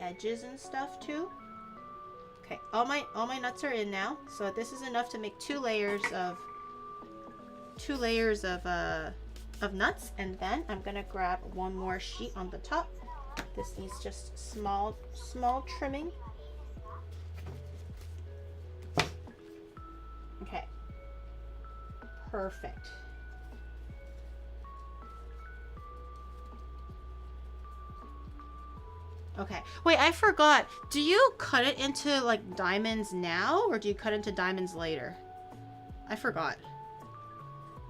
Speaker 1: edges and stuff too. Okay, all my nuts are in now, so this is enough to make 2 layers of nuts, and then I'm gonna grab one more sheet on the top. This needs just small trimming. Okay, perfect. Okay, wait, I forgot. Do you cut it into like diamonds now, or do you cut into diamonds later? I forgot.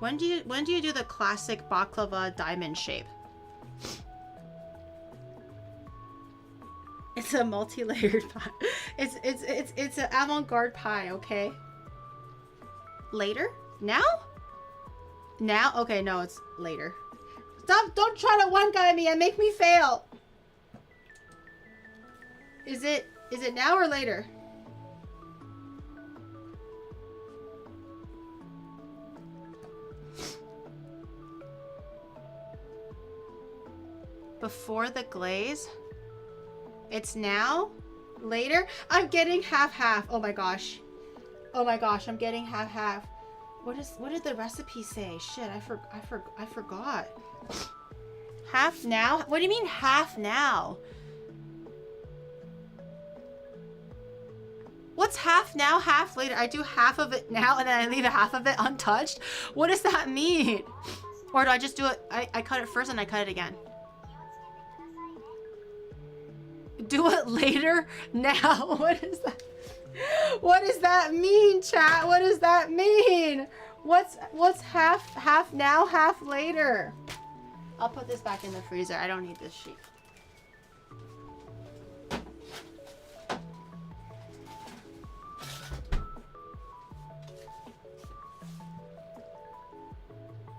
Speaker 1: When do you do the classic baklava diamond shape? It's a multi-layered pie. It's an avant-garde pie, okay? Later? Now? Now? Okay, no, it's later. Stop! Don't try to one-guy me and make me fail. Is it now or later? Before the glaze? It's now? Later? I'm getting half-half. Oh my gosh. Oh my gosh, I'm getting half-half. What did the recipe say? Shit, I forgot. Half now? What do you mean half now? What's half now, half later? I do half of it now and then I leave half of it untouched? What does that mean? Or do I just do it, I cut it first and I cut it again? Do it later? Now? What is that? What does that mean, chat? What does that mean? What's half now, half later? I'll put this back in the freezer. I don't need this sheet.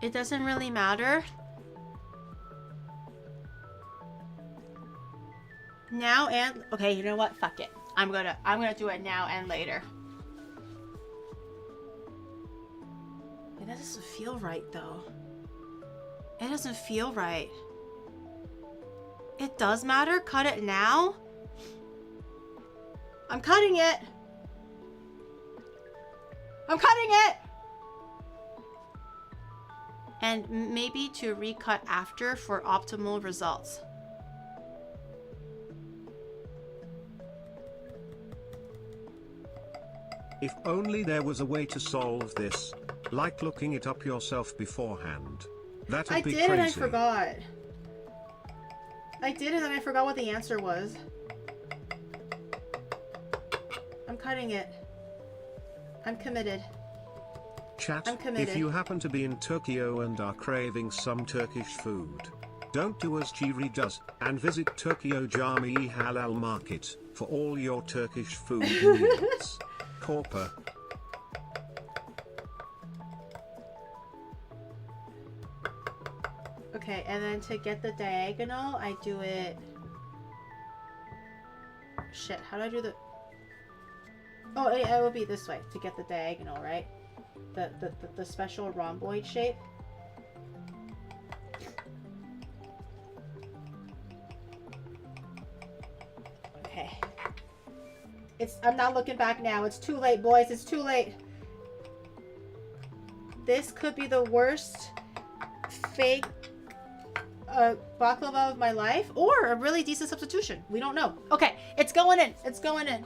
Speaker 1: It doesn't really matter. Now and okay, you know what? Fuck it. I'm gonna do it now and later. It doesn't feel right though. It doesn't feel right. It does matter. Cut it now. I'm cutting it. I'm cutting it. And maybe to recut after for optimal results.
Speaker 2: If only there was a way to solve this, like looking it up yourself beforehand. That'd
Speaker 1: I
Speaker 2: be
Speaker 1: did
Speaker 2: crazy.
Speaker 1: and I forgot. I did and then I forgot what the answer was. I'm cutting it. I'm committed.
Speaker 2: Chat,
Speaker 1: I'm committed.
Speaker 2: if you happen to be in Tokyo and are craving some Turkish food, don't do as Giri does, and visit Tokyo Jami Halal Market for all your Turkish food needs. Corper.
Speaker 1: Okay, and then to get the diagonal, I do it... Shit, how do I do the... Oh, it will be this way to get the diagonal, right? The special rhomboid shape. Okay. I'm not looking back now. It's too late, boys. It's too late. This could be the worst fake baklava of my life, or a really decent substitution. We don't know. Okay, it's going in. It's going in.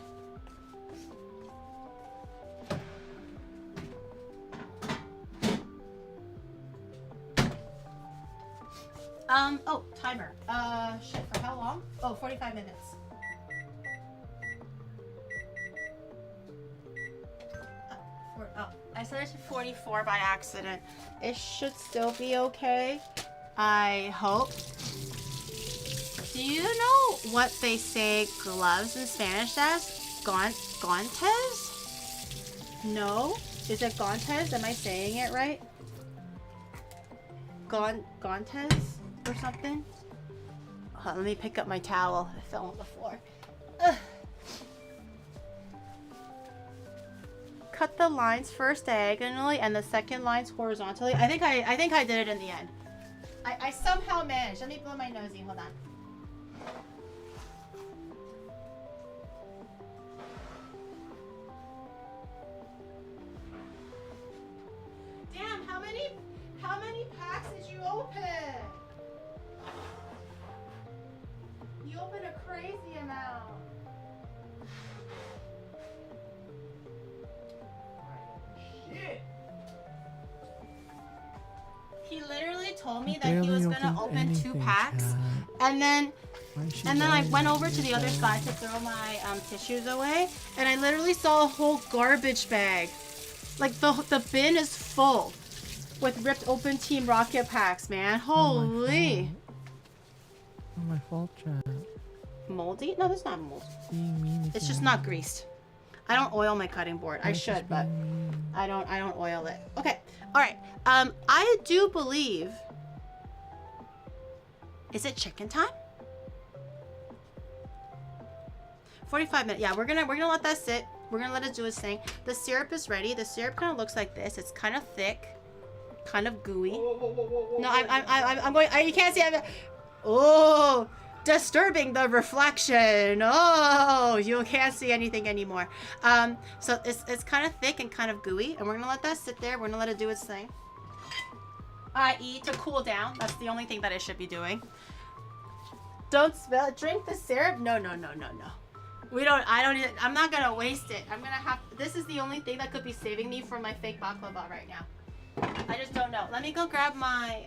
Speaker 1: Oh, timer. Shit, for how long? Oh, 45 minutes. I set it to 44 by accident. It should still be okay. I hope. Do you know what they say gloves in Spanish as? Guantes? No? Is it guantes? Am I saying it right? Guantes or something? Hold on, let me pick up my towel. It fell on the floor. Ugh. Cut the lines first diagonally and the second lines horizontally. I think I did it in the end. I somehow managed. Let me blow my nosy. Hold on. Damn, how many packs did you open? You opened a crazy amount.
Speaker 3: Shit.
Speaker 1: He literally told me
Speaker 5: I
Speaker 1: that he was
Speaker 5: barely
Speaker 1: gonna
Speaker 5: opened
Speaker 1: open 2
Speaker 5: anything,
Speaker 1: packs,
Speaker 5: chat.
Speaker 1: and then I went over to the other
Speaker 5: side.
Speaker 1: side to throw my tissues away, and I literally saw a whole garbage bag. Like the bin is full with ripped open Team Rocket packs, man. Holy.
Speaker 5: Not my fault, chat.
Speaker 1: Moldy? No, that's not moldy.
Speaker 5: Being mean
Speaker 1: It's
Speaker 5: is
Speaker 1: just
Speaker 5: mean.
Speaker 1: not greased. I don't oil my cutting board. I
Speaker 5: It's just
Speaker 1: should, but
Speaker 5: being mean.
Speaker 1: I don't oil it. Okay. All right. I do believe. Is it chicken time? 45 minutes. Yeah, we're gonna let that sit. We're gonna let it do its thing. The syrup is ready. The syrup kind of looks like this. It's kind of thick, kind of gooey. No, I'm going. You can't see. Oh, disturbing the reflection. Oh, you can't see anything anymore. So it's kind of thick and kind of gooey, and we're gonna let that sit there. We're gonna let it do its thing. I.e. to cool down. That's the only thing that it should be doing. Don't spill it. Drink the syrup. No. I'm not gonna waste it. This is the only thing that could be saving me from my fake baklava right now. I just don't know. Let me go grab my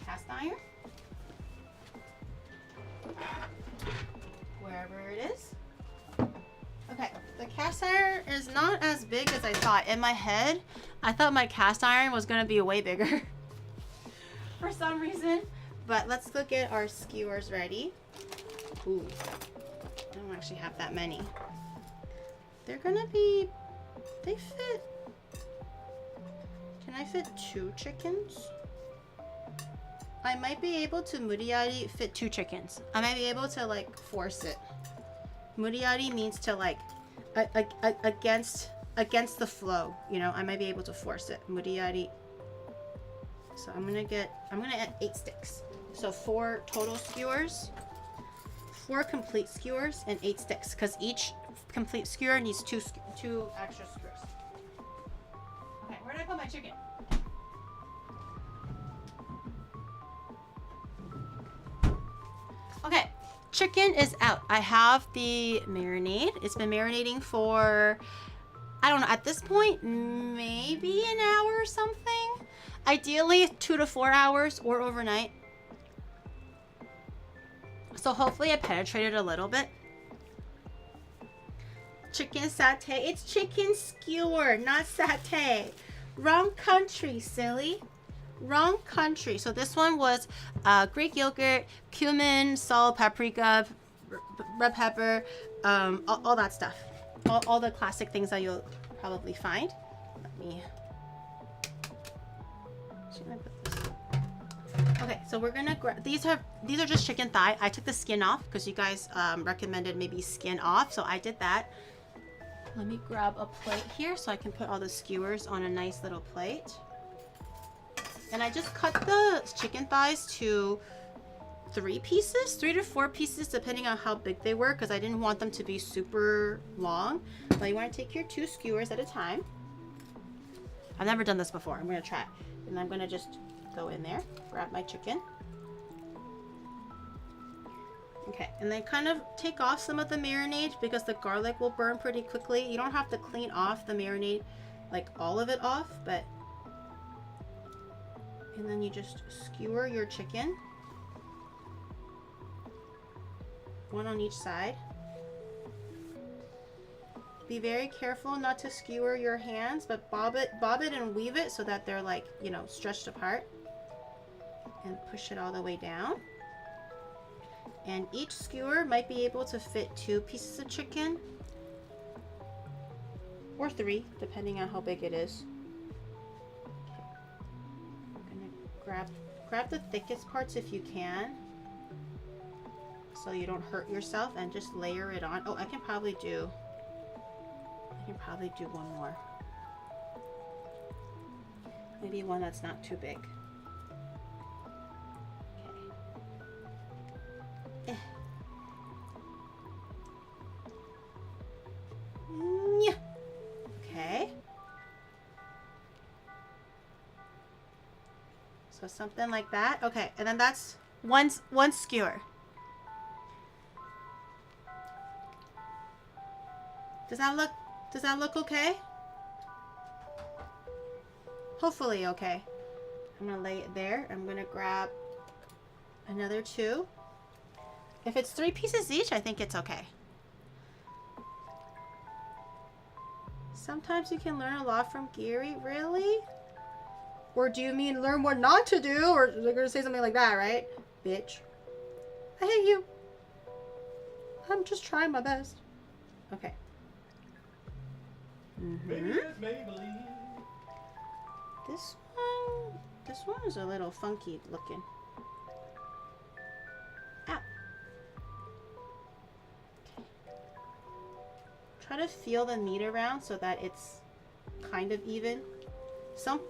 Speaker 1: cast iron. Wherever it is. Okay, the cast iron is not as big as I thought. In my head, I thought my cast iron was gonna be way bigger for some reason. But let's go get our skewers ready. Ooh, I don't actually have that many. They're gonna be, they fit. Can I fit 2 chickens? I might be able to muriari fit 2 chickens. I might be able to like force it. Muriari means to like against the flow, you know. I might be able to force it. Muriari. So I'm gonna add 8 sticks. So 4 total skewers, 4 complete skewers, and 8 sticks, because each complete skewer needs 2 extra skewers. Okay, where did I put my chicken? Okay, chicken is out. I have the marinade. It's been marinating for, I don't know, at this point, maybe an hour or something. Ideally 2 to 4 hours or overnight. So hopefully I penetrated a little bit. Chicken satay. It's chicken skewer, not satay. Wrong country, silly. Wrong country. So this one was Greek yogurt, cumin, salt, paprika, red pepper, all that stuff. All the classic things that you'll probably find. Let me... Should I put this? Okay, so we're gonna grab... These are just chicken thigh. I took the skin off because you guys recommended maybe skin off. So I did that. Let me grab a plate here so I can put all the skewers on a nice little plate. And I just cut the chicken thighs to 3 pieces, 3 to 4 pieces, depending on how big they were, because I didn't want them to be super long. But you want to take your 2 skewers at a time. I've never done this before. I'm going to try it. And I'm going to just go in there, grab my chicken. Okay, and then kind of take off some of the marinade because the garlic will burn pretty quickly. You don't have to clean off the marinade, like all of it off, but... And then you just skewer your chicken. 1 on each side. Be very careful not to skewer your hands, but bob it and weave it so that they're like, you know, stretched apart. And push it all the way down. And each skewer might be able to fit 2 pieces of chicken. Or 3, depending on how big it is. Grab the thickest parts if you can, so you don't hurt yourself, and just layer it on. Oh, I can probably do one more. Maybe one that's not too big. Okay. Yeah. Okay. So something like that. Okay, and then that's one skewer. Does that look okay? Hopefully okay. I'm gonna lay it there. I'm gonna grab another 2. If it's 3 pieces each, I think it's okay. Sometimes you can learn a lot from Giri, really? Or do you mean learn what not to do? Or they're gonna say something like that, right? Bitch. I hate you. I'm just trying my best. Okay. This one is a little funky looking. Ow. Okay. Try to feel the meat around so that it's kind of even. Some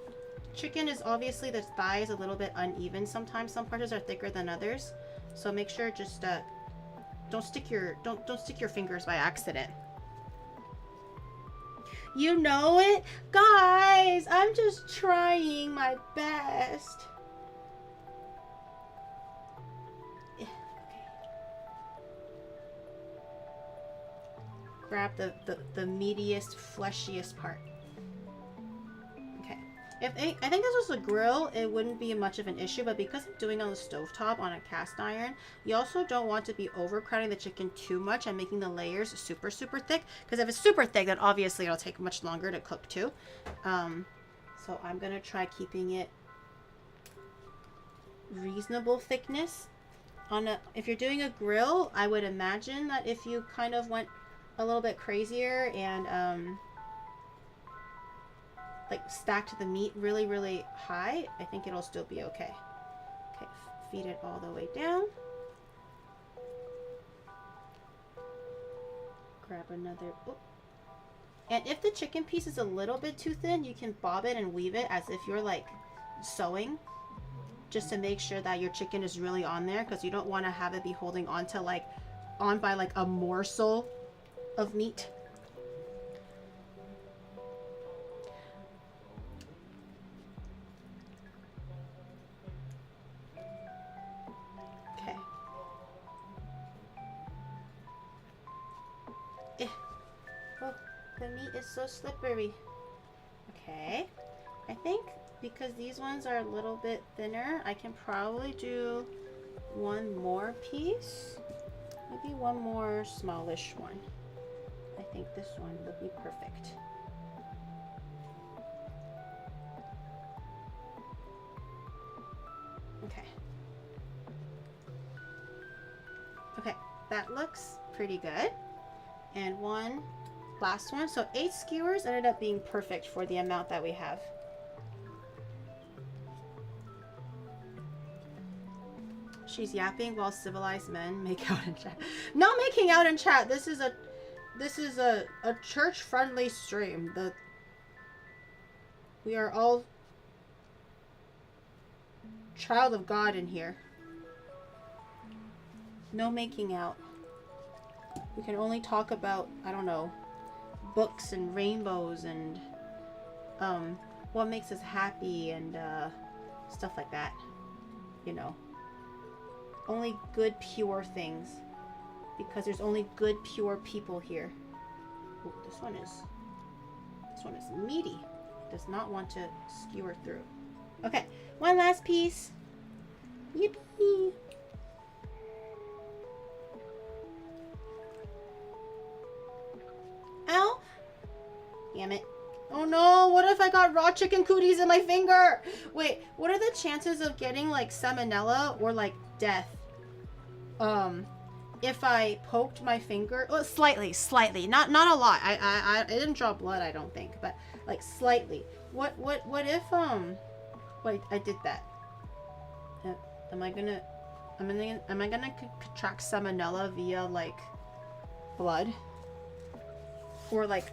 Speaker 1: chicken is obviously, the thigh is a little bit uneven sometimes. Some parts are thicker than others. So make sure just don't stick your fingers by accident. You know it? Guys, I'm just trying my best. Okay. Grab the meatiest, fleshiest part. Okay. I think this was a grill, it wouldn't be much of an issue, but because I'm doing it on the stovetop on a cast iron, you also don't want to be overcrowding the chicken too much and making the layers super thick, because if it's super thick, then obviously it'll take much longer to cook too. So I'm gonna try keeping it reasonable thickness. If you're doing a grill, I would imagine that if you kind of went a little bit crazier and like stacked the meat really high, I think it'll still be okay. Okay, feed it all the way down. Grab another. Oh. And if the chicken piece is a little bit too thin, you can bob it and weave it as if you're like sewing, just to make sure that your chicken is really on there, because you don't want to have it be holding on to like on by like a morsel of meat. Okay. Oh, the meat is so slippery. Okay. I think because these ones are a little bit thinner, I can probably do one more piece. Maybe one more smallish one. I think this one would be perfect. Okay. Okay, that looks pretty good. And one last one. So 8 skewers ended up being perfect for the amount that we have. She's yapping while civilized men make out in chat. Not making out in chat. This is a church-friendly stream. We are all child of God in here. No making out. We can only talk about, I don't know, books and rainbows and what makes us happy and stuff like that. You know. Only good, pure things. Because there's only good, pure people here. Ooh, this one is meaty. It does not want to skewer through. Okay, one last piece. Yippee! Ow! Damn it. Oh no, what if I got raw chicken cooties in my finger? Wait, what are the chances of getting like salmonella or like death? If I poked my finger, well, slightly, not a lot. I didn't draw blood, I don't think, but like slightly. What if wait, I did that. Am I gonna contract salmonella via like blood or like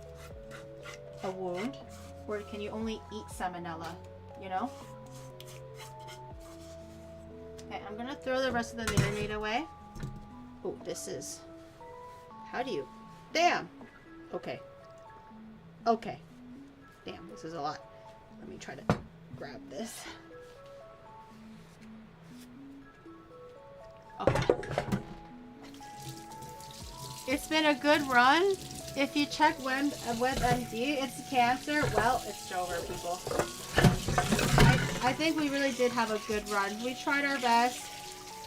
Speaker 1: a wound, or can you only eat salmonella? You know. Okay, I'm gonna throw the rest of the marinade away. Oh, this is... How do you... Damn! Okay. Okay. Damn, this is a lot. Let me try to grab this. Okay. It's been a good run. If you check WebMD, it's cancer. Well, it's over, people. I think we really did have a good run. We tried our best.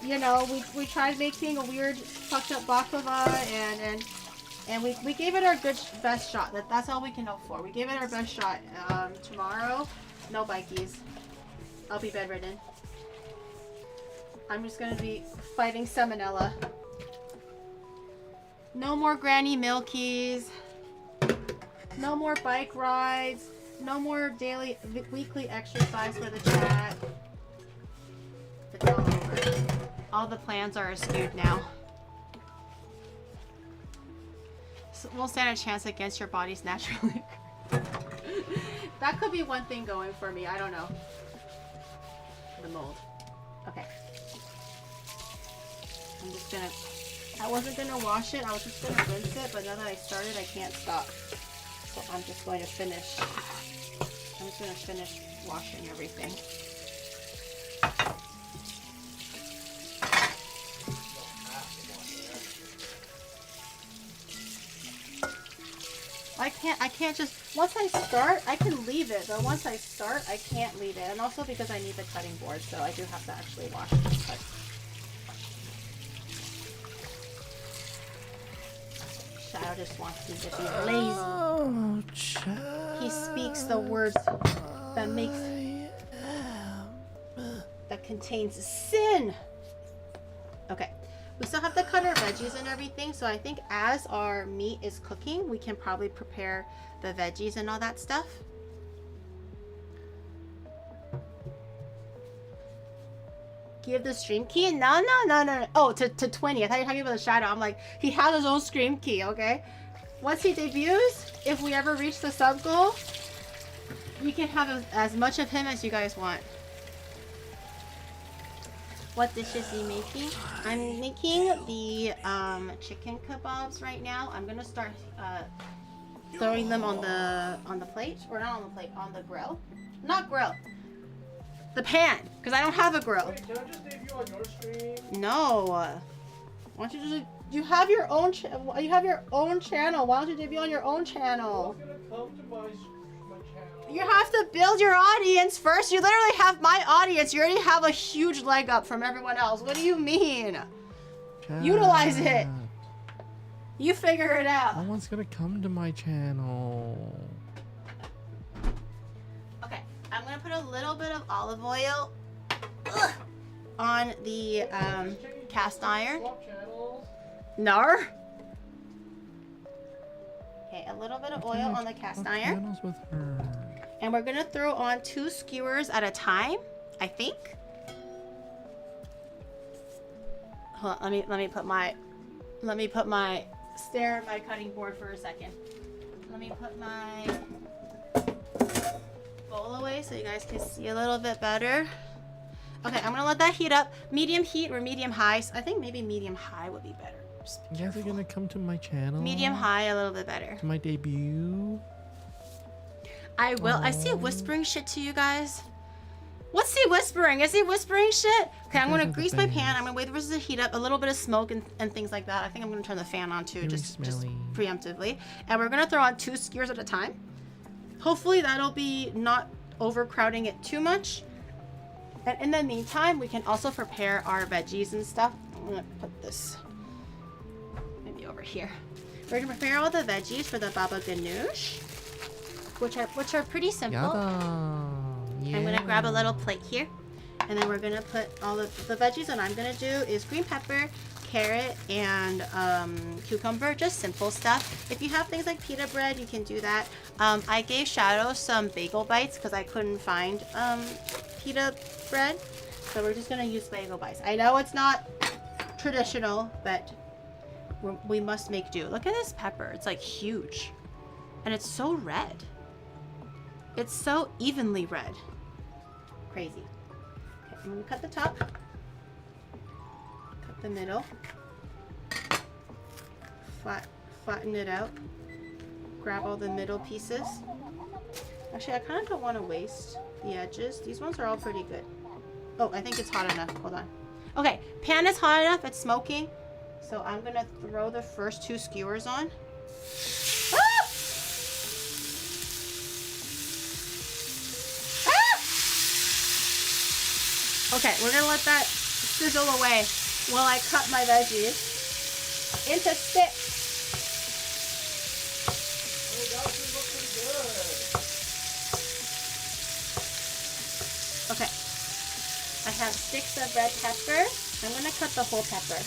Speaker 1: You know, we tried making a weird fucked up baklava and we gave it our best shot. That's all we can hope for. We gave it our best shot. Tomorrow, no bikies. I'll be bedridden. I'm just gonna be fighting salmonella. No more granny milkies. No more bike rides. No more weekly exercise for the chat. It's all over. All the plans are skewed now. So won't stand a chance against your body's naturally. That could be one thing going for me. I don't know. The mold. Okay. I'm just gonna... I wasn't gonna wash it. I was just gonna rinse it. But now that I started, I can't stop. So I'm just going to finish. I'm just gonna finish washing everything. I can't just, once I start, I can leave it, but once I start, I can't leave it. And also because I need the cutting board, so I do have to actually wash this cut. Shadow just wants me to be lazy.
Speaker 5: Oh, child.
Speaker 1: He speaks the words that makes, that contains sin. Okay. We still have to cut our veggies and everything, so I think as our meat is cooking, we can probably prepare the veggies and all that stuff. Give the stream key? No. Oh, to 20. I thought you were talking about the shadow. I'm like, he has his own stream key, okay? Once he debuts, if we ever reach the sub goal, you can have as much of him as you guys want. What dishes are you making? I'm making the chicken kebabs right now. I'm gonna start throwing them on the plate, or not on the plate, on the grill. Not grill. The pan, because I don't have a grill.
Speaker 3: Wait, can I just debut on your stream?
Speaker 1: No. Why don't you just? You have your own. You have your own channel. Why don't you debut on your own channel?
Speaker 3: Who's gonna come to my channel?
Speaker 1: You have to build your audience first. You literally have my audience. You already have a huge leg up from everyone else. What do you mean?
Speaker 5: Chat.
Speaker 1: Utilize it. You figure it out.
Speaker 5: No one's gonna come to my channel.
Speaker 1: Okay, I'm gonna put a little bit of olive oil on the cast iron.
Speaker 3: Swap channels.
Speaker 1: Nar. Okay, a little bit of oil on the cast iron.
Speaker 5: Channels with her.
Speaker 1: And we're gonna throw on 2 skewers at a time, I think. Hold on, let me put my stare at my cutting board for a second. Let me put my bowl away so you guys can see a little bit better. Okay, I'm gonna let that heat up. Medium heat or medium high. I think maybe medium high would be better. Just be
Speaker 5: You guys are
Speaker 1: careful.
Speaker 5: gonna come to my channel?
Speaker 1: Medium high, a little bit better.
Speaker 5: To my debut?
Speaker 1: I will. I see whispering shit to you guys. What's he whispering? Is he whispering shit? Okay, I'm gonna
Speaker 5: Because of the
Speaker 1: grease my pan.
Speaker 5: bangs.
Speaker 1: I'm gonna wait for this to heat up. A little bit of smoke and things like that. I think I'm gonna turn the fan on too,
Speaker 5: Very
Speaker 1: just
Speaker 5: smelly.
Speaker 1: preemptively. And we're gonna throw on 2 skewers at a time. Hopefully that'll be not overcrowding it too much. And in the meantime, we can also prepare our veggies and stuff. I'm gonna put this maybe over here. We're gonna prepare all the veggies for the baba ganoush, which are pretty simple.
Speaker 5: Yada. Yeah.
Speaker 1: I'm gonna grab a little plate here, and then we're gonna put all of the veggies. What I'm gonna do is green pepper, carrot, and cucumber, just simple stuff. If you have things like pita bread, you can do that. I gave Shadow some bagel bites because I couldn't find pita bread, so we're just gonna use bagel bites. I know it's not traditional, but we must make do. Look at this pepper, it's like huge, and it's so red. It's so evenly red. Crazy. Okay, I'm gonna cut the top, cut the middle, flatten it out, grab all the middle pieces. Actually, I kind of don't want to waste the edges. These ones are all pretty good. Oh, I think it's hot enough. Hold on. Okay, pan is hot enough. It's smoking. So I'm gonna throw the first 2 skewers on. Okay, we're gonna let that sizzle away while I cut my veggies into sticks.
Speaker 3: Hey guys, this looks pretty good.
Speaker 1: Okay, I have sticks of red pepper. I'm gonna cut the whole pepper.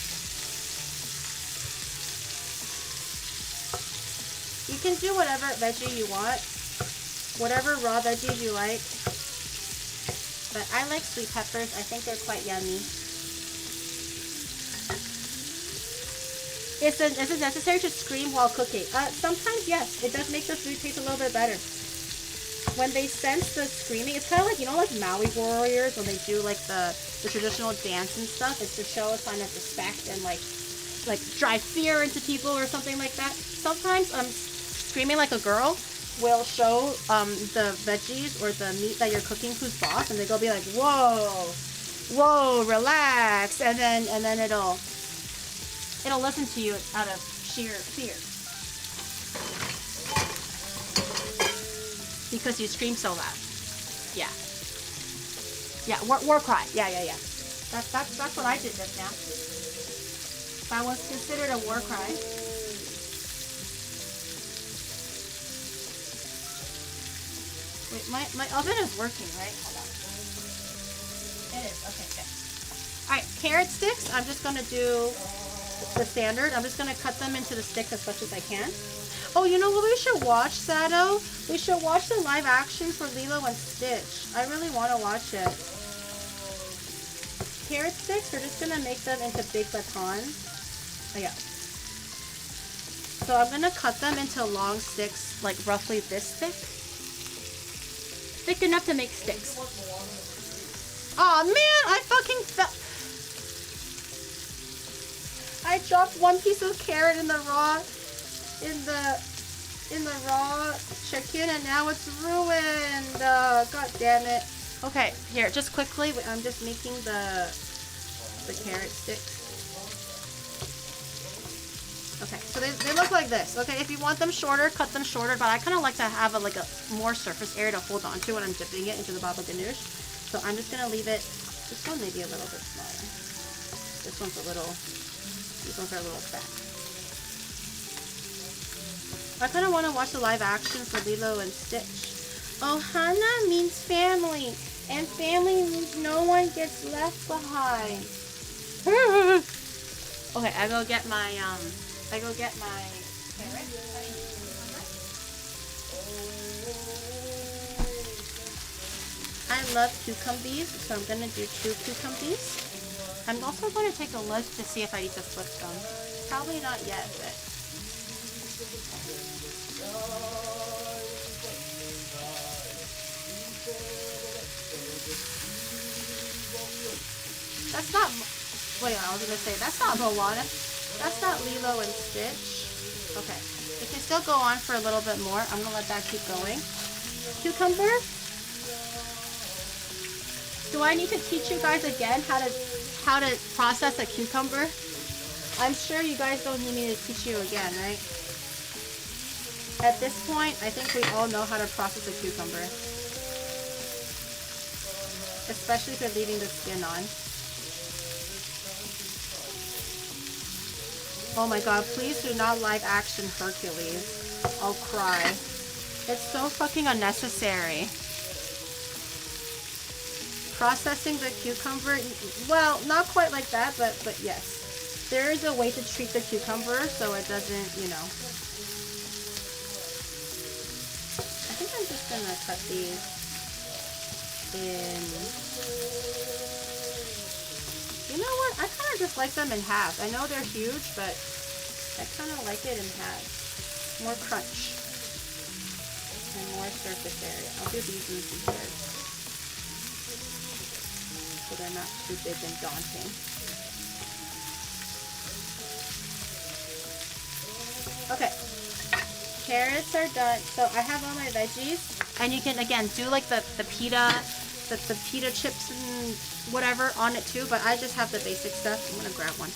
Speaker 1: You can do whatever veggie you want, whatever raw veggies you like. But I like sweet peppers. I think they're quite yummy. Is it necessary to scream while cooking? Sometimes, yes. It does make the food taste a little bit better. When they sense the screaming, it's kind of like, you know, like Maui warriors when they do like the traditional dance and stuff. It's to show a sign of respect and like drive fear into people or something like that. Sometimes screaming like a girl will show the veggies or the meat that you're cooking who's boss, and they go be like, whoa, relax, and then it'll listen to you out of sheer fear because you scream so loud. Yeah, war cry. Yeah. That's what I did just now. That was considered a war cry. Wait, my oven is working, right? Hold on. It is. Okay, good. All right, carrot sticks. I'm just gonna do the standard. I'm just gonna cut them into the stick as much as I can. Oh, you know what we should watch, Sado? We should watch the live action for Lilo and Stitch. I really want to watch it. carrot sticks, we're just gonna make them into big batons. Oh yeah. So I'm gonna cut them into long sticks, like roughly this thick. Thick enough to make sticks. Aw man, I fucking fell. I dropped one piece of carrot in the raw raw chicken and now it's ruined. God damn it. Okay, here, just quickly, I'm just making the carrot sticks. Okay, so they look like this. Okay, if you want them shorter, cut them shorter, but I kind of like to have a more surface area to hold on to when I'm dipping it into the baba ganoush. So I'm just gonna leave it, this one maybe a little bit smaller. These ones are a little fat. I kind of want to watch the live action for Lilo and Stitch. Ohana means family, and family means no one gets left behind. Okay, I go get my carrot. I love cucumbers, so I'm gonna do 2 cucumbers. I'm also going to take a look to see if I need to flip them. Probably not yet, but... That's not... Wait, I was going to say, that's not Moana. That's not Lilo and Stitch. Okay. It can still go on for a little bit more. I'm going to let that keep going. Cucumber? Do I need to teach you guys again how to process a cucumber? I'm sure you guys don't need me to teach you again, right? At this point, I think we all know how to process a cucumber. Especially if you're leaving the skin on. Oh my god, please do not live action Hercules. I'll cry. It's so fucking unnecessary. Processing the cucumber, well, not quite like that, but yes. There is a way to treat the cucumber so it doesn't, you know. I think I'm just gonna cut these in... You know what? I kind of just like them in half. I know they're huge, but I kind of like it in half. More crunch. And more surface area. I'll do these in pieces. So they're not too big and daunting. Okay. Carrots are done. So I have all my veggies. And you can, again, do like the pita chips and whatever on it too, but I just have the basic stuff. I'm gonna grab one.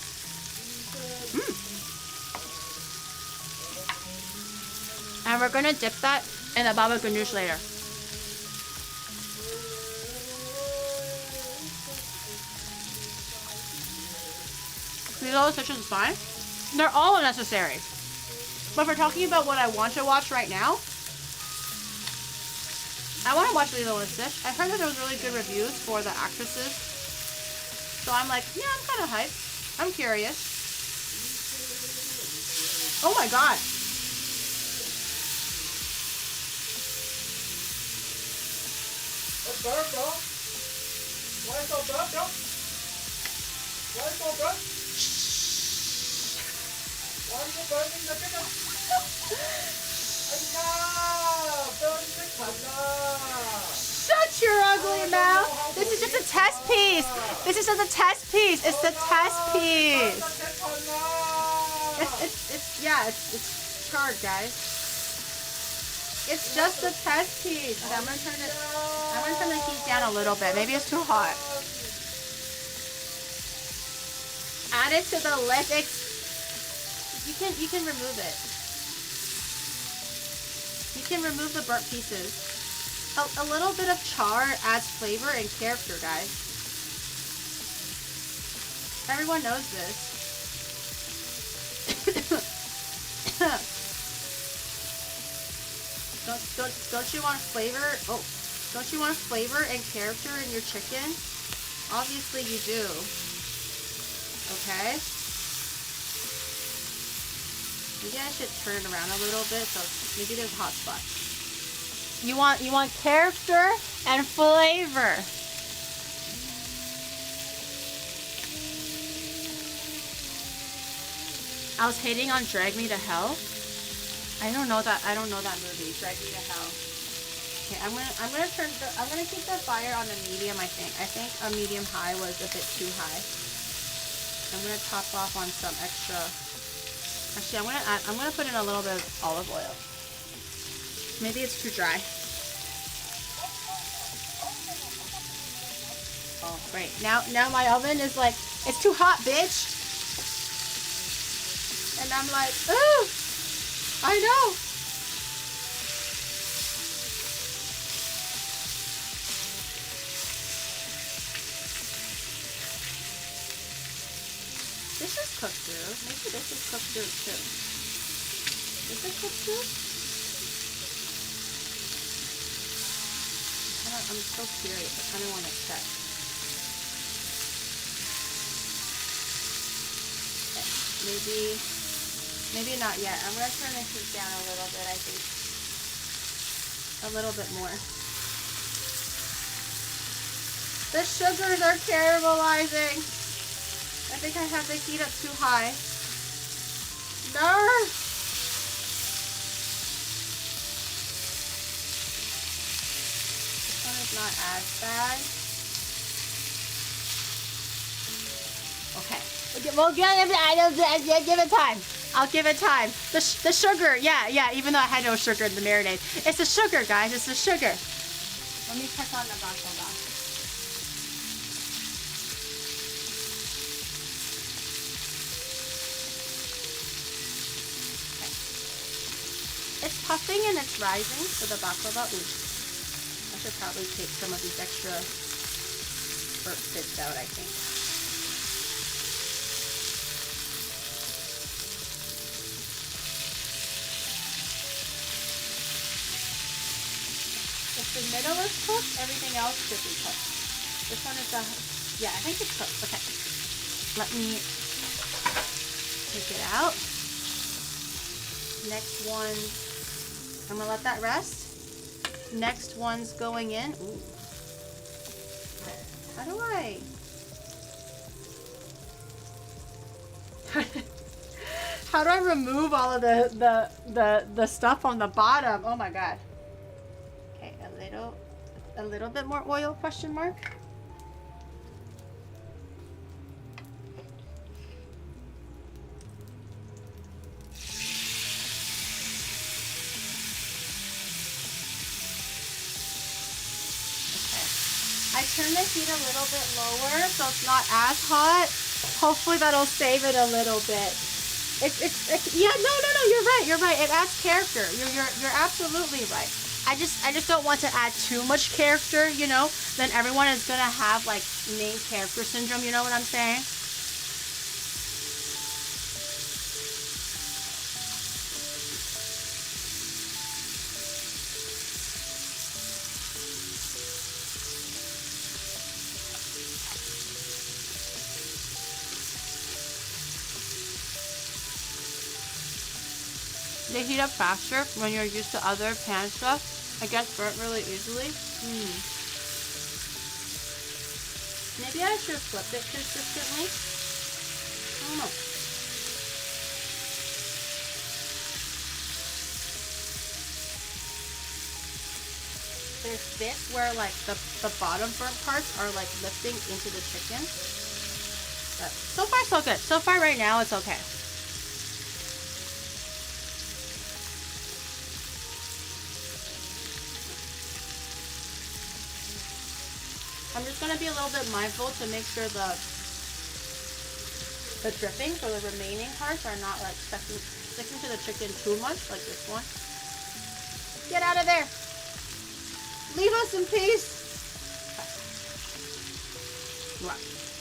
Speaker 1: And we're gonna dip that in a baba ganoush later. These all the stitches is fine. They're all unnecessary. But if we're talking about what I want to watch right now, I want to watch Lilo and Stitch. I heard that there was really good reviews for the actresses. So I'm like, yeah, I'm kind of hyped. I'm curious. Oh my god.
Speaker 3: That's better, bro. Why so good, bro? Why so good? Why are you burning the chicken?
Speaker 1: Shut your ugly mouth! This is just a test piece! This is just a test piece! It's the test piece! It's charred, guys. It's just a test piece. Okay, I'm gonna turn the heat down a little bit. Maybe it's too hot. Add it to the list. You can remove it. You can remove the burnt pieces. A little bit of char adds flavor and character, guys. Everyone knows this. Don't you want flavor? Oh, don't you want flavor and character in your chicken? Obviously you do. Okay. Maybe I should turn it around a little bit so maybe there's hot spots. You want character and flavor. I was hating on Drag Me to Hell. I don't know that movie. Drag Me to Hell. Okay, I'm gonna keep the fire on a medium. I think a medium high was a bit too high. I'm gonna top off on some extra. Actually, I'm gonna put in a little bit of olive oil. Maybe it's too dry. Oh, great. Now my oven is like, it's too hot, bitch. And I'm like, ooh, I know. This is cooked through. Maybe this is cooked through too. Is it cooked through? I'm so curious. I kind of want to check. Okay. Maybe not yet. I'm going to turn the heat down a little bit, I think. A little bit more. The sugars are caramelizing. I think I have the heat up too high. No! This one is not as bad. Okay. We'll give it time. I'll give it time. The sugar, yeah, even though I had no sugar in the marinade. It's the sugar, guys, it's the sugar. Let me check on the baklava. It's puffing and it's rising for the baklava. Ooh. I should probably take some of these extra burnt bits out, I think. If the middle is cooked, everything else should be cooked. This one is yeah, I think it's cooked. Okay. Let me take it out. Next one, I'm gonna let that rest. Next one's going in. Ooh. How do I? How do I remove all of the stuff on the bottom? Oh my god. Okay, a little bit more oil, question mark. I turn the heat a little bit lower so it's not as hot. Hopefully that'll save it a little bit. Yeah, no, you're right. It adds character. You're absolutely right. I just don't want to add too much character, you know? Then everyone is gonna have like main character syndrome, you know what I'm saying? They heat up faster when you're used to other pan stuff. It gets burnt really easily. Maybe I should have flipped it consistently. I don't know. There's bits where like the bottom burnt parts are like lifting into the chicken. But so far so good. So far right now it's okay. I'm just going to be a little bit mindful to make sure the drippings or the remaining parts are not like sticking to the chicken too much, like this one. Get out of there! Leave us in peace! Okay.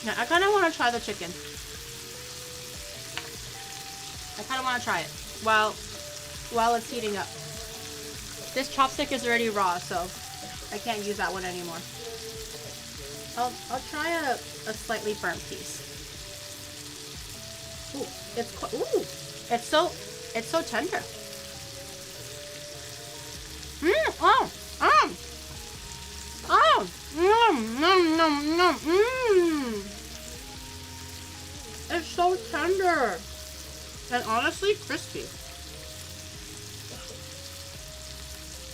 Speaker 1: Now I kind of want to try the chicken. I kind of want to try it while it's heating up. This chopstick is already raw, so I can't use that one anymore. I'll try a slightly burnt piece. Ooh, it's so tender. It's so tender. And honestly, crispy.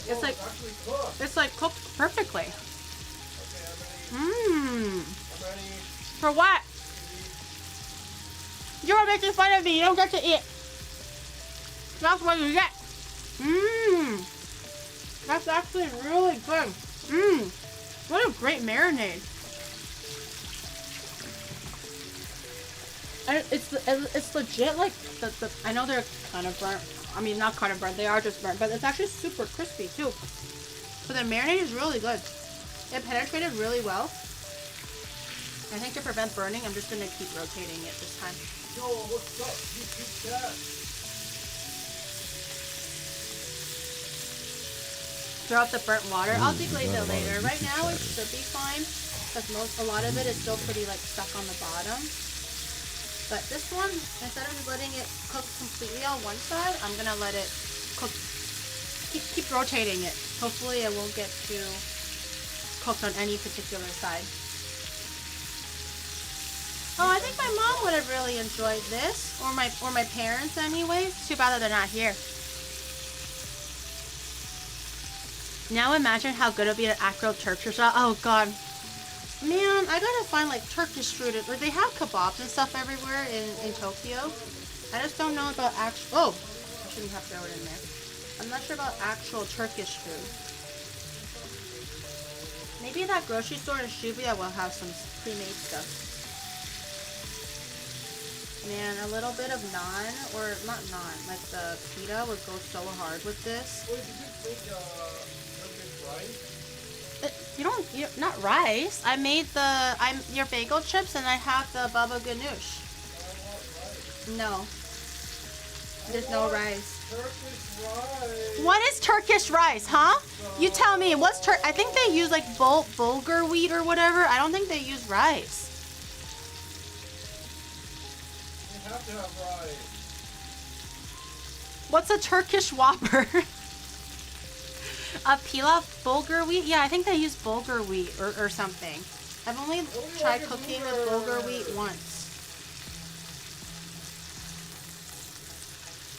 Speaker 1: It's like
Speaker 3: actually cooked.
Speaker 1: it's like cooked perfectly.
Speaker 3: Okay, I'm
Speaker 1: Mmm.
Speaker 3: ready.
Speaker 1: For what? You're making fun of me. You don't get to eat. That's what you get. Mmm. That's actually really good. Mmm. What a great marinade. And it's legit like the I know they're kind of burnt. I mean, not kind of burnt. They are just burnt, but it's actually super crispy too. But the marinade is really good. It penetrated really well. I think to prevent burning, I'm just gonna keep rotating it this time.
Speaker 3: Yo, what's up? You cat.
Speaker 1: Throw out the burnt water. I'll deglaze it later. Right now it should be fine because a lot of it is still pretty like stuck on the bottom. But this one, instead of just letting it cook completely on one side, I'm gonna let it cook. Keep rotating it. Hopefully, it won't get too cooked on any particular side. Oh, I think my mom would have really enjoyed this, or my parents, anyways. Too bad that they're not here. Now imagine how good it'd be to acro Turkish. Oh God. Man, I gotta find like Turkish food. Like they have kebabs and stuff everywhere in Tokyo. I just don't know about actual. Oh, I shouldn't have thrown it in there. I'm not sure about actual Turkish food. Maybe that grocery store in Shibuya will have some pre-made stuff. Man, a little bit of naan, or not naan, like the pita would go so hard with this.
Speaker 3: Wait, did you make Turkish rice?
Speaker 1: Not rice. I made your bagel chips and I have the baba ganoush. No. There's no rice.
Speaker 3: Turkish rice.
Speaker 1: What is Turkish rice, huh? You tell me, I think they use like bulgur wheat or whatever. I don't think they use rice.
Speaker 3: You have to have rice.
Speaker 1: What's a Turkish Whopper? A pilaf bulgur wheat? Yeah, I think they use bulgur wheat or something. I've only tried cooking with bulgur wheat once.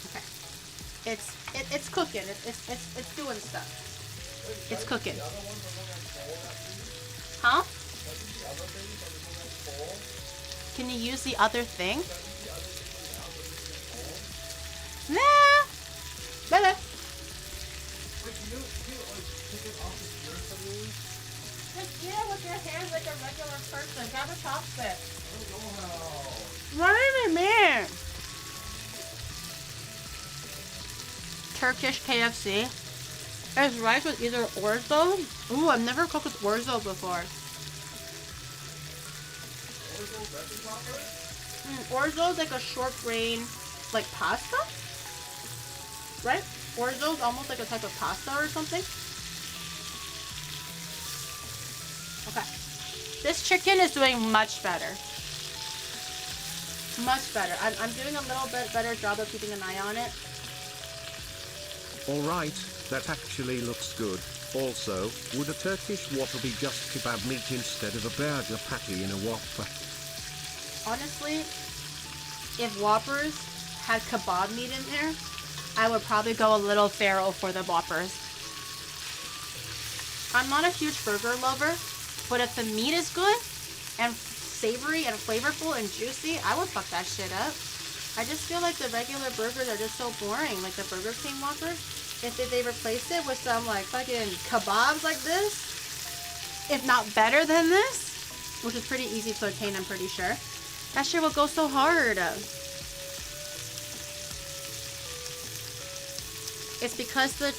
Speaker 1: Okay. It's cooking. It's doing stuff. It's cooking. Huh? Can you use the other thing? Nah. Bye-bye. Just eat it with your hands like a regular person. Grab a chopstick. What do you mean? Turkish KFC. Is rice with either orzo? Ooh, I've never cooked with orzo before. Orzo is like a short grain, like pasta? Right? Orzo is almost like a type of pasta or something. Okay. This chicken is doing much better. Much better. I'm doing a little bit better job of keeping an eye on it.
Speaker 2: Alright, that actually looks good. Also, would a Turkish Whopper be just kebab meat instead of a burger patty in a Whopper?
Speaker 1: Honestly, if Whoppers had kebab meat in there, I would probably go a little feral for the Whoppers. I'm not a huge burger lover, but if the meat is good and savory and flavorful and juicy, I would fuck that shit up. I just feel like the regular burgers are just so boring, like the Burger King Whoppers. If they replaced it with some like fucking kebabs like this, if not better than this, which is pretty easy to attain, I'm pretty sure, that shit will go so hard. It's because the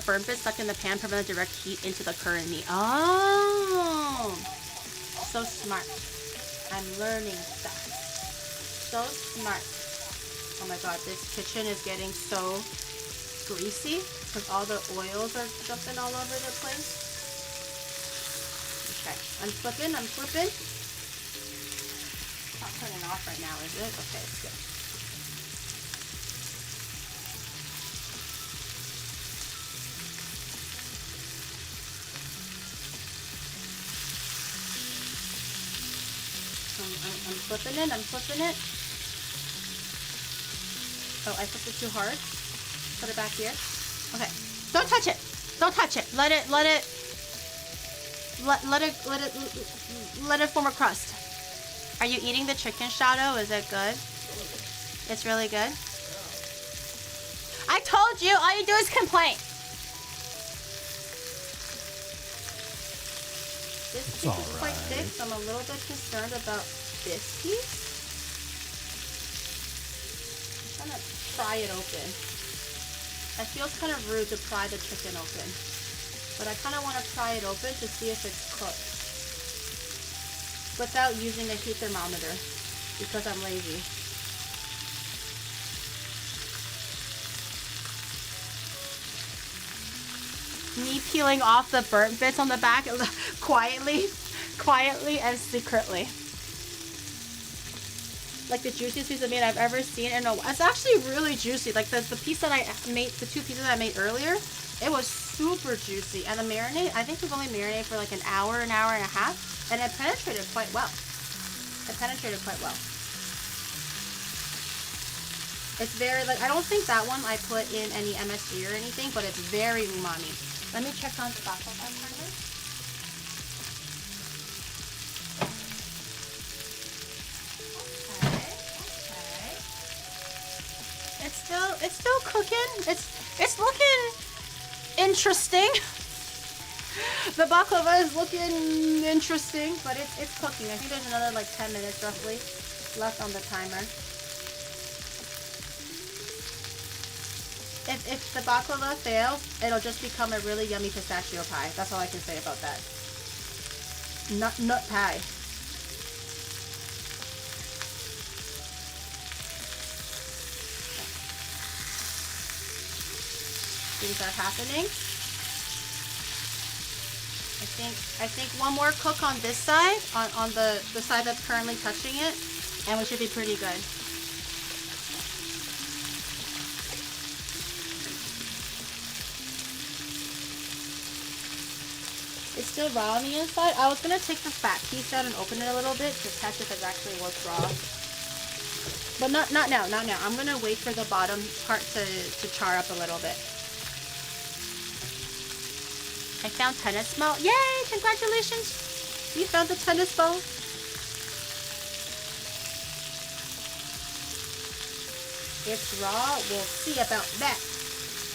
Speaker 1: burnt bit stuck in the pan prevent the direct heat into the current meat. Oh, so smart. I'm learning stuff. So smart. Oh my god, this kitchen is getting so greasy because all the oils are jumping all over the place. Okay, I'm flipping. Not turning off right now, is it? Okay, it's good. I'm flipping it.
Speaker 4: Oh, I flipped it too hard. Put it back here. Okay. Don't touch it. Don't touch it. Let it form a crust. Are you eating the chicken, Shadow? Is it good? It's really good. I told you, all you do is complain. This piece is quite thick, so I'm a little bit concerned about this piece. I'm gonna pry it open. It feels kind of rude to pry the chicken open, but I kind of want to pry it open to see if it's cooked without using a heat thermometer because I'm lazy. Me peeling off the burnt bits on the back quietly and secretly. Like the juiciest piece of meat I've ever seen in a while. It's actually really juicy. Like the piece that I made, the two pieces that I made earlier, it was super juicy. And the marinade, I think we've only marinated for like an hour and a half, and it penetrated quite well. It's very, like, I don't think that one I put in any MSG or anything, but it's very umami. Let me check on the baklava timer. Okay. It's still cooking. It's looking interesting. The baklava is looking interesting, but it's cooking. I think there's another like 10 minutes roughly left on the timer. If the baklava fails, it'll just become a really yummy pistachio pie. That's all I can say about that. Nut pie. Things are happening. I think one more cook on this side, on the side that's currently touching it, and we should be pretty good. It's still raw on the inside. I was gonna take the fat piece out and open it a little bit to test if it actually was raw. But not now. I'm gonna wait for the bottom part to char up a little bit. I found tennis ball. Yay! Congratulations! You found the tennis ball. It's raw. We'll see about that.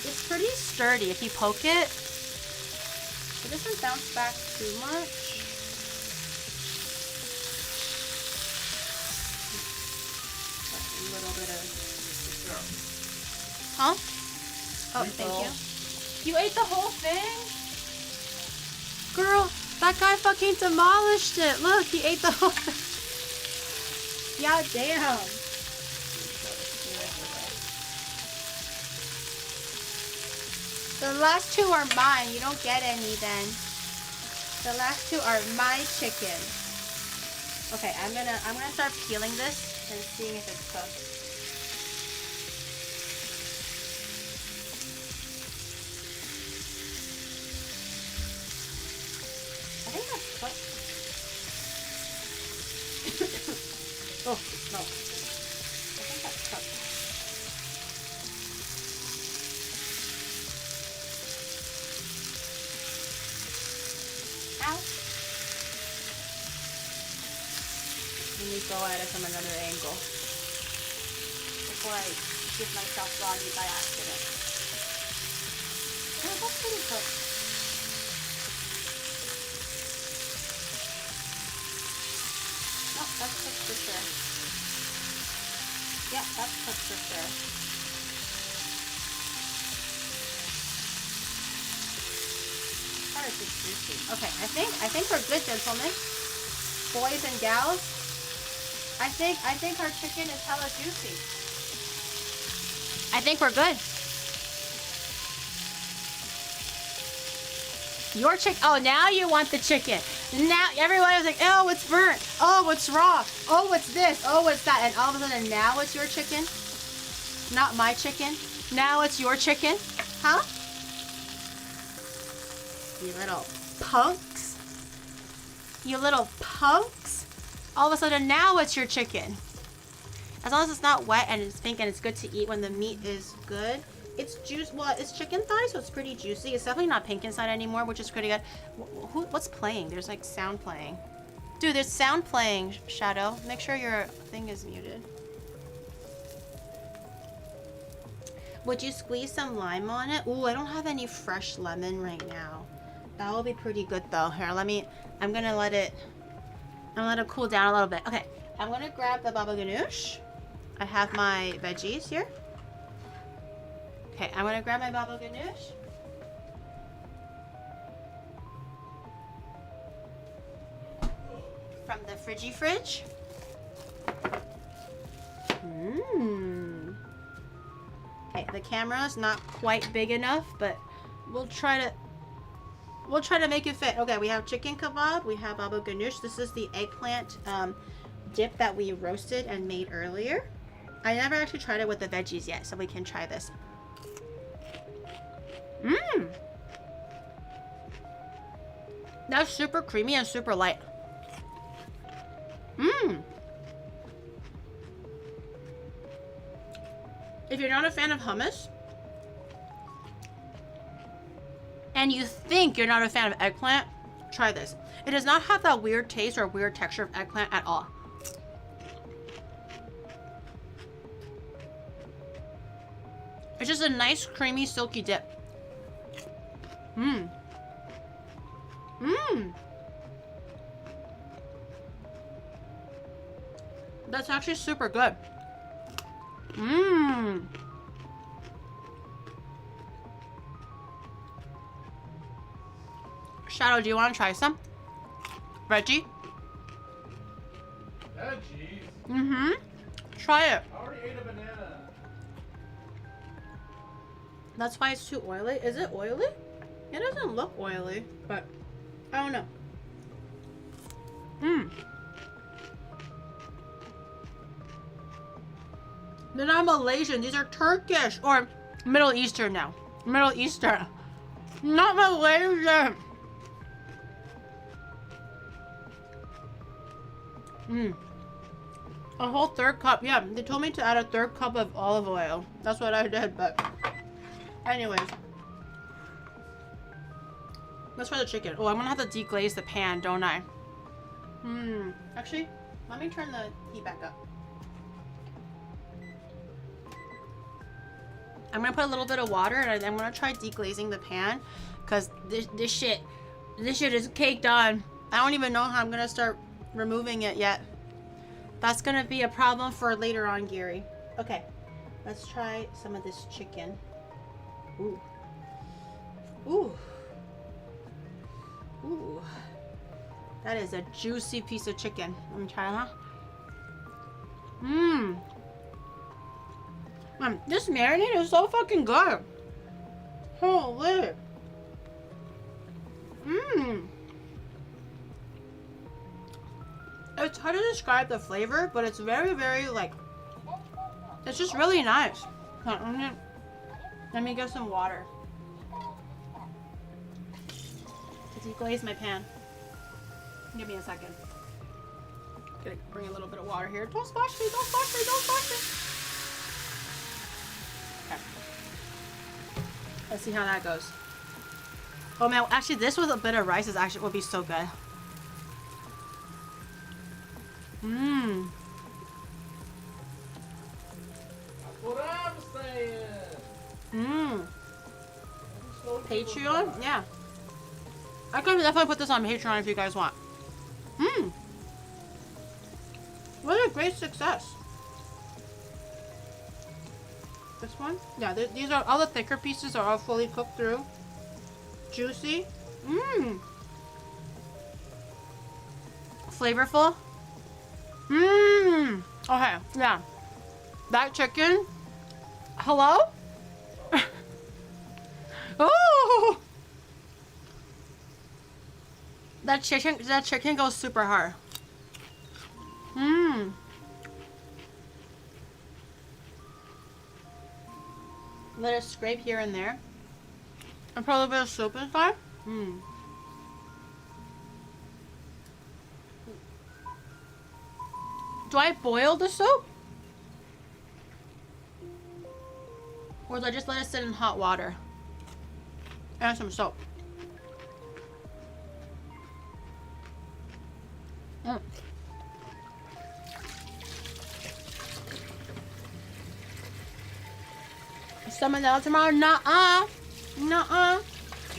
Speaker 4: It's pretty sturdy. If you poke it, it doesn't bounce back too much. A little bit of... Huh? Oh, thank you. You ate the whole thing? Girl, that guy fucking demolished it. Look, he ate the whole thing. Yeah, damn. The last two are mine. You don't get any then. The last two are my chicken. Okay, I'm gonna start peeling this and seeing if it's cooked. I think that's cooked. Oh, no. I think that's cooked. Ow. Let me go at it from another angle before I give myself raw meat by accident. Oh, that's pretty cooked. No, that's cooked for sure. Yeah, that's cooked for sure. How is this juicy? Okay, I think we're good, gentlemen. Boys and gals. I think our chicken is hella juicy. I think we're good. Your chicken. Oh, now you want the chicken. Now everyone was like, oh, it's burnt. Oh, it's raw. Oh, it's this. Oh, it's that. And all of a sudden now it's your chicken. Not my chicken. Now it's your chicken. Huh? You little punks. You little punks. All of a sudden now it's your chicken.
Speaker 1: As long as it's not wet and it's pink and it's good to eat when the meat is good. It's juice. Well, it's chicken thigh, so it's pretty juicy. It's definitely not pink inside anymore, which is pretty good. What's playing? There's like sound playing. Dude, there's sound playing, Shadow. Make sure your thing is muted. Would you squeeze some lime on it? Ooh, I don't have any fresh lemon right now. That will be pretty good though. Here, I'm gonna let it cool down a little bit. Okay, I'm gonna grab the baba ganoush. I have my veggies here. Okay, I'm gonna grab my baba ganoush. From the fridge. Mmm. Okay, the camera's not quite big enough, but we'll try to make it fit. Okay, we have chicken kebab, we have baba ganoush. This is the eggplant dip that we roasted and made earlier. I never actually tried it with the veggies yet, so we can try this. Mmm. That's super creamy and super light. Mmm. If you're not a fan of hummus, and you think you're not a fan of eggplant, try this. It does not have that weird taste or weird texture of eggplant at all. It's just a nice, creamy, silky dip. Mmm. Mmm. That's actually super good. Mmm. Shadow, do you want to try some? Veggie?
Speaker 3: Veggies?
Speaker 1: Mm-hmm. Try it.
Speaker 3: I already ate a banana.
Speaker 1: That's why it's too oily. Is it oily? It doesn't look oily, but I don't know. Mmm. They're not Malaysian. These are Turkish or Middle Eastern now. Middle Eastern. Not Malaysian. Mmm. A whole third cup. Yeah, they told me to add a third cup of olive oil. That's what I did, but anyways. Let's try the chicken. Oh, I'm gonna have to deglaze the pan, don't I? Actually, let me turn the heat back up. I'm gonna put a little bit of water and I'm gonna try deglazing the pan because this shit is caked on. I don't even know how I'm gonna start removing it yet. That's gonna be a problem for later on, Giri. Okay, let's try some of this chicken. Ooh. Ooh. Ooh. That is a juicy piece of chicken. Let me try, huh? Mmm. This marinade is so fucking good. Holy. Mmm. It's hard to describe the flavor, but it's very, very like, it's just really nice. Let me get some water to deglaze my pan. Give me a second. Gonna bring a little bit of water here. Don't splash me, don't splash me, don't splash me. Okay. Let's see how that goes. Oh man, actually this with a bit of rice would be so good. Mmm.
Speaker 3: That's what I'm saying.
Speaker 1: Mmm. Patreon? Yeah. I can definitely put this on Patreon if you guys want. Mmm. What a great success. This one? Yeah, these are all the thicker pieces are all fully cooked through. Juicy. Mmm. Flavorful. Mmm. Okay, yeah. That chicken. Hello? Oh. That chicken goes super hard. Mmm. Let it scrape here and there. And put a little bit of soup inside. Mmm. Do I boil the soup? Or do I just let it sit in hot water? And some soap. Mm. Salmonella tomorrow? Nuh-uh. Nuh-uh.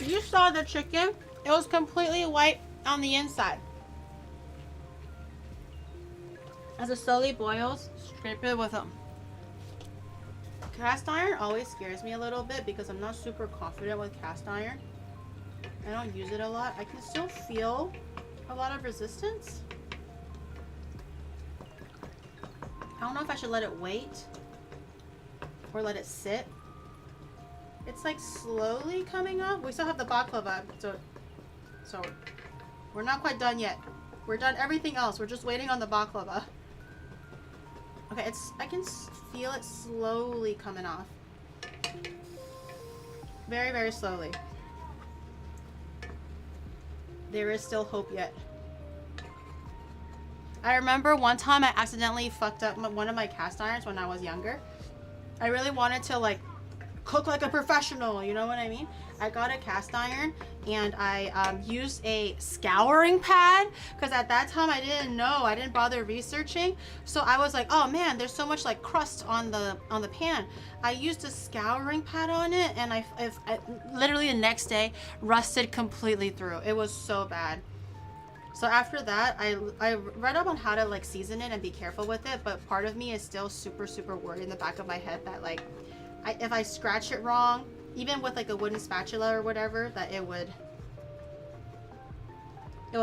Speaker 1: You saw the chicken. It was completely white on the inside. As it slowly boils, scrape it with them. Cast iron always scares me a little bit because I'm not super confident with cast iron. I don't use it a lot. I can still feel a lot of resistance. I don't know if I should let it wait or let it sit. It's like slowly coming up. We still have the baklava, so we're not quite done yet. We're done everything else. We're just waiting on the baklava. Okay, I can feel it slowly coming off. Very, very slowly. There is still hope yet. I remember one time I accidentally fucked up one of my cast irons when I was younger. I really wanted to like cook like a professional, you know what I mean? I got a cast iron and I used a scouring pad because at that time I didn't know, I didn't bother researching. So I was like, oh man, there's so much like crust on the pan. I used a scouring pad on it and I literally the next day rusted completely through. It was so bad. So after that, I read up on how to like season it and be careful with it, but part of me is still super, super worried in the back of my head that like, if I scratch it wrong, even with like a wooden spatula or whatever, that it would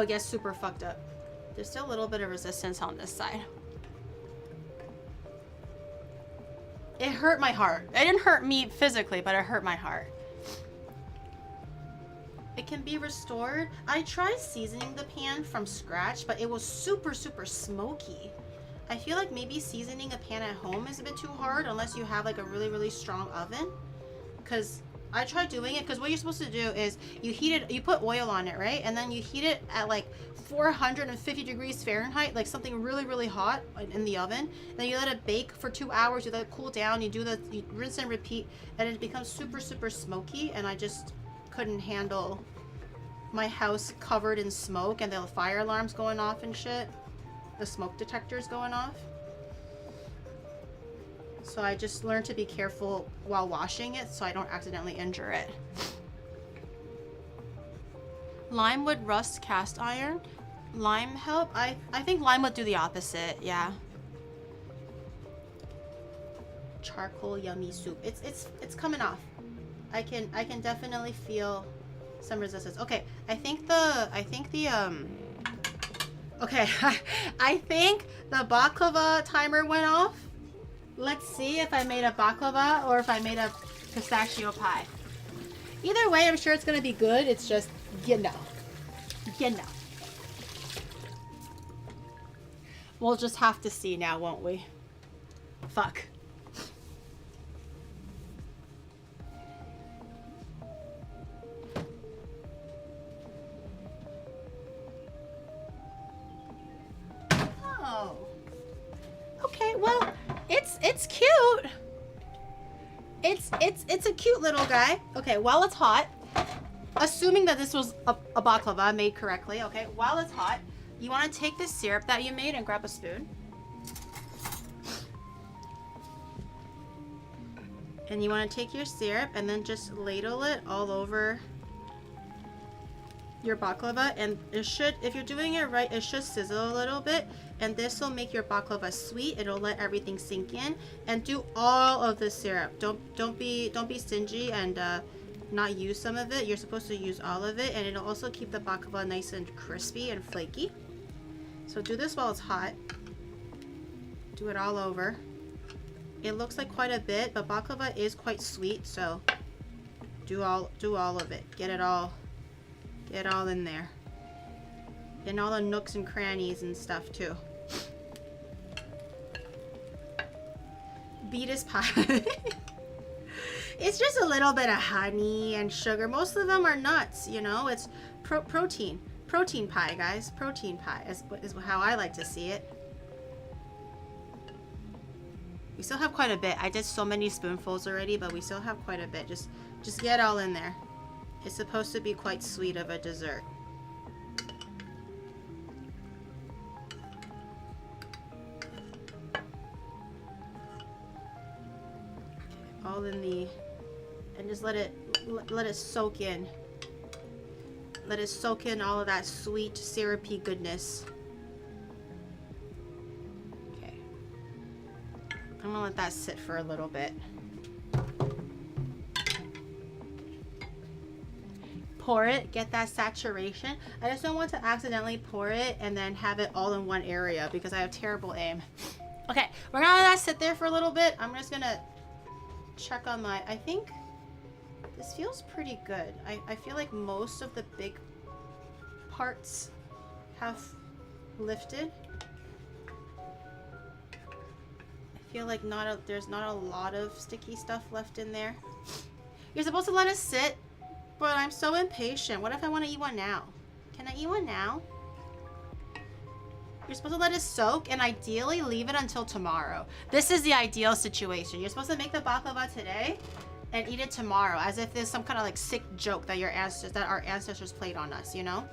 Speaker 1: get super fucked up. There's still a little bit of resistance on this side. It hurt my heart. It didn't hurt me physically, but it hurt my heart. It can be restored. I tried seasoning the pan from scratch, but it was super, super smoky. I feel like maybe seasoning a pan at home is a bit too hard unless you have like a really, really strong oven. Because I tried doing it, because what you're supposed to do is you heat it, you put oil on it, right? And then you heat it at like 450 degrees Fahrenheit, like something really, really hot in the oven. And then you let it bake for 2 hours, you let it cool down, you rinse and repeat, and it becomes super, super smoky. And I just couldn't handle my house covered in smoke and the fire alarms going off and shit. The smoke detectors going off. So I just learned to be careful while washing it so I don't accidentally injure it. Lime would rust cast iron. Lime help? I think lime would do the opposite, yeah. Charcoal yummy soup. It's coming off. I can definitely feel some resistance. Okay, I think the okay, I think the baklava timer went off. Let's see if I made a baklava or if I made a pistachio pie. Either way, I'm sure it's gonna be good. It's just, you know. We'll just have to see now, won't we? Fuck. Oh. Okay, well, it's cute. It's a cute little guy. Okay, while it's hot, assuming that this was a baklava made correctly, okay, while it's hot, you want to take this syrup that you made and grab a spoon. And you want to take your syrup and then just ladle it all over your baklava, and it should, if you're doing it right, it should sizzle a little bit, and this will make your baklava sweet. It'll let everything sink in. And do all of the syrup. Don't be stingy and not use some of it. You're supposed to use all of it, and it'll also keep the baklava nice and crispy and flaky. So do this while it's hot. Do it all over. It looks like quite a bit, but baklava is quite sweet, so do all of it. Get it all in there. In all the nooks and crannies and stuff too. Beet is pie. It's just a little bit of honey and sugar. Most of them are nuts, you know. It's protein. Protein pie, guys. Protein pie is how I like to see it. We still have quite a bit. I did so many spoonfuls already, but we still have quite a bit. Just get all in there. It's supposed to be quite sweet of a dessert. All in the, and just let it soak in. Let it soak in all of that sweet syrupy goodness. Okay. I'm gonna let that sit for a little bit. Pour it, get that saturation. I just don't want to accidentally pour it and then have it all in one area because I have terrible aim. Okay, we're gonna let that sit there for a little bit. I'm just gonna check on my, I think this feels pretty good. I feel like most of the big parts have lifted. I feel like there's not a lot of sticky stuff left in there. You're supposed to let it sit, but I'm so impatient. What if I want to eat one now? Can I eat one now? You're supposed to let it soak and ideally leave it until tomorrow. This is the ideal situation. You're supposed to make the baklava today and eat it tomorrow, as if there's some kind of like sick joke that our ancestors played on us, you know?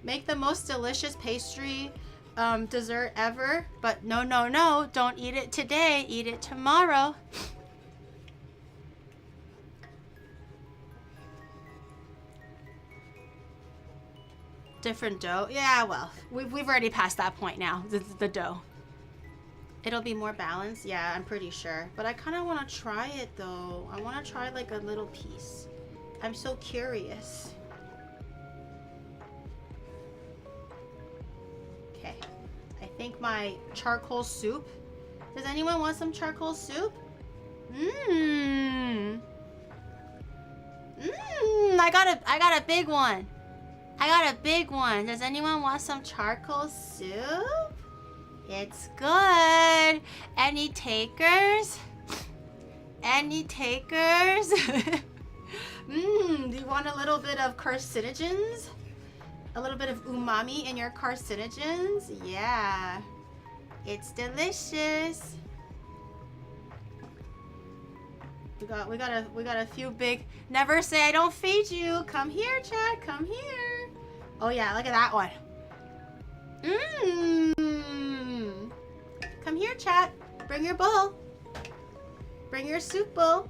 Speaker 1: Make the most delicious pastry dessert ever, but no, don't eat it today, eat it tomorrow. Different dough. Yeah, well, we've already passed that point now. The dough. It'll be more balanced. Yeah, I'm pretty sure. But I kind of want to try it though. I want to try like a little piece. I'm so curious. Okay. I think my charcoal soup. Does anyone want some charcoal soup? I got a big one. I got a big one. Does anyone want some charcoal soup? It's good. Any takers? Any takers? Do you want a little bit of carcinogens? A little bit of umami in your carcinogens? Yeah. It's delicious. We got a few big. Never say I don't feed you. Come here, Chad. Come here. Oh yeah, look at that one. Come here, chat. Bring your bowl. Bring your soup bowl.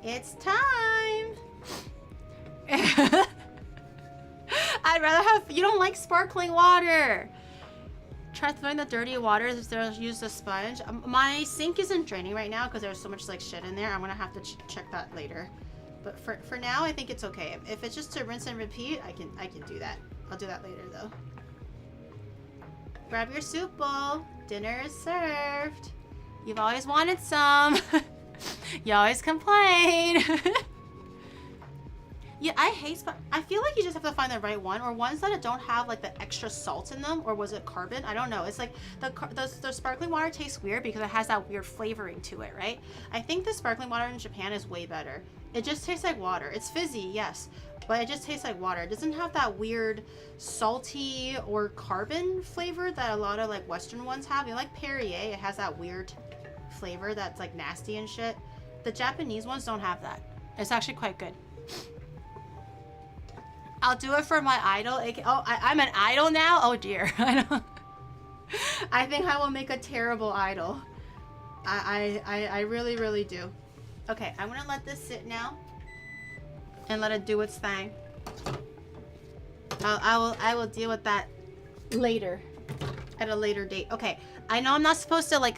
Speaker 1: It's time. I'd rather have. You don't like sparkling water. Try throwing the dirty water instead of use the sponge. My sink isn't draining right now because there's so much like shit in there. I'm gonna have to check that later. But for now, I think it's okay. If it's just to rinse and repeat, I can do that. I'll do that later though. Grab your soup bowl. Dinner is served. You've always wanted some. You always complain. Yeah, I feel like you just have to find the right one, or ones that don't have like the extra salt in them, or was it carbon? I don't know. It's like the sparkling water tastes weird because it has that weird flavoring to it, right? I think the sparkling water in Japan is way better. It just tastes like water. It's fizzy, yes, but it just tastes like water. It doesn't have that weird salty or carbon flavor that a lot of like Western ones have. You know, like Perrier, it has that weird flavor that's like nasty and shit. The Japanese ones don't have that. It's actually quite good. I'll do it for my idol. I'm an idol now? Oh dear. I think I will make a terrible idol. I really, really do. Okay, I'm gonna let this sit now and let it do its thing. I will deal with that later, at a later date. Okay, I know I'm not supposed to like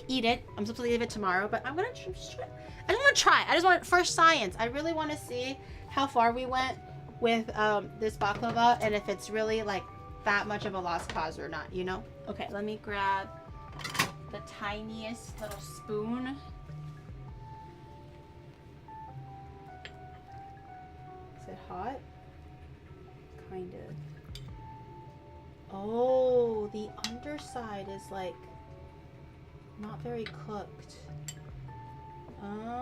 Speaker 1: eat it. I'm supposed to leave it tomorrow, but I'm gonna just try. I just want to try. I just want for science. I really want to see how far we went with this baklava and if it's really like that much of a lost cause or not, you know? Okay, let me grab the tiniest little spoon. Is it hot? Kind of. Oh, the underside is like not very cooked. Oh,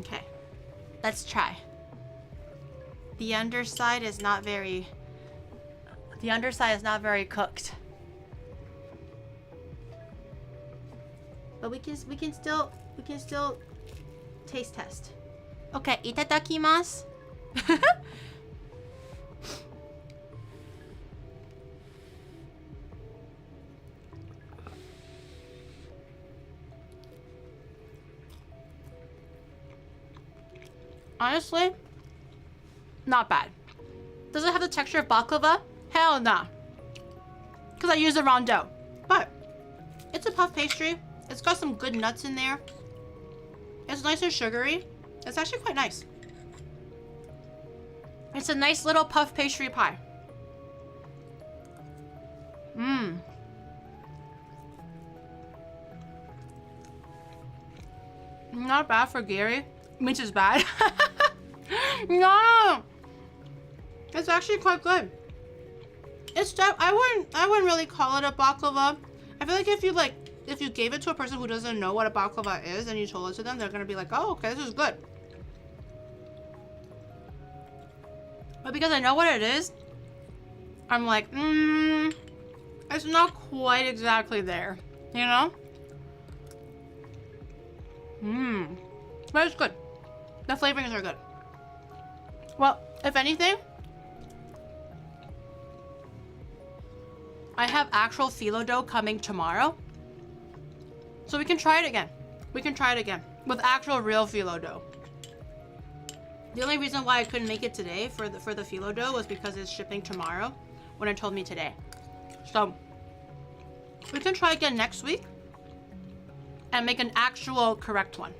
Speaker 1: Okay, let's try. The underside is not very The underside is not very cooked. But we can still taste test. Okay, itadakimasu. Honestly, not bad. Does it have the texture of baklava? Hell nah. Because I used the wrong dough. But it's a puff pastry. It's got some good nuts in there. It's nice and sugary. It's actually quite nice. It's a nice little puff pastry pie. Mmm. Not bad for Gary. Which is bad. No. It's actually quite good. It's I wouldn't really call it a baklava. I feel like if you gave it to a person who doesn't know what a baklava is and you told it to them, they're gonna be like, oh, okay, this is good. But because I know what it is, I'm like, it's not quite exactly there, you know? But it's good. The flavorings are good. Well, if anything, I have actual phyllo dough coming tomorrow. So we can try it again. We can try it again with actual real phyllo dough. The only reason why I couldn't make it today for the phyllo dough was because it's shipping tomorrow when it told me today. So we can try again next week and make an actual correct one.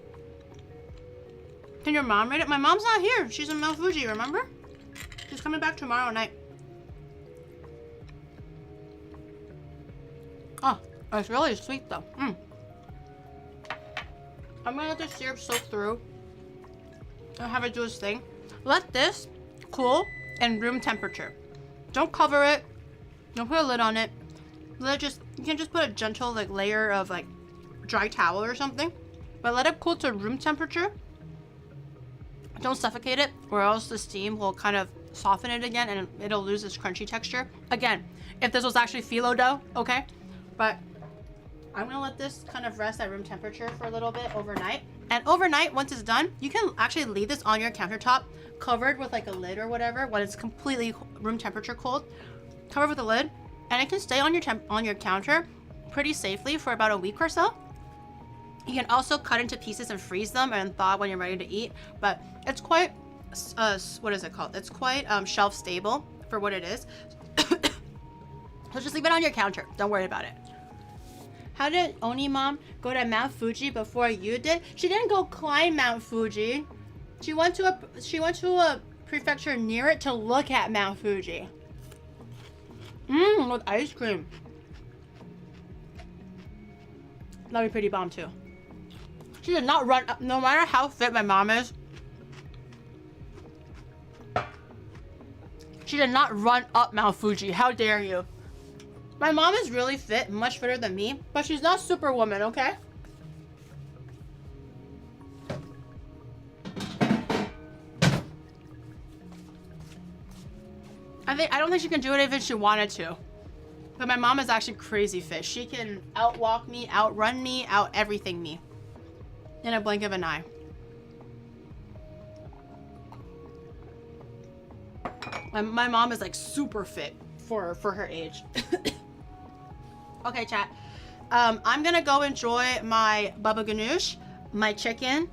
Speaker 1: Can your mom rate it? My mom's not here. She's in Mount Fuji, remember? She's coming back tomorrow night. Oh, it's really sweet though. I'm gonna let the syrup soak through and have it do its thing. Let this cool in room temperature. Don't cover it. Don't put a lid on it. Let it you can just put a gentle layer of dry towel or something. But let it cool to room temperature. Don't suffocate it, or else the steam will kind of soften it again and it'll lose its crunchy texture. Again, if this was actually phyllo dough, okay? But I'm gonna let this kind of rest at room temperature for a little bit overnight. And overnight, once it's done, you can actually leave this on your countertop, covered with a lid or whatever, when it's completely room temperature cold. Covered with a lid, and it can stay on your counter pretty safely for about a week or so. You can also cut into pieces and freeze them and thaw when you're ready to eat. But it's quite, what is it called? It's quite shelf stable for what it is. So just leave it on your counter. Don't worry about it. How did Oni mom go to Mount Fuji before you did? She didn't go climb Mount Fuji. She went to a prefecture near it to look at Mount Fuji. With ice cream. That'd be pretty bomb too. She did not run up, no matter how fit my mom is. She did not run up Mount Fuji. How dare you? My mom is really fit, much fitter than me, but she's not Superwoman, okay? I don't think she can do it even if she wanted to. But my mom is actually crazy fit. She can outwalk me, outrun me, out everything me. In a blink of an eye. My mom is super fit for her age. Okay, chat. I'm gonna go enjoy my baba ganoush, my chicken.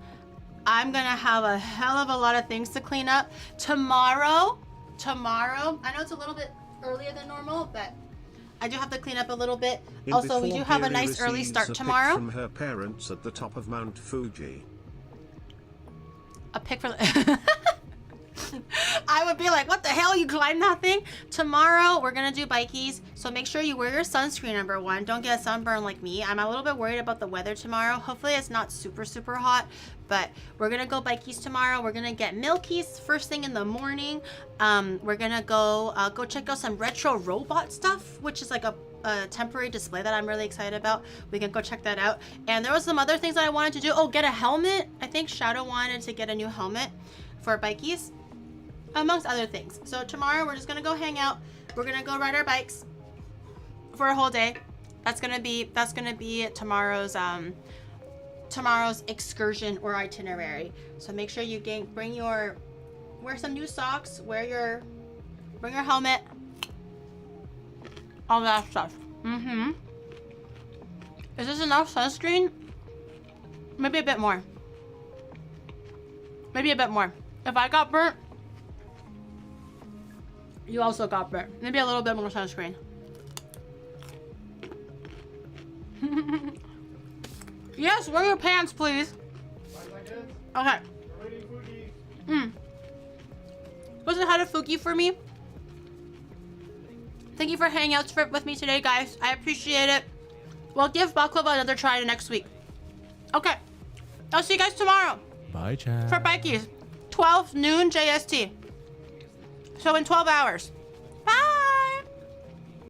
Speaker 1: I'm gonna have a hell of a lot of things to clean up. Tomorrow, I know it's a little bit earlier than normal, but I do have to clean up a little bit. Also, we do have a nice early start tomorrow.
Speaker 2: From her parents at the top of Mount Fuji.
Speaker 1: A pic for the I would be like, what the hell, you climbed that thing? Tomorrow we're gonna do bikies, so make sure you wear your sunscreen, number one. Don't get sunburned like me. I'm a little bit worried about the weather tomorrow. Hopefully it's not super hot, but we're gonna go bikies tomorrow. We're gonna get milkies first thing in the morning. We're gonna go check out some retro robot stuff, which is a temporary display that I'm really excited about. We can go check that out. And there was some other things that I wanted to do. Oh, get a helmet. I think Shadow wanted to get a new helmet for bikies, amongst other things. So tomorrow we're just gonna go hang out. We're gonna go ride our bikes for a whole day. That's gonna be tomorrow's tomorrow's excursion or itinerary. So make sure you wear some new socks, bring your helmet, all that stuff. Is this enough sunscreen? Maybe a bit more. Maybe a bit more. If I got burnt, you also got burnt. Maybe a little bit more sunscreen. Yes, wear your pants, please. Okay. Go say hi to Fuki for me. Thank you for hanging out with me today, guys. I appreciate it. We'll give Baklava another try next week. Okay. I'll see you guys tomorrow.
Speaker 5: Bye, chat.
Speaker 1: For Bikies. 12 noon JST. So in 12 hours.